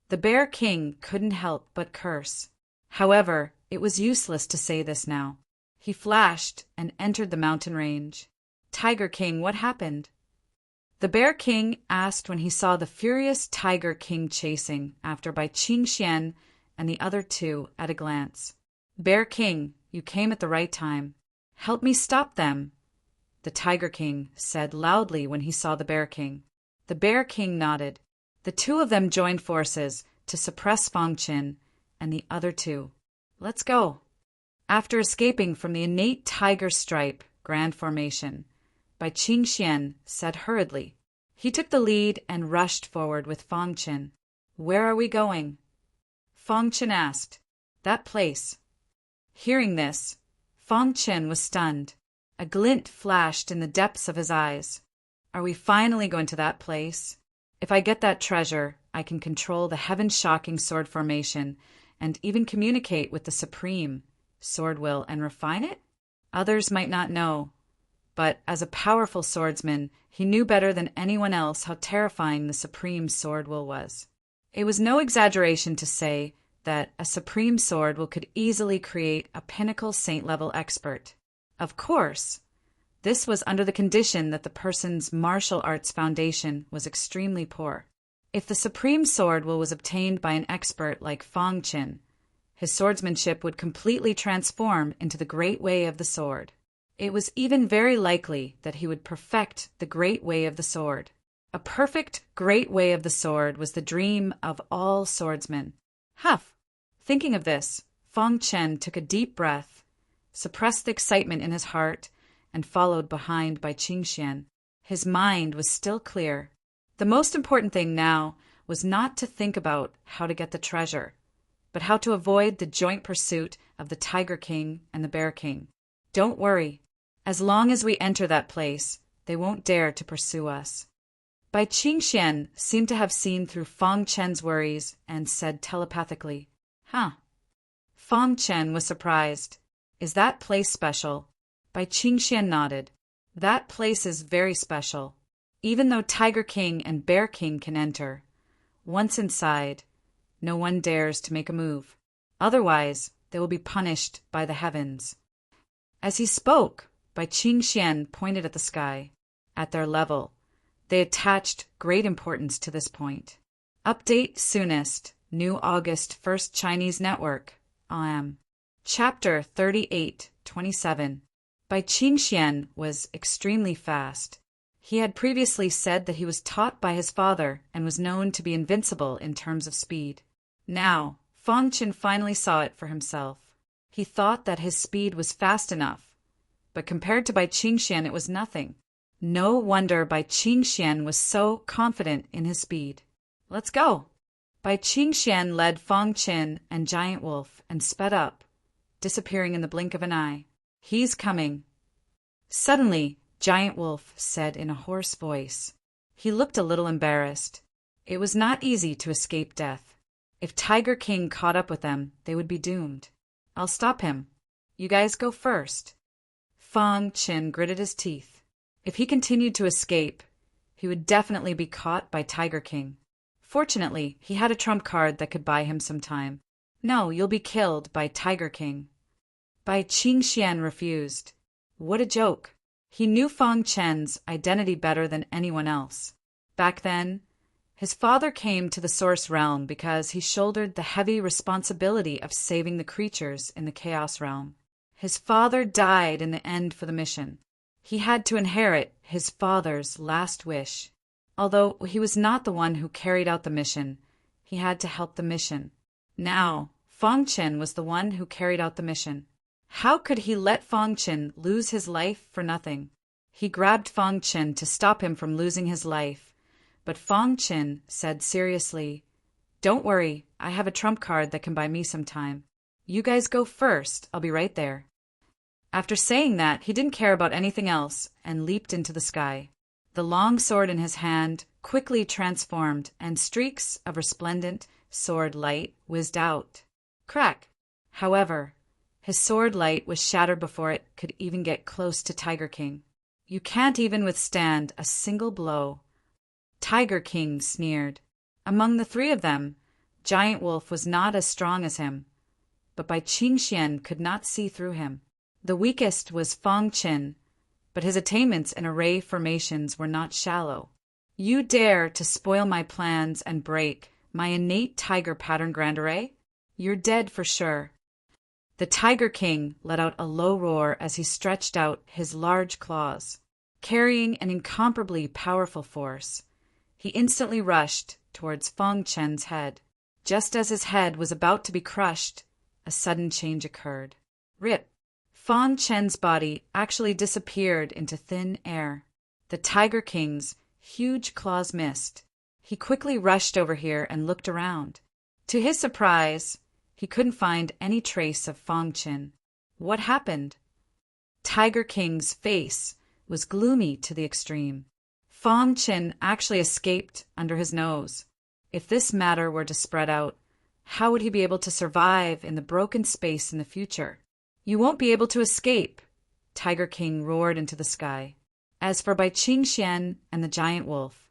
The Bear King couldn't help but curse. However, it was useless to say this now. He flashed and entered the mountain range. "Tiger King, what happened?" The Bear King asked when he saw the furious Tiger King chasing after Bai Qingxian and the other 2 at a glance. "Bear King, you came at the right time. Help me stop them," the Tiger King said loudly when he saw the Bear King. The Bear King nodded. The 2 of them joined forces to suppress Fang Chen and the other 2. "Let's go!" After escaping from the innate tiger stripe grand formation, Bai Qingxian said hurriedly. He took the lead and rushed forward with Fang Chen. "Where are we going?" Fang Chen asked. "That place." Hearing this, Fang Chen was stunned. A glint flashed in the depths of his eyes. "Are we finally going to that place? If I get that treasure, I can control the heaven-shocking sword formation and even communicate with the Supreme Sword Will and refine it?" Others might not know, but as a powerful swordsman, he knew better than anyone else how terrifying the Supreme Sword Will was. It was no exaggeration to say that a Supreme Sword Will could easily create a pinnacle saint-level expert. Of course, this was under the condition that the person's martial arts foundation was extremely poor. If the Supreme Sword Will was obtained by an expert like Fang Chen, his swordsmanship would completely transform into the great way of the sword. It was even very likely that he would perfect the great way of the sword. A perfect great way of the sword was the dream of all swordsmen. Huff! Thinking of this, Fang Chen took a deep breath, suppressed the excitement in his heart, and followed behind Bai Qingxian. His mind was still clear. The most important thing now was not to think about how to get the treasure, but how to avoid the joint pursuit of the Tiger King and the Bear King. "Don't worry. As long as we enter that place, they won't dare to pursue us." Bai Qingxian seemed to have seen through Fang Chen's worries and said telepathically, "Huh." Fang Chen was surprised. "Is that place special?" Bai Qingxian nodded. "That place is very special. Even though Tiger King and Bear King can enter, once inside, no one dares to make a move. Otherwise, they will be punished by the heavens." As he spoke, Bai Qingxian pointed at the sky. At their level, they attached great importance to this point. Update soonest. New August 1st Chinese Network. Chapter 38:27. Bai Qingxian was extremely fast. He had previously said that he was taught by his father and was known to be invincible in terms of speed. Now, Fang Chen finally saw it for himself. He thought that his speed was fast enough, but compared to Bai Qingxian it was nothing. No wonder Bai Qingxian was so confident in his speed. "Let's go!" Bai Qingxian led Fang Chen and Giant Wolf and sped up, disappearing in the blink of an eye. "He's coming." Suddenly, Giant Wolf said in a hoarse voice. He looked a little embarrassed. It was not easy to escape death. If Tiger King caught up with them, they would be doomed. "I'll stop him. You guys go first." Fang Chin gritted his teeth. If he continued to escape, he would definitely be caught by Tiger King. Fortunately, he had a trump card that could buy him some time. "No, you'll be killed by Tiger King." Bai Qingxian refused. What a joke. He knew Fang Chen's identity better than anyone else. Back then, his father came to the Source Realm because he shouldered the heavy responsibility of saving the creatures in the Chaos Realm. His father died in the end for the mission. He had to inherit his father's last wish. Although he was not the one who carried out the mission, he had to help the mission. Now, Fang Chen was the one who carried out the mission. How could he let Fang Chen lose his life for nothing? He grabbed Fang Chen to stop him from losing his life, but Fang Chen said seriously, "Don't worry, I have a trump card that can buy me some time. You guys go first, I'll be right there." After saying that, he didn't care about anything else and leaped into the sky. The long sword in his hand quickly transformed, and streaks of resplendent sword light whizzed out. Crack! However, his sword light was shattered before it could even get close to Tiger King. "You can't even withstand a single blow." Tiger King sneered. Among the three of them, Giant Wolf was not as strong as him, but Bai Qingxian could not see through him. The weakest was Fang Chen, but his attainments in array formations were not shallow. "You dare to spoil my plans and break my innate tiger pattern grand array? You're dead for sure." The Tiger King let out a low roar as he stretched out his large claws. Carrying an incomparably powerful force, he instantly rushed towards Fang Chen's head. Just as his head was about to be crushed, a sudden change occurred. Rip! Fang Chen's body actually disappeared into thin air. The Tiger King's huge claws missed. He quickly rushed over here and looked around. To his surprise, he couldn't find any trace of Fang Chen. What happened? Tiger King's face was gloomy to the extreme. Fang Chen actually escaped under his nose. If this matter were to spread out, how would he be able to survive in the broken space in the future? "You won't be able to escape," Tiger King roared into the sky. As for Bai Qingxian and the Giant Wolf,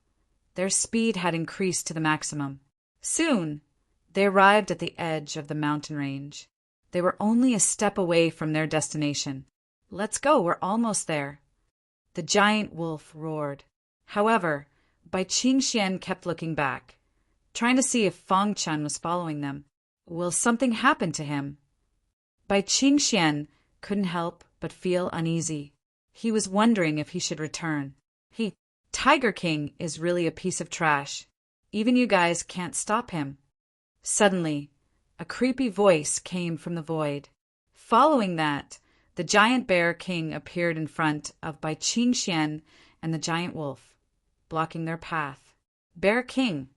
their speed had increased to the maximum. Soon, they arrived at the edge of the mountain range. They were only a step away from their destination. "Let's go, we're almost there," the Giant Wolf roared. However, Bai Qingxian kept looking back, trying to see if Fang Chen was following them. Will something happen to him? Bai Qingxian couldn't help but feel uneasy. He was wondering if he should return. Tiger King is really a piece of trash. Even you guys can't stop him." Suddenly, a creepy voice came from the void. Following that, the giant bear king appeared in front of Bai Qingxian and the Giant Wolf, blocking their path. "Bear King!"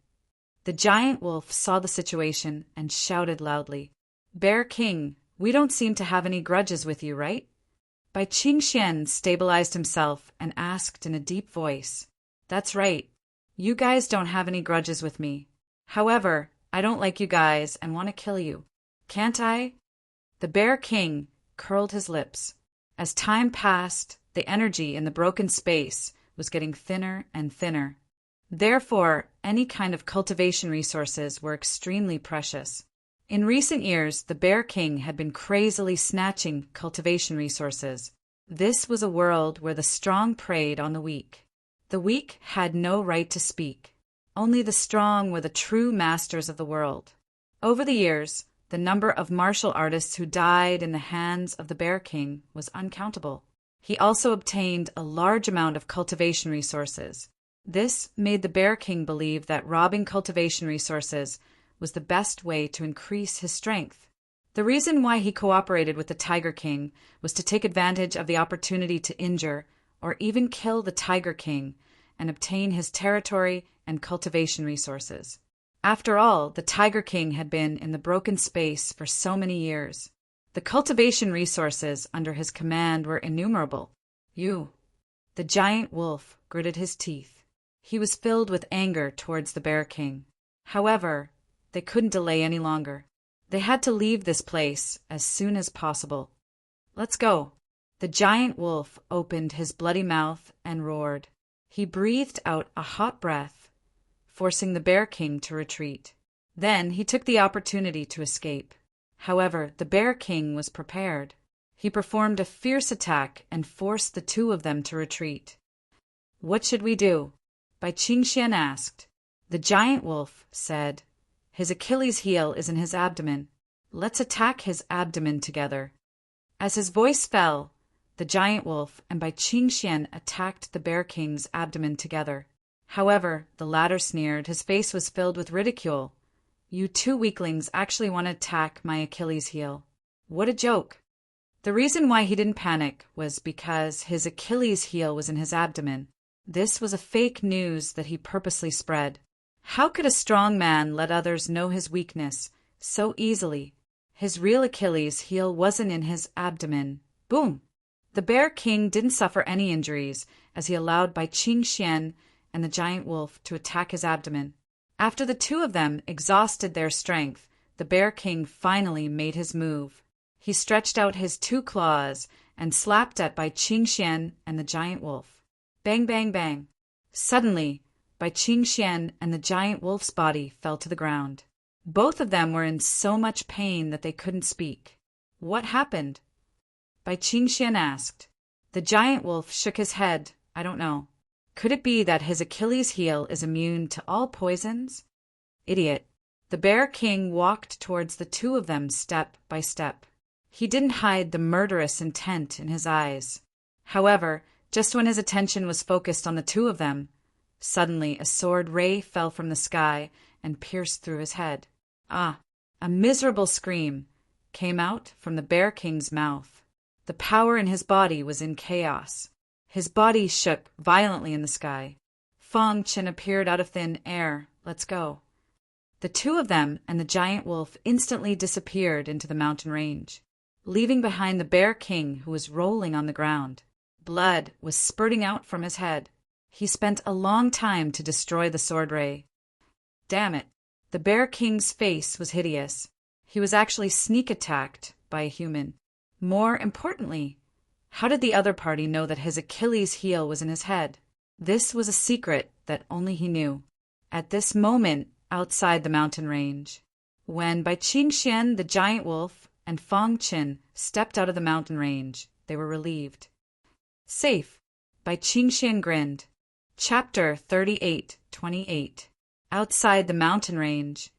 The Giant Wolf saw the situation and shouted loudly, "Bear King, we don't seem to have any grudges with you, right?" Bai Qingxian stabilized himself and asked in a deep voice, "That's right. You guys don't have any grudges with me. However, I don't like you guys and want to kill you. Can't I?" The Bear King curled his lips. As time passed, the energy in the broken space was getting thinner and thinner. Therefore, any kind of cultivation resources were extremely precious. In recent years, the Bear King had been crazily snatching cultivation resources. This was a world where the strong preyed on the weak. The weak had no right to speak. Only the strong were the true masters of the world. Over the years, the number of martial artists who died in the hands of the Bear King was uncountable. He also obtained a large amount of cultivation resources. This made the Bear King believe that robbing cultivation resources was the best way to increase his strength. The reason why he cooperated with the Tiger King was to take advantage of the opportunity to injure or even kill the Tiger King and obtain his territory and cultivation resources. After all, the Tiger King had been in the broken space for so many years. The cultivation resources under his command were innumerable. The giant wolf gritted his teeth. He was filled with anger towards the Bear King. However, they couldn't delay any longer. They had to leave this place as soon as possible. Let's go. The giant wolf opened his bloody mouth and roared. He breathed out a hot breath, forcing the Bear King to retreat. Then he took the opportunity to escape. However, the Bear King was prepared. He performed a fierce attack and forced the two of them to retreat. What should we do? Bai Qingxian asked. The giant wolf said, his Achilles heel is in his abdomen. Let's attack his abdomen together. As his voice fell, the giant wolf and Bai Qingxian attacked the Bear King's abdomen together. However, the latter sneered. His face was filled with ridicule. You two weaklings actually want to attack my Achilles heel. What a joke. The reason why he didn't panic was because his Achilles heel was in his abdomen. This was a fake news that he purposely spread. How could a strong man let others know his weakness so easily? His real Achilles heel wasn't in his abdomen. Boom! The Bear King didn't suffer any injuries as he allowed Bai Qingxian and the giant wolf to attack his abdomen. After the two of them exhausted their strength, the Bear King finally made his move. He stretched out his two claws and slapped at Bai Qingxian and the giant wolf. Bang, bang, bang. Suddenly, Bai Qingxian and the giant wolf's body fell to the ground. Both of them were in so much pain that they couldn't speak. What happened? Bai Qingxian asked. The giant wolf shook his head. I don't know. Could it be that his Achilles heel is immune to all poisons? Idiot. The Bear King walked towards the two of them step by step. He didn't hide the murderous intent in his eyes. However, just when his attention was focused on the two of them, suddenly a sword ray fell from the sky and pierced through his head. Ah! A miserable scream came out from the Bear King's mouth. The power in his body was in chaos. His body shook violently in the sky. Fang Qin appeared out of thin air. Let's go. The two of them and the giant wolf instantly disappeared into the mountain range, leaving behind the Bear King, who was rolling on the ground. Blood was spurting out from his head. He spent a long time to destroy the sword ray. Damn it. The Bear King's face was hideous. He was actually sneak attacked by a human. More importantly, how did the other party know that his Achilles heel was in his head? This was a secret that only he knew. At this moment, outside the mountain range, when Bai Qingxian, the giant wolf, and Fang Qin stepped out of the mountain range, they were relieved. Safe. Bai Qingxian grinned. Chapter 38:28. Outside the mountain range,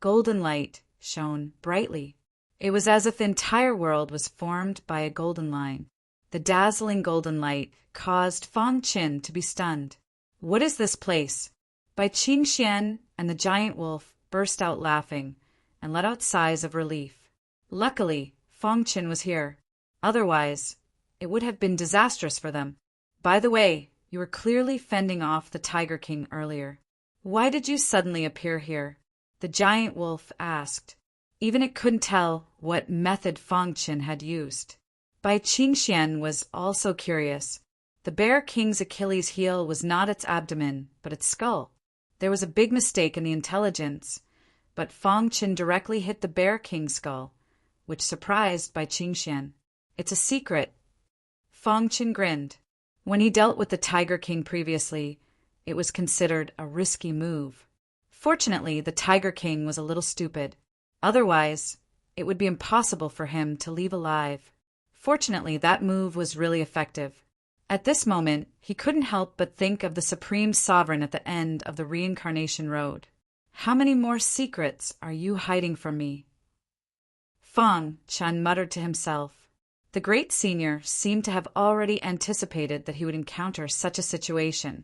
golden light shone brightly. It was as if the entire world was formed by a golden line. The dazzling golden light caused Fang Qin to be stunned. What is this place? Bai Qingxian and the giant wolf burst out laughing and let out sighs of relief. Luckily, Fang Qin was here. Otherwise, it would have been disastrous for them. By the way, you were clearly fending off the Tiger King earlier. Why did you suddenly appear here? The giant wolf asked. Even it couldn't tell what method Fang Qin had used. Bai Qingxian was also curious. The Bear King's Achilles heel was not its abdomen, but its skull. There was a big mistake in the intelligence, but Fang Qin directly hit the Bear King's skull, which surprised Bai Qingxian. It's a secret. Fang Qin grinned. When he dealt with the Tiger King previously, it was considered a risky move. Fortunately, the Tiger King was a little stupid. Otherwise, it would be impossible for him to leave alive. Fortunately, that move was really effective. At this moment, he couldn't help but think of the Supreme Sovereign at the end of the reincarnation road. How many more secrets are you hiding from me? Fang Qin muttered to himself. The great senior seemed to have already anticipated that he would encounter such a situation.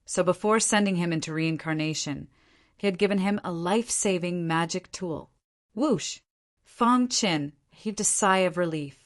So before sending him into reincarnation, he had given him a life-saving magic tool. Whoosh! Fang Qin heaved a sigh of relief.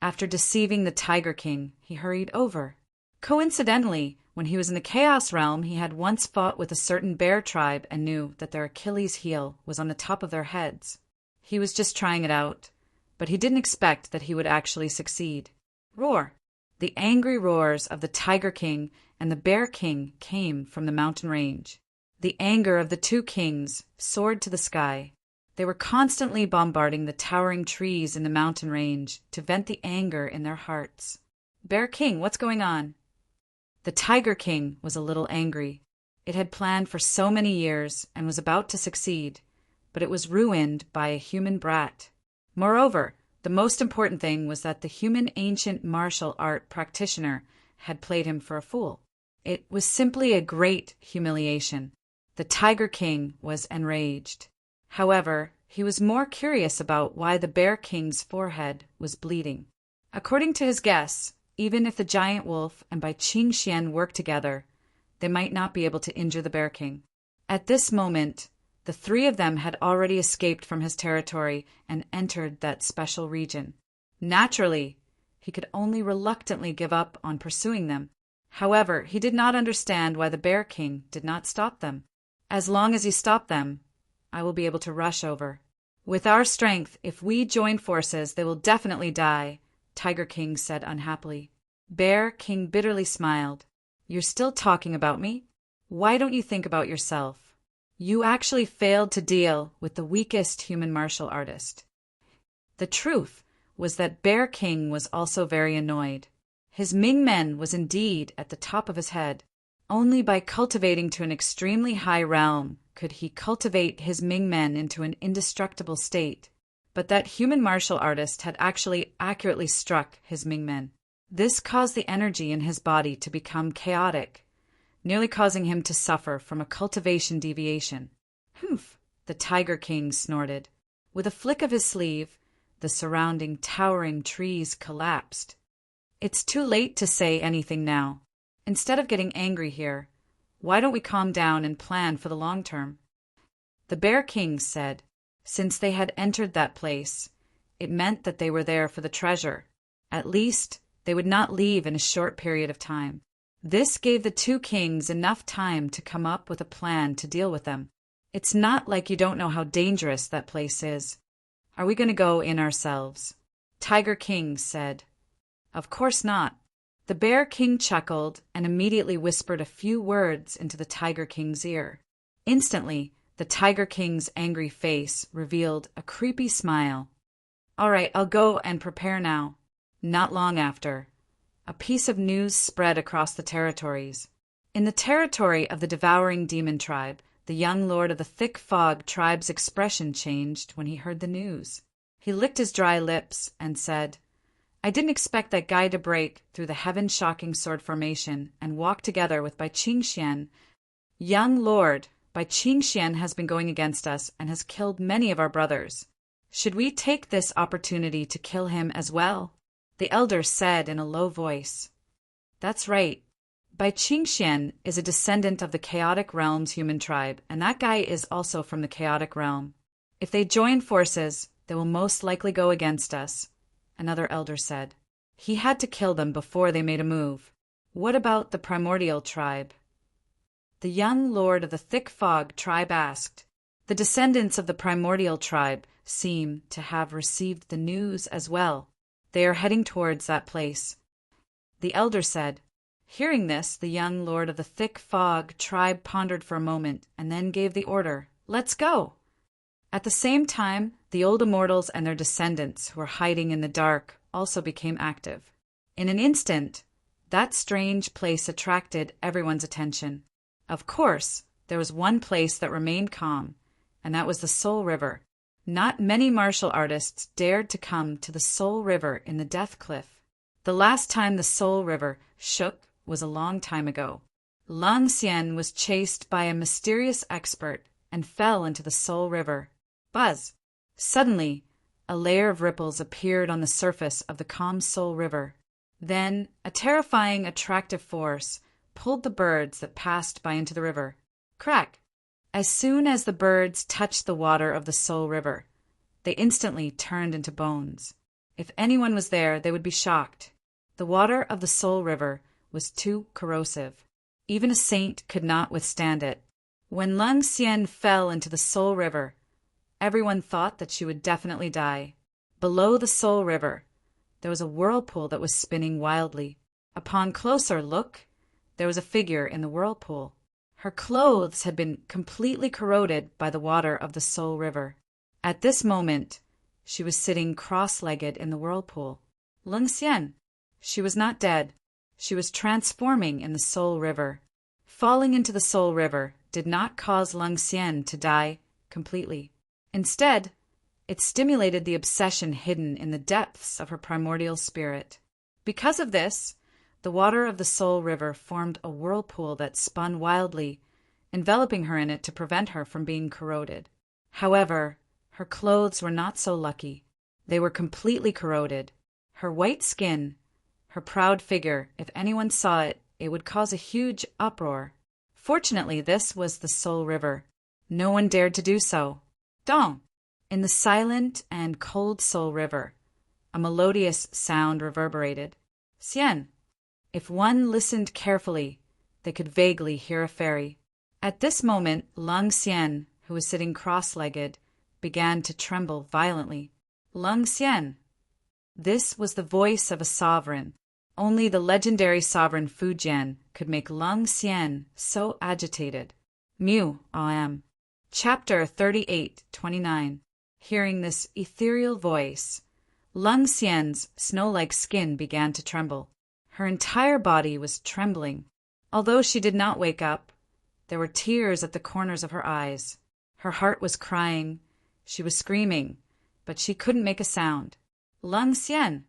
After deceiving the Tiger King, he hurried over. Coincidentally, when he was in the Chaos Realm, he had once fought with a certain bear tribe and knew that their Achilles heel was on the top of their heads. He was just trying it out, but he didn't expect that he would actually succeed. Roar! The angry roars of the Tiger King and the Bear King came from the mountain range. The anger of the two kings soared to the sky. They were constantly bombarding the towering trees in the mountain range to vent the anger in their hearts. Bear King, what's going on? The Tiger King was a little angry. It had planned for so many years and was about to succeed, but it was ruined by a human brat. Moreover, the most important thing was that the human ancient martial art practitioner had played him for a fool. It was simply a great humiliation. The Tiger King was enraged. However, he was more curious about why the Bear King's forehead was bleeding. According to his guess, even if the giant wolf and Bai Qingxian worked together, they might not be able to injure the Bear King. At this moment, the three of them had already escaped from his territory and entered that special region. Naturally, he could only reluctantly give up on pursuing them. However, he did not understand why the Bear King did not stop them. As long as he stopped them, I will be able to rush over. With our strength, if we join forces, they will definitely die, Tiger King said unhappily. Bear King bitterly smiled. You're still talking about me? Why don't you think about yourself? You actually failed to deal with the weakest human martial artist. The truth was that Bear King was also very annoyed. His Ming Men was indeed at the top of his head. Only by cultivating to an extremely high realm could he cultivate his Ming Men into an indestructible state. But that human martial artist had actually accurately struck his Ming Men. This caused the energy in his body to become chaotic, nearly causing him to suffer from a cultivation deviation. Humph! The Tiger King snorted. With a flick of his sleeve, the surrounding towering trees collapsed. It's too late to say anything now. Instead of getting angry here, why don't we calm down and plan for the long term? The Bear King said, since they had entered that place, it meant that they were there for the treasure. At least, they would not leave in a short period of time. This gave the two kings enough time to come up with a plan to deal with them. It's not like you don't know how dangerous that place is. Are we going to go in ourselves? Tiger King said. Of course not. The Bear King chuckled and immediately whispered a few words into the Tiger King's ear. Instantly, the Tiger King's angry face revealed a creepy smile. All right, I'll go and prepare now. Not long after, a piece of news spread across the territories. In the territory of the Devouring Demon tribe, the young lord of the Thick Fog tribe's expression changed when he heard the news. He licked his dry lips and said, I didn't expect that guy to break through the heaven-shocking sword formation and walk together with Bai Qingxian. Young lord, Bai Qingxian has been going against us and has killed many of our brothers. Should we take this opportunity to kill him as well? The elder said in a low voice. That's right. Bai Qingxian is a descendant of the Chaotic Realm's human tribe, and that guy is also from the Chaotic Realm. If they join forces, they will most likely go against us, another elder said. He had to kill them before they made a move. What about the Primordial tribe? The young lord of the Thick Fog tribe asked. The descendants of the Primordial tribe seem to have received the news as well. They are heading towards that place. The elder said. Hearing this, the young lord of the Thick Fog tribe pondered for a moment and then gave the order, Let's go! At the same time, the old immortals and their descendants who were hiding in the dark also became active. In an instant, that strange place attracted everyone's attention. Of course, there was one place that remained calm, and that was the Soul River. Not many martial artists dared to come to the Soul River in the Death Cliff. The last time the Soul River shook was a long time ago. Lang Xian was chased by a mysterious expert and fell into the Soul River. Buzz! Suddenly, a layer of ripples appeared on the surface of the calm Soul River. Then, a terrifying, attractive force pulled the birds that passed by into the river. Crack! As soon as the birds touched the water of the Soul River, they instantly turned into bones. If anyone was there, they would be shocked. The water of the Soul River was too corrosive. Even a saint could not withstand it. When Lang Xian fell into the Soul River, everyone thought that she would definitely die. Below the Soul River, there was a whirlpool that was spinning wildly. Upon closer look, there was a figure in the whirlpool. Her clothes had been completely corroded by the water of the Soul River. At this moment, she was sitting cross-legged in the whirlpool. Lung Xian. She was not dead. She was transforming in the Soul River. Falling into the Soul River did not cause Lung Xian to die completely. Instead, it stimulated the obsession hidden in the depths of her primordial spirit. Because of this, the water of the Soul River formed a whirlpool that spun wildly, enveloping her in it to prevent her from being corroded. However, her clothes were not so lucky. They were completely corroded. Her white skin, her proud figure, if anyone saw it, it would cause a huge uproar. Fortunately, this was the Soul River. No one dared to do so. Dong! In the silent and cold Soul River, a melodious sound reverberated. Xian. If one listened carefully, they could vaguely hear a fairy. At this moment, Lung Xian, who was sitting cross-legged, began to tremble violently. Lung Xian. This was the voice of a sovereign. Only the legendary sovereign Fujian could make Lung Xian so agitated. Mu Am. Chapter 38:29. Hearing this ethereal voice, Lung Xian's snow-like skin began to tremble. Her entire body was trembling. Although she did not wake up, there were tears at the corners of her eyes. Her heart was crying. She was screaming, but she couldn't make a sound. Lung Xian.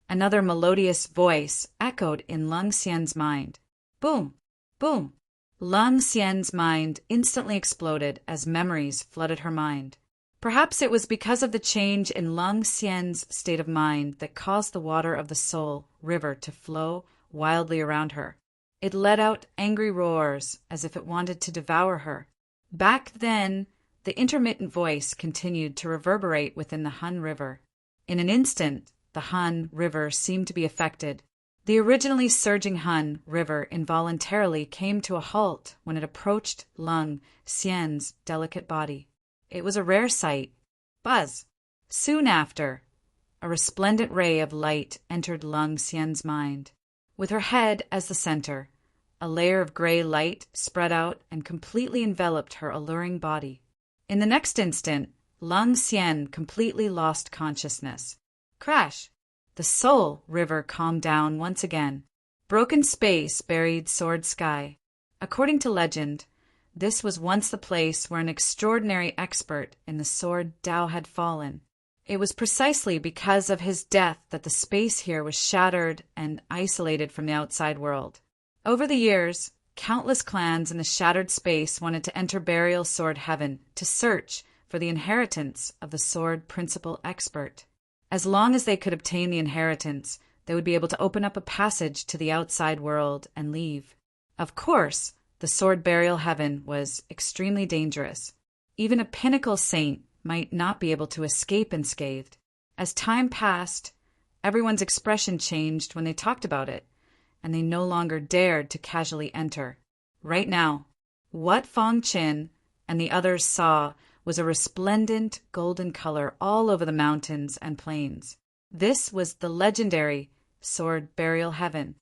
Another melodious voice echoed in Lung Xian's mind. Boom! Boom! Lung Xian's mind instantly exploded as memories flooded her mind. Perhaps it was because of the change in Lung Xian's state of mind that caused the water of the Soul River to flow wildly around her. It let out angry roars as if it wanted to devour her. Back then, the intermittent voice continued to reverberate within the Han River. In an instant, the Han River seemed to be affected. The originally surging Han River involuntarily came to a halt when it approached Lung Xian's delicate body. It was a rare sight. Buzz! Soon after, a resplendent ray of light entered Lung Xian's mind. With her head as the center, a layer of gray light spread out and completely enveloped her alluring body. In the next instant, Lung Xian completely lost consciousness. Crash! The Soul River calmed down once again. Broken space buried Sword Sky. According to legend, this was once the place where an extraordinary expert in the sword Dao had fallen. It was precisely because of his death that the space here was shattered and isolated from the outside world. Over the years, countless clans in the shattered space wanted to enter Burial Sword Heaven to search for the inheritance of the sword principal expert. As long as they could obtain the inheritance, they would be able to open up a passage to the outside world and leave. Of course, the Sword Burial Heaven was extremely dangerous. Even a pinnacle saint might not be able to escape unscathed. As time passed, everyone's expression changed when they talked about it, and they no longer dared to casually enter. Right now, what Fong Qin and the others saw was a resplendent golden color all over the mountains and plains. This was the legendary Sword Burial Heaven.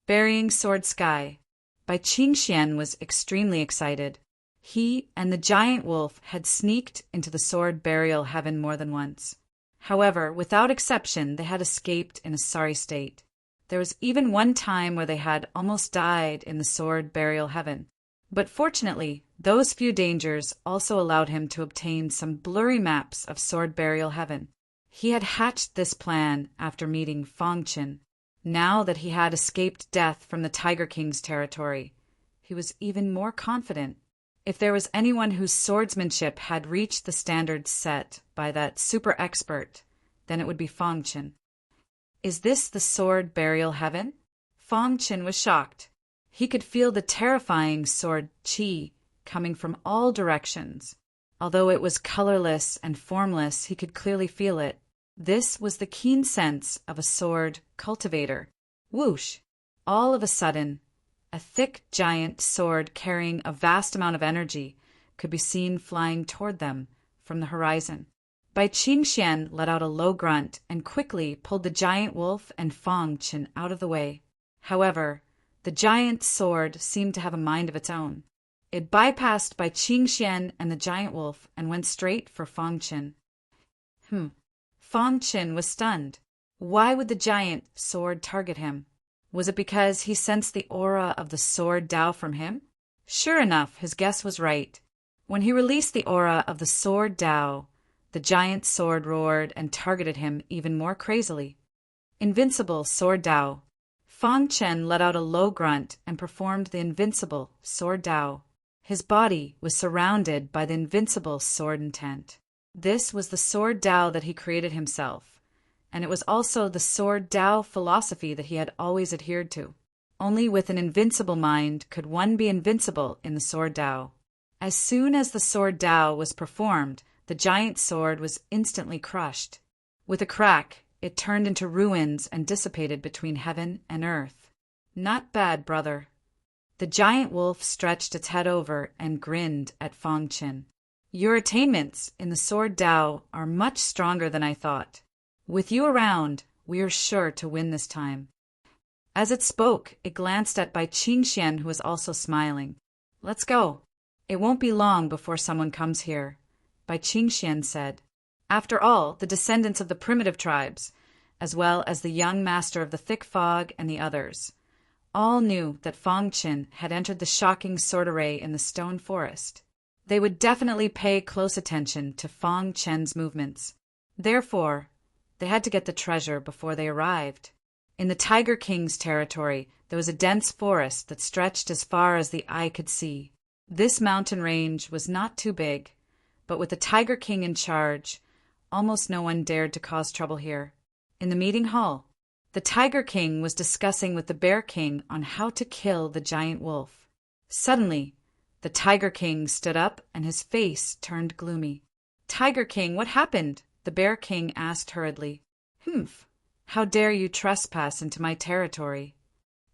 Burying Sword Sky. Bai Qingxian was extremely excited. He and the giant wolf had sneaked into the Sword Burial Heaven more than once. However, without exception, they had escaped in a sorry state. There was even one time where they had almost died in the Sword Burial Heaven. But fortunately, those few dangers also allowed him to obtain some blurry maps of Sword Burial Heaven. He had hatched this plan after meeting Fong Qin. Now that he had escaped death from the Tiger King's territory, he was even more confident. If there was anyone whose swordsmanship had reached the standards set by that super expert, then it would be Fong Qin. Is this the Sword Burial Heaven? Fong Qin was shocked. He could feel the terrifying sword qi coming from all directions. Although it was colorless and formless, he could clearly feel it. This was the keen sense of a sword cultivator. Whoosh! All of a sudden, a thick giant sword carrying a vast amount of energy could be seen flying toward them from the horizon. Bai Qingxian let out a low grunt and quickly pulled the giant wolf and Fang Chen out of the way. However, the giant sword seemed to have a mind of its own. It bypassed Bai Qingxian and the giant wolf and went straight for Fang Chen. Fang Chen was stunned. Why would the giant sword target him? Was it because he sensed the aura of the sword Dao from him? Sure enough, his guess was right. When he released the aura of the sword Dao, the giant sword roared and targeted him even more crazily. Invincible sword Dao. Fang Chen let out a low grunt and performed the invincible sword Dao. His body was surrounded by the invincible sword intent. This was the sword Dao that he created himself, and it was also the sword Dao philosophy that he had always adhered to. Only with an invincible mind could one be invincible in the sword Dao. As soon as the sword Dao was performed, the giant sword was instantly crushed. With a crack, it turned into ruins and dissipated between heaven and earth. Not bad, brother. The giant wolf stretched its head over and grinned at Fang Chen. Your attainments in the sword Dao are much stronger than I thought. With you around, we are sure to win this time. As it spoke, it glanced at Bai Qingxian, who was also smiling. Let's go. It won't be long before someone comes here, Bai Qingxian said. After all, the descendants of the primitive tribes, as well as the young master of the thick fog and the others, all knew that Fang Chen had entered the shocking sword array in the stone forest. They would definitely pay close attention to Fang Chen's movements. Therefore, they had to get the treasure before they arrived. In the Tiger King's territory, there was a dense forest that stretched as far as the eye could see. This mountain range was not too big, but with the Tiger King in charge, almost no one dared to cause trouble here. In the meeting hall, the Tiger King was discussing with the Bear King on how to kill the giant wolf. Suddenly, the Tiger King stood up and his face turned gloomy. Tiger King, what happened? The Bear King asked hurriedly. How dare you trespass into my territory?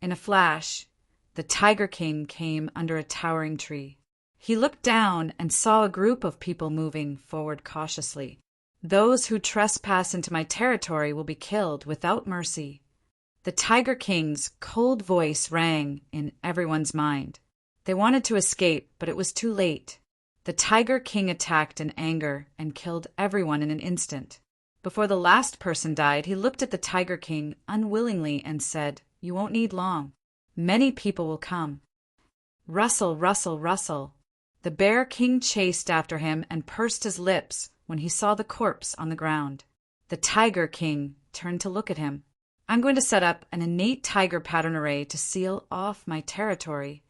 In a flash, the Tiger King came under a towering tree. He looked down and saw a group of people moving forward cautiously. Those who trespass into my territory will be killed without mercy. The Tiger King's cold voice rang in everyone's mind. They wanted to escape, but it was too late. The Tiger King attacked in anger and killed everyone in an instant. Before the last person died, he looked at the Tiger King unwillingly and said, "You won't need long. Many people will come." Rustle, rustle, rustle. The Bear King chased after him and pursed his lips when he saw the corpse on the ground. The Tiger King turned to look at him. "I'm going to set up an innate tiger pattern array to seal off my territory."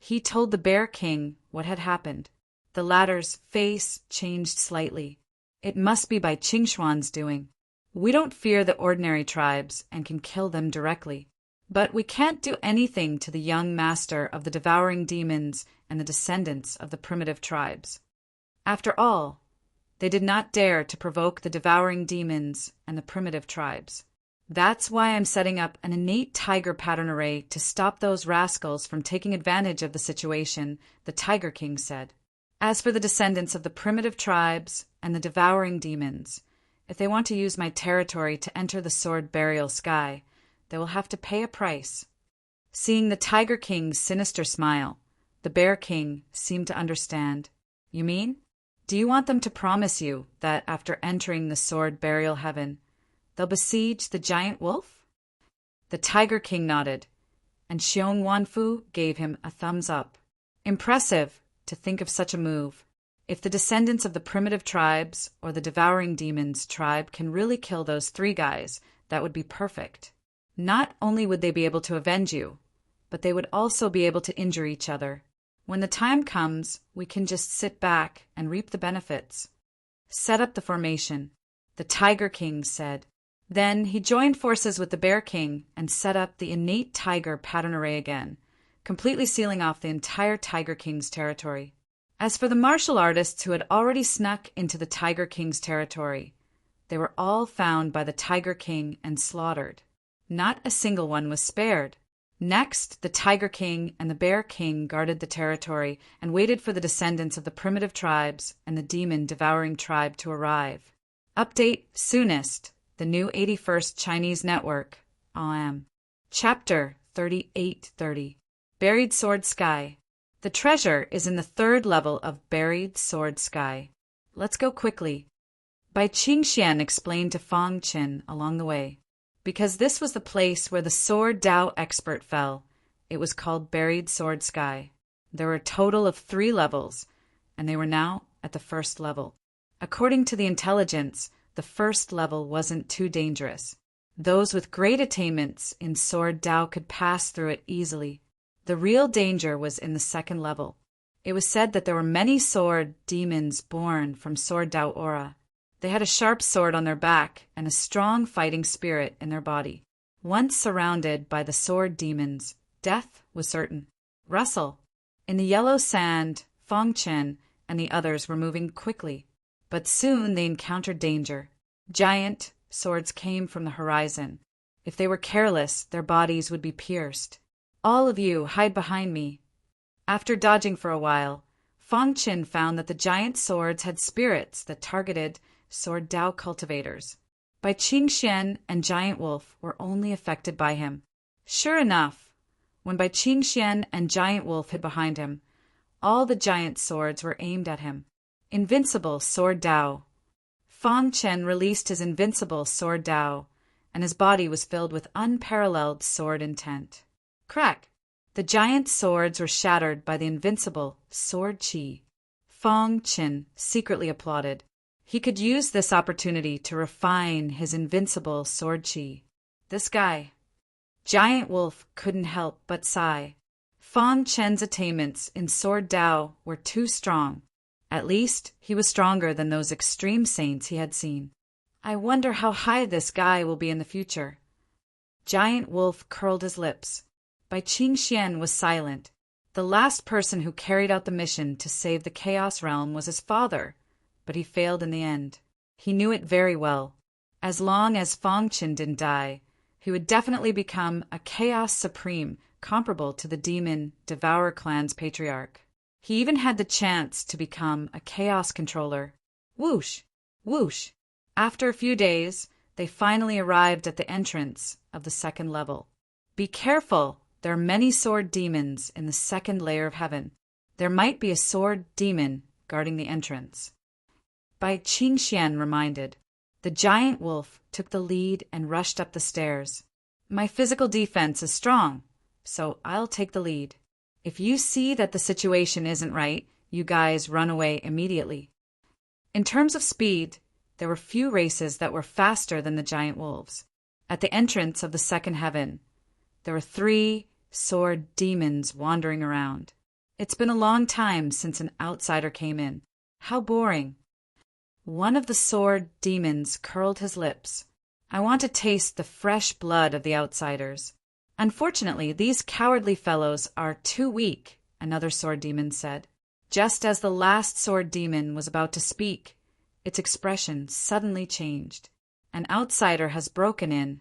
He told the Bear King what had happened. The latter's face changed slightly. It must be by Qingxuan's doing. We don't fear the ordinary tribes and can kill them directly. But we can't do anything to the young master of the devouring demons and the descendants of the primitive tribes. After all, they did not dare to provoke the devouring demons and the primitive tribes. That's why I'm setting up an innate tiger pattern array to stop those rascals from taking advantage of the situation, the Tiger King said. As for the descendants of the primitive tribes and the devouring demons, if they want to use my territory to enter the sword burial sky, they will have to pay a price. Seeing the Tiger King's sinister smile, the Bear King seemed to understand. You mean? Do you want them to promise you that after entering the sword burial heaven, they'll besiege the giant wolf? The Tiger King nodded, and Xiong Wanfu gave him a thumbs up. Impressive to think of such a move. If the descendants of the primitive tribes or the devouring demons tribe can really kill those three guys, that would be perfect. Not only would they be able to avenge you, but they would also be able to injure each other. When the time comes, we can just sit back and reap the benefits. Set up the formation, the Tiger King said. Then he joined forces with the Bear King and set up the innate tiger pattern array again, completely sealing off the entire Tiger King's territory. As for the martial artists who had already snuck into the Tiger King's territory, they were all found by the Tiger King and slaughtered. Not a single one was spared. Next, the Tiger King and the Bear King guarded the territory and waited for the descendants of the primitive tribes and the demon-devouring tribe to arrive. Update soonest. The new 81st Chinese Network. OM. Chapter 3830. Buried Sword Sky. The treasure is in the 3rd level of Buried Sword Sky. Let's go quickly. Bai Qingxian explained to Fang Qin along the way. Because this was the place where the Sword Dao expert fell, it was called Buried Sword Sky. There were a total of 3 levels, and they were now at the 1st level. According to the intelligence, the 1st level wasn't too dangerous. Those with great attainments in Sword Dao could pass through it easily. The real danger was in the 2nd level. It was said that there were many sword demons born from Sword Dao aura. They had a sharp sword on their back and a strong fighting spirit in their body. Once surrounded by the sword demons, death was certain. Rustle. In the yellow sand, Fang Chen and the others were moving quickly. But soon they encountered danger. Giant swords came from the horizon. If they were careless, their bodies would be pierced. All of you, hide behind me. After dodging for a while, Fang Chen found that the giant swords had spirits that targeted Sword Dao cultivators. Bai Qingxian and Giant Wolf were only affected by him. Sure enough, when Bai Qingxian and Giant Wolf hid behind him, all the giant swords were aimed at him. Invincible Sword Dao. Fang Chen released his invincible Sword Dao, and his body was filled with unparalleled sword intent. Crack! The giant swords were shattered by the invincible Sword Qi. Fang Chen secretly applauded. He could use this opportunity to refine his invincible Sword Qi. This guy. Giant Wolf couldn't help but sigh. Fang Chen's attainments in Sword Dao were too strong. At least, he was stronger than those extreme saints he had seen. I wonder how high this guy will be in the future. Giant Wolf curled his lips. Bai Qingxian was silent. The last person who carried out the mission to save the Chaos Realm was his father, but he failed in the end. He knew it very well. As long as Fang Chen didn't die, he would definitely become a Chaos Supreme comparable to the demon Devourer clan's patriarch. He even had the chance to become a Chaos Controller. Whoosh! Whoosh! After a few days, they finally arrived at the entrance of the 2nd level. Be careful! There are many sword demons in the 2nd layer of heaven. There might be a sword demon guarding the entrance. Bai Qingxian reminded. The giant wolf took the lead and rushed up the stairs. My physical defense is strong, so I'll take the lead. If you see that the situation isn't right, you guys run away immediately. In terms of speed, there were few races that were faster than the giant wolves. At the entrance of the 2nd heaven, there were 3 sword demons wandering around. It's been a long time since an outsider came in. How boring. One of the sword demons curled his lips. I want to taste the fresh blood of the outsiders. Unfortunately, these cowardly fellows are too weak, another sword demon said. Just as the last sword demon was about to speak, its expression suddenly changed. An outsider has broken in.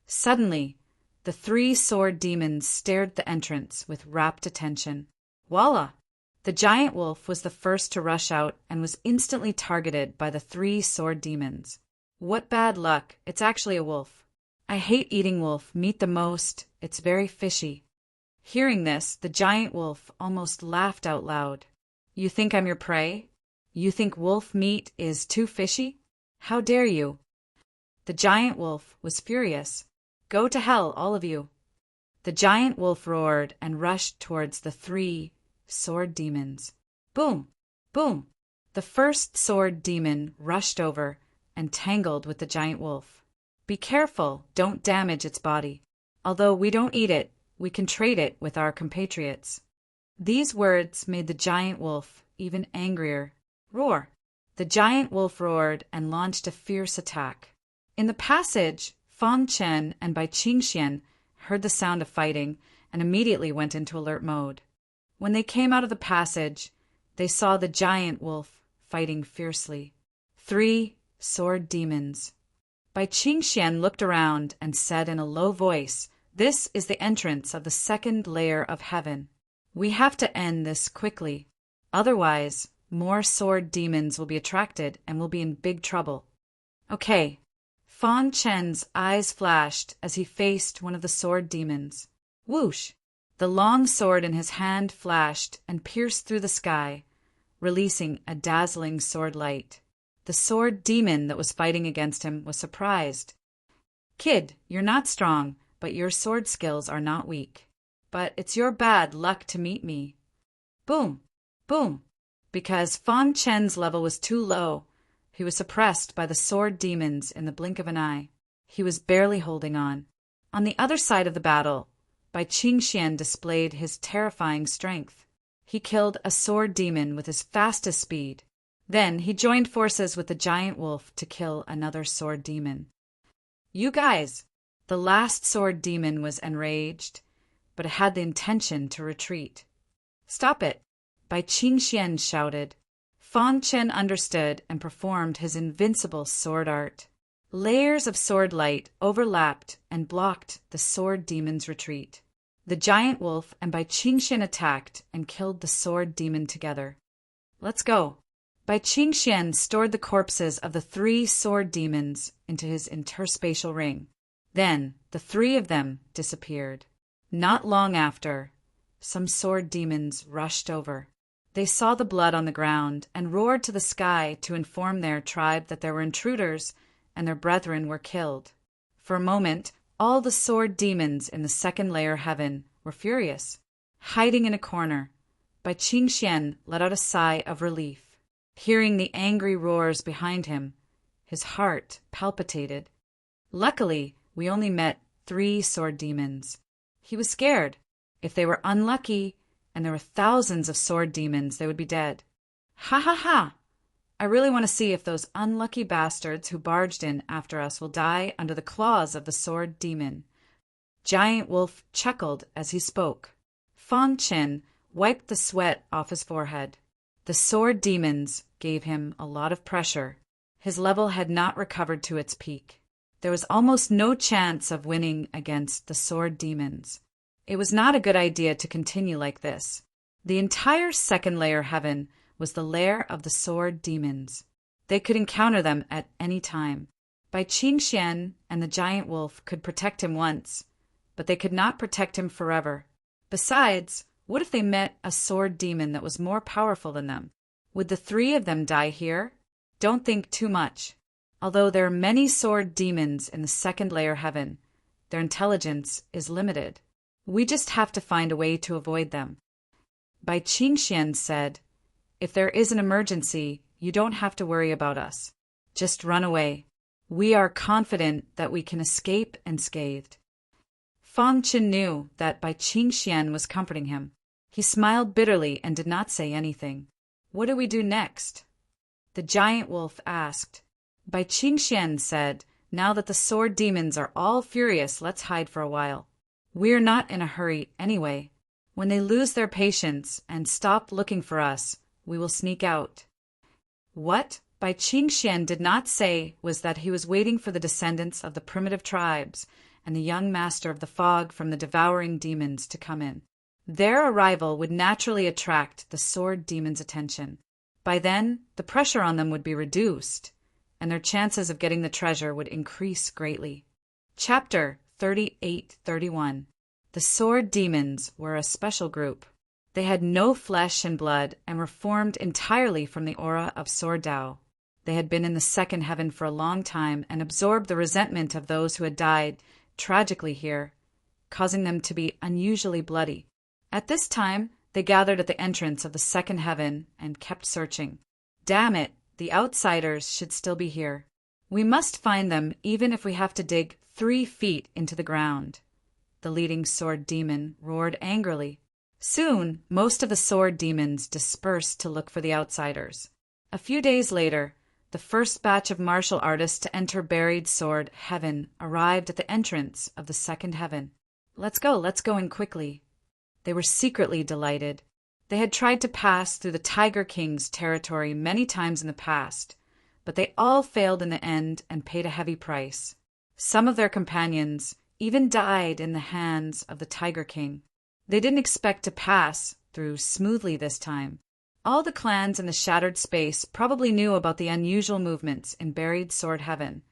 Suddenly, the 3 sword demons stared at the entrance with rapt attention. Voila! The giant wolf was the first to rush out and was instantly targeted by the 3 sword demons. What bad luck, it's actually a wolf. I hate eating wolf meat the most, it's very fishy. Hearing this, the giant wolf almost laughed out loud. You think I'm your prey? You think wolf meat is too fishy? How dare you? The giant wolf was furious. Go to hell, all of you. The giant wolf roared and rushed towards the 3 sword demons. Boom! Boom! The first sword demon rushed over and tangled with the giant wolf. Be careful, don't damage its body. Although we don't eat it, we can trade it with our compatriots. These words made the giant wolf even angrier. Roar! The giant wolf roared and launched a fierce attack. In the passage, Fang Chen and Bai Qingxian heard the sound of fighting and immediately went into alert mode. When they came out of the passage, they saw the giant wolf fighting fiercely. 3 sword demons. Bai Qingxian looked around and said in a low voice, This is the entrance of the second layer of heaven. We have to end this quickly. Otherwise, more sword demons will be attracted and we'll be in big trouble. Okay. Fan Chen's eyes flashed as he faced one of the sword demons. Whoosh! The long sword in his hand flashed and pierced through the sky, releasing a dazzling sword light. The sword demon that was fighting against him was surprised. Kid, you're not strong, but your sword skills are not weak. But it's your bad luck to meet me. Boom! Boom! Because Fan Chen's level was too low, he was suppressed by the sword demons in the blink of an eye. He was barely holding on. On the other side of the battle, Bai Qingxian displayed his terrifying strength. He killed a sword demon with his fastest speed. Then he joined forces with the giant wolf to kill another sword demon. You guys! The last sword demon was enraged, but it had the intention to retreat. Stop it! Bai Qingxian shouted. Fan Chen understood and performed his invincible sword art. Layers of sword light overlapped and blocked the sword demon's retreat. The giant wolf and Bai Qingxian attacked and killed the sword demon together. Let's go. Bai Qingxian stored the corpses of the 3 sword demons into his interspatial ring. Then the 3 of them disappeared. Not long after, some sword demons rushed over. They saw the blood on the ground and roared to the sky to inform their tribe that there were intruders and their brethren were killed. For a moment, all the sword demons in the second layer heaven were furious. Hiding in a corner, Bai Qingxian let out a sigh of relief. Hearing the angry roars behind him, his heart palpitated. Luckily, we only met 3 sword demons. He was scared. If they were unlucky, and there were thousands of sword demons, they would be dead. Ha ha ha! I really want to see if those unlucky bastards who barged in after us will die under the claws of the sword demon. Giant Wolf chuckled as he spoke. Fan Chen wiped the sweat off his forehead. The sword demons gave him a lot of pressure. His level had not recovered to its peak. There was almost no chance of winning against the sword demons. It was not a good idea to continue like this. The entire second layer heaven was the lair of the sword demons. They could encounter them at any time. Bai Qingxian and the giant wolf could protect him once, but they could not protect him forever. Besides, what if they met a sword demon that was more powerful than them? Would the 3 of them die here? Don't think too much. Although there are many sword demons in the second layer heaven, their intelligence is limited. We just have to find a way to avoid them. Bai Qingxian said, if there is an emergency, you don't have to worry about us. Just run away. We are confident that we can escape unscathed. Fan Chen knew that Bai Qingxian was comforting him. He smiled bitterly and did not say anything. What do we do next? The giant wolf asked. Bai Qingxian said, now that the sword demons are all furious, let's hide for a while. We're not in a hurry anyway. When they lose their patience and stop looking for us, we will sneak out. What Bai Qingxian did not say was that he was waiting for the descendants of the primitive tribes and the young master of the fog from the devouring demons to come in. Their arrival would naturally attract the sword demons' attention. By then, the pressure on them would be reduced, and their chances of getting the treasure would increase greatly. Chapter 38-31. The sword demons were a special group. They had no flesh and blood and were formed entirely from the aura of Sword Dao. They had been in the second heaven for a long time and absorbed the resentment of those who had died tragically here, causing them to be unusually bloody. At this time, they gathered at the entrance of the second heaven and kept searching. Damn it, the outsiders should still be here. We must find them even if we have to dig 3 feet into the ground. The leading sword demon roared angrily. Soon, most of the sword demons dispersed to look for the outsiders. A few days later, the first batch of martial artists to enter buried sword heaven arrived at the entrance of the second heaven. Let's go in quickly. They were secretly delighted. They had tried to pass through the Tiger King's territory many times in the past, but they all failed in the end and paid a heavy price. Some of their companions even died in the hands of the Tiger King. They didn't expect to pass through smoothly this time. All the clans in the shattered space probably knew about the unusual movements in buried sword heaven,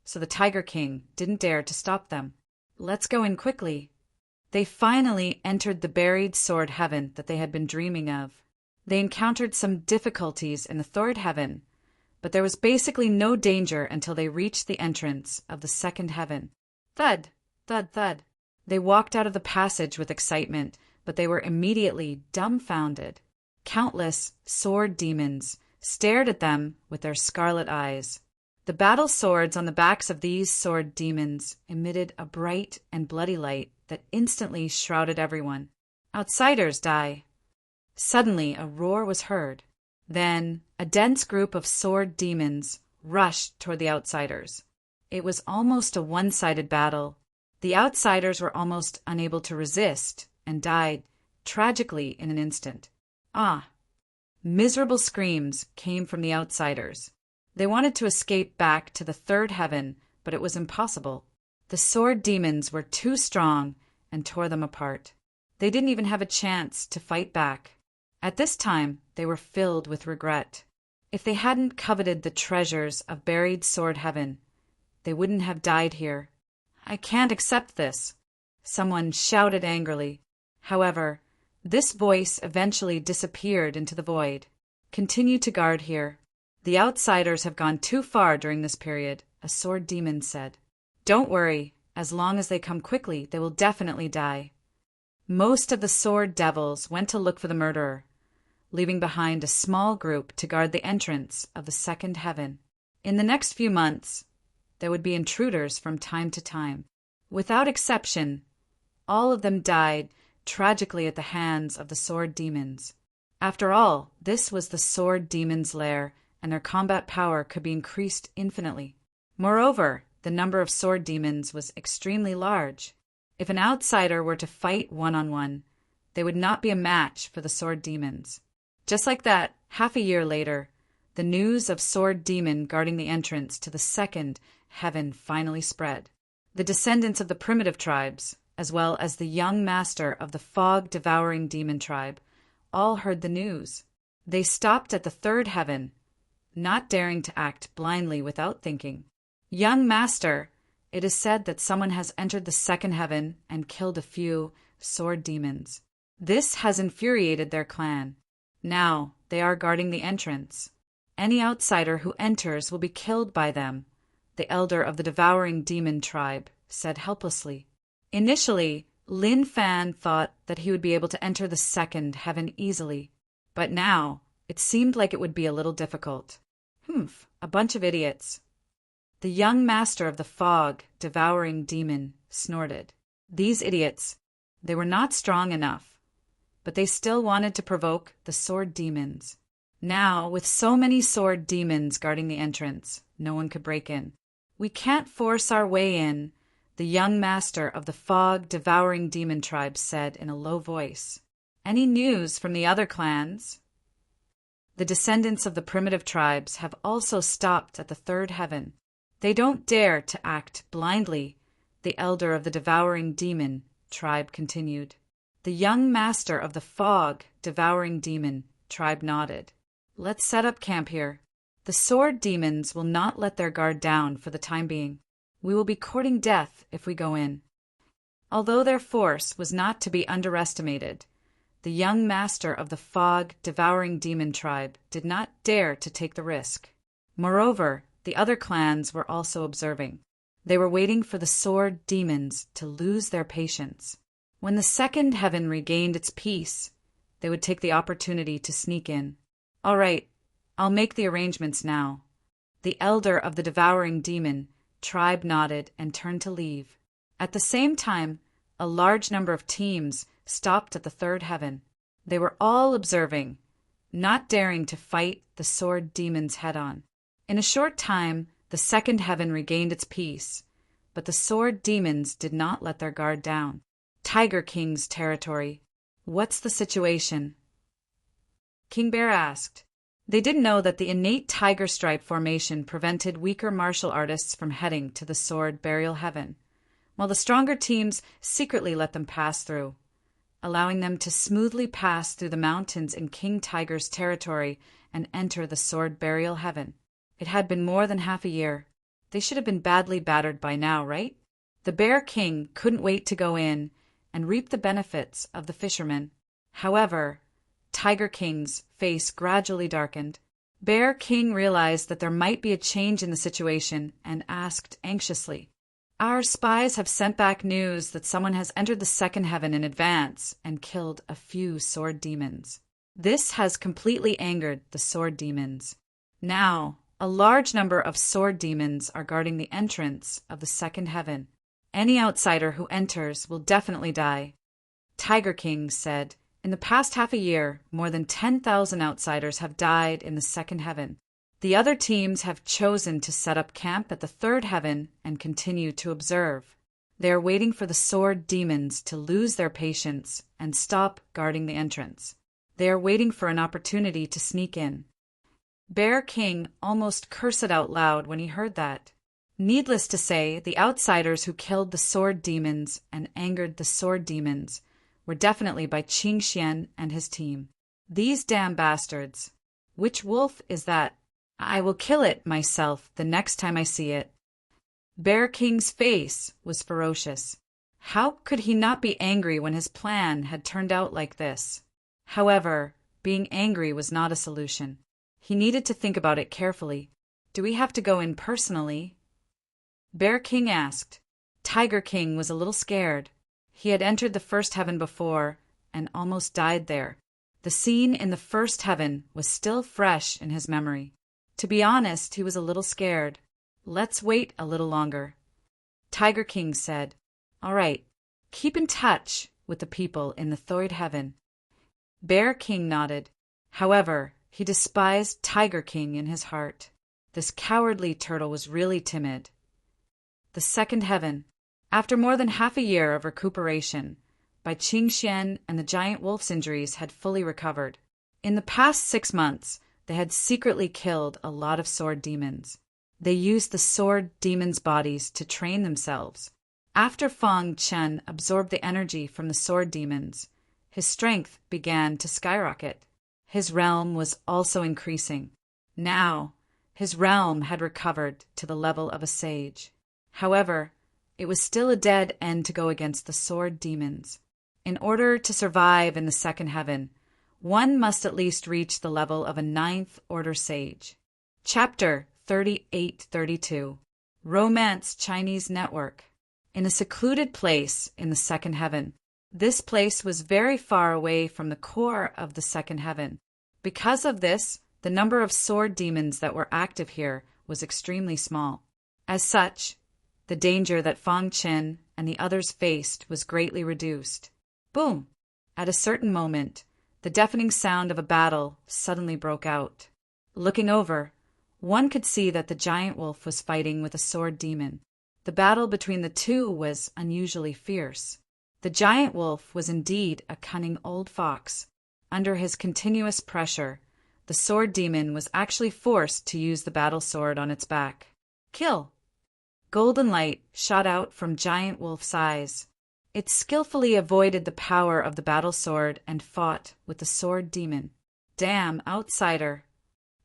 so the Tiger King didn't dare to stop them. Let's go in quickly. They finally entered the buried sword heaven that they had been dreaming of. They encountered some difficulties in the third heaven, but there was basically no danger until they reached the entrance of the second heaven. Thud, thud, thud. They walked out of the passage with excitement, but they were immediately dumbfounded. Countless sword demons stared at them with their scarlet eyes. The battle swords on the backs of these sword demons emitted a bright and bloody light that instantly shrouded everyone. Outsiders die. Suddenly a roar was heard. Then a dense group of sword demons rushed toward the outsiders. It was almost a one-sided battle. The outsiders were almost unable to resist and died tragically in an instant. Miserable screams came from the outsiders. They wanted to escape back to the third heaven, but it was impossible. The sword demons were too strong and tore them apart. They didn't even have a chance to fight back. At this time, they were filled with regret. If they hadn't coveted the treasures of buried sword heaven, they wouldn't have died here. I can't accept this, someone shouted angrily. However, this voice eventually disappeared into the void. Continue to guard here. The outsiders have gone too far during this period, a sword demon said. Don't worry, as long as they come quickly, they will definitely die. Most of the sword devils went to look for the murderer, leaving behind a small group to guard the entrance of the second heaven. In the next few months, there would be intruders from time to time. Without exception, all of them died tragically at the hands of the sword demons. After all, this was the sword demons' lair, and their combat power could be increased infinitely. Moreover, the number of sword demons was extremely large. If an outsider were to fight one-on-one, they would not be a match for the sword demons. Just like that, half a year later, the news of sword demon guarding the entrance to the second heaven finally spread. The descendants of the primitive tribes, as well as the young master of the fog-devouring demon tribe, all heard the news. They stopped at the third heaven, not daring to act blindly without thinking. Young master, it is said that someone has entered the second heaven and killed a few sword demons. This has infuriated their clan. Now they are guarding the entrance. Any outsider who enters will be killed by them, the elder of the devouring demon tribe said helplessly. Initially, Lin Fan thought that he would be able to enter the second heaven easily, but now it seemed like it would be a little difficult. A bunch of idiots. The young master of the fog-devouring demon snorted. These idiots, they were not strong enough, but they still wanted to provoke the sword demons. Now, with so many sword demons guarding the entrance, no one could break in. We can't force our way in, the young master of the fog-devouring demon tribe said in a low voice. Any news from the other clans? The descendants of the primitive tribes have also stopped at the third heaven. They don't dare to act blindly, the elder of the devouring demon tribe continued. The young master of the fog-devouring demon tribe nodded. Let's set up camp here. The sword demons will not let their guard down for the time being. We will be courting death if we go in. Although their force was not to be underestimated, the young master of the fog-devouring demon tribe did not dare to take the risk. Moreover, the other clans were also observing. They were waiting for the sword demons to lose their patience. When the second heaven regained its peace, they would take the opportunity to sneak in. All right, I'll make the arrangements now. The elder of the devouring demon tribe nodded and turned to leave. At the same time, a large number of teams stopped at the third heaven. They were all observing, not daring to fight the sword demons head-on. In a short time, the second heaven regained its peace, but the sword demons did not let their guard down. Tiger King's territory. What's the situation? King Bear asked. They didn't know that the innate tiger stripe formation prevented weaker martial artists from heading to the sword burial heaven. while the stronger teams secretly let them pass through, allowing them to smoothly pass through the mountains in King Tiger's territory and enter the sword burial heaven. It had been more than half a year. They should have been badly battered by now, right? The Bear King couldn't wait to go in and reap the benefits of the fishermen. However, Tiger King's face gradually darkened. Bear King realized that there might be a change in the situation and asked anxiously, "Our spies have sent back news that someone has entered the second heaven in advance and killed a few sword demons." This has completely angered the sword demons. Now, a large number of sword demons are guarding the entrance of the second heaven. Any outsider who enters will definitely die. Tiger King said, "In the past half a year, more than 10,000 outsiders have died in the second heaven. The other teams have chosen to set up camp at the third heaven and continue to observe. They are waiting for the sword demons to lose their patience and stop guarding the entrance. They are waiting for an opportunity to sneak in." Bear King almost cursed out loud when he heard that. Needless to say, the outsiders who killed the sword demons and angered the sword demons were definitely by Qing Xian and his team. These damn bastards. Which wolf is that? I will kill it myself the next time I see it. Bear King's face was ferocious. How could he not be angry when his plan had turned out like this? However, being angry was not a solution. He needed to think about it carefully. Do we have to go in personally? Bear King asked. Tiger King was a little scared. He had entered the first heaven before and almost died there. The scene in the first heaven was still fresh in his memory. To be honest, he was a little scared. Let's wait a little longer. Tiger King said, "All right, keep in touch with the people in the third heaven." Bear King nodded. However, he despised Tiger King in his heart. This cowardly turtle was really timid. The second heaven. After more than half a year of recuperation, Bai Qingxian and the giant wolf's injuries had fully recovered. In the past 6 months, they had secretly killed a lot of sword demons. They used the sword demons' bodies to train themselves. After Fang Chen absorbed the energy from the sword demons, his strength began to skyrocket. His realm was also increasing. Now, his realm had recovered to the level of a sage. However, it was still a dead end to go against the sword demons. In order to survive in the second heaven, one must at least reach the level of a 9th order sage. Chapter 38-32 Romance Chinese Network. In a secluded place in the second heaven. This place was very far away from the core of the second heaven. Because of this, the number of sword demons that were active here was extremely small. As such, the danger that Fang Chen and the others faced was greatly reduced. Boom! At a certain moment, the deafening sound of a battle suddenly broke out. Looking over, one could see that the giant wolf was fighting with a sword demon. The battle between the two was unusually fierce. The giant wolf was indeed a cunning old fox. Under his continuous pressure, the sword demon was actually forced to use the battle sword on its back. Kill! Golden light shot out from giant wolf's eyes. It skillfully avoided the power of the battle sword and fought with the sword demon. Damn outsider!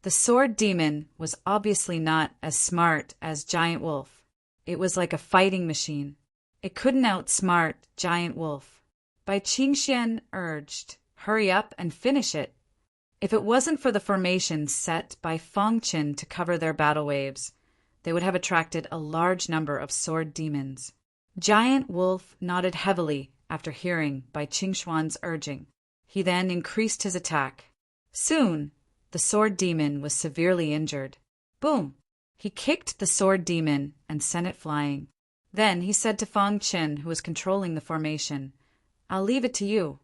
The sword demon was obviously not as smart as giant wolf. It was like a fighting machine. It couldn't outsmart giant wolf. Bai Qingxian urged, "Hurry up and finish it." If it wasn't for the formation set by Fang Chen to cover their battle waves, they would have attracted a large number of sword demons. Giant Wolf nodded heavily after hearing Bai Qingxuan's urging. He then increased his attack. Soon, the sword demon was severely injured. Boom! He kicked the sword demon and sent it flying. Then he said to Fang Chen, who was controlling the formation, "I'll leave it to you."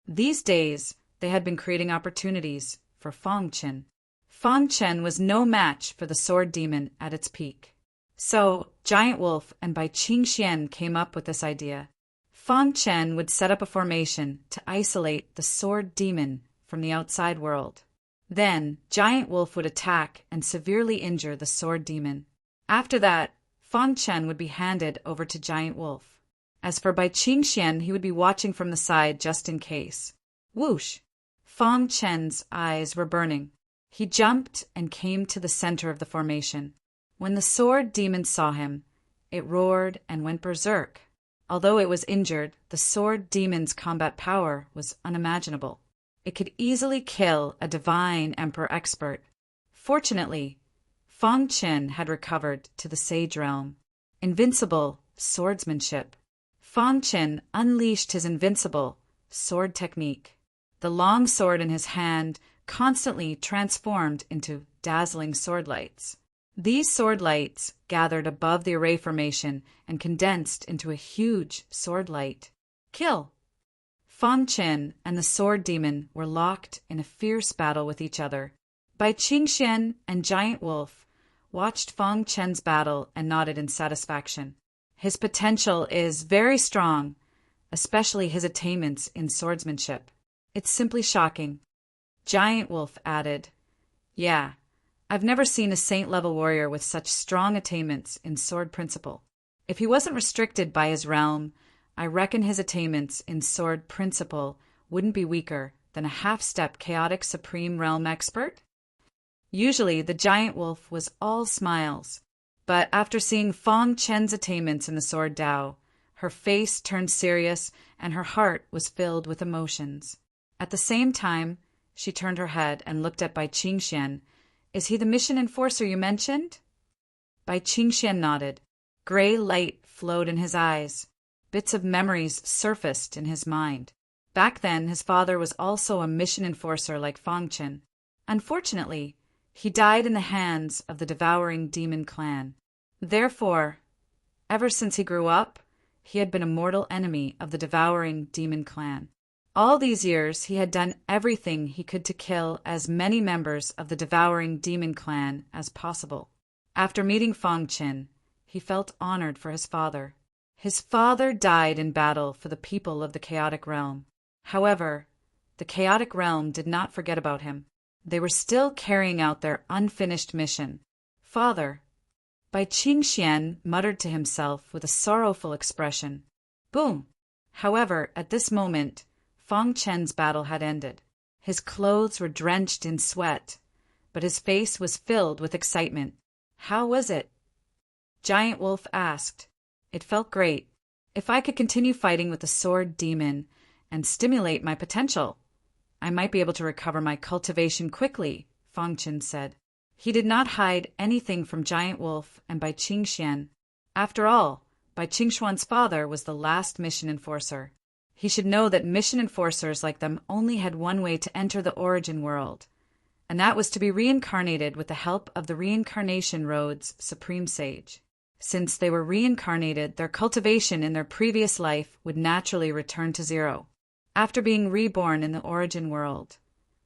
These days, they had been creating opportunities for Fang Chen. Fang Chen was no match for the sword demon at its peak. So, Giant Wolf and Bai Qingxian came up with this idea. Fang Chen would set up a formation to isolate the sword demon from the outside world. Then, Giant Wolf would attack and severely injure the sword demon. After that, Fang Chen would be handed over to Giant Wolf. As for Bai Qingxian, he would be watching from the side just in case. Whoosh! Fang Chen's eyes were burning. He jumped and came to the center of the formation. When the sword demon saw him, it roared and went berserk. Although it was injured, the sword demon's combat power was unimaginable. It could easily kill a divine emperor expert. Fortunately, Fang Chen had recovered to the sage realm. Invincible swordsmanship. Fang Chen unleashed his invincible sword technique. The long sword in his hand constantly transformed into dazzling sword lights. These sword lights gathered above the array formation and condensed into a huge sword light. Kill! Fang Chen and the sword demon were locked in a fierce battle with each other. Bai Qingxian and Giant Wolf watched Fang Chen's battle and nodded in satisfaction. His potential is very strong, especially his attainments in swordsmanship. It's simply shocking. Giant Wolf added, Yeah, I've never seen a saint-level warrior with such strong attainments in sword principle. If he wasn't restricted by his realm, I reckon his attainments in sword principle wouldn't be weaker than a half-step chaotic supreme realm expert. Usually, the Giant Wolf was all smiles, but after seeing Fang Chen's attainments in the sword Dao, her face turned serious and her heart was filled with emotions. At the same time, she turned her head and looked at Bai Qingxian. Is he the mission enforcer you mentioned? Bai Qingxian nodded. Gray light flowed in his eyes. Bits of memories surfaced in his mind. Back then, his father was also a mission enforcer like Fang Chen. Unfortunately, he died in the hands of the devouring demon clan. Therefore, ever since he grew up, he had been a mortal enemy of the devouring demon clan. All these years, he had done everything he could to kill as many members of the devouring demon clan as possible. After meeting Fang Chen, he felt honored for his father. His father died in battle for the people of the chaotic realm. However, the chaotic realm did not forget about him. They were still carrying out their unfinished mission. Father, Bai Qingxian muttered to himself with a sorrowful expression. Boom! However, at this moment, Fang Chen's battle had ended. His clothes were drenched in sweat, but his face was filled with excitement. How was it? Giant Wolf asked. It felt great. If I could continue fighting with the sword demon and stimulate my potential, I might be able to recover my cultivation quickly, Fang Chen said. He did not hide anything from Giant Wolf and Bai Qingxian. After all, Bai Qingxuan's father was the last mission enforcer. He should know that mission enforcers like them only had one way to enter the origin world, and that was to be reincarnated with the help of the Reincarnation Road's Supreme Sage. Since they were reincarnated, their cultivation in their previous life would naturally return to zero. After being reborn in the origin world,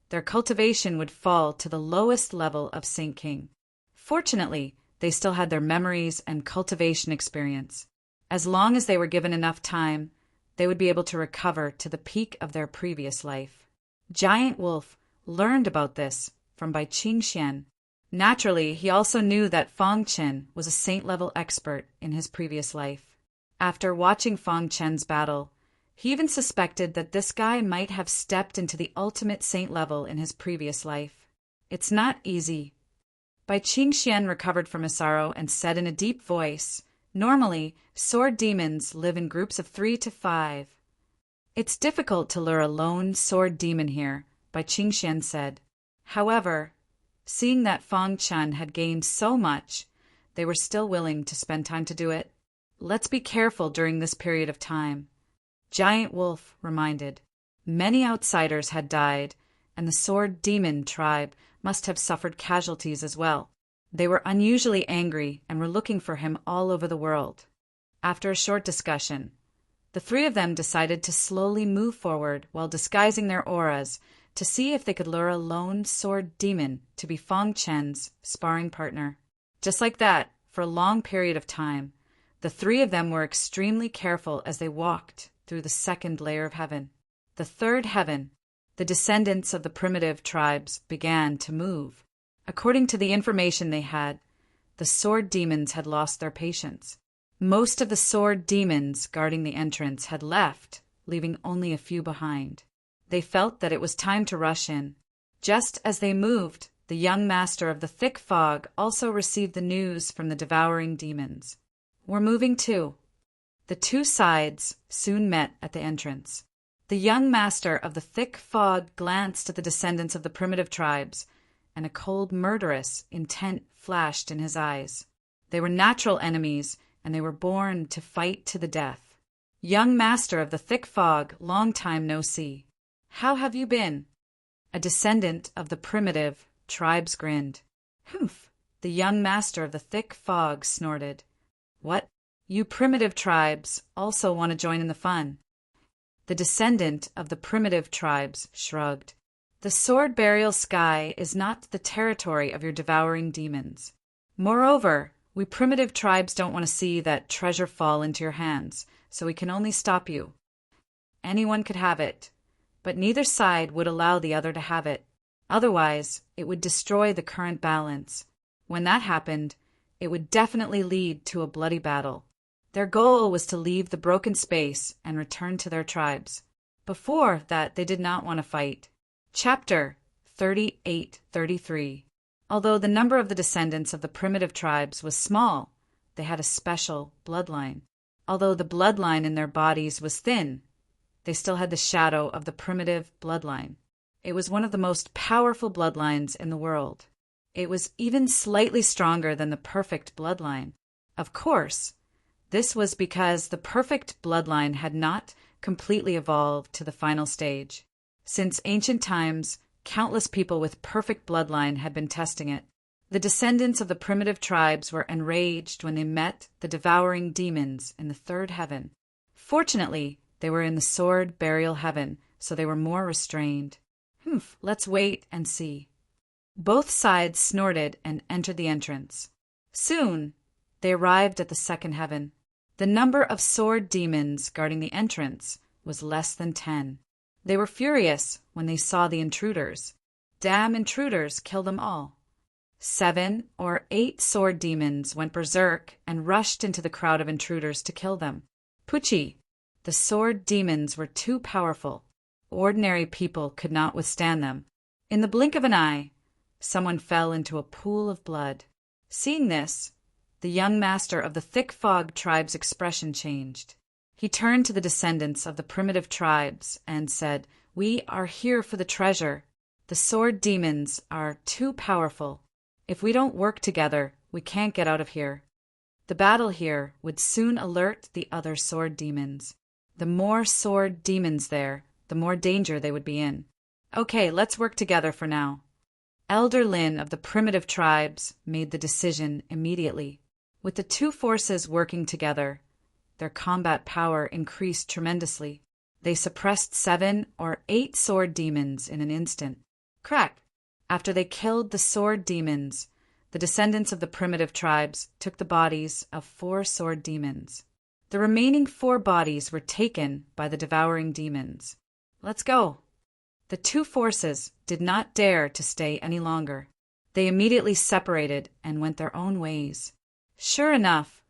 their cultivation would fall to the lowest level of Saint King. Fortunately, they still had their memories and cultivation experience. As long as they were given enough time, they would be able to recover to the peak of their previous life. Giant Wolf learned about this from Bai Qingxian. Naturally, he also knew that Fang Chen was a saint-level expert in his previous life. After watching Fang Chen's battle, he even suspected that this guy might have stepped into the ultimate saint level in his previous life. It's not easy. Bai Qingxian recovered from his sorrow and said in a deep voice, Normally, sword demons live in groups of 3 to 5. It's difficult to lure a lone sword demon here, Bai Qingxian said. However, seeing that Fang Chen had gained so much, they were still willing to spend time to do it. Let's be careful during this period of time. Giant Wolf reminded. Many outsiders had died, and the sword demon tribe must have suffered casualties as well. They were unusually angry and were looking for him all over the world. After a short discussion, the three of them decided to slowly move forward while disguising their auras to see if they could lure a lone sword demon to be Fang Chen's sparring partner. Just like that, for a long period of time, the three of them were extremely careful as they walked through the second layer of heaven. The third heaven, the descendants of the primitive tribes began to move. According to the information they had, the sword demons had lost their patience. Most of the sword demons guarding the entrance had left, leaving only a few behind. They felt that it was time to rush in. Just as they moved, the young master of the thick fog also received the news from the devouring demons. "We're moving too." The two sides soon met at the entrance. The young master of the thick fog glanced at the descendants of the primitive tribes, and a cold, murderous intent flashed in his eyes. They were natural enemies, and they were born to fight to the death. "Young master of the thick fog, long time no see. How have you been?" A descendant of the primitive tribes grinned. "Humph!" The young master of the thick fog snorted. "What? You primitive tribes also want to join in the fun?" The descendant of the primitive tribes shrugged. "The sword burial sky is not the territory of your devouring demons. Moreover, we primitive tribes don't want to see that treasure fall into your hands, so we can only stop you. Anyone could have it, but neither side would allow the other to have it. Otherwise, it would destroy the current balance. When that happened, it would definitely lead to a bloody battle." Their goal was to leave the broken space and return to their tribes. Before that, they did not want to fight. Chapter 38-33. Although the number of the descendants of the primitive tribes was small, they had a special bloodline. Although the bloodline in their bodies was thin, they still had the shadow of the primitive bloodline. It was one of the most powerful bloodlines in the world. It was even slightly stronger than the perfect bloodline. Of course, this was because the perfect bloodline had not completely evolved to the final stage. Since ancient times, countless people with perfect bloodline had been testing it. The descendants of the primitive tribes were enraged when they met the devouring demons in the third heaven. Fortunately, they were in the sword burial heaven, so they were more restrained. Let's wait and see." Both sides snorted and entered the entrance. Soon, they arrived at the second heaven. The number of sword demons guarding the entrance was less than 10. They were furious when they saw the intruders. Damn intruders, kill them all. 7 or 8 sword demons went berserk and rushed into the crowd of intruders to kill them. Pucci! The sword demons were too powerful. Ordinary people could not withstand them. In the blink of an eye, someone fell into a pool of blood. Seeing this, the young master of the thick fog tribe's expression changed. He turned to the descendants of the primitive tribes and said, "We are here for the treasure. The sword demons are too powerful. If we don't work together, we can't get out of here." The battle here would soon alert the other sword demons. The more sword demons there, the more danger they would be in. "Okay, let's work together for now." Elder Lin of the primitive tribes made the decision immediately. With the two forces working together, their combat power increased tremendously. They suppressed 7 or 8 sword demons in an instant. Crack! After they killed the sword demons, the descendants of the primitive tribes took the bodies of 4 sword demons. The remaining 4 bodies were taken by the devouring demons. "Let's go." The two forces did not dare to stay any longer. They immediately separated and went their own ways. Sure enough,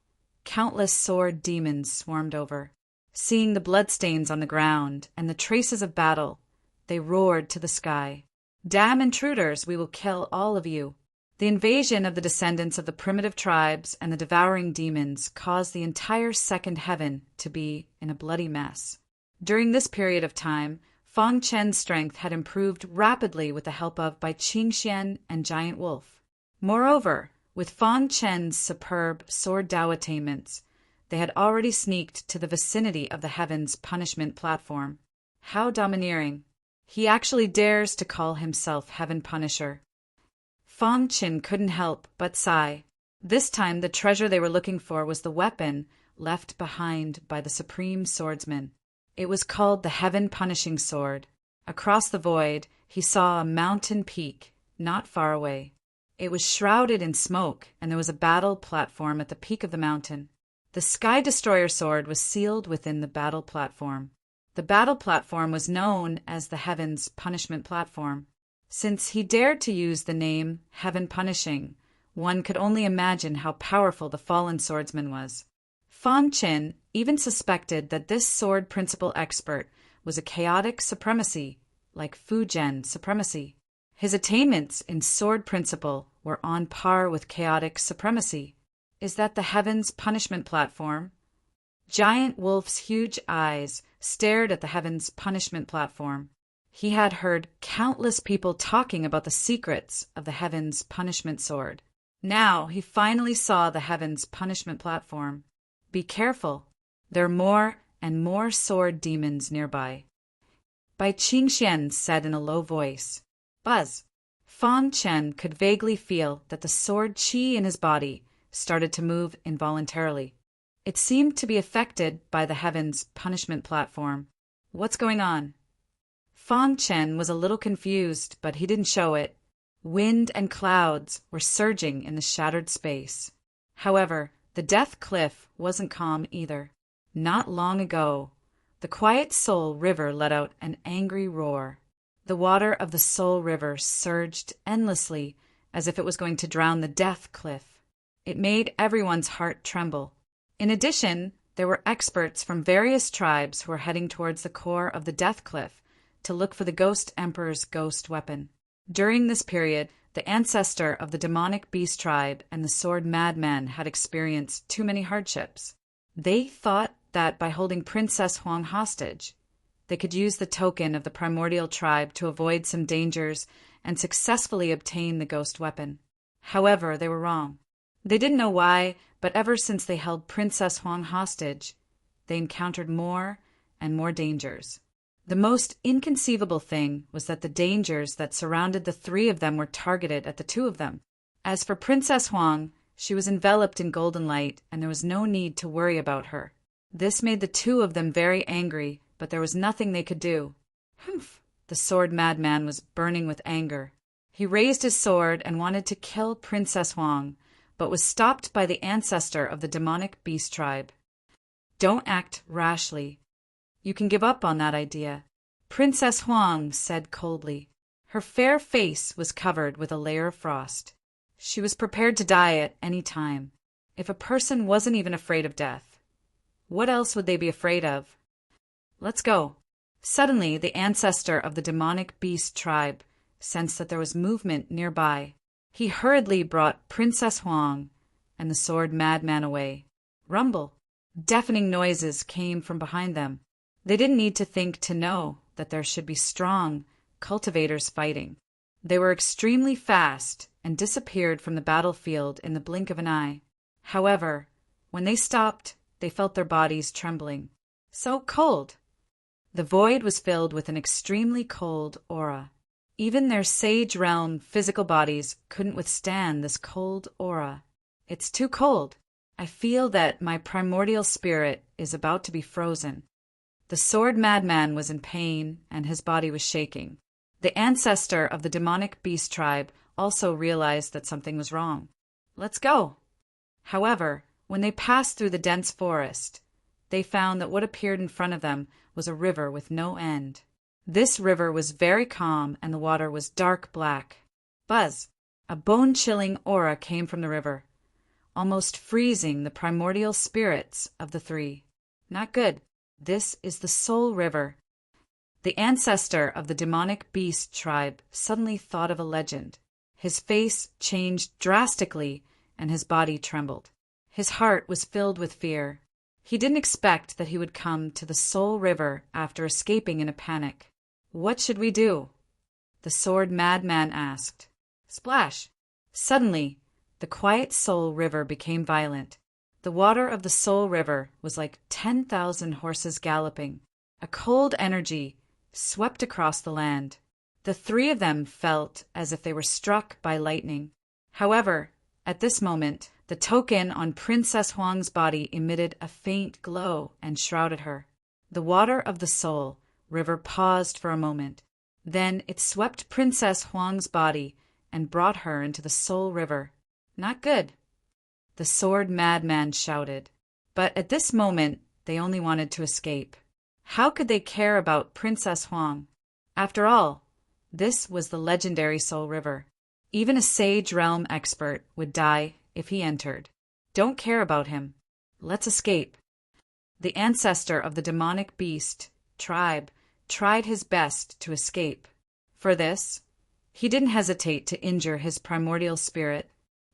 countless sword demons swarmed over. Seeing the bloodstains on the ground and the traces of battle, they roared to the sky. "Damn intruders, we will kill all of you." The invasion of the descendants of the primitive tribes and the devouring demons caused the entire second heaven to be in a bloody mess. During this period of time, Fang Chen's strength had improved rapidly with the help of Bai Qingxian and Giant Wolf. Moreover, with Fang Chen's superb sword Dao attainments, they had already sneaked to the vicinity of the heaven's punishment platform. How domineering! He actually dares to call himself Heaven Punisher. Fang Chen couldn't help but sigh. This time the treasure they were looking for was the weapon left behind by the supreme swordsman. It was called the Heaven Punishing Sword. Across the void, he saw a mountain peak, not far away. It was shrouded in smoke, and there was a battle platform at the peak of the mountain. The Sky Destroyer sword was sealed within the battle platform. The battle platform was known as the Heaven's Punishment Platform. Since he dared to use the name Heaven Punishing, one could only imagine how powerful the fallen swordsman was. Fan Qin even suspected that this sword principle expert was a chaotic supremacy, like Fu Zhen supremacy. His attainments in sword principle were on par with chaotic supremacy. Is that the heavens punishment platform? Giant Wolf's huge eyes stared at the heavens punishment platform. He had heard countless people talking about the secrets of the heavens punishment sword. Now he finally saw the heavens punishment platform. Be careful. There are more and more sword demons nearby. Bai Qingxian said in a low voice. Buzz. Fan Chen could vaguely feel that the sword qi in his body started to move involuntarily. It seemed to be affected by the heavens punishment platform. What's going on? Fan Chen was a little confused, but he didn't show it. Wind and clouds were surging in the shattered space. However, the death cliff wasn't calm either. Not long ago, the quiet Soul River let out an angry roar. The water of the Soul River surged endlessly as if it was going to drown the death cliff. It made everyone's heart tremble. In addition, there were experts from various tribes who were heading towards the core of the death cliff to look for the Ghost Emperor's ghost weapon. During this period, the ancestor of the demonic beast tribe and the sword madman had experienced too many hardships. They thought that by holding Princess Huang hostage, they could use the token of the primordial tribe to avoid some dangers and successfully obtain the ghost weapon. However, they were wrong. They didn't know why, but ever since they held Princess Huang hostage, they encountered more and more dangers. The most inconceivable thing was that the dangers that surrounded the three of them were targeted at the two of them. As for Princess Huang, she was enveloped in golden light, and there was no need to worry about her. This made the two of them very angry, but there was nothing they could do. Humph! The sword madman was burning with anger. He raised his sword and wanted to kill Princess Huang, but was stopped by the ancestor of the demonic beast tribe. Don't act rashly. You can give up on that idea, Princess Huang said coldly. Her fair face was covered with a layer of frost. She was prepared to die at any time. If a person wasn't even afraid of death, what else would they be afraid of? Let's go. Suddenly, the ancestor of the demonic beast tribe sensed that there was movement nearby. He hurriedly brought Princess Huang and the sword madman away. Rumble. Deafening noises came from behind them. They didn't need to think to know that there should be strong cultivators fighting. They were extremely fast and disappeared from the battlefield in the blink of an eye. However, when they stopped, they felt their bodies trembling. So cold! The void was filled with an extremely cold aura. Even their sage realm physical bodies couldn't withstand this cold aura. It's too cold. I feel that my primordial spirit is about to be frozen. The sword madman was in pain, and his body was shaking. The ancestor of the demonic beast tribe also realized that something was wrong. Let's go. However, when they passed through the dense forest, they found that what appeared in front of them was a river with no end. This river was very calm, and the water was dark black. Buzz! A bone-chilling aura came from the river, almost freezing the primordial spirits of the three. Not good. This is the Soul River. The ancestor of the demonic beast tribe suddenly thought of a legend. His face changed drastically, and his body trembled. His heart was filled with fear. He didn't expect that he would come to the Soul River after escaping in a panic. What should we do? The sword madman asked. Splash! Suddenly, the quiet Soul River became violent. The water of the Soul River was like 10,000 horses galloping. A cold energy swept across the land. The three of them felt as if they were struck by lightning. However, at this moment, the token on Princess Huang's body emitted a faint glow and shrouded her. The water of the Soul River paused for a moment. Then it swept Princess Huang's body and brought her into the Soul River. Not good. The sword madman shouted. But at this moment, they only wanted to escape. How could they care about Princess Huang? After all, this was the legendary Soul River. Even a sage realm expert would die if he entered. Don't care about him. Let's escape. The ancestor of the demonic beast, tribe, tried his best to escape. For this, he didn't hesitate to injure his primordial spirit,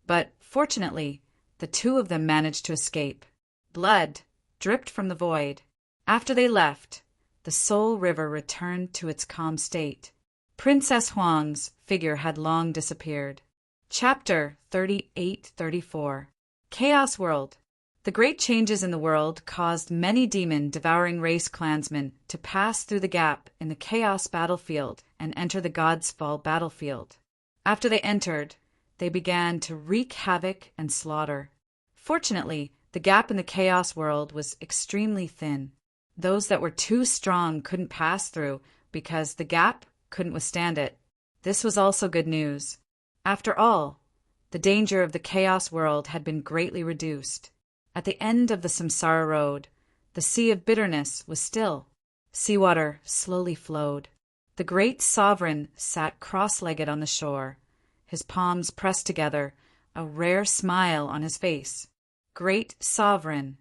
but fortunately, the two of them managed to escape. Blood dripped from the void. After they left, the Soul River returned to its calm state. Princess Huang's figure had long disappeared. Chapter 38-34. Chaos World. The great changes in the world caused many demon-devouring race clansmen to pass through the gap in the Chaos battlefield and enter the God's Fall battlefield. After they entered, they began to wreak havoc and slaughter. Fortunately, the gap in the Chaos world was extremely thin. Those that were too strong couldn't pass through because the gap couldn't withstand it. This was also good news. After all, the danger of the Chaos world had been greatly reduced. At the end of the Samsara road, the sea of bitterness was still. Seawater slowly flowed. The great sovereign sat cross-legged on the shore, his palms pressed together, a rare smile on his face. Great sovereign.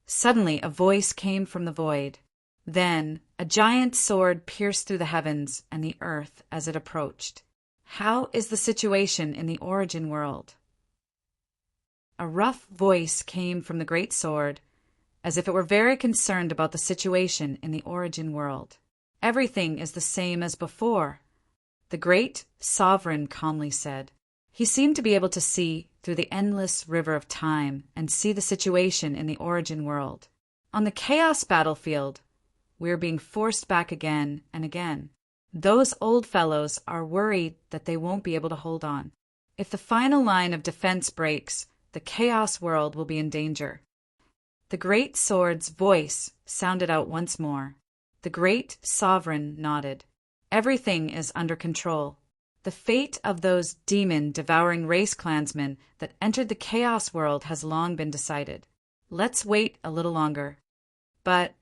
Suddenly a voice came from the void. Then a giant sword pierced through the heavens and the earth as it approached. How is the situation in the origin world? A rough voice came from the great sword, as if it were very concerned about the situation in the origin world. Everything is the same as before, the great sovereign calmly said. He seemed to be able to see through the endless river of time and see the situation in the origin world. On the Chaos battlefield, we're being forced back again and again. Those old fellows are worried that they won't be able to hold on. If the final line of defense breaks, the Chaos world will be in danger. The great sword's voice sounded out once more. The great sovereign nodded. Everything is under control. The fate of those demon-devouring race clansmen that entered the Chaos world has long been decided. Let's wait a little longer. But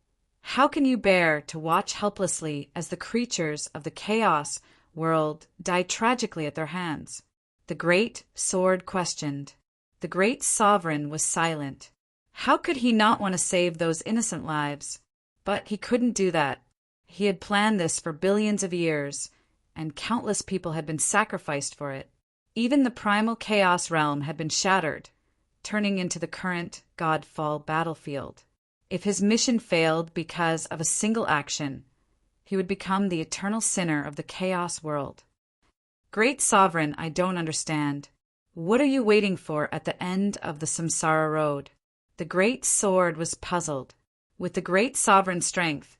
how can you bear to watch helplessly as the creatures of the Chaos world die tragically at their hands? The great sword questioned. The great sovereign was silent. How could he not want to save those innocent lives? But he couldn't do that. He had planned this for billions of years, and countless people had been sacrificed for it. Even the primal chaos realm had been shattered, turning into the current Godfall battlefield. If his mission failed because of a single action, he would become the eternal sinner of the Chaos world. Great Sovereign, I don't understand. What are you waiting for at the end of the Samsara road? The great sword was puzzled. With the great sovereign's strength,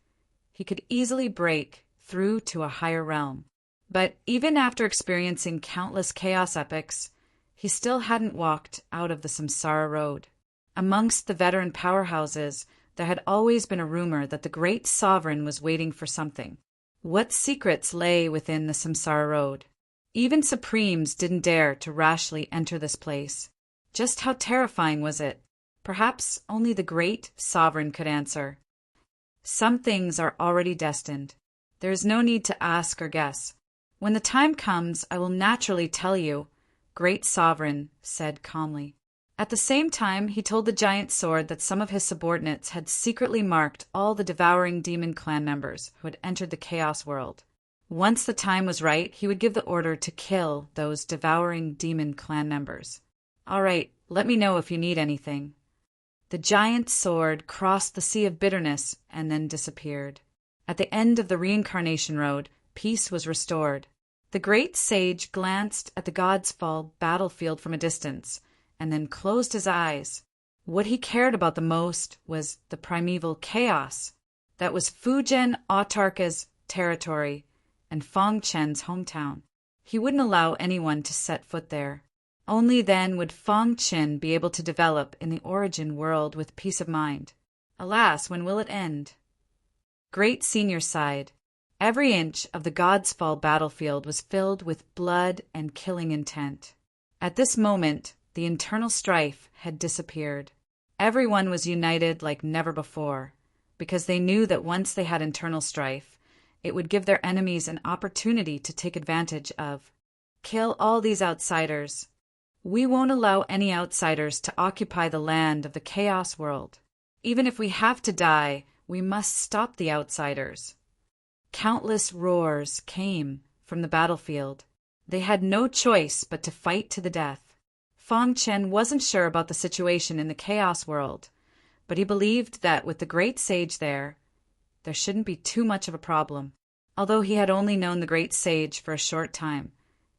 he could easily break through to a higher realm. But even after experiencing countless chaos epics, he still hadn't walked out of the Samsara road. Amongst the veteran powerhouses, there had always been a rumor that the great sovereign was waiting for something. What secrets lay within the Samsara road? Even Supremes didn't dare to rashly enter this place. Just how terrifying was it? Perhaps only the great sovereign could answer. Some things are already destined. There is no need to ask or guess. When the time comes, I will naturally tell you, Great Sovereign said calmly. At the same time, he told the giant sword that some of his subordinates had secretly marked all the devouring demon clan members who had entered the Chaos world. Once the time was right, he would give the order to kill those devouring demon clan members. All right, let me know if you need anything. The giant sword crossed the sea of bitterness and then disappeared. At the end of the reincarnation road, peace was restored. The great sage glanced at the God's Fall battlefield from a distance and then closed his eyes. What he cared about the most was the primeval chaos. That was Fujian Autarka's territory and Feng Chen's hometown. He wouldn't allow anyone to set foot there. Only then would Feng Chen be able to develop in the origin world with peace of mind. Alas, when will it end? Great Senior sighed. Every inch of the God's Fall battlefield was filled with blood and killing intent. At this moment, the internal strife had disappeared. Everyone was united like never before, because they knew that once they had internal strife, it would give their enemies an opportunity to take advantage of. Kill all these outsiders. We won't allow any outsiders to occupy the land of the Chaos World. Even if we have to die, we must stop the outsiders. Countless roars came from the battlefield. They had no choice but to fight to the death. Fang Chen wasn't sure about the situation in the Chaos World, but he believed that with the great sage there shouldn't be too much of a problem. Although he had only known the great sage for a short time,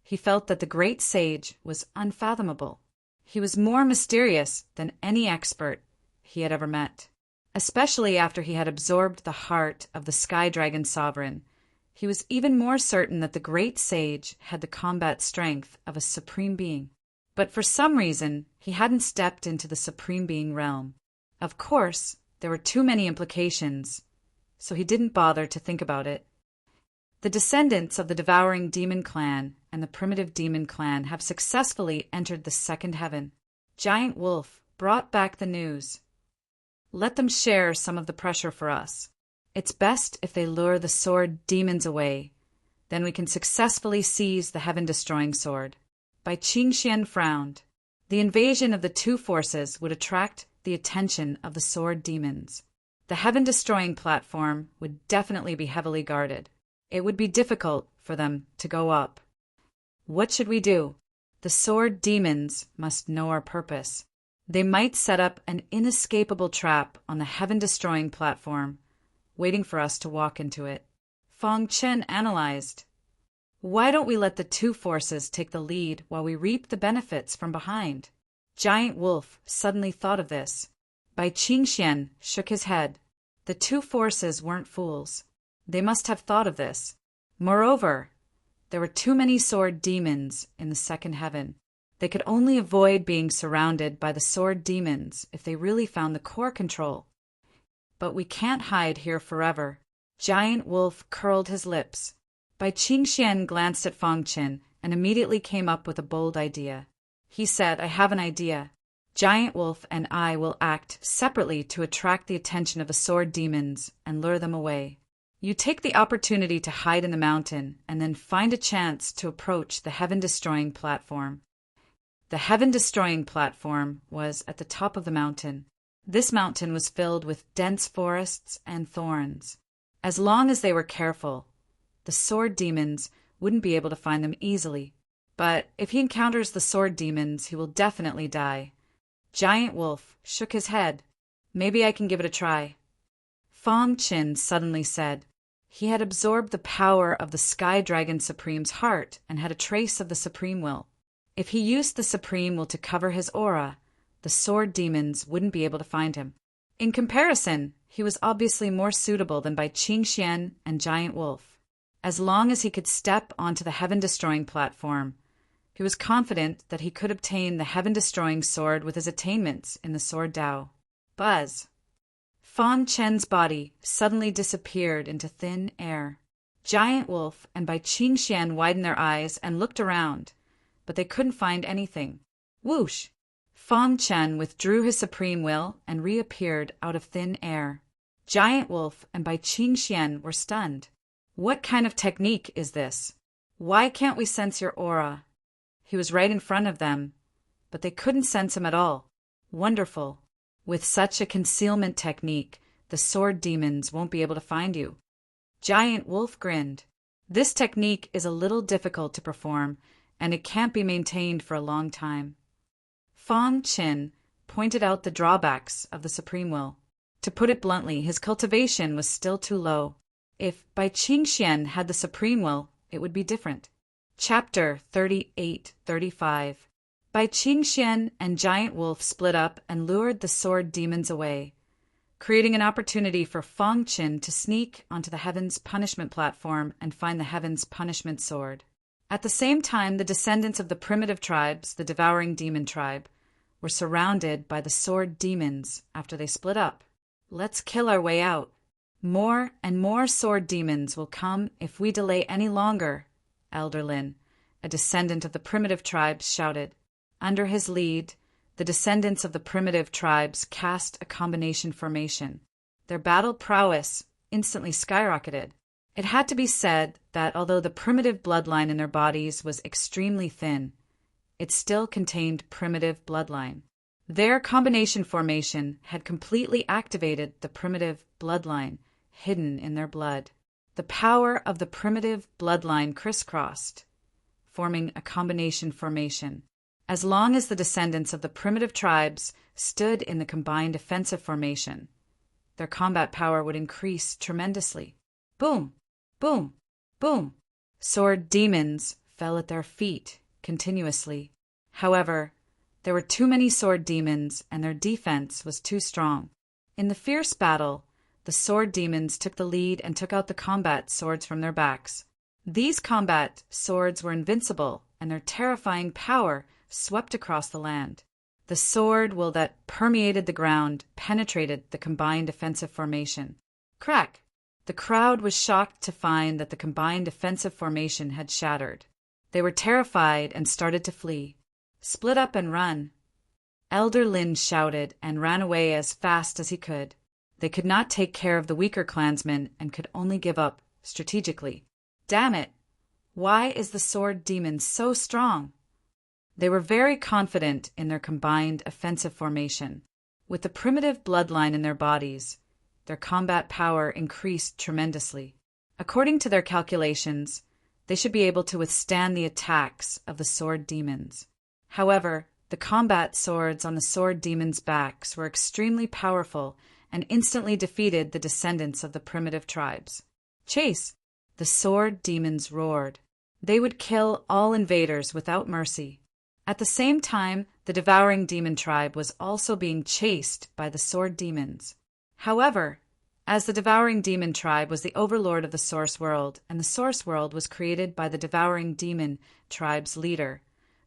he felt that the great sage was unfathomable. He was more mysterious than any expert he had ever met. Especially after he had absorbed the heart of the Sky Dragon Sovereign, he was even more certain that the great sage had the combat strength of a supreme being. But for some reason, he hadn't stepped into the supreme being realm. Of course, there were too many implications, so he didn't bother to think about it. The descendants of the Devouring Demon Clan and the Primitive Demon Clan have successfully entered the second heaven. Giant Wolf brought back the news. Let them share some of the pressure for us. It's best if they lure the sword demons away. Then we can successfully seize the heaven-destroying sword. Bai Qingxian frowned. The invasion of the two forces would attract the attention of the sword demons. The heaven-destroying platform would definitely be heavily guarded. It would be difficult for them to go up. What should we do? The sword demons must know our purpose. They might set up an inescapable trap on the heaven-destroying platform, waiting for us to walk into it. Fang Chen analyzed. Why don't we let the two forces take the lead while we reap the benefits from behind? Giant Wolf suddenly thought of this. Bai Qingxian shook his head. The two forces weren't fools. They must have thought of this. Moreover, there were too many sword demons in the second heaven. They could only avoid being surrounded by the sword demons if they really found the core control. But we can't hide here forever. Giant Wolf curled his lips. Bai Qingxian glanced at Fang Chen and immediately came up with a bold idea. He said, I have an idea. Giant Wolf and I will act separately to attract the attention of the sword demons and lure them away. You take the opportunity to hide in the mountain and then find a chance to approach the heaven-destroying platform. The heaven-destroying platform was at the top of the mountain. This mountain was filled with dense forests and thorns. As long as they were careful, the sword demons wouldn't be able to find them easily. But if he encounters the sword demons, he will definitely die. Giant Wolf shook his head. Maybe I can give it a try. Fang Chen suddenly said. He had absorbed the power of the Sky Dragon Supreme's heart and had a trace of the Supreme Will. If he used the Supreme Will to cover his aura, the sword demons wouldn't be able to find him. In comparison, he was obviously more suitable than Bai Qingxian and Giant Wolf. As long as he could step onto the heaven-destroying platform, he was confident that he could obtain the heaven-destroying sword with his attainments in the Sword Dao. Buzz! Fang Chen's body suddenly disappeared into thin air. Giant Wolf and Bai Qingxian widened their eyes and looked around, but they couldn't find anything. Whoosh! Fang Chen withdrew his supreme will and reappeared out of thin air. Giant Wolf and Bai Qingxian were stunned. What kind of technique is this? Why can't we sense your aura? He was right in front of them, but they couldn't sense him at all. Wonderful. With such a concealment technique, the sword demons won't be able to find you. Giant Wolf grinned. This technique is a little difficult to perform, and it can't be maintained for a long time. Fang Chen pointed out the drawbacks of the Supreme Will. To put it bluntly, his cultivation was still too low. If Bai Qingxian had the Supreme Will, it would be different. Chapter 38-35. Bai Qingxian and Giant Wolf split up and lured the sword demons away, creating an opportunity for Fang Chen to sneak onto the Heaven's Punishment platform and find the Heaven's Punishment sword. At the same time, the descendants of the primitive tribes, the Devouring Demon tribe, were surrounded by the sword demons after they split up. Let's kill our way out. More and more sword demons will come if we delay any longer, Elder Lin, a descendant of the primitive tribes, shouted. Under his lead, the descendants of the primitive tribes cast a combination formation. Their battle prowess instantly skyrocketed. It had to be said that although the primitive bloodline in their bodies was extremely thin, it still contained primitive bloodline. Their combination formation had completely activated the primitive bloodline hidden in their blood. The power of the primitive bloodline crisscrossed, forming a combination formation. As long as the descendants of the primitive tribes stood in the combined offensive formation, their combat power would increase tremendously. Boom! Boom! Boom! Sword demons fell at their feet continuously. However, there were too many sword demons and their defense was too strong. In the fierce battle, the sword demons took the lead and took out the combat swords from their backs. These combat swords were invincible, and their terrifying power swept across the land. The sword will that permeated the ground penetrated the combined offensive formation. Crack! The crowd was shocked to find that the combined offensive formation had shattered. They were terrified and started to flee. Split up and run. Elder Lin shouted and ran away as fast as he could. They could not take care of the weaker clansmen and could only give up strategically. Damn it! Why is the sword demon so strong? They were very confident in their combined offensive formation. With the primitive bloodline in their bodies, their combat power increased tremendously. According to their calculations, they should be able to withstand the attacks of the sword demons. However, the combat swords on the sword demons' backs were extremely powerful and instantly defeated the descendants of the primitive tribes. Chase! The sword demons roared. They would kill all invaders without mercy. At the same time, the devouring demon tribe was also being chased by the sword demons. However, as the devouring demon tribe was the overlord of the source world, and the source world was created by the devouring demon tribe's leader,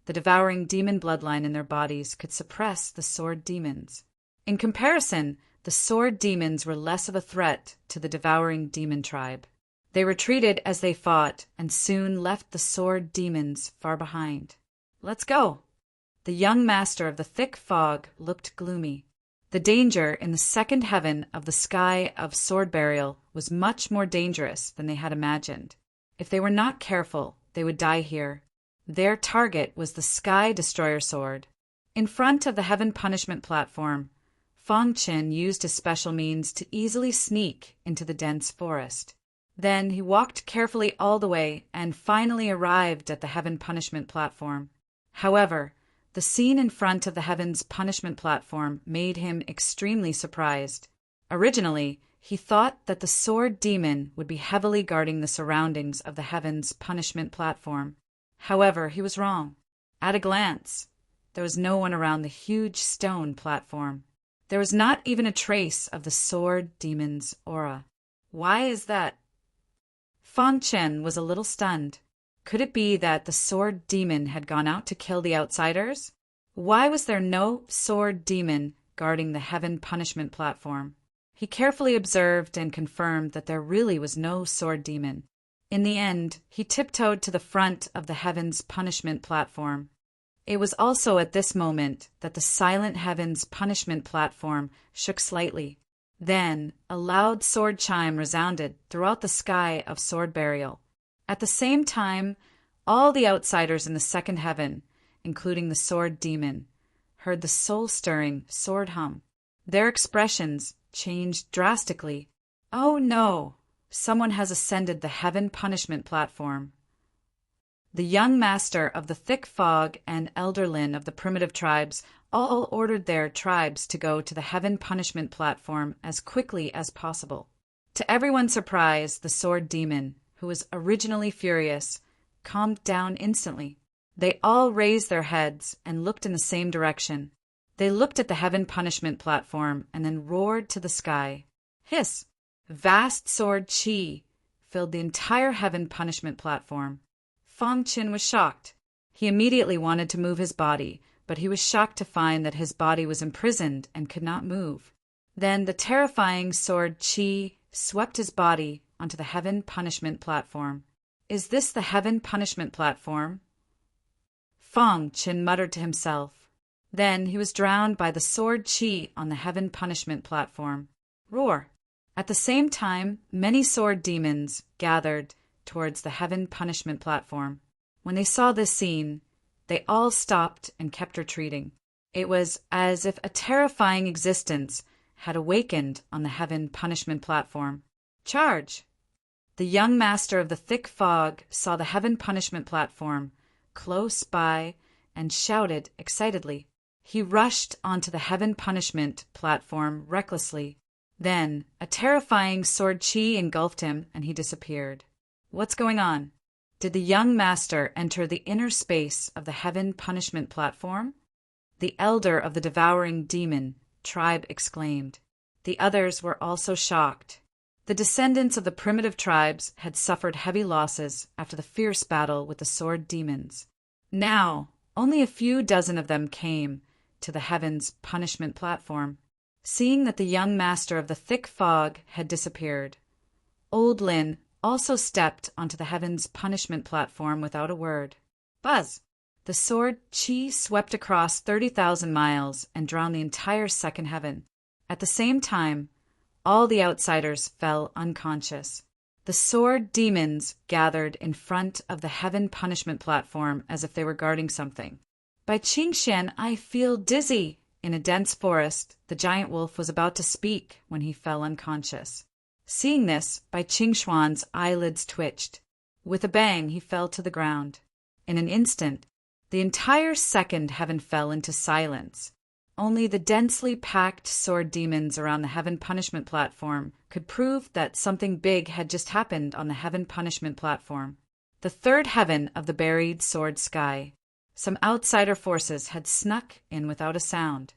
the devouring demon bloodline in their bodies could suppress the sword demons. In comparison, the sword demons were less of a threat to the devouring demon tribe. They retreated as they fought and soon left the sword demons far behind. Let's go! The young master of the thick fog looked gloomy. The danger in the second heaven of the sky of sword burial was much more dangerous than they had imagined. If they were not careful, they would die here. Their target was the Sky Destroyer sword. In front of the Heaven Punishment platform, Fong Qin used his special means to easily sneak into the dense forest. Then he walked carefully all the way and finally arrived at the Heaven Punishment platform. However, the scene in front of the Heaven's Punishment platform made him extremely surprised. Originally, he thought that the sword demon would be heavily guarding the surroundings of the Heaven's Punishment platform. However, he was wrong. At a glance, there was no one around the huge stone platform. There was not even a trace of the sword demon's aura. Why is that? Fong Chen was a little stunned. Could it be that the sword demon had gone out to kill the outsiders? Why was there no sword demon guarding the Heaven Punishment platform? He carefully observed and confirmed that there really was no sword demon. In the end, he tiptoed to the front of the Heaven's Punishment platform. It was also at this moment that the silent Heaven's Punishment platform shook slightly. Then, a loud sword chime resounded throughout the sky of sword burial. At the same time, all the outsiders in the second heaven, including the sword demon, heard the soul-stirring sword hum. Their expressions changed drastically. Oh no! Someone has ascended the Heaven Punishment platform. The young master of the thick fog and Elder Lin of the primitive tribes all ordered their tribes to go to the Heaven Punishment platform as quickly as possible. To everyone's surprise, the sword demon, who was originally furious, calmed down instantly. They all raised their heads and looked in the same direction. They looked at the Heaven Punishment platform and then roared to the sky. Hiss! Vast sword chi filled the entire Heaven Punishment platform. Fong Qin was shocked. He immediately wanted to move his body, but he was shocked to find that his body was imprisoned and could not move. Then the terrifying sword chi swept his body onto the Heaven Punishment platform. Is this the Heaven Punishment platform? Fong Qin muttered to himself. Then he was drowned by the sword chi on the Heaven Punishment platform. Roar! At the same time, many sword demons gathered towards the Heaven Punishment platform. When they saw this scene, They all stopped and kept retreating. It was as if a terrifying existence had awakened on the heaven punishment platform. Charge! The young master of the thick fog saw the heaven punishment platform close by and shouted excitedly. He rushed onto the heaven punishment platform recklessly. Then a terrifying sword chi engulfed him and he disappeared. What's going on? Did the young master enter the inner space of the heaven punishment platform? The elder of the devouring demon tribe exclaimed. The others were also shocked. The descendants of the primitive tribes had suffered heavy losses after the fierce battle with the sword demons. Now, only a few dozen of them came to the heaven's punishment platform. Seeing that the young master of the thick fog had disappeared, Old Lin also stepped onto the heaven's punishment platform without a word. Buzz! The sword chi swept across 30,000 miles and drowned the entire second heaven. At the same time, all the outsiders fell unconscious. The sword demons gathered in front of the heaven punishment platform as if they were guarding something. By Qingshan, I feel dizzy. In a dense forest, the giant wolf was about to speak when he fell unconscious. Seeing this, Bai Qingshuan's eyelids twitched. With a bang, he fell to the ground. In an instant, the entire second heaven fell into silence. Only the densely packed sword demons around the heaven punishment platform could prove that something big had just happened on the heaven punishment platform. The third heaven of the buried sword sky. Some outsider forces had snuck in without a sound.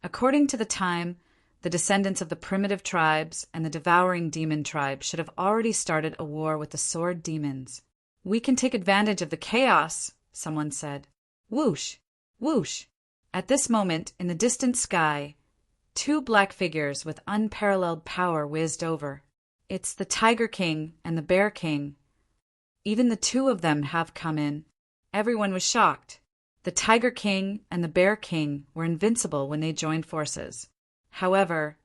According to the time, the descendants of the primitive tribes and the devouring demon tribe should have already started a war with the sword demons. We can take advantage of the chaos, someone said. Whoosh! Whoosh! At this moment, in the distant sky, two black figures with unparalleled power whizzed over. It's the Tiger King and the Bear King. Even the two of them have come in. Everyone was shocked. The Tiger King and the Bear King were invincible when they joined forces. However,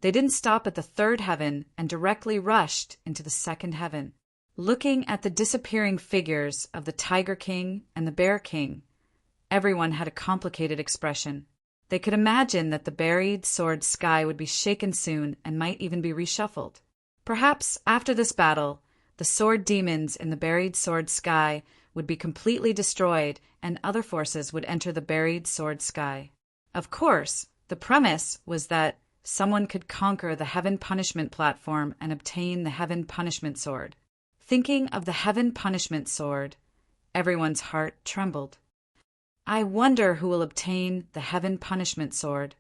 they didn't stop at the third heaven and directly rushed into the second heaven. Looking at the disappearing figures of the Tiger King and the Bear King, everyone had a complicated expression. They could imagine that the buried sword sky would be shaken soon and might even be reshuffled. Perhaps after this battle, the sword demons in the buried sword sky would be completely destroyed and other forces would enter the buried sword sky. Of course, the premise was that someone could conquer the heaven punishment platform and obtain the heaven punishment sword. Thinking of the heaven punishment sword, everyone's heart trembled. I wonder who will obtain the heaven punishment sword.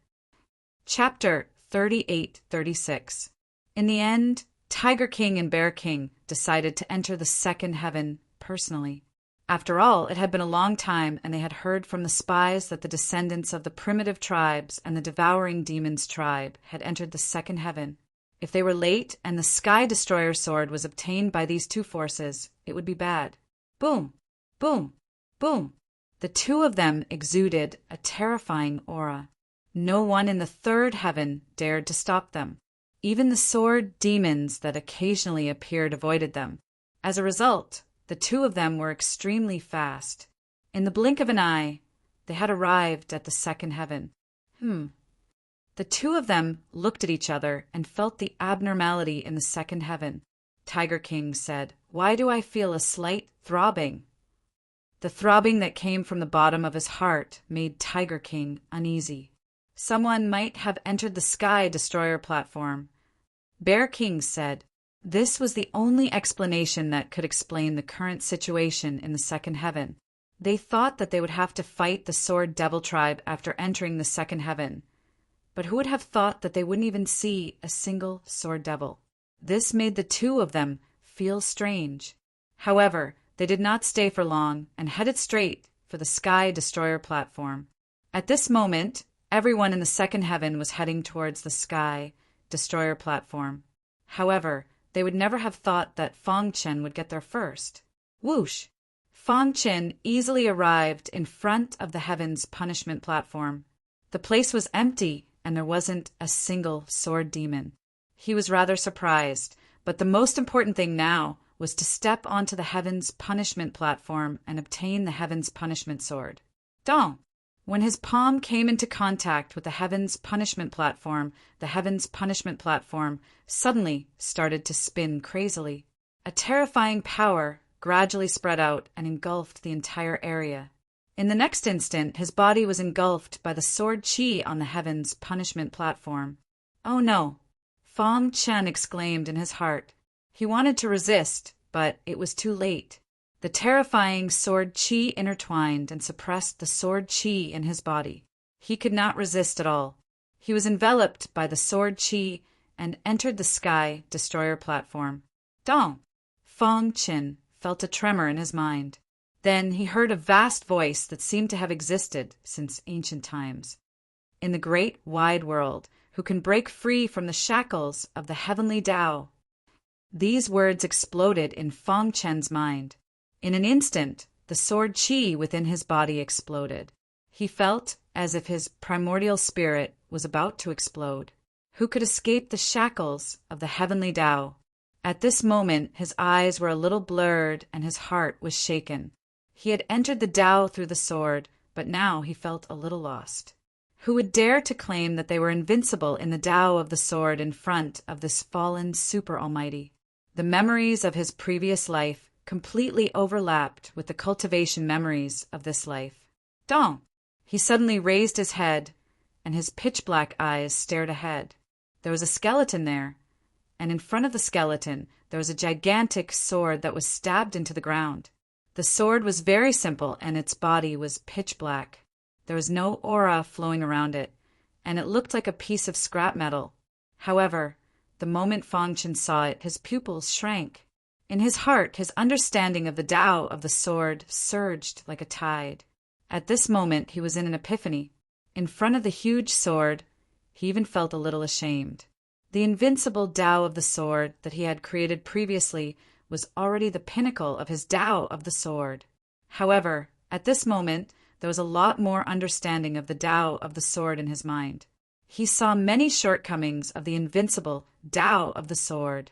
Chapter 38-36. In the end, Tiger King and Bear King decided to enter the second heaven personally. After all, it had been a long time, and they had heard from the spies that the descendants of the primitive tribes and the devouring demons tribe had entered the second heaven. If they were late and the Sky Destroyer sword was obtained by these two forces, it would be bad. Boom! Boom! Boom! The two of them exuded a terrifying aura. No one in the third heaven dared to stop them. Even the sword demons that occasionally appeared avoided them. As a result, the two of them were extremely fast. In the blink of an eye, they had arrived at the second heaven. The two of them looked at each other and felt the abnormality in the second heaven. Tiger King said, "Why do I feel a slight throbbing?" The throbbing that came from the bottom of his heart made Tiger King uneasy. Someone might have entered the Sky Destroyer platform. Bear King said, this was the only explanation that could explain the current situation in the second heaven. They thought that they would have to fight the Sword Devil tribe after entering the second heaven. But who would have thought that they wouldn't even see a single Sword Devil? This made the two of them feel strange. However, they did not stay for long and headed straight for the Sky Destroyer platform. At this moment, everyone in the second heaven was heading towards the Sky Destroyer platform. However, they would never have thought that Fong Chen would get there first. Whoosh! Fong Chen easily arrived in front of the heaven's punishment platform. The place was empty and there wasn't a single sword demon. He was rather surprised, but the most important thing now was to step onto the Heaven's Punishment platform and obtain the Heaven's Punishment sword. Dong! When his palm came into contact with the Heaven's Punishment platform, the Heaven's Punishment platform suddenly started to spin crazily. A terrifying power gradually spread out and engulfed the entire area. In the next instant, his body was engulfed by the sword chi on the Heaven's Punishment platform. Oh no! Fang Chen exclaimed in his heart. He wanted to resist, but it was too late. The terrifying sword chi intertwined and suppressed the sword chi in his body. He could not resist at all. He was enveloped by the sword chi and entered the Sky Destroyer platform. Dong! Fang Chen felt a tremor in his mind. Then he heard a vast voice that seemed to have existed since ancient times. In the great wide world, who can break free from the shackles of the heavenly Tao? These words exploded in Fang Chen's mind. In an instant, the sword chi within his body exploded. He felt as if his primordial spirit was about to explode. Who could escape the shackles of the heavenly Tao? At this moment, his eyes were a little blurred and his heart was shaken. He had entered the Tao through the sword, but now he felt a little lost. Who would dare to claim that they were invincible in the Tao of the sword in front of this fallen super almighty? The memories of his previous life completely overlapped with the cultivation memories of this life. Dong! He suddenly raised his head, and his pitch-black eyes stared ahead. There was a skeleton there, and in front of the skeleton there was a gigantic sword that was stabbed into the ground. The sword was very simple, and its body was pitch-black. There was no aura flowing around it, and it looked like a piece of scrap metal. However, the moment Fang Chen saw it, his pupils shrank. In his heart, his understanding of the Tao of the sword surged like a tide. At this moment, he was in an epiphany. In front of the huge sword, he even felt a little ashamed. The invincible Tao of the sword that he had created previously was already the pinnacle of his Tao of the sword. However, at this moment, there was a lot more understanding of the Tao of the sword in his mind. He saw many shortcomings of the invincible Tao of the sword.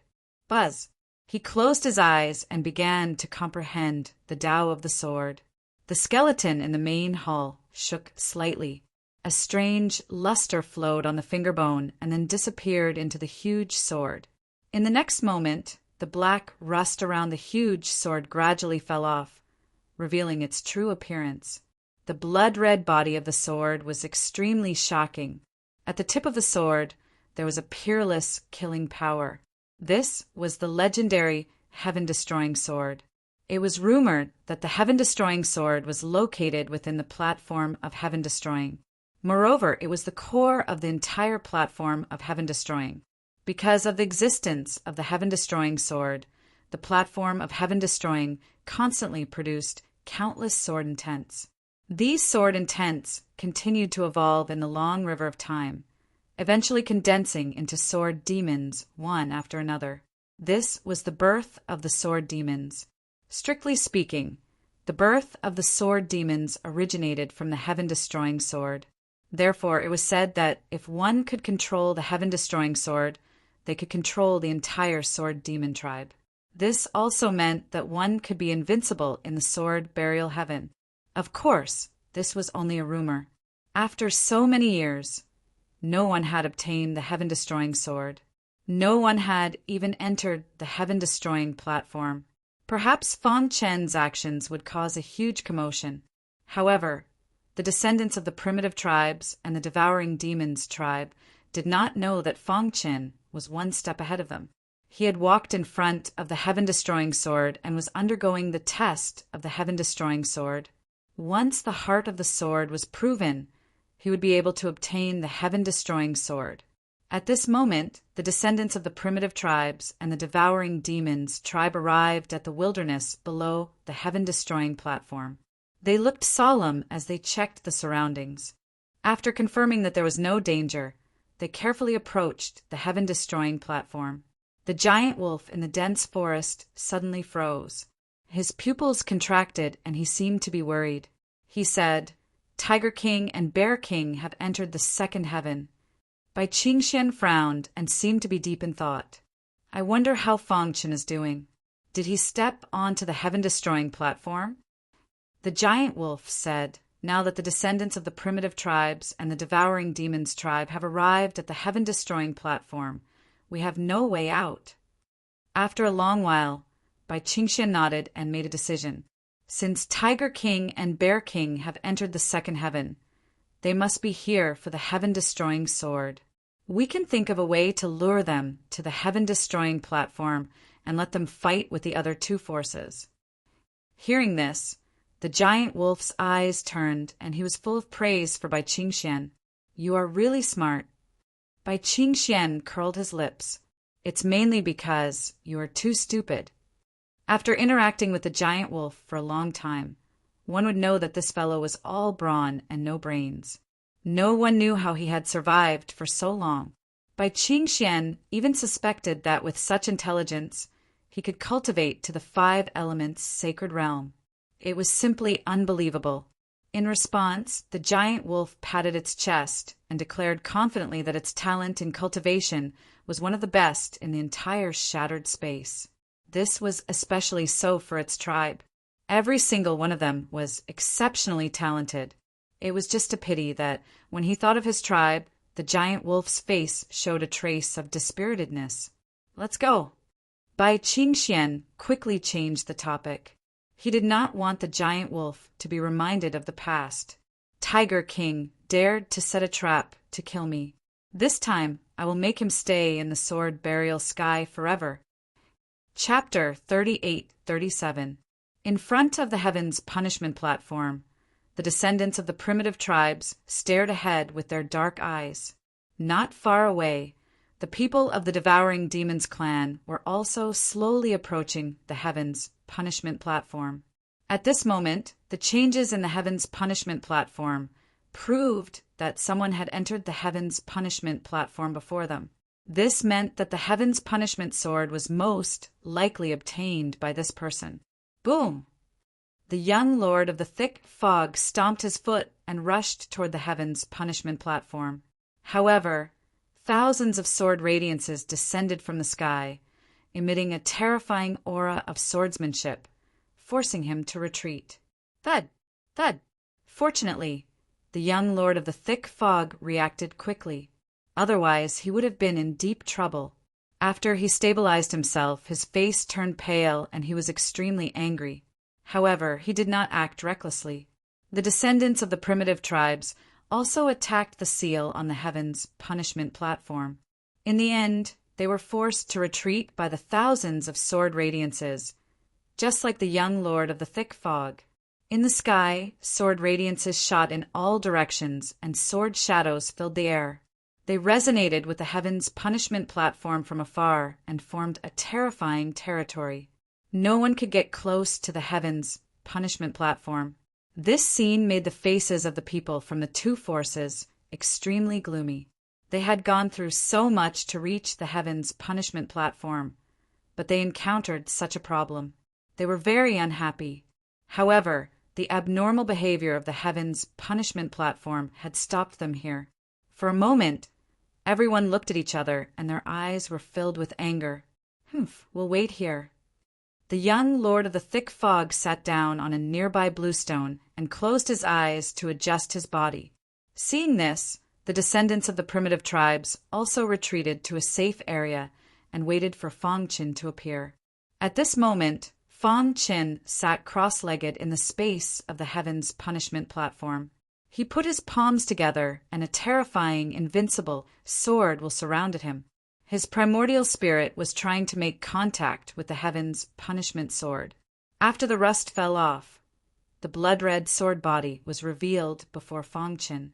Buzz! He closed his eyes and began to comprehend the Tao of the sword. The skeleton in the main hull shook slightly. A strange luster flowed on the finger bone and then disappeared into the huge sword. In the next moment, the black rust around the huge sword gradually fell off, revealing its true appearance. The blood-red body of the sword was extremely shocking. At the tip of the sword, there was a peerless killing power. This was the legendary heaven-destroying sword. It was rumored that the heaven-destroying sword was located within the platform of heaven-destroying. Moreover, it was the core of the entire platform of heaven-destroying. Because of the existence of the heaven-destroying sword, the platform of heaven-destroying constantly produced countless sword intents. These sword intents continued to evolve in the long river of time, eventually condensing into sword demons one after another. This was the birth of the sword demons. Strictly speaking, the birth of the sword demons originated from the heaven-destroying sword. Therefore, it was said that if one could control the heaven-destroying sword, they could control the entire sword demon tribe. This also meant that one could be invincible in the sword burial heaven. Of course, this was only a rumor. After so many years, no one had obtained the heaven-destroying sword. No one had even entered the heaven-destroying platform. Perhaps Fang Chen's actions would cause a huge commotion. However, the descendants of the primitive tribes and the devouring demons tribe did not know that Fang Chen was one step ahead of them. He had walked in front of the heaven-destroying sword and was undergoing the test of the heaven-destroying sword. Once the heart of the sword was proven, he would be able to obtain the heaven-destroying sword. At this moment, the descendants of the primitive tribes and the devouring demons tribe arrived at the wilderness below the heaven-destroying platform. They looked solemn as they checked the surroundings. After confirming that there was no danger, they carefully approached the heaven-destroying platform. The giant wolf in the dense forest suddenly froze. His pupils contracted and he seemed to be worried. He said, "Tiger King and Bear King have entered the second heaven." Bai Qingxian frowned and seemed to be deep in thought. "I wonder how Fang Chen is doing." Did he step onto the heaven-destroying platform? The giant wolf said, now that the descendants of the primitive tribes and the devouring demons tribe have arrived at the heaven-destroying platform, we have no way out. After a long while, Bai Qingxian nodded and made a decision. Since Tiger King and Bear King have entered the second heaven, they must be here for the heaven-destroying sword. We can think of a way to lure them to the heaven-destroying platform and let them fight with the other two forces. Hearing this, the giant wolf's eyes turned, and he was full of praise for Bai Qingxian. You are really smart. Bai Qingxian curled his lips. It's mainly because you are too stupid. After interacting with the giant wolf for a long time, one would know that this fellow was all brawn and no brains. No one knew how he had survived for so long. Bai Qingxian even suspected that with such intelligence, he could cultivate to the 5 elements sacred realm. It was simply unbelievable. In response, the giant wolf patted its chest and declared confidently that its talent in cultivation was one of the best in the entire shattered space. This was especially so for its tribe. Every single one of them was exceptionally talented. It was just a pity that, when he thought of his tribe, the giant wolf's face showed a trace of dispiritedness. Let's go. Bai Qingxian quickly changed the topic. He did not want the giant wolf to be reminded of the past. Tiger King dared to set a trap to kill me. This time, I will make him stay in the sword burial sky forever. Chapter 38-37. In front of the heaven's punishment platform, the descendants of the primitive tribes stared ahead with their dark eyes. Not far away, the people of the devouring demons clan were also slowly approaching the heaven's punishment platform. At this moment, the changes in the heaven's punishment platform proved that someone had entered the heaven's punishment platform before them. This meant that the heaven's punishment sword was most likely obtained by this person. Boom! The young lord of the thick fog stomped his foot and rushed toward the heaven's punishment platform. However, thousands of sword radiances descended from the sky, emitting a terrifying aura of swordsmanship, forcing him to retreat. Thud! Thud! Fortunately, the young lord of the thick fog reacted quickly. Otherwise, he would have been in deep trouble. After he stabilized himself, his face turned pale and he was extremely angry. However, he did not act recklessly. The descendants of the primitive tribes also attacked the seal on the heaven's punishment platform. In the end, they were forced to retreat by the thousands of sword radiances, just like the young lord of the thick fog. In the sky, sword radiances shot in all directions and sword shadows filled the air. They resonated with the heaven's punishment platform from afar and formed a terrifying territory. No one could get close to the heaven's punishment platform. This scene made the faces of the people from the two forces extremely gloomy. They had gone through so much to reach the heaven's punishment platform, but they encountered such a problem. They were very unhappy. However, the abnormal behavior of the heaven's punishment platform had stopped them here. For a moment, everyone looked at each other and their eyes were filled with anger. We'll wait here. The young lord of the thick fog sat down on a nearby bluestone and closed his eyes to adjust his body. Seeing this, the descendants of the primitive tribes also retreated to a safe area and waited for Fang Qin to appear. At this moment, Fang Qin sat cross-legged in the space of the heaven's punishment platform. He put his palms together and a terrifying, invincible sword was surrounded him. His primordial spirit was trying to make contact with the heaven's punishment sword. After the rust fell off, the blood-red sword body was revealed before Fang Qin.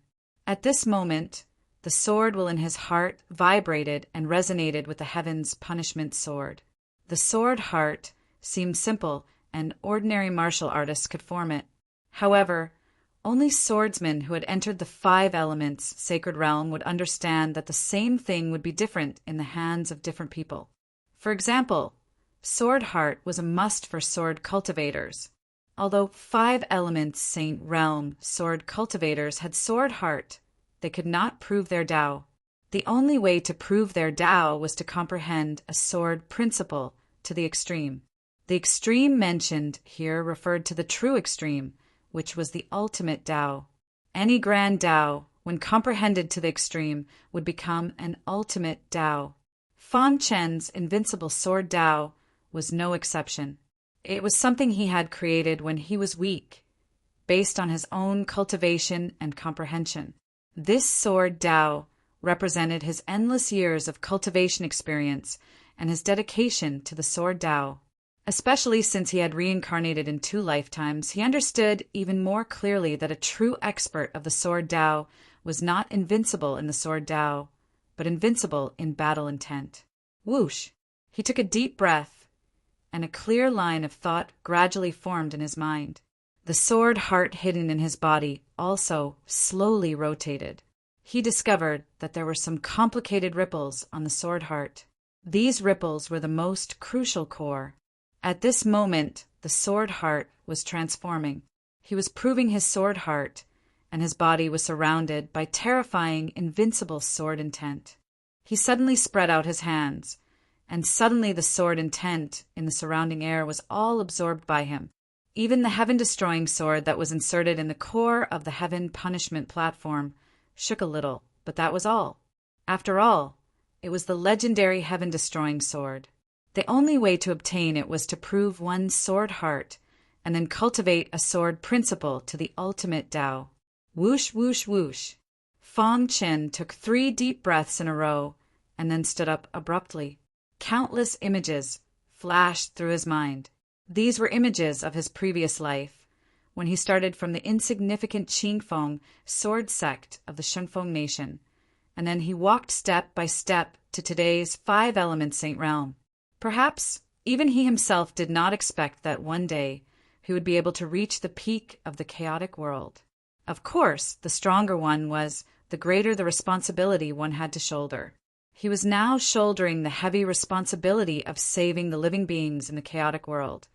At this moment, the sword in his heart vibrated and resonated with the heaven's punishment sword. The sword heart seemed simple, and ordinary martial artists could form it. However, only swordsmen who had entered the 5 elements sacred realm would understand that the same thing would be different in the hands of different people. For example, sword heart was a must for sword cultivators. Although 5 elements saint realm sword cultivators had sword heart, they could not prove their Tao. The only way to prove their Tao was to comprehend a sword principle to the extreme. The extreme mentioned here referred to the true extreme, which was the ultimate Tao. Any grand Tao, when comprehended to the extreme, would become an ultimate Tao. Fan Chen's invincible sword Tao was no exception. It was something he had created when he was weak, based on his own cultivation and comprehension. This sword Tao represented his endless years of cultivation experience and his dedication to the sword Tao. Especially since he had reincarnated in 2 lifetimes, he understood even more clearly that a true expert of the sword Tao was not invincible in the sword Tao, but invincible in battle intent. Whoosh! He took a deep breath, and a clear line of thought gradually formed in his mind. The sword heart hidden in his body also slowly rotated. He discovered that there were some complicated ripples on the sword heart. These ripples were the most crucial core. At this moment, the sword heart was transforming. He was proving his sword heart, and his body was surrounded by terrifying, invincible sword intent. He suddenly spread out his hands, and suddenly the sword intent in the surrounding air was all absorbed by him. Even the heaven-destroying sword that was inserted in the core of the heaven punishment platform shook a little, but that was all. After all, it was the legendary heaven-destroying sword. The only way to obtain it was to prove one's sword heart, and then cultivate a sword principle to the ultimate Tao. Whoosh, whoosh, whoosh. Fan Chen took 3 deep breaths in a row, and then stood up abruptly. Countless images flashed through his mind. These were images of his previous life, when he started from the insignificant Qingfeng sword sect of the Shunfeng nation, and then he walked step by step to today's 5-element saint realm. Perhaps even he himself did not expect that one day he would be able to reach the peak of the chaotic world. Of course, the stronger one was, the greater the responsibility one had to shoulder. He was now shouldering the heavy responsibility of saving the living beings in the chaotic world,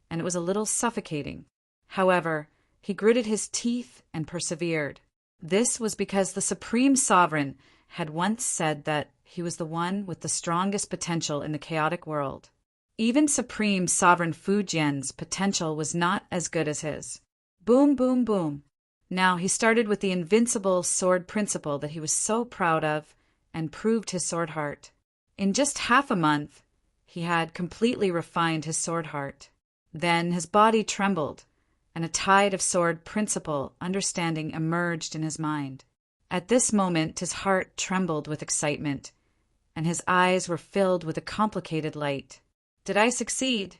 and it was a little suffocating. However, he gritted his teeth and persevered. This was because the Supreme Sovereign had once said that he was the one with the strongest potential in the chaotic world. Even Supreme Sovereign Fujian's potential was not as good as his. Boom, boom, boom. Now he started with the invincible sword principle that he was so proud of and proved his sword heart. In just half a month, he had completely refined his sword heart. Then his body trembled, and a tide of sword principle understanding emerged in his mind. At this moment, his heart trembled with excitement, and his eyes were filled with a complicated light. Did I succeed?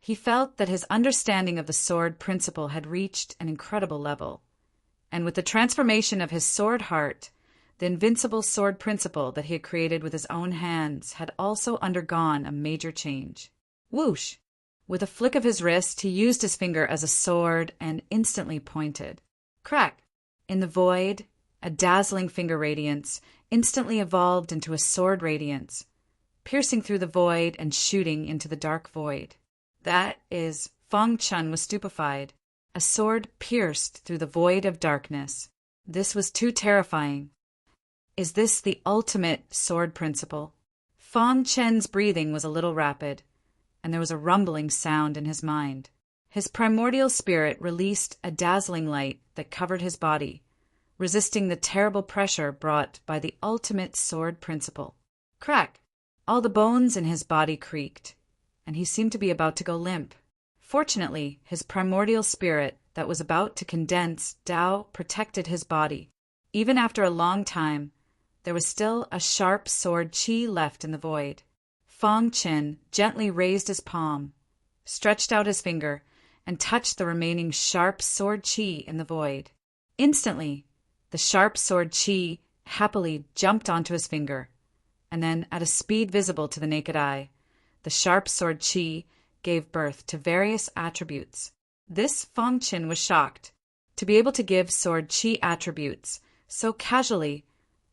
He felt that his understanding of the sword principle had reached an incredible level, and with the transformation of his sword heart, the invincible sword principle that he had created with his own hands had also undergone a major change. Whoosh! With a flick of his wrist, he used his finger as a sword and instantly pointed. Crack! In the void, a dazzling finger radiance instantly evolved into a sword radiance, piercing through the void and shooting into the dark void. That is, Fang Chun was stupefied. A sword pierced through the void of darkness. This was too terrifying. Is this the ultimate sword principle? Fang Chen's breathing was a little rapid, and there was a rumbling sound in his mind. His primordial spirit released a dazzling light that covered his body, resisting the terrible pressure brought by the ultimate sword principle. Crack! All the bones in his body creaked, and he seemed to be about to go limp. Fortunately, his primordial spirit that was about to condense Tao protected his body. Even after a long time, there was still a sharp sword qi left in the void. Fang Chen gently raised his palm, stretched out his finger, and touched the remaining sharp sword qi in the void. Instantly, the sharp sword qi happily jumped onto his finger, and then, at a speed visible to the naked eye, the sharp sword qi gave birth to various attributes. This Fang Chen was shocked. To be able to give sword qi attributes so casually,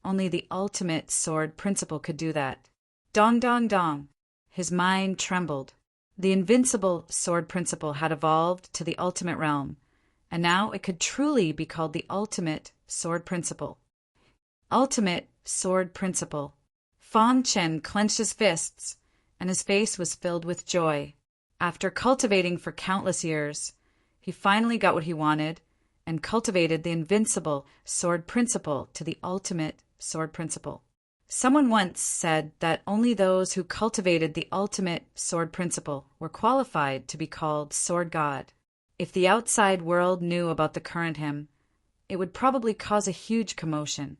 only the ultimate sword principle could do that. Dong, dong, dong. His mind trembled. The invincible sword principle had evolved to the ultimate realm, and now it could truly be called the ultimate sword principle. Ultimate sword principle. Fang Chen clenched his fists, and his face was filled with joy. After cultivating for countless years, he finally got what he wanted and cultivated the invincible sword principle to the ultimate sword principle. Someone once said that only those who cultivated the ultimate sword principle were qualified to be called sword god. If the outside world knew about the current him, it would probably cause a huge commotion.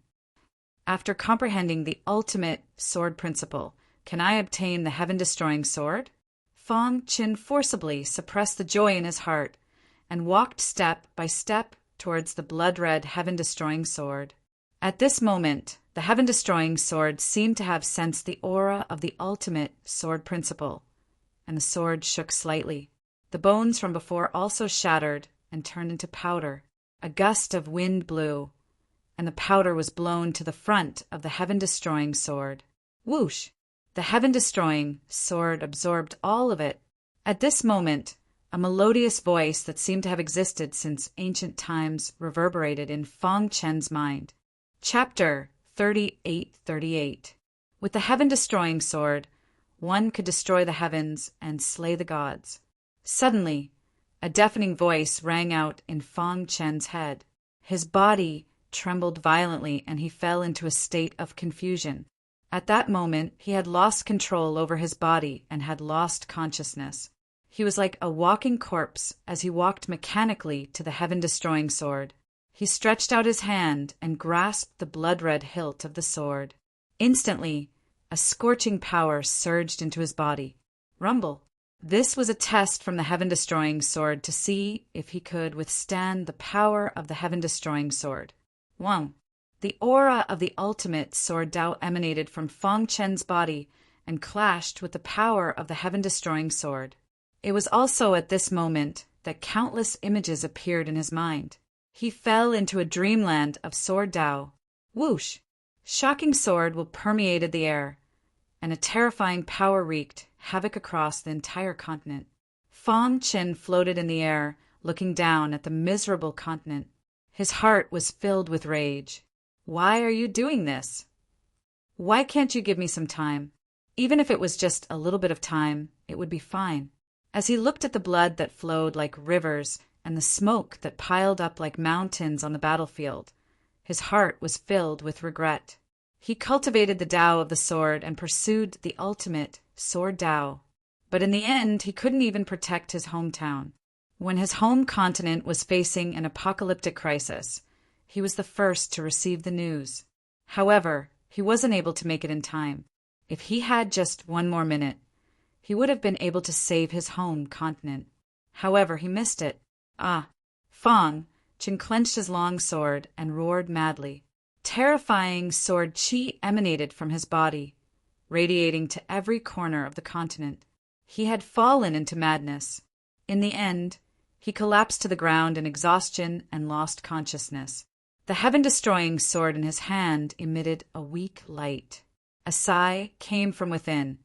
After comprehending the ultimate sword principle, can I obtain the heaven-destroying sword? Fang Qin forcibly suppressed the joy in his heart and walked step by step towards the blood-red heaven-destroying sword. At this moment, the heaven-destroying sword seemed to have sensed the aura of the ultimate sword principle, and the sword shook slightly. The bones from before also shattered and turned into powder. A gust of wind blew, and the powder was blown to the front of the heaven-destroying sword. Whoosh! The heaven-destroying sword absorbed all of it. At this moment, a melodious voice that seemed to have existed since ancient times reverberated in Fang Chen's mind. Chapter 38:38. With the heaven-destroying sword, one could destroy the heavens and slay the gods. Suddenly, a deafening voice rang out in Fang Chen's head. His body trembled violently and he fell into a state of confusion. At that moment, he had lost control over his body and had lost consciousness. He was like a walking corpse as he walked mechanically to the heaven-destroying sword. He stretched out his hand and grasped the blood-red hilt of the sword. Instantly, a scorching power surged into his body. Rumble. This was a test from the heaven-destroying sword to see if he could withstand the power of the heaven-destroying sword. 1. The aura of the ultimate sword Dao emanated from Fang Chen's body and clashed with the power of the heaven-destroying sword. It was also at this moment that countless images appeared in his mind. He fell into a dreamland of sword Dao. Whoosh! Shocking sword will permeated the air, and a terrifying power wreaked havoc across the entire continent. Fang Chen floated in the air, looking down at the miserable continent. His heart was filled with rage. Why are you doing this? Why can't you give me some time? Even if it was just a little bit of time, it would be fine. As he looked at the blood that flowed like rivers and the smoke that piled up like mountains on the battlefield, his heart was filled with regret. He cultivated the Tao of the sword and pursued the ultimate sword Tao. But in the end, he couldn't even protect his hometown. When his home continent was facing an apocalyptic crisis, he was the first to receive the news. However, he wasn't able to make it in time. If he had just one more minute, he would have been able to save his home continent. However, he missed it. Fang Chen clenched his long sword and roared madly. Terrifying sword qi emanated from his body, radiating to every corner of the continent. He had fallen into madness. In the end, he collapsed to the ground in exhaustion and lost consciousness. The heaven-destroying sword in his hand emitted a weak light. A sigh came from within,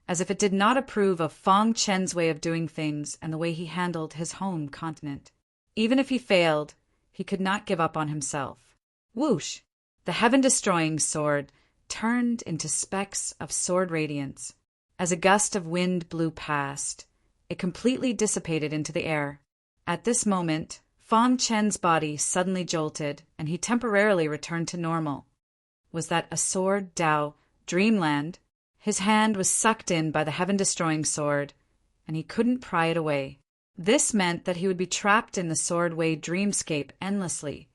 as if it did not approve of Fang Chen's way of doing things and the way he handled his home continent. Even if he failed, he could not give up on himself. Whoosh! The heaven-destroying sword turned into specks of sword radiance. As a gust of wind blew past, it completely dissipated into the air. At this moment, Fang Chen's body suddenly jolted, and he temporarily returned to normal. Was that a sword Dao dreamland? His hand was sucked in by the heaven-destroying sword, and he couldn't pry it away. This meant that he would be trapped in the sword way dreamscape endlessly,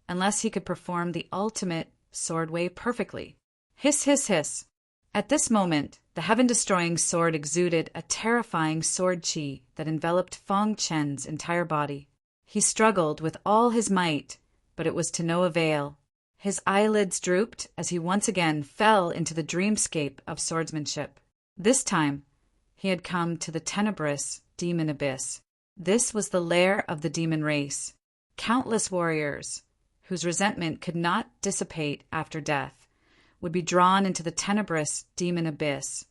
unless he could perform the ultimate sword way perfectly. Hiss, hiss, hiss. At this moment, the heaven-destroying sword exuded a terrifying sword qi that enveloped Fang Chen's entire body. He struggled with all his might, but it was to no avail. His eyelids drooped as he once again fell into the dreamscape of swordsmanship. This time, he had come to the tenebrous demon abyss. This was the lair of the demon race. Countless warriors, whose resentment could not dissipate after death, would be drawn into the tenebrous demon abyss,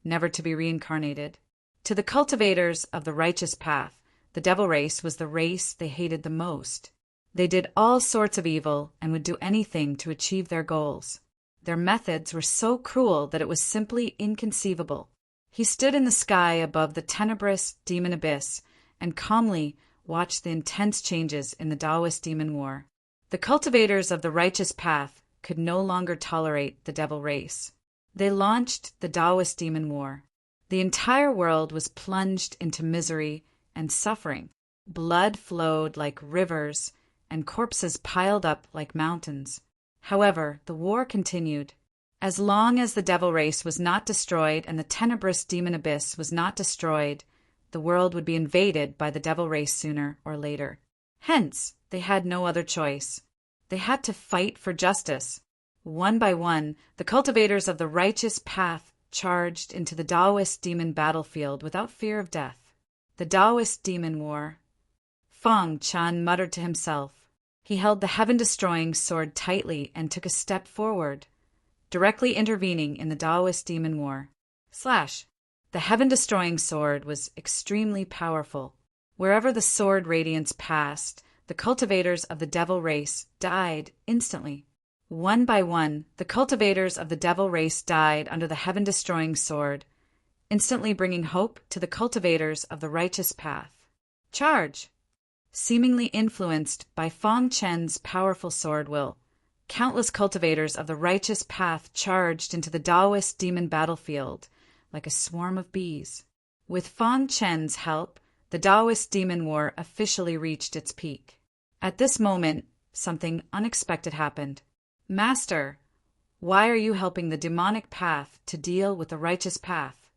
never to be reincarnated. To the cultivators of the righteous path, the devil race was the race they hated the most. They did all sorts of evil and would do anything to achieve their goals. Their methods were so cruel that it was simply inconceivable. He stood in the sky above the tenebrous demon abyss and calmly watched the intense changes in the Taoist demon war. The cultivators of the righteous path could no longer tolerate the devil race. They launched the Taoist demon war. The entire world was plunged into misery and suffering. Blood flowed like rivers, and corpses piled up like mountains. However, the war continued. As long as the devil race was not destroyed and the tenebrous demon abyss was not destroyed, the world would be invaded by the devil race sooner or later. Hence, they had no other choice. They had to fight for justice. One by one, the cultivators of the righteous path charged into the Taoist demon battlefield without fear of death. The Taoist demon war. Fang Chan muttered to himself. He held the heaven-destroying sword tightly and took a step forward, directly intervening in the Taoist demon war. The heaven-destroying sword was extremely powerful. Wherever the sword radiance passed, the cultivators of the devil race died instantly. One by one, the cultivators of the devil race died under the heaven-destroying sword, instantly bringing hope to the cultivators of the righteous path. Charge! Seemingly influenced by Fang Chen's powerful sword will, countless cultivators of the righteous path charged into the Taoist demon battlefield like a swarm of bees. With Fang Chen's help, the Taoist demon war officially reached its peak. At this moment, something unexpected happened. Master, why are you helping the demonic path to deal with the righteous path?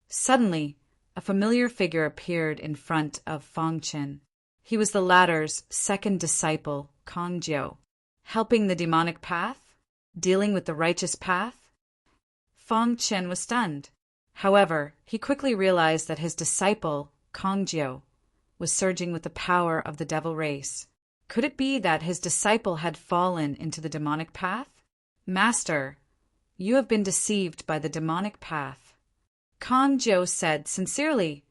Suddenly, a familiar figure appeared in front of Fang Chen. He was the latter's second disciple, Kong Jiu. Helping the demonic path? Dealing with the righteous path? Fang Chen was stunned. However, he quickly realized that his disciple, Kong Jiu, was surging with the power of the devil race. Could it be that his disciple had fallen into the demonic path? Master, you have been deceived by the demonic path. Kong Jiu said sincerely,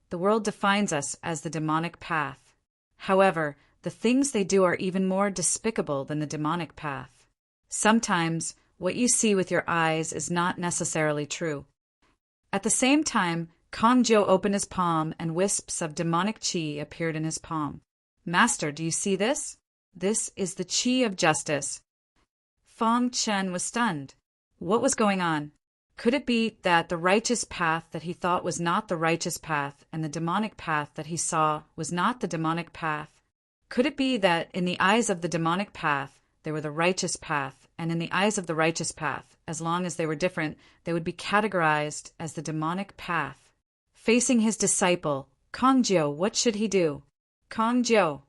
the world defines us as the demonic path. However, the things they do are even more despicable than the demonic path. Sometimes, what you see with your eyes is not necessarily true. At the same time, Kong Jiu opened his palm and wisps of demonic qi appeared in his palm. Master, do you see this? This is the qi of justice. Fang Chen was stunned. What was going on? Could it be that the righteous path that he thought was not the righteous path and the demonic path that he saw was not the demonic path? Could it be that in the eyes of the demonic path, they were the righteous path, and in the eyes of the righteous path, as long as they were different, they would be categorized as the demonic path? Facing his disciple, Kong Jiu, what should he do? Kong Jiu.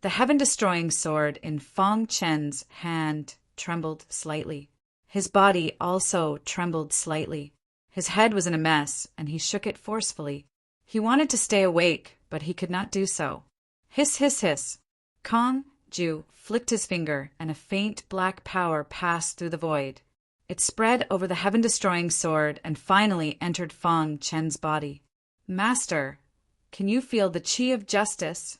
The heaven-destroying sword in Fang Chen's hand trembled slightly. His body also trembled slightly. His head was in a mess, and he shook it forcefully. He wanted to stay awake, but he could not do so. Hiss, hiss, hiss. Kong Jiu flicked his finger, and a faint black power passed through the void. It spread over the heaven-destroying sword and finally entered Fang Chen's body. Master, can you feel the qi of justice?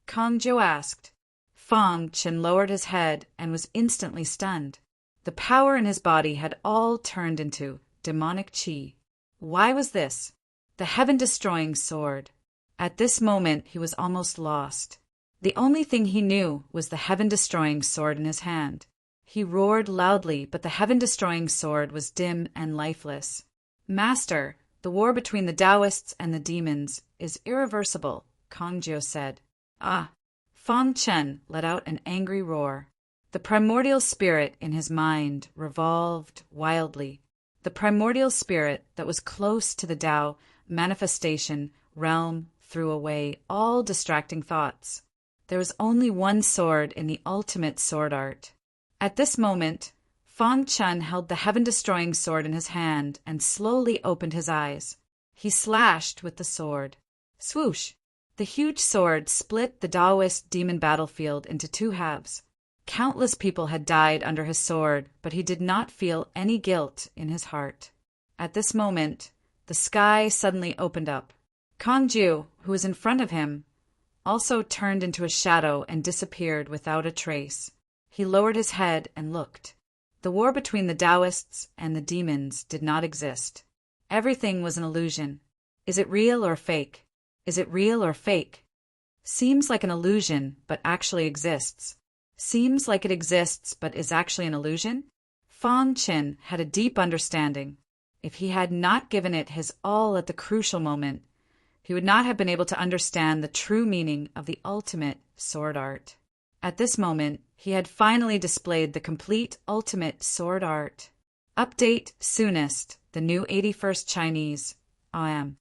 Kong Jiu asked. Fang Chen lowered his head and was instantly stunned. The power in his body had all turned into demonic qi. Why was this? The heaven-destroying sword. At this moment, he was almost lost. The only thing he knew was the heaven-destroying sword in his hand. He roared loudly, but the heaven-destroying sword was dim and lifeless. Master, the war between the Taoists and the demons is irreversible, Kong Jiu said. Ah! Fang Chen let out an angry roar. The primordial spirit in his mind revolved wildly. The primordial spirit that was close to the Tao manifestation realm threw away all distracting thoughts. There was only one sword in the ultimate sword art. At this moment, Fang Chen held the heaven-destroying sword in his hand and slowly opened his eyes. He slashed with the sword. Swoosh! The huge sword split the Taoist demon battlefield into two halves. Countless people had died under his sword, but he did not feel any guilt in his heart. At this moment, the sky suddenly opened up. Kong Jiu, who was in front of him, also turned into a shadow and disappeared without a trace. He lowered his head and looked. The war between the Taoists and the demons did not exist. Everything was an illusion. Is it real or fake? Is it real or fake? Seems like an illusion, but actually exists. Seems like it exists, but is actually an illusion? Fang Qin had a deep understanding. If he had not given it his all at the crucial moment, he would not have been able to understand the true meaning of the ultimate sword art. At this moment, he had finally displayed the complete ultimate sword art. Update soonest, the new 81st Chinese, IM.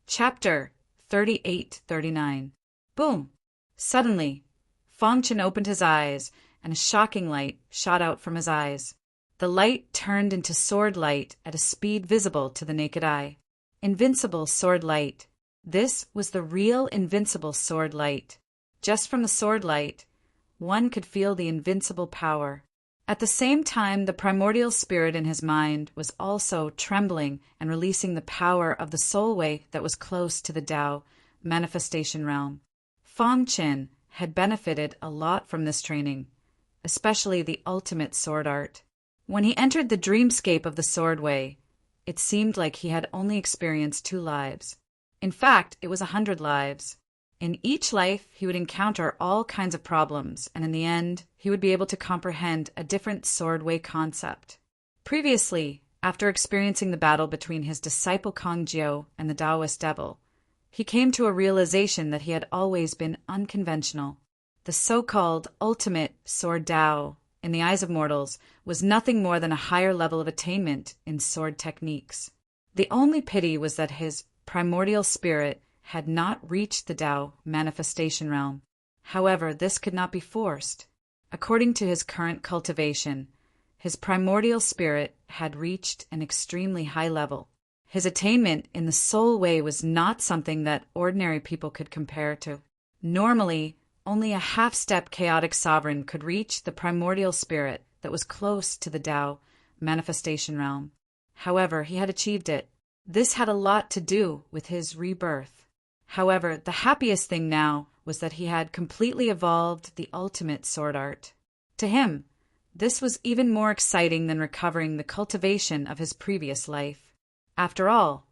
Chapter 3839. Boom! Suddenly, Fang Qin opened his eyes, and a shocking light shot out from his eyes. The light turned into sword light at a speed visible to the naked eye. Invincible sword light. This was the real invincible sword light. Just from the sword light, one could feel the invincible power. At the same time, the primordial spirit in his mind was also trembling and releasing the power of the soul way that was close to the Tao manifestation realm. Fang Qin had benefited a lot from this training, especially the ultimate sword art. When he entered the dreamscape of the sword way, it seemed like he had only experienced 2 lives. In fact, it was 100 lives. In each life, he would encounter all kinds of problems, and in the end, he would be able to comprehend a different sword way concept. Previously, after experiencing the battle between his disciple Kang Jiao and the Taoist devil, he came to a realization that he had always been unconventional. The so-called ultimate sword Tao, in the eyes of mortals, was nothing more than a higher level of attainment in sword techniques. The only pity was that his primordial spirit had not reached the Tao manifestation realm. However, this could not be forced. According to his current cultivation, his primordial spirit had reached an extremely high level. His attainment in the soul way was not something that ordinary people could compare to. Normally, only a half-step chaotic sovereign could reach the primordial spirit that was close to the Tao manifestation realm. However, he had achieved it. This had a lot to do with his rebirth. However, the happiest thing now was that he had completely evolved the ultimate sword art. To him, this was even more exciting than recovering the cultivation of his previous life. After all,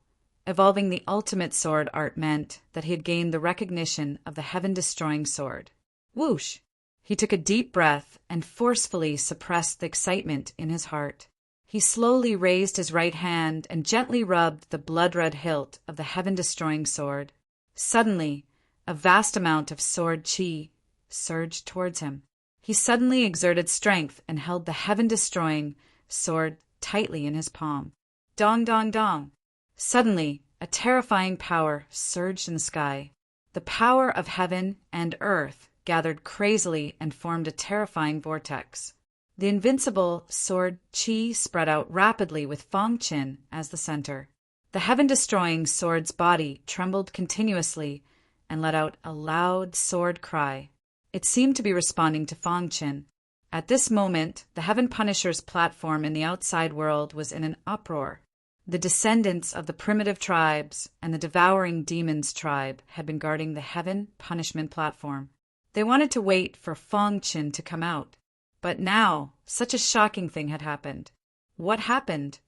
evolving the ultimate sword art meant that he had gained the recognition of the heaven-destroying sword. Whoosh! He took a deep breath and forcefully suppressed the excitement in his heart. He slowly raised his right hand and gently rubbed the blood-red hilt of the heaven-destroying sword. Suddenly, a vast amount of sword qi surged towards him. He suddenly exerted strength and held the heaven-destroying sword tightly in his palm. Dong, dong, dong! Suddenly, a terrifying power surged in the sky. The power of heaven and earth gathered crazily and formed a terrifying vortex. The invincible sword qi spread out rapidly with Fang Qin as the center. The heaven-destroying sword's body trembled continuously and let out a loud sword cry. It seemed to be responding to Fang Qin. At this moment, the Heaven Punisher's platform in the outside world was in an uproar. The descendants of the primitive tribes and the devouring demons tribe had been guarding the Heaven Punishment platform. They wanted to wait for Fang Qin to come out. But now, such a shocking thing had happened. What happened?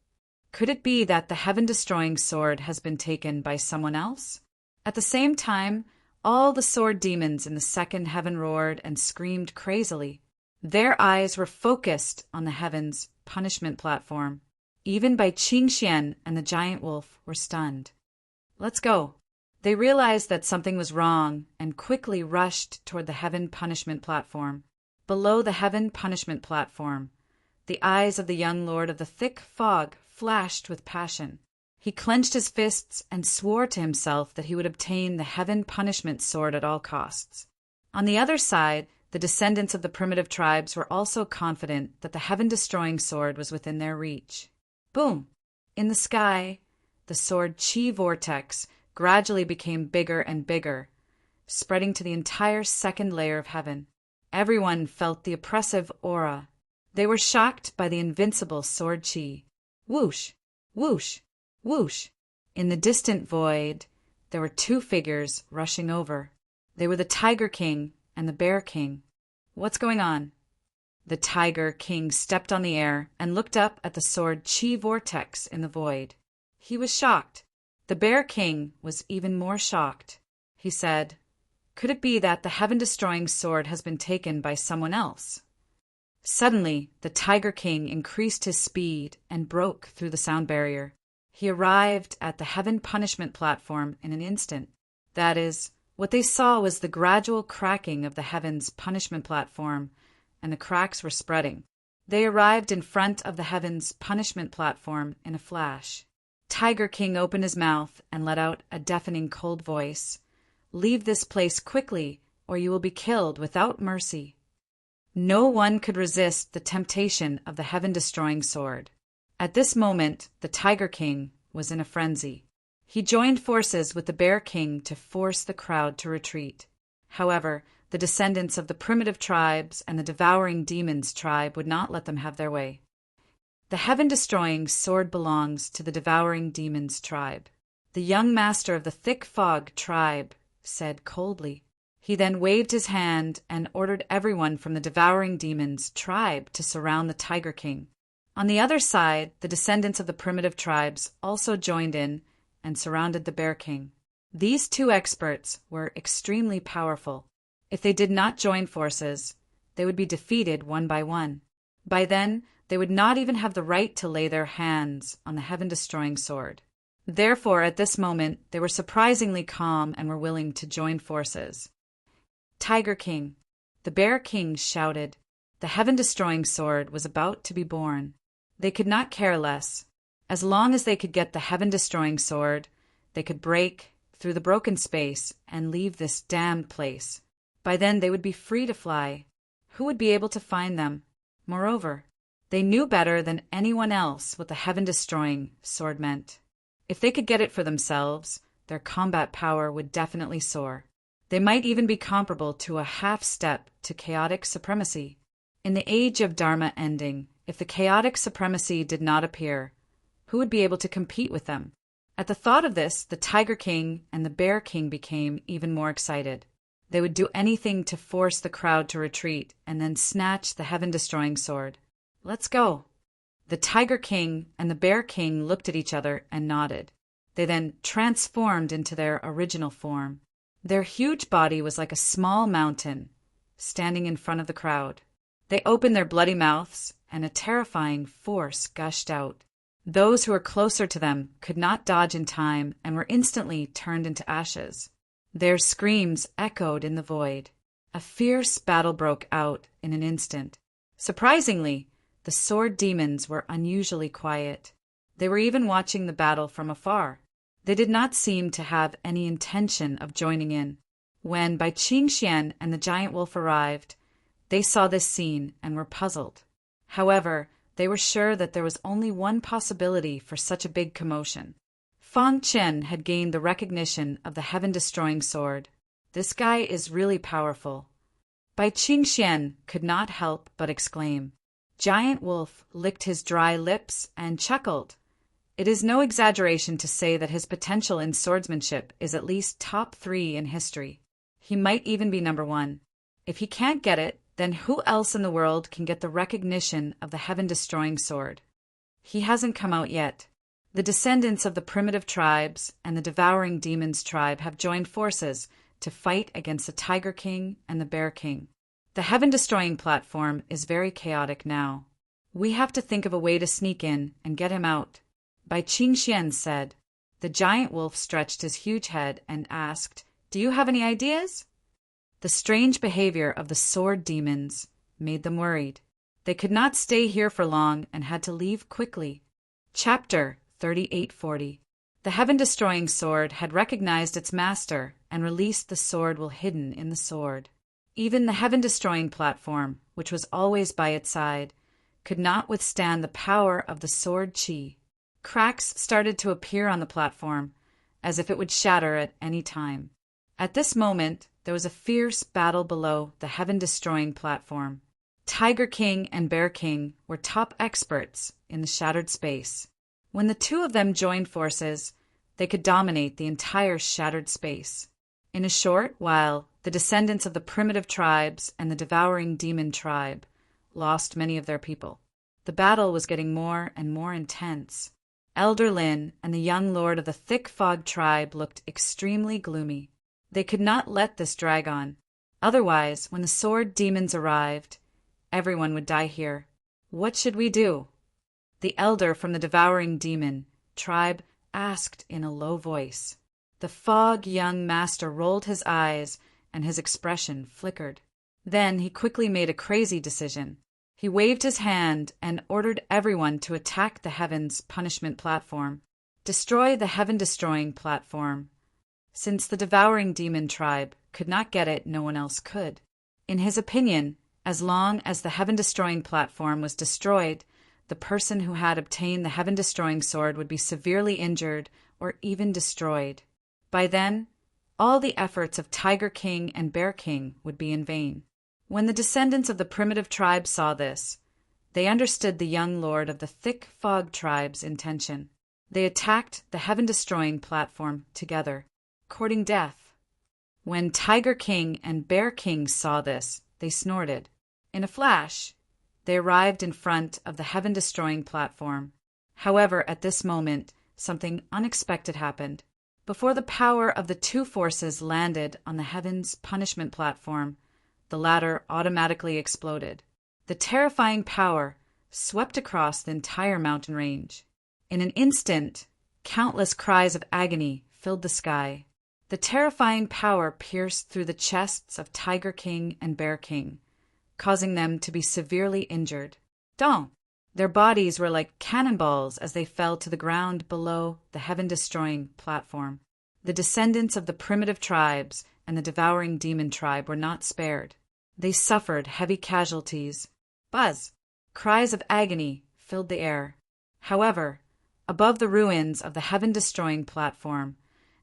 Could it be that the heaven-destroying sword has been taken by someone else? At the same time, all the sword demons in the second heaven roared and screamed crazily. Their eyes were focused on the Heaven's Punishment platform. Even Bai Qingxian and the giant wolf were stunned. Let's go. They realized that something was wrong and quickly rushed toward the Heaven Punishment platform. Below the Heaven Punishment platform, the eyes of the young lord of the thick fog flashed with passion. He clenched his fists and swore to himself that he would obtain the Heaven Punishment sword at all costs. On the other side, the descendants of the primitive tribes were also confident that the heaven-destroying sword was within their reach. Boom! In the sky, the sword Qi vortex gradually became bigger and bigger, spreading to the entire second layer of heaven. Everyone felt the oppressive aura. They were shocked by the invincible sword Qi. Whoosh! Whoosh! Whoosh! In the distant void, there were 2 figures rushing over. They were the Tiger King and the Bear King. What's going on? The Tiger King stepped on the air and looked up at the sword Qi vortex in the void. He was shocked. The Bear King was even more shocked. He said, "Could it be that the heaven-destroying sword has been taken by someone else?" Suddenly, the Tiger King increased his speed and broke through the sound barrier. He arrived at the heaven punishment platform in an instant. That is, what they saw was the gradual cracking of the heavens punishment platform, and the cracks were spreading. They arrived in front of the heavens punishment platform in a flash. Tiger King opened his mouth and let out a deafening cold voice. "Leave this place quickly, or you will be killed without mercy." No one could resist the temptation of the heaven-destroying sword. At this moment, the Tiger King was in a frenzy. He joined forces with the Bear King to force the crowd to retreat. However, the descendants of the primitive tribes and the devouring demons tribe would not let them have their way. The heaven-destroying sword belongs to the devouring demons tribe. The young master of the thick fog tribe said coldly. He then waved his hand and ordered everyone from the devouring demons tribe to surround the Tiger King. On the other side, the descendants of the primitive tribes also joined in and surrounded the Bear King. These two experts were extremely powerful. If they did not join forces, they would be defeated one by one. By then, they would not even have the right to lay their hands on the heaven-destroying sword. Therefore, at this moment, they were surprisingly calm and were willing to join forces. "Tiger King," the Bear King shouted. The heaven-destroying sword was about to be born. They could not care less. As long as they could get the heaven-destroying sword, they could break through the broken space and leave this damned place. By then they would be free to fly. Who would be able to find them? Moreover, they knew better than anyone else what the heaven-destroying sword meant. If they could get it for themselves, their combat power would definitely soar. They might even be comparable to a half-step to chaotic supremacy. In the age of Dharma ending, if the chaotic supremacy did not appear, who would be able to compete with them? At the thought of this, the Tiger King and the Bear King became even more excited. They would do anything to force the crowd to retreat and then snatch the heaven-destroying sword. "Let's go." The Tiger King and the Bear King looked at each other and nodded. They then transformed into their original form. Their huge body was like a small mountain, standing in front of the crowd. They opened their bloody mouths, and a terrifying force gushed out. Those who were closer to them could not dodge in time and were instantly turned into ashes. Their screams echoed in the void. A fierce battle broke out in an instant. Surprisingly, the sword demons were unusually quiet. They were even watching the battle from afar. They did not seem to have any intention of joining in. When Bai Qingxian and the giant wolf arrived, they saw this scene and were puzzled. However, they were sure that there was only one possibility for such a big commotion. Fang Chen had gained the recognition of the heaven-destroying sword. This guy is really powerful. Bai Qingxian could not help but exclaim. Giant Wolf licked his dry lips and chuckled. It is no exaggeration to say that his potential in swordsmanship is at least top 3 in history. He might even be number 1. If he can't get it, then who else in the world can get the recognition of the heaven-destroying sword? He hasn't come out yet. The descendants of the primitive tribes and the devouring demons tribe have joined forces to fight against the Tiger King and the Bear King. The heaven-destroying platform is very chaotic now. We have to think of a way to sneak in and get him out. Bai Qingxian said. The giant wolf stretched his huge head and asked, "Do you have any ideas?" The strange behavior of the sword demons made them worried. They could not stay here for long and had to leave quickly. Chapter 3840. The heaven-destroying sword had recognized its master and released the sword while hidden in the sword. Even the heaven-destroying platform, which was always by its side, could not withstand the power of the sword chi. Cracks started to appear on the platform, as if it would shatter at any time. At this moment, there was a fierce battle below the heaven-destroying platform. Tiger King and Bear King were top experts in the shattered space. When the two of them joined forces, they could dominate the entire shattered space. In a short while, the descendants of the primitive tribes and the devouring demon tribe lost many of their people. The battle was getting more and more intense. Elder Lin and the young lord of the thick fog tribe looked extremely gloomy. They could not let this drag on. Otherwise, when the sword demons arrived, everyone would die here. What should we do? The elder from the devouring demon tribe asked in a low voice. The fog young master rolled his eyes and his expression flickered. Then he quickly made a crazy decision. He waved his hand and ordered everyone to attack the Heaven's punishment platform. Destroy the heaven-destroying platform. Since the devouring demon tribe could not get it, no one else could. In his opinion, as long as the heaven-destroying platform was destroyed, the person who had obtained the heaven-destroying sword would be severely injured or even destroyed. By then, all the efforts of Tiger King and Bear King would be in vain. When the descendants of the primitive tribe saw this, they understood the young lord of the thick fog tribe's intention. They attacked the heaven-destroying platform together, courting death. When Tiger King and Bear King saw this, they snorted. In a flash, they arrived in front of the heaven-destroying platform. However, at this moment, something unexpected happened. Before the power of the two forces landed on the heaven's punishment platform, the latter automatically exploded. The terrifying power swept across the entire mountain range. In an instant, countless cries of agony filled the sky. The terrifying power pierced through the chests of Tiger King and Bear King, causing them to be severely injured. Dong! Their bodies were like cannonballs as they fell to the ground below the heaven-destroying platform. The descendants of the primitive tribes and the devouring demon tribe were not spared. They suffered heavy casualties. Buzz! Cries of agony filled the air. However, above the ruins of the heaven-destroying platform,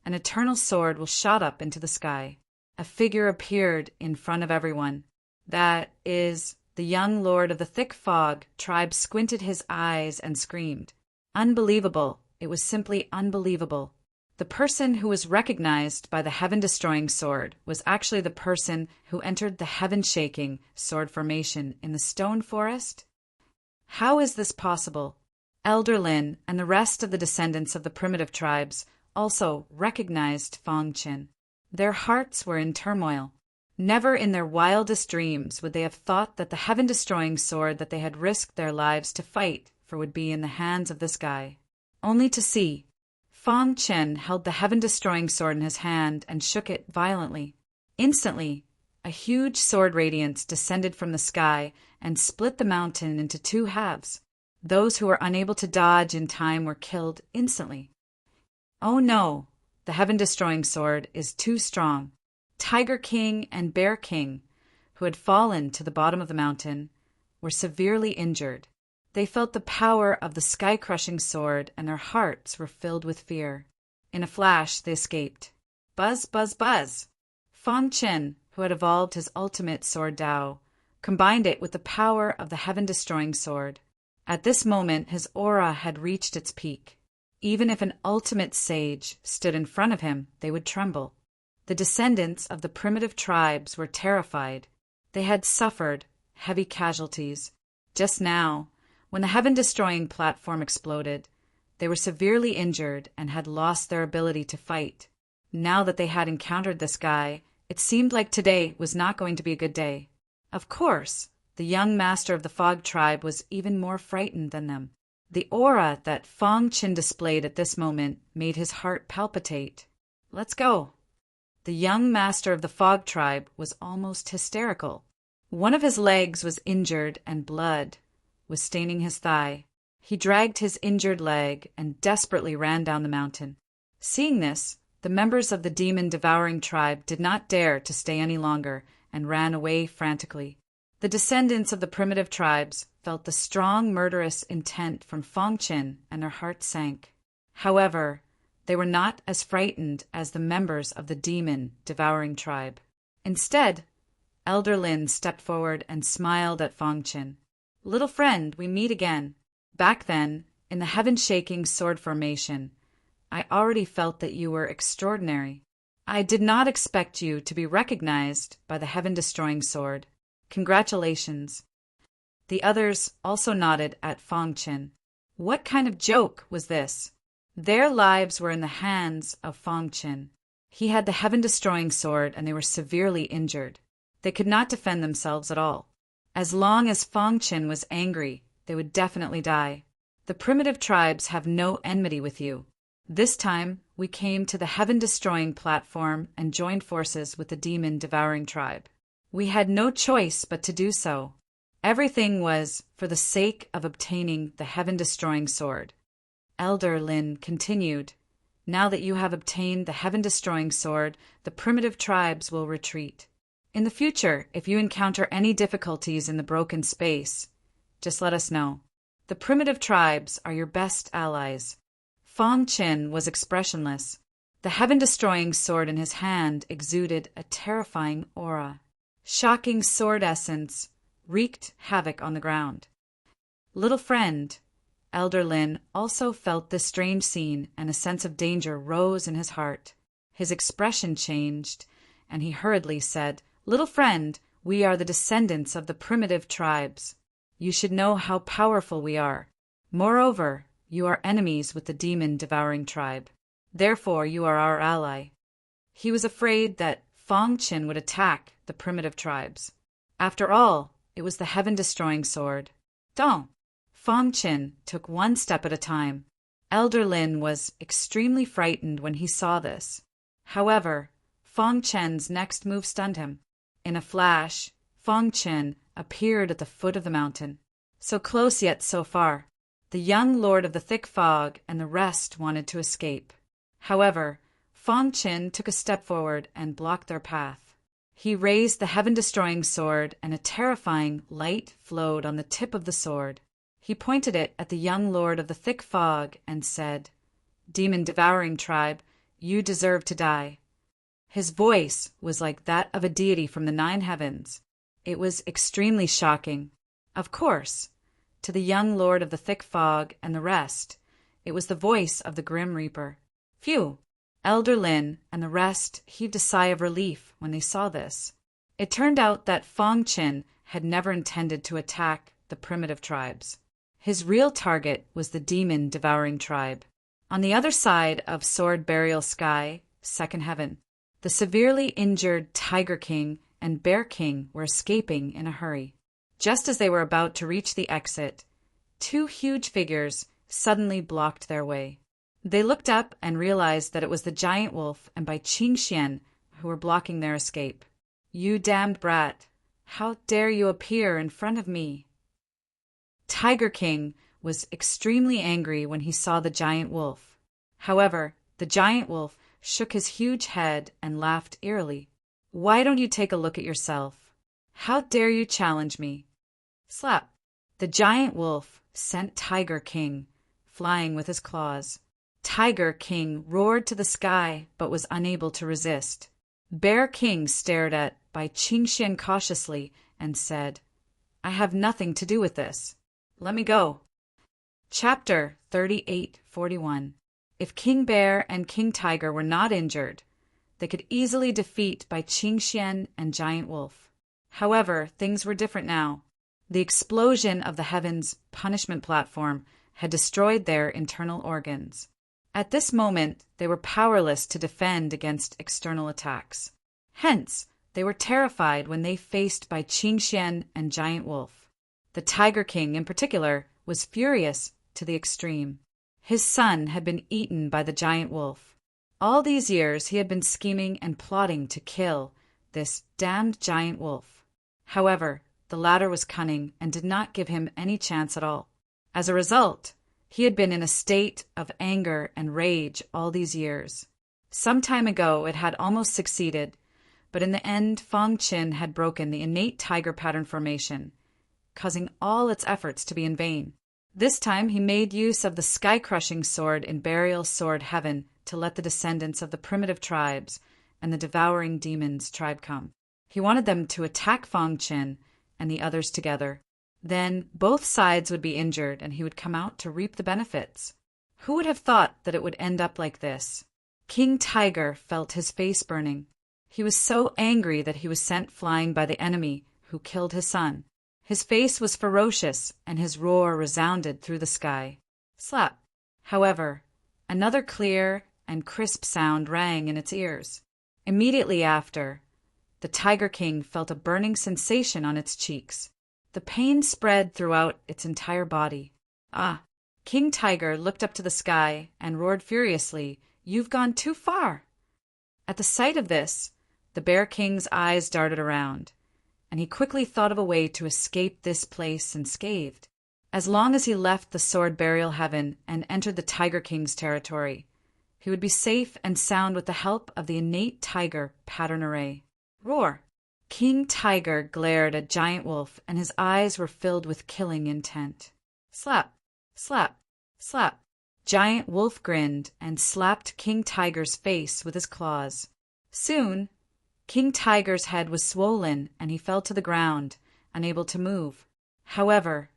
an eternal sword was shot up into the sky. A figure appeared in front of everyone. That is, the young lord of the thick fog tribe squinted his eyes and screamed. Unbelievable! It was simply unbelievable. The person who was recognized by the heaven-destroying sword was actually the person who entered the heaven-shaking sword formation in the stone forest. How is this possible? Elder Lin and the rest of the descendants of the primitive tribes also recognized Fong Qin. Their hearts were in turmoil. Never in their wildest dreams would they have thought that the heaven-destroying sword that they had risked their lives to fight for would be in the hands of this guy. Only to see Fong Qin held the heaven-destroying sword in his hand and shook it violently. Instantly, a huge sword radiance descended from the sky and split the mountain into two halves. Those who were unable to dodge in time were killed instantly. Oh no, the heaven-destroying sword is too strong. Tiger King and Bear King, who had fallen to the bottom of the mountain, were severely injured. They felt the power of the sky-crushing sword, and their hearts were filled with fear. In a flash, they escaped. Buzz, buzz, buzz! Fong Qin, who had evolved his ultimate sword Dao, combined it with the power of the heaven-destroying sword. At this moment, his aura had reached its peak. Even if an ultimate sage stood in front of him, they would tremble. The descendants of the primitive tribes were terrified. They had suffered heavy casualties. Just now, when the heaven-destroying platform exploded, they were severely injured and had lost their ability to fight. Now that they had encountered this guy, it seemed like today was not going to be a good day. Of course, the young master of the Fog tribe was even more frightened than them. The aura that Fong Qin displayed at this moment made his heart palpitate. Let's go. The young master of the Fog tribe was almost hysterical. One of his legs was injured and blood was staining his thigh. He dragged his injured leg and desperately ran down the mountain. Seeing this, the members of the demon-devouring tribe did not dare to stay any longer and ran away frantically. The descendants of the primitive tribes felt the strong murderous intent from Fong Qin and their hearts sank. However, they were not as frightened as the members of the demon-devouring tribe. Instead, Elder Lin stepped forward and smiled at Fong Qin. Little friend, we meet again. Back then, in the heaven-shaking sword formation, I already felt that you were extraordinary. I did not expect you to be recognized by the heaven-destroying sword. Congratulations. The others also nodded at Fong Qin. What kind of joke was this? Their lives were in the hands of Fang Qin. He had the heaven-destroying sword, and they were severely injured. They could not defend themselves at all. As long as Fang Qin was angry, they would definitely die. The primitive tribes have no enmity with you. This time, we came to the heaven-destroying platform and joined forces with the demon-devouring tribe. We had no choice but to do so. Everything was for the sake of obtaining the heaven-destroying sword. Elder Lin continued, "Now that you have obtained the heaven-destroying sword, the primitive tribes will retreat. In the future, if you encounter any difficulties in the broken space, just let us know. The primitive tribes are your best allies." Fang Qin was expressionless. The heaven-destroying sword in his hand exuded a terrifying aura. Shocking sword essence wreaked havoc on the ground. Little friend, Elder Lin also felt this strange scene, and a sense of danger rose in his heart. His expression changed, and he hurriedly said, "Little friend, we are the descendants of the primitive tribes. You should know how powerful we are. Moreover, you are enemies with the demon-devouring tribe. Therefore, you are our ally." He was afraid that Fang Qin would attack the primitive tribes. After all, it was the heaven-destroying sword. Don't! Fang Qin took one step at a time. Elder Lin was extremely frightened when he saw this. However, Fang Qin's next move stunned him. In a flash, Fang Qin appeared at the foot of the mountain. So close yet so far. The young lord of the thick fog and the rest wanted to escape. However, Fang Qin took a step forward and blocked their path. He raised the heaven-destroying sword, and a terrifying light flowed on the tip of the sword. He pointed it at the young lord of the thick fog and said, "Demon-devouring tribe, you deserve to die." His voice was like that of a deity from the 9 heavens. It was extremely shocking. Of course, to the young lord of the thick fog and the rest, it was the voice of the Grim Reaper. Phew! Elder Lin and the rest heaved a sigh of relief when they saw this. It turned out that Fang Qin had never intended to attack the primitive tribes. His real target was the demon-devouring tribe. On the other side of Sword Burial Sky, Second Heaven, the severely injured Tiger King and Bear King were escaping in a hurry. Just as they were about to reach the exit, 2 huge figures suddenly blocked their way. They looked up and realized that it was the giant wolf and Bai Qingxian who were blocking their escape. "You damned brat! How dare you appear in front of me?" Tiger King was extremely angry when he saw the giant wolf. However, the giant wolf shook his huge head and laughed eerily. "Why don't you take a look at yourself? How dare you challenge me?" Slap! The giant wolf sent Tiger King flying with his claws. Tiger King roared to the sky but was unable to resist. Bear King stared at Bai Qingxian cautiously and said, "I have nothing to do with this. Let me go." Chapter 38:41. If King Bear and King Tiger were not injured, they could easily defeat Bai Qingxian and Giant Wolf. However, things were different now. The explosion of the heavens' punishment platform had destroyed their internal organs. At this moment, they were powerless to defend against external attacks. Hence, they were terrified when they faced Bai Qingxian and Giant Wolf. The Tiger King, in particular, was furious to the extreme. His son had been eaten by the Giant Wolf. All these years he had been scheming and plotting to kill this damned Giant Wolf. However, the latter was cunning and did not give him any chance at all. As a result, he had been in a state of anger and rage all these years. Some time ago it had almost succeeded, but in the end Fang Qin had broken the innate tiger pattern formation, causing all its efforts to be in vain. This time he made use of the sky-crushing sword in Burial Sword Heaven to let the descendants of the primitive tribes and the devouring demons tribe come. He wanted them to attack Fang Qin and the others together. Then both sides would be injured and he would come out to reap the benefits. Who would have thought that it would end up like this? King Tiger felt his face burning. He was so angry that he was sent flying by the enemy who killed his son. His face was ferocious and his roar resounded through the sky. slap. However, another clear and crisp sound rang in its ears. Immediately after, the Tiger King felt a burning sensation on its cheeks. The pain spread throughout its entire body. Ah! King Tiger looked up to the sky and roared furiously, "You've gone too far!" At the sight of this, the Bear King's eyes darted around, and he quickly thought of a way to escape this place unscathed. As long as he left the sword burial heaven and entered the Tiger King's territory, he would be safe and sound with the help of the innate tiger pattern array. Roar! King Tiger glared at Giant Wolf, and his eyes were filled with killing intent. Slap! Slap! Slap! Giant Wolf grinned and slapped King Tiger's face with his claws. Soon, King Tiger's head was swollen and he fell to the ground, unable to move. However,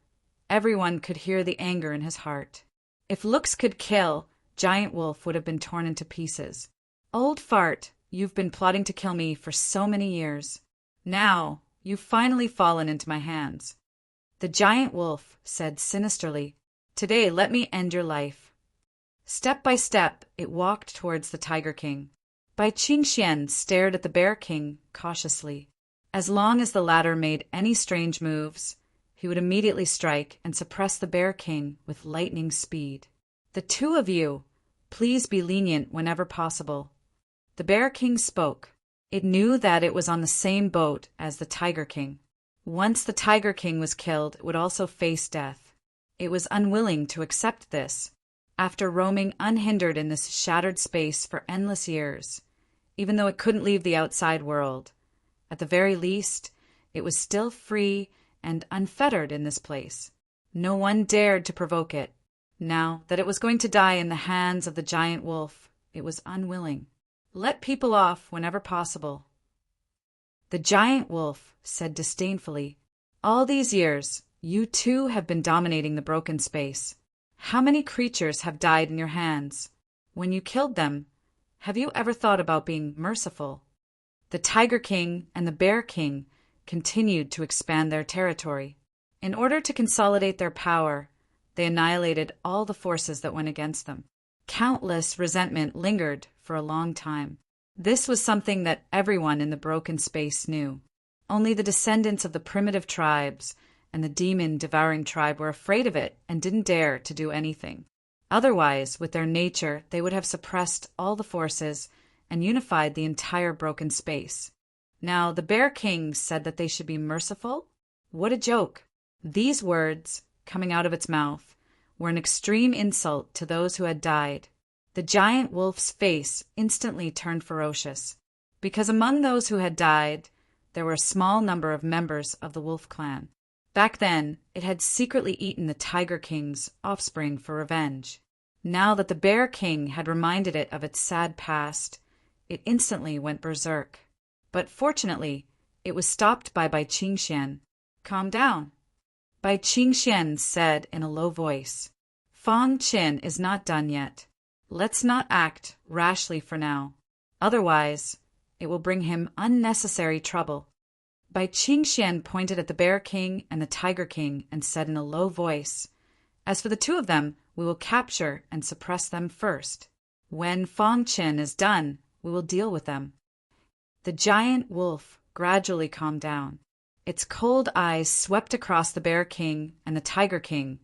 everyone could hear the anger in his heart. If looks could kill, Giant Wolf would have been torn into pieces. "Old fart, you've been plotting to kill me for so many years. Now, you've finally fallen into my hands." The Giant Wolf said sinisterly, "Today let me end your life." Step by step, it walked towards the Tiger King. Bai Qingxian stared at the Bear King cautiously. As long as the latter made any strange moves, he would immediately strike and suppress the Bear King with lightning speed. "The two of you, please be lenient whenever possible." The Bear King spoke. It knew that it was on the same boat as the Tiger King. Once the Tiger King was killed, it would also face death. It was unwilling to accept this. After roaming unhindered in this shattered space for endless years, even though it couldn't leave the outside world, at the very least, it was still free and unfettered in this place. No one dared to provoke it. Now that it was going to die in the hands of the Giant Wolf, it was unwilling. "Let people off whenever possible." The Giant Wolf said disdainfully, "All these years, you too have been dominating the broken space. How many creatures have died in your hands? When you killed them, have you ever thought about being merciful?" The Tiger King and the Bear King continued to expand their territory. In order to consolidate their power, they annihilated all the forces that went against them. Countless resentment lingered for a long time. This was something that everyone in the broken space knew. Only the descendants of the primitive tribes and the demon-devouring tribe were afraid of it and didn't dare to do anything. Otherwise, with their nature, they would have suppressed all the forces and unified the entire broken space. Now, the Bear King said that they should be merciful? What a joke! These words, coming out of its mouth, were an extreme insult to those who had died. The Giant Wolf's face instantly turned ferocious, because among those who had died, there were a small number of members of the Wolf clan. Back then, it had secretly eaten the Tiger King's offspring for revenge. Now that the Bear King had reminded it of its sad past, it instantly went berserk. But fortunately, it was stopped by Bai Qingxian. "Calm down," Bai Qingxian said in a low voice. "Fang Qin is not done yet. Let's not act rashly for now. Otherwise, it will bring him unnecessary trouble." Bai Qingxian pointed at the Bear King and the Tiger King and said in a low voice, "As for the two of them, we will capture and suppress them first. When Fang Qin is done, we will deal with them." The Giant Wolf gradually calmed down. Its cold eyes swept across the Bear King and the Tiger King.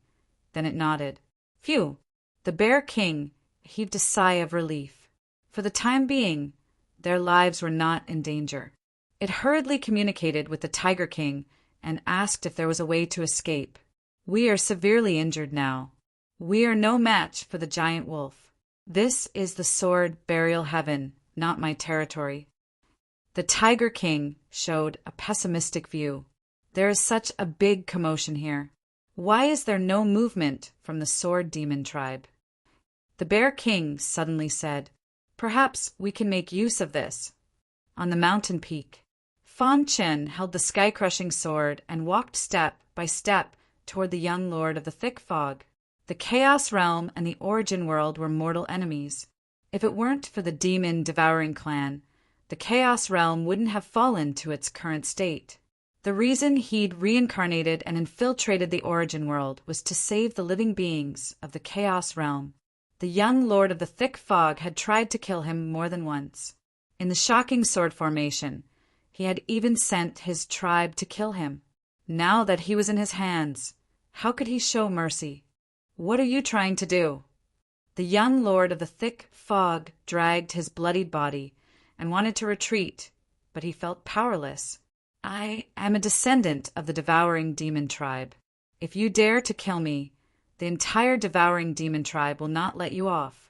Then it nodded. Phew! The Bear King heaved a sigh of relief. For the time being, their lives were not in danger. It hurriedly communicated with the Tiger King and asked if there was a way to escape. "We are severely injured now. We are no match for the Giant Wolf. This is the sword burial heaven, not my territory." The Tiger King showed a pessimistic view. "There is such a big commotion here. Why is there no movement from the sword demon tribe?" The Bear King suddenly said, "Perhaps we can make use of this." On the mountain peak, Fan Chen held the sky-crushing sword and walked step by step toward the young lord of the thick fog. The Chaos Realm and the Origin World were mortal enemies. If it weren't for the demon-devouring clan, the Chaos Realm wouldn't have fallen to its current state. The reason he'd reincarnated and infiltrated the origin world was to save the living beings of the Chaos Realm. The young Lord of the Thick Fog had tried to kill him more than once. In the shocking sword formation, he had even sent his tribe to kill him. Now that he was in his hands, how could he show mercy? "What are you trying to do?" The young Lord of the Thick Fog dragged his bloodied body and wanted to retreat, but he felt powerless. "I am a descendant of the devouring demon tribe. If you dare to kill me, the entire devouring demon tribe will not let you off."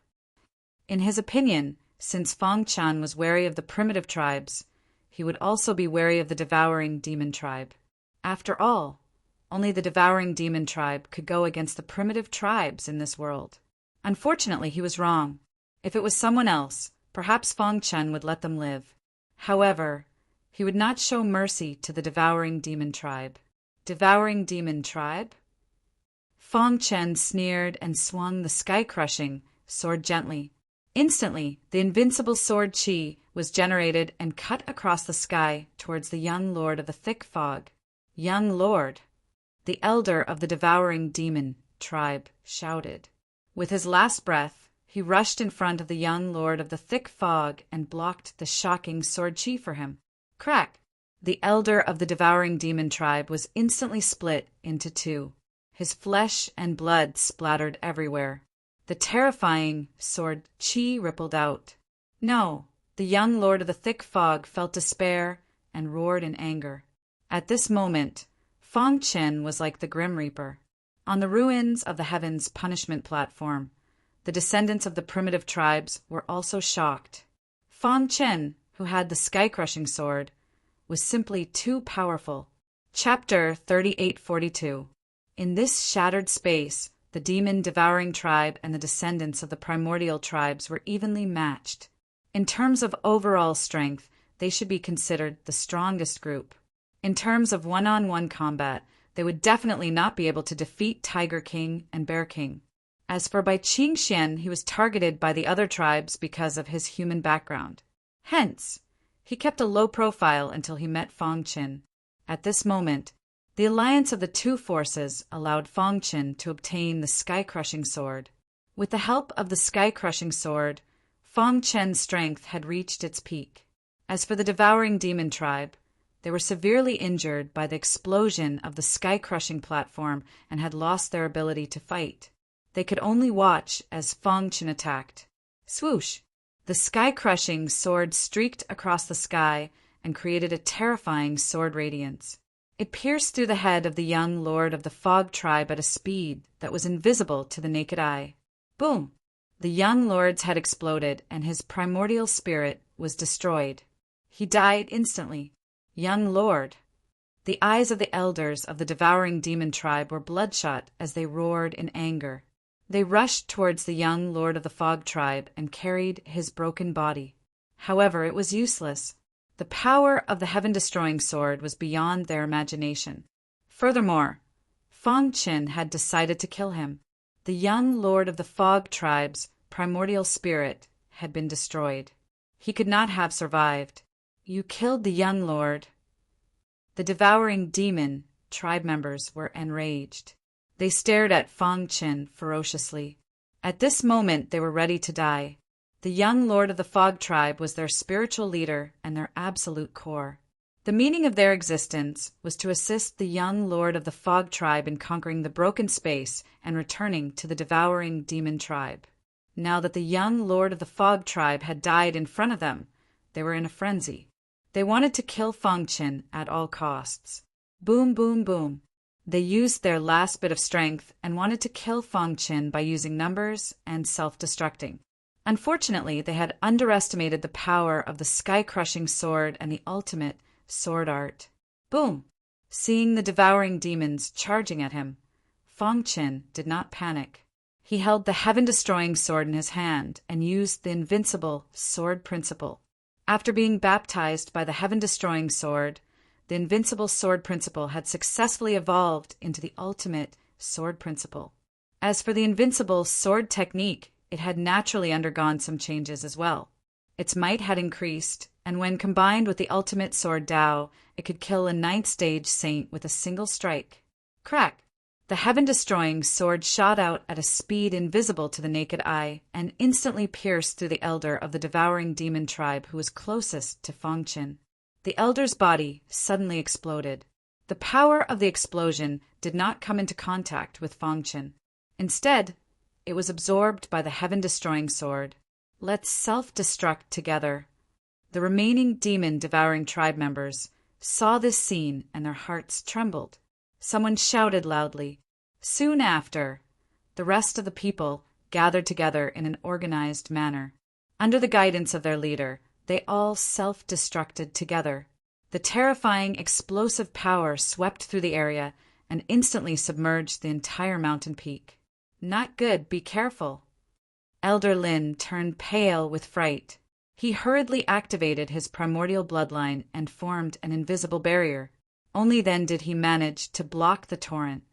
In his opinion, since Fang Chan was wary of the primitive tribes, he would also be wary of the devouring demon tribe. After all, only the devouring demon tribe could go against the primitive tribes in this world. Unfortunately, he was wrong. If it was someone else, perhaps Fang Chan would let them live. However, he would not show mercy to the devouring demon tribe. Devouring demon tribe? Fang Chen sneered and swung the sky-crushing sword gently. Instantly, the invincible sword chi was generated and cut across the sky towards the young Lord of the Thick Fog. "Young Lord!" the elder of the devouring demon tribe shouted. With his last breath, he rushed in front of the young Lord of the Thick Fog and blocked the shocking sword chi for him. Crack! The elder of the devouring demon tribe was instantly split into two. His flesh and blood splattered everywhere. The terrifying sword chi rippled out. No, the young Lord of the Thick Fog felt despair and roared in anger. At this moment, Fang Chen was like the Grim Reaper. On the ruins of the Heaven's punishment platform, the descendants of the primitive tribes were also shocked. Fang Chen, who had the sky-crushing sword, was simply too powerful. Chapter 3842. In this shattered space, the demon-devouring tribe and the descendants of the primordial tribes were evenly matched. In terms of overall strength, they should be considered the strongest group. In terms of one-on-one combat, they would definitely not be able to defeat Tiger King and Bear King. As for Bai Qingxian, he was targeted by the other tribes because of his human background. Hence, he kept a low profile until he met Fang Chen. At this moment, the alliance of the two forces allowed Fang Chen to obtain the sky-crushing sword. With the help of the sky-crushing sword, Fang Chen's strength had reached its peak. As for the devouring demon tribe, they were severely injured by the explosion of the sky-crushing platform and had lost their ability to fight. They could only watch as Fang Chen attacked. Swoosh! The sky-crushing sword streaked across the sky and created a terrifying sword radiance. It pierced through the head of the young Lord of the Fog tribe at a speed that was invisible to the naked eye. Boom! The young Lord's head exploded and his primordial spirit was destroyed. He died instantly. Young Lord! The eyes of the elders of the devouring demon tribe were bloodshot as they roared in anger. They rushed towards the young Lord of the Fog tribe and carried his broken body. However, it was useless. The power of the heaven-destroying sword was beyond their imagination. Furthermore, Fang Chen had decided to kill him. The young Lord of the Fog tribe's primordial spirit had been destroyed. He could not have survived. "You killed the young Lord." The devouring demon tribe members were enraged. They stared at Fang Chen ferociously. At this moment, they were ready to die. The young Lord of the Fog tribe was their spiritual leader and their absolute core. The meaning of their existence was to assist the young Lord of the Fog tribe in conquering the broken space and returning to the devouring demon tribe. Now that the young Lord of the Fog tribe had died in front of them, they were in a frenzy. They wanted to kill Fang Chen at all costs. Boom, boom, boom. They used their last bit of strength and wanted to kill Fang Chen by using numbers and self-destructing. Unfortunately, they had underestimated the power of the sky-crushing sword and the ultimate sword art. Boom! Seeing the devouring demons charging at him, Fang Chen did not panic. He held the heaven-destroying sword in his hand and used the invincible sword principle. After being baptized by the heaven-destroying sword, the invincible sword principle had successfully evolved into the ultimate sword principle. As for the invincible sword technique, it had naturally undergone some changes as well. Its might had increased, and when combined with the ultimate sword Dao, it could kill a ninth-stage saint with a single strike. Crack! The heaven-destroying sword shot out at a speed invisible to the naked eye and instantly pierced through the elder of the devouring demon tribe who was closest to Fang Qin. The elder's body suddenly exploded. The power of the explosion did not come into contact with Fang Qin. Instead, it was absorbed by the heaven-destroying sword. Let's self-destruct together. The remaining demon-devouring tribe members saw this scene and their hearts trembled. Someone shouted loudly. Soon after, the rest of the people gathered together in an organized manner. Under the guidance of their leader, they all self-destructed together. The terrifying, explosive power swept through the area and instantly submerged the entire mountain peak. Not good, be careful. Elder Lin turned pale with fright. He hurriedly activated his primordial bloodline and formed an invisible barrier. Only then did he manage to block the torrent.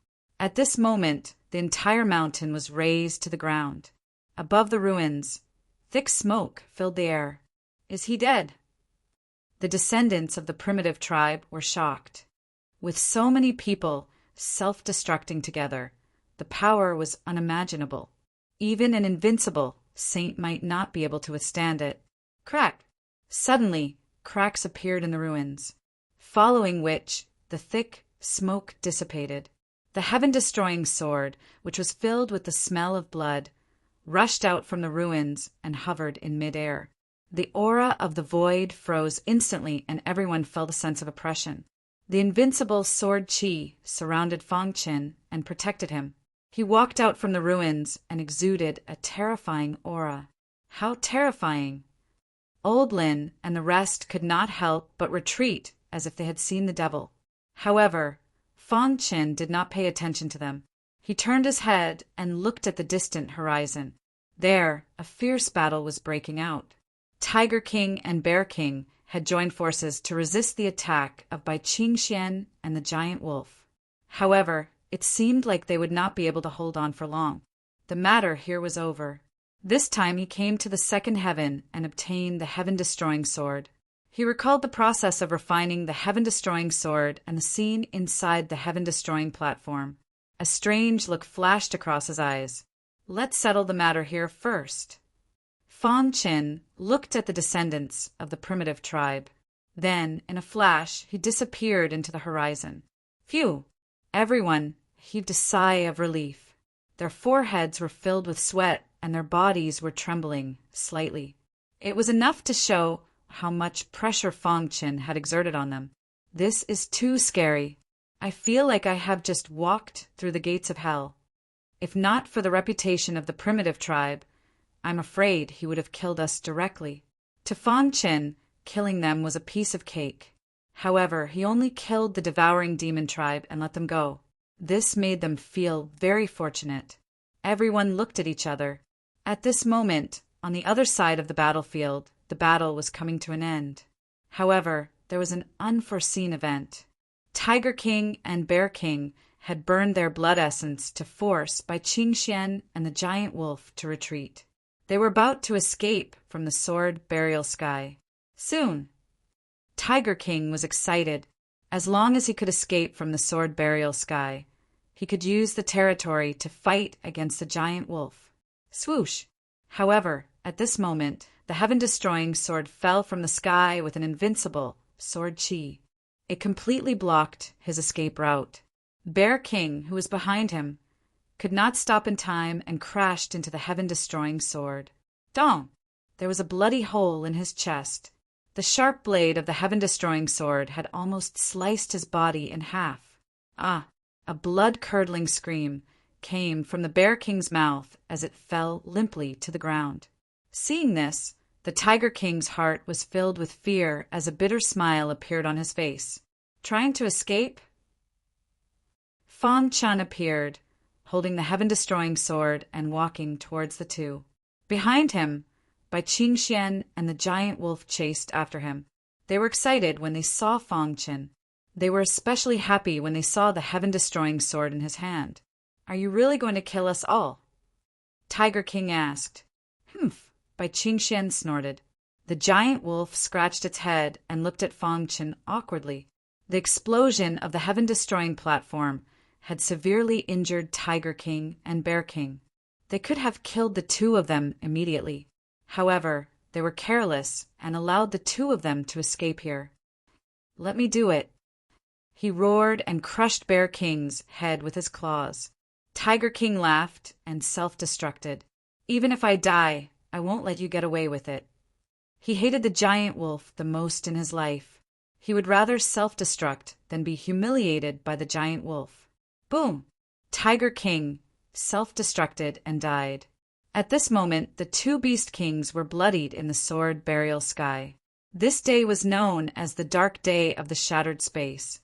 At this moment, the entire mountain was razed to the ground. Above the ruins, thick smoke filled the air. Is he dead? The descendants of the primitive tribe were shocked. With so many people self-destructing together, the power was unimaginable. Even an invincible saint might not be able to withstand it. Crack! Suddenly, cracks appeared in the ruins, following which the thick smoke dissipated. The heaven-destroying sword, which was filled with the smell of blood, rushed out from the ruins and hovered in midair. The aura of the void froze instantly and everyone felt a sense of oppression. The invincible sword Qi surrounded Fang Qin and protected him. He walked out from the ruins and exuded a terrifying aura. How terrifying! Old Lin and the rest could not help but retreat as if they had seen the devil. However, Fang Qin did not pay attention to them. He turned his head and looked at the distant horizon. There, a fierce battle was breaking out. Tiger King and Bear King had joined forces to resist the attack of Bai Qingxian and the giant wolf. However, it seemed like they would not be able to hold on for long. The matter here was over. This time he came to the second heaven and obtained the heaven-destroying sword. He recalled the process of refining the heaven-destroying sword and the scene inside the heaven-destroying platform. A strange look flashed across his eyes. Let's settle the matter here first. Fang Qin looked at the descendants of the primitive tribe. Then, in a flash, he disappeared into the horizon. Phew! Everyone heaved a sigh of relief. Their foreheads were filled with sweat and their bodies were trembling slightly. It was enough to show how much pressure Fang Qin had exerted on them. This is too scary. I feel like I have just walked through the gates of hell. If not for the reputation of the primitive tribe, I'm afraid he would have killed us directly. To Fang Qin, killing them was a piece of cake. However, he only killed the devouring demon tribe and let them go. This made them feel very fortunate. Everyone looked at each other. At this moment, on the other side of the battlefield, the battle was coming to an end. However, there was an unforeseen event. Tiger King and Bear King had burned their blood essence to force Bai Qingxian and the giant wolf to retreat. They were about to escape from the sword burial sky. Soon. Tiger King was excited. As long as he could escape from the sword burial sky, he could use the territory to fight against the giant wolf. Swoosh! However, at this moment, the heaven-destroying sword fell from the sky with an invincible sword Qi. It completely blocked his escape route. Bear King, who was behind him, could not stop in time and crashed into the heaven-destroying sword. Dong! There was a bloody hole in his chest. The sharp blade of the heaven-destroying sword had almost sliced his body in half. Ah! A blood-curdling scream came from the Bear King's mouth as it fell limply to the ground. Seeing this, the Tiger King's heart was filled with fear as a bitter smile appeared on his face. Trying to escape? Fang Qin appeared, holding the heaven-destroying sword and walking towards the two. Behind him, Bai Qingxian and the giant wolf chased after him. They were excited when they saw Fang Qin. They were especially happy when they saw the heaven-destroying sword in his hand. Are you really going to kill us all? Tiger King asked. Humph! Bai Qingxian snorted. The giant wolf scratched its head and looked at Fang Chen awkwardly. The explosion of the heaven-destroying platform had severely injured Tiger King and Bear King. They could have killed the two of them immediately. However, they were careless and allowed the two of them to escape here. "Let me do it." He roared and crushed Bear King's head with his claws. Tiger King laughed and self-destructed. "Even if I die, I won't let you get away with it." He hated the giant wolf the most in his life. He would rather self-destruct than be humiliated by the giant wolf. Boom! Tiger King self-destructed and died. At this moment, the two Beast Kings were bloodied in the sword burial sky. This day was known as the Dark Day of the Shattered Space.